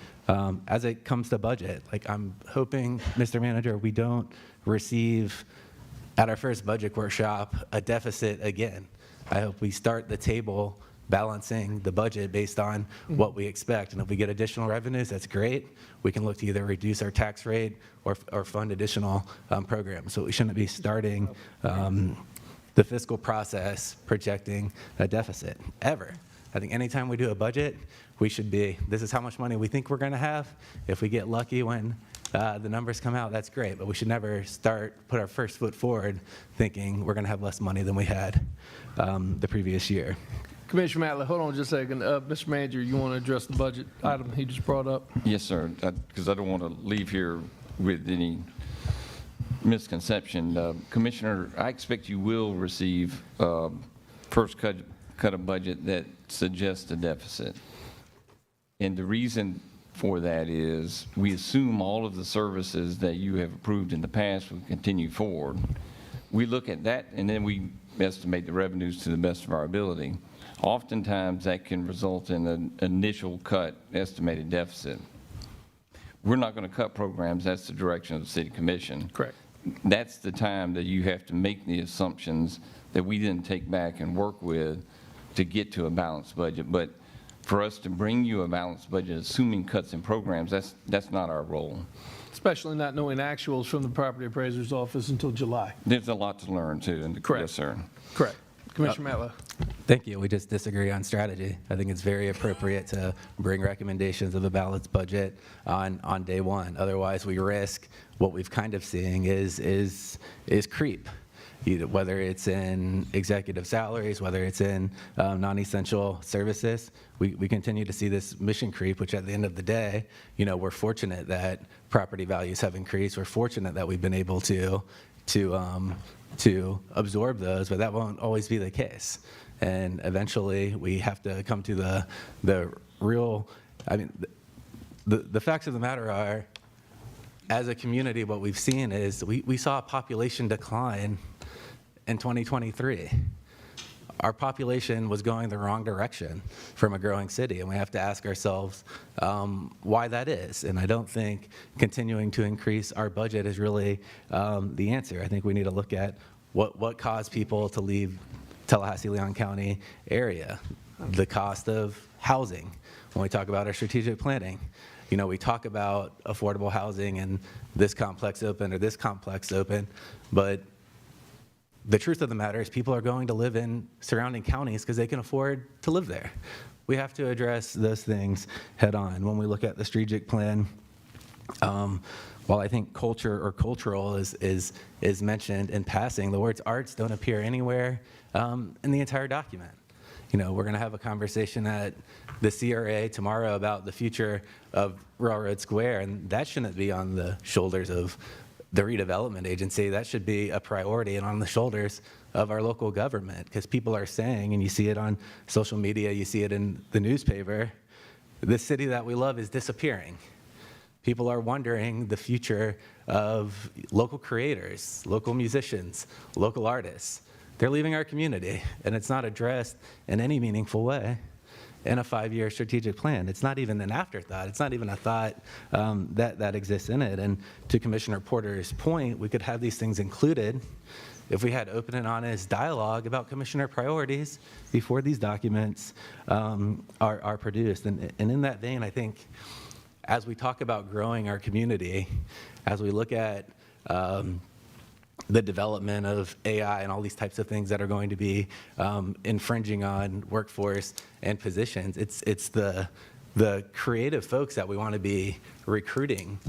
S9: as it comes to budget. Like, I'm hoping, Mr. Manager, we don't receive at our first budget workshop a deficit again. I hope we start the table balancing the budget based on what we expect. And if we get additional revenues, that's great. We can look to either reduce our tax rate or fund additional programs. So we shouldn't be starting the fiscal process projecting a deficit, ever. I think anytime we do a budget, we should be, this is how much money we think we're gonna have. If we get lucky when the numbers come out, that's great, but we should never put our first foot forward thinking we're gonna have less money than we had the previous year.
S1: Commissioner Matlow, hold on just a second. Mr. Manager, you want to address the budget item he just brought up?
S5: Yes, sir, because I don't want to leave here with any misconception. Commissioner, I expect you will receive first cut of budget that suggests a deficit. And the reason for that is we assume all of the services that you have approved in the past will continue forward. We look at that and then we estimate the revenues to the best of our ability. Oftentimes that can result in an initial cut estimated deficit. We're not going to cut programs. That's the direction of the City Commission.
S1: Correct.
S5: That's the time that you have to make the assumptions that we didn't take back and work with to get to a balanced budget. But for us to bring you a balanced budget, assuming cuts in programs, that's not our role.
S1: Especially not knowing actuals from the property appraiser's office until July.
S5: There's a lot to learn, too. And
S1: Correct.
S5: Yes, sir.
S1: Correct. Commissioner Matlow.
S9: Thank you. We just disagree on strategy. I think it's very appropriate to bring recommendations of a balanced budget on day one. Otherwise, we risk what we've kind of seeing is creep. Whether it's in executive salaries, whether it's in non-essential services, we continue to see this mission creep, which at the end of the day, we're fortunate that property values have increased. We're fortunate that we've been able to absorb those, but that won't always be the case. And eventually, we have to come to the real, the facts of the matter are, as a community, what we've seen is we saw a population decline in 2023. Our population was going the wrong direction from a growing city, and we have to ask ourselves why that is. And I don't think continuing to increase our budget is really the answer. I think we need to look at what caused people to leave Tallahassee-Leon County area, the cost of housing. When we talk about our strategic planning, we talk about affordable housing and this complex open or this complex open, but the truth of the matter is people are going to live in surrounding counties because they can afford to live there. We have to address those things head on. When we look at the strategic plan, while I think culture or cultural is mentioned in passing, the words arts don't appear anywhere in the entire document. We're going to have a conversation at the CRA tomorrow about the future of Railroad Square, and that shouldn't be on the shoulders of the redevelopment agency. That should be a priority and on the shoulders of our local government, because people are saying, and you see it on social media, you see it in the newspaper, the city that we love is disappearing. People are wondering the future of local creators, local musicians, local artists. They're leaving our community, and it's not addressed in any meaningful way in a 5-year strategic plan. It's not even an afterthought. It's not even a thought that exists in it. And to Commissioner Porter's point, we could have these things included if we had open and honest dialogue about commissioner priorities before these documents are produced. And in that vein, I think as we talk about growing our community, as we look at the development of AI and all these types of things that are going to be infringing on workforce and positions, it's the creative folks that we want to be recruiting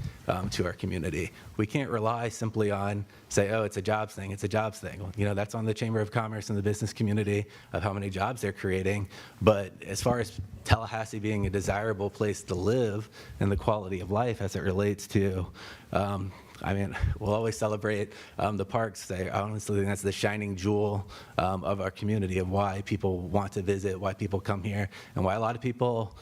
S9: to our community. We can't rely simply on, say, oh, it's a jobs thing, it's a jobs thing. That's on the Chamber of Commerce and the business community of how many jobs they're creating. But as far as Tallahassee being a desirable place to live and the quality of life as it relates to, we'll always celebrate the parks. I honestly think that's the shining jewel of our community, of why people want to visit, why people come here, and why a lot of people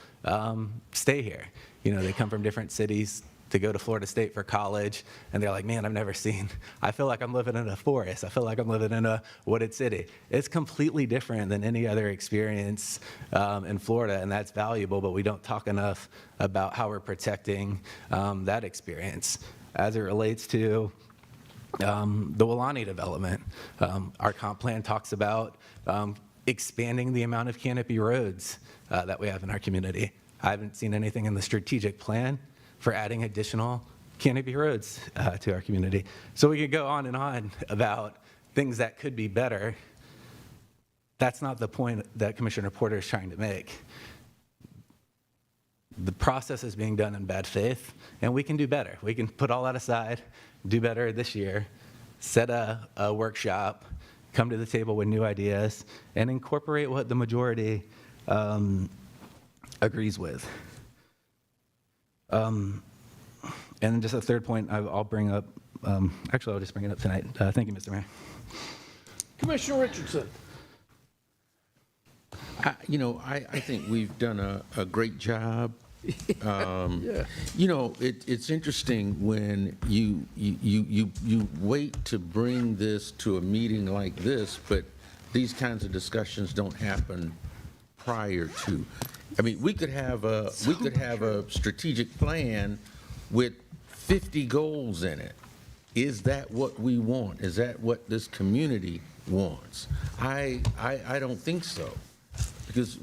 S9: stay here. They come from different cities to go to Florida State for college, and they're like, man, I feel like I'm living in a forest. I feel like I'm living in a wooded city. It's completely different than any other experience in Florida, and that's valuable, but we don't talk enough about how we're protecting that experience. As it relates to the Wilani development, our comp plan talks about expanding the amount of canopy roads that we have in our community. I haven't seen anything in the strategic plan for adding additional canopy roads to our community. So we could go on and on about things that could be better. That's not the point that Commissioner Porter is trying to make. The process is being done in bad faith, and we can do better. We can put all that aside, do better this year, set a workshop, come to the table with new ideas, and incorporate what the majority agrees with. And just a third point I'll bring up, actually I'll just bring it up tonight. Thank you, Mr. Mayor.
S1: Commissioner Richardson.
S2: I think we've done a great job.
S1: Yeah.
S2: It's interesting when you wait to bring this to a meeting like this, but these kinds of discussions don't happen prior to. We could have a strategic plan with 50 goals in it. Is that what we want? Is that what this community wants? I don't think so. Because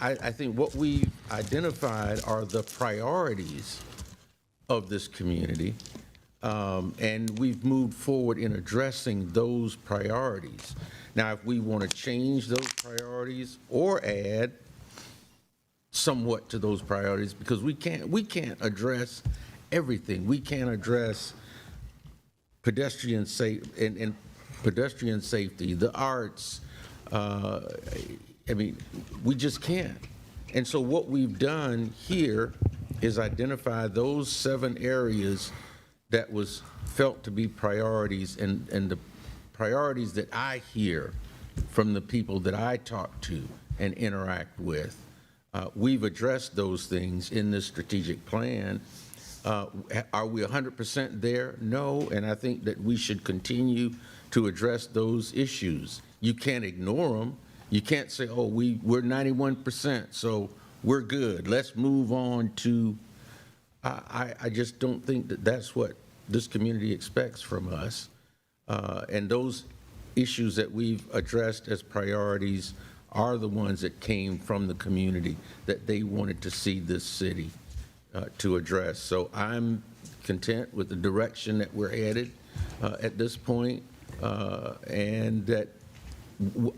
S2: I think what we've identified are the priorities of this community, and we've moved forward in addressing those priorities. Now, if we want to change those priorities or add somewhat to those priorities, because we can't address everything. We can't address pedestrian safety, the arts. I mean, we just can't. And so what we've done here is identify those 7 areas that was felt to be priorities, and the priorities that I hear from the people that I talk to and interact with. We've addressed those things in this strategic plan. Are we 100% there? No, and I think that we should continue to address those issues. You can't ignore them. You can't say, oh, we're 91%, so we're good. Let's move on to, I just don't think that that's what this community expects from us. And those issues that we've addressed as priorities are the ones that came from the community that they wanted to see this city to address. So I'm content with the direction that we're headed at this point, and that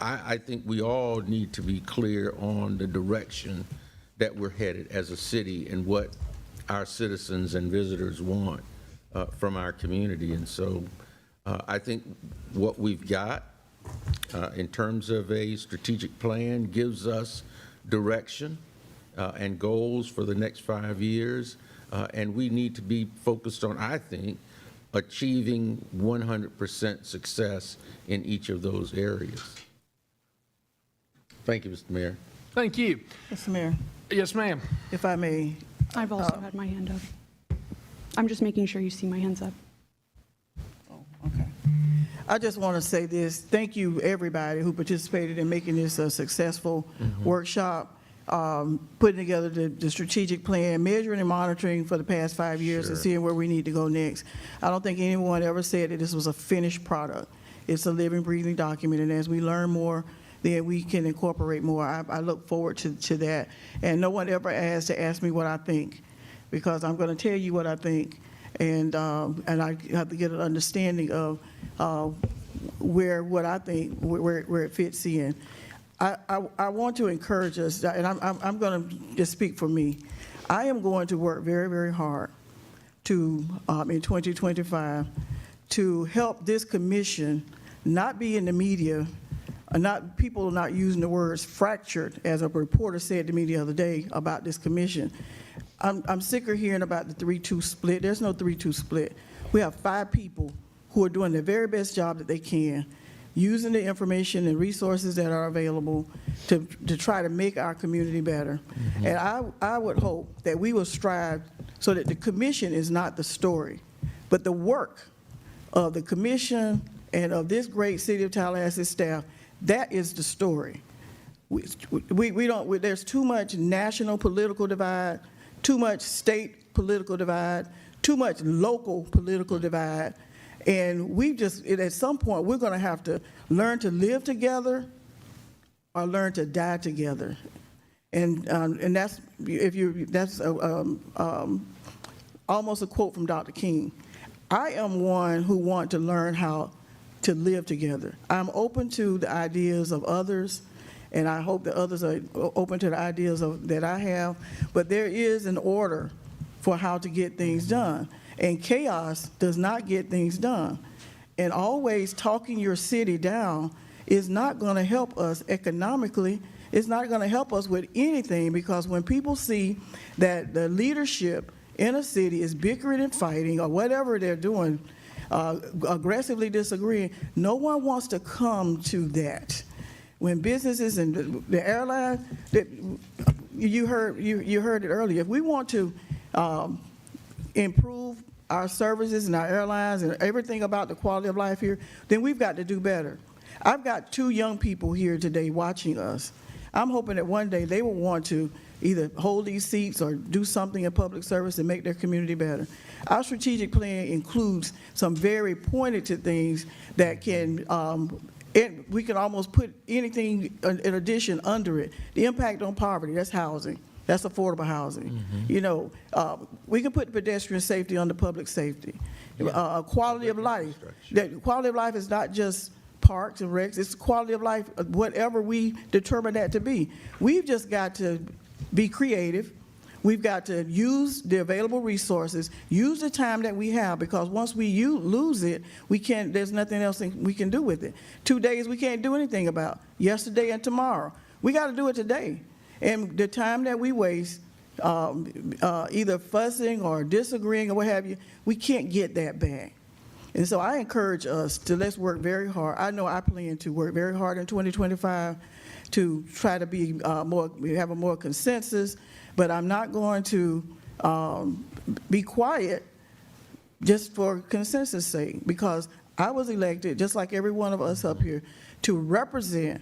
S2: I think we all need to be clear on the direction that we're headed as a city and what our citizens and visitors want from our community. And so I think what we've got in terms of a strategic plan gives us direction and goals for the next 5 years. And we need to be focused on, I think, achieving 100% success in each of those areas. Thank you, Mr. Mayor.
S1: Thank you.
S6: Mr. Mayor,
S1: Yes, ma'am.
S6: if I may,
S4: I've also had my hand up. I'm just making sure you see my hands up.
S6: I just want to say this. Thank you, everybody who participated in making this a successful workshop, putting together the strategic plan, measuring and monitoring for the past 5 years and seeing where we need to go next. I don't think anyone ever said that this was a finished product. It's a living, breathing document, and as we learn more, then we can incorporate more. I look forward to that. And no one ever asked to ask me what I think, because I'm going to tell you what I think, and I have to get an understanding of what I think, where it fits in. I want to encourage us, and I'm going to just speak for me. I am going to work very, very hard to, in 2025, to help this commission not be in the media, people not using the words fractured, as a reporter said to me the other day about this commission. I'm sick of hearing about the 3-2 split. There's no 3-2 split. We have 5 people who are doing the very best job that they can, using the information and resources that are available to try to make our community better. And I would hope that we will strive so that the commission is not the story, but the work of the commission and of this great City of Tallahassee staff, that is the story. There's too much national political divide, too much state political divide, too much local political divide, and at some point, we're going to have to learn to live together or learn to die together. And that's almost a quote from Dr. King. I am one who want to learn how to live together. I'm open to the ideas of others, and I hope that others are open to the ideas that I have, but there is an order for how to get things done. And chaos does not get things done. And always talking your city down is not going to help us economically. It's not going to help us with anything, because when people see that the leadership in a city is bickering and fighting or whatever they're doing, aggressively disagreeing, no one wants to come to that. When businesses and the airline, you heard it earlier, if we want to improve our services and our airlines and everything about the quality of life here, then we've got to do better. I've got 2 young people here today watching us. I'm hoping that one day they will want to either hold these seats or do something in public service and make their community better. Our strategic plan includes some very pointed to things that can And we can almost put anything in addition under it. The impact on poverty, that's housing. That's affordable housing. You know, we can put pedestrian safety under public safety. Quality of life. That quality of life is not just parks and recs. It's quality of life, whatever we determine that to be. We've just got to be creative. We've got to use the available resources, use the time that we have, because once we lose it, we can't, there's nothing else we can do with it. 2 days we can't do anything about, yesterday and tomorrow. We got to do it today. And the time that we waste, either fussing or disagreeing or what have you, we can't get that back. And so I encourage us to let's work very hard. I know I plan to work very hard in 2025 to try to be have a more consensus, but I'm not going to be quiet just for consensus sake, because I was elected, just like every one of us up here, to represent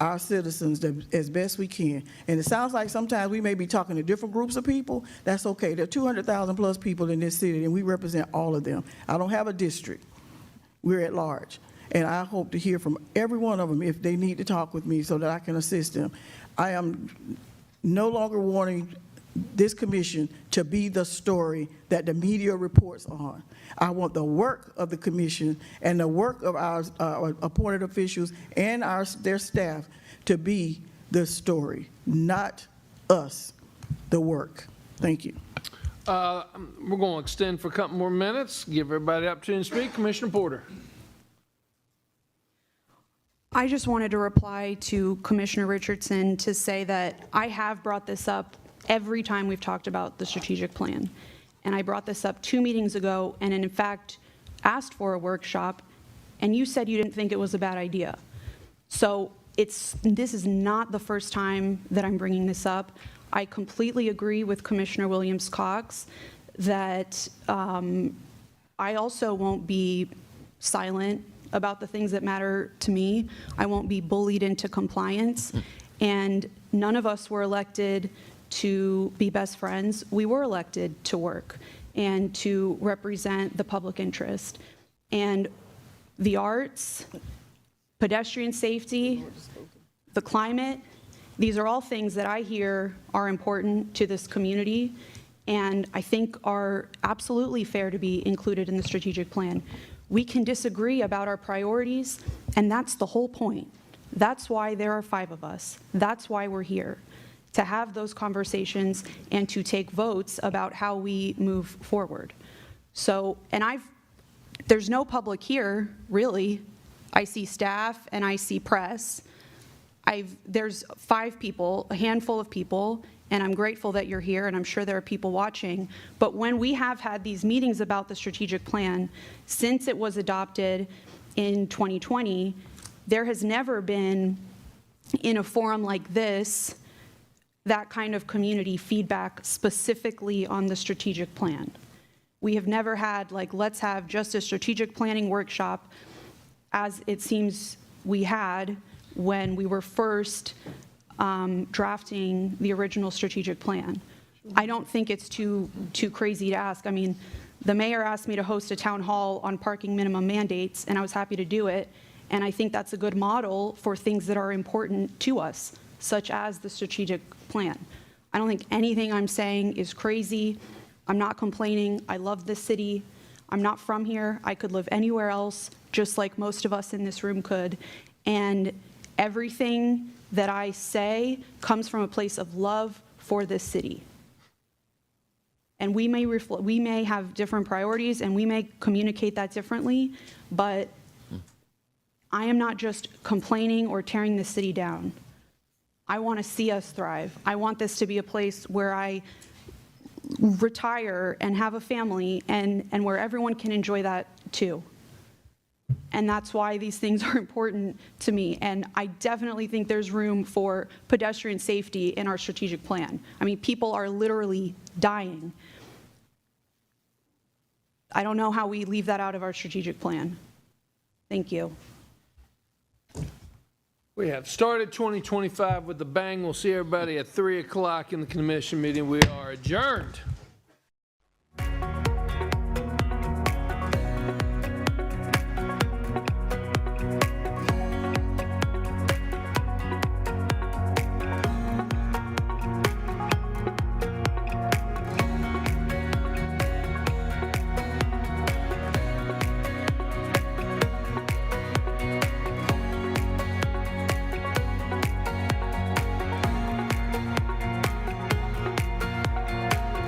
S6: our citizens as best we can. And it sounds like sometimes we may be talking to different groups of people. That's okay. There are 200,000 plus people in this city, and we represent all of them. I don't have a district. We're at large. And I hope to hear from every one of them if they need to talk with me so that I can assist them. I am no longer wanting this commission to be the story that the media reports on. I want the work of the commission and the work of our appointed officials and their staff to be the story, not us, the work. Thank you.
S1: We're going to extend for a couple more minutes, give everybody the opportunity to speak. Commissioner Porter.
S4: I just wanted to reply to Commissioner Richardson to say that I have brought this up every time we've talked about the strategic plan. And I brought this up 2 meetings ago and in fact asked for a workshop, and you said you didn't think it was a bad idea. So this is not the first time that I'm bringing this up. I completely agree with Commissioner Williams-Cox that I also won't be silent about the things that matter to me. I won't be bullied into compliance. And none of us were elected to be best friends. We were elected to work and to represent the public interest. And the arts, pedestrian safety, the climate, these are all things that I hear are important to this community and I think are absolutely fair to be included in the strategic plan. We can disagree about our priorities, and that's the whole point. That's why there are 5 of us. That's why we're here, to have those conversations and to take votes about how we move forward. So, and there's no public here, really. I see staff and I see press. There's 5 people, a handful of people, and I'm grateful that you're here, and I'm sure there are people watching. But when we have had these meetings about the strategic plan, since it was adopted in 2020, there has never been, in a forum like this, that kind of community feedback specifically on the strategic plan. We have never had, like, let's have just a strategic planning workshop, as it seems we had when we were first drafting the original strategic plan. I don't think it's too crazy to ask. I mean, the mayor asked me to host a town hall on parking minimum mandates, and I was happy to do it. And I think that's a good model for things that are important to us, such as the strategic plan. I don't think anything I'm saying is crazy. I'm not complaining. I love this city. I'm not from here. I could live anywhere else, just like most of us in this room could. And everything that I say comes from a place of love for this city. And we may have different priorities and we may communicate that differently, but I am not just complaining or tearing the city down. I want to see us thrive. I want this to be a place where I retire and have a family and where everyone can enjoy that too. And that's why these things are important to me. And I definitely think there's room for pedestrian safety in our strategic plan. I mean, people are literally dying. I don't know how we leave that out of our strategic plan. Thank you.
S1: We have started 2025 with a bang. We'll see everybody at 3 o'clock in the commission meeting. We are adjourned.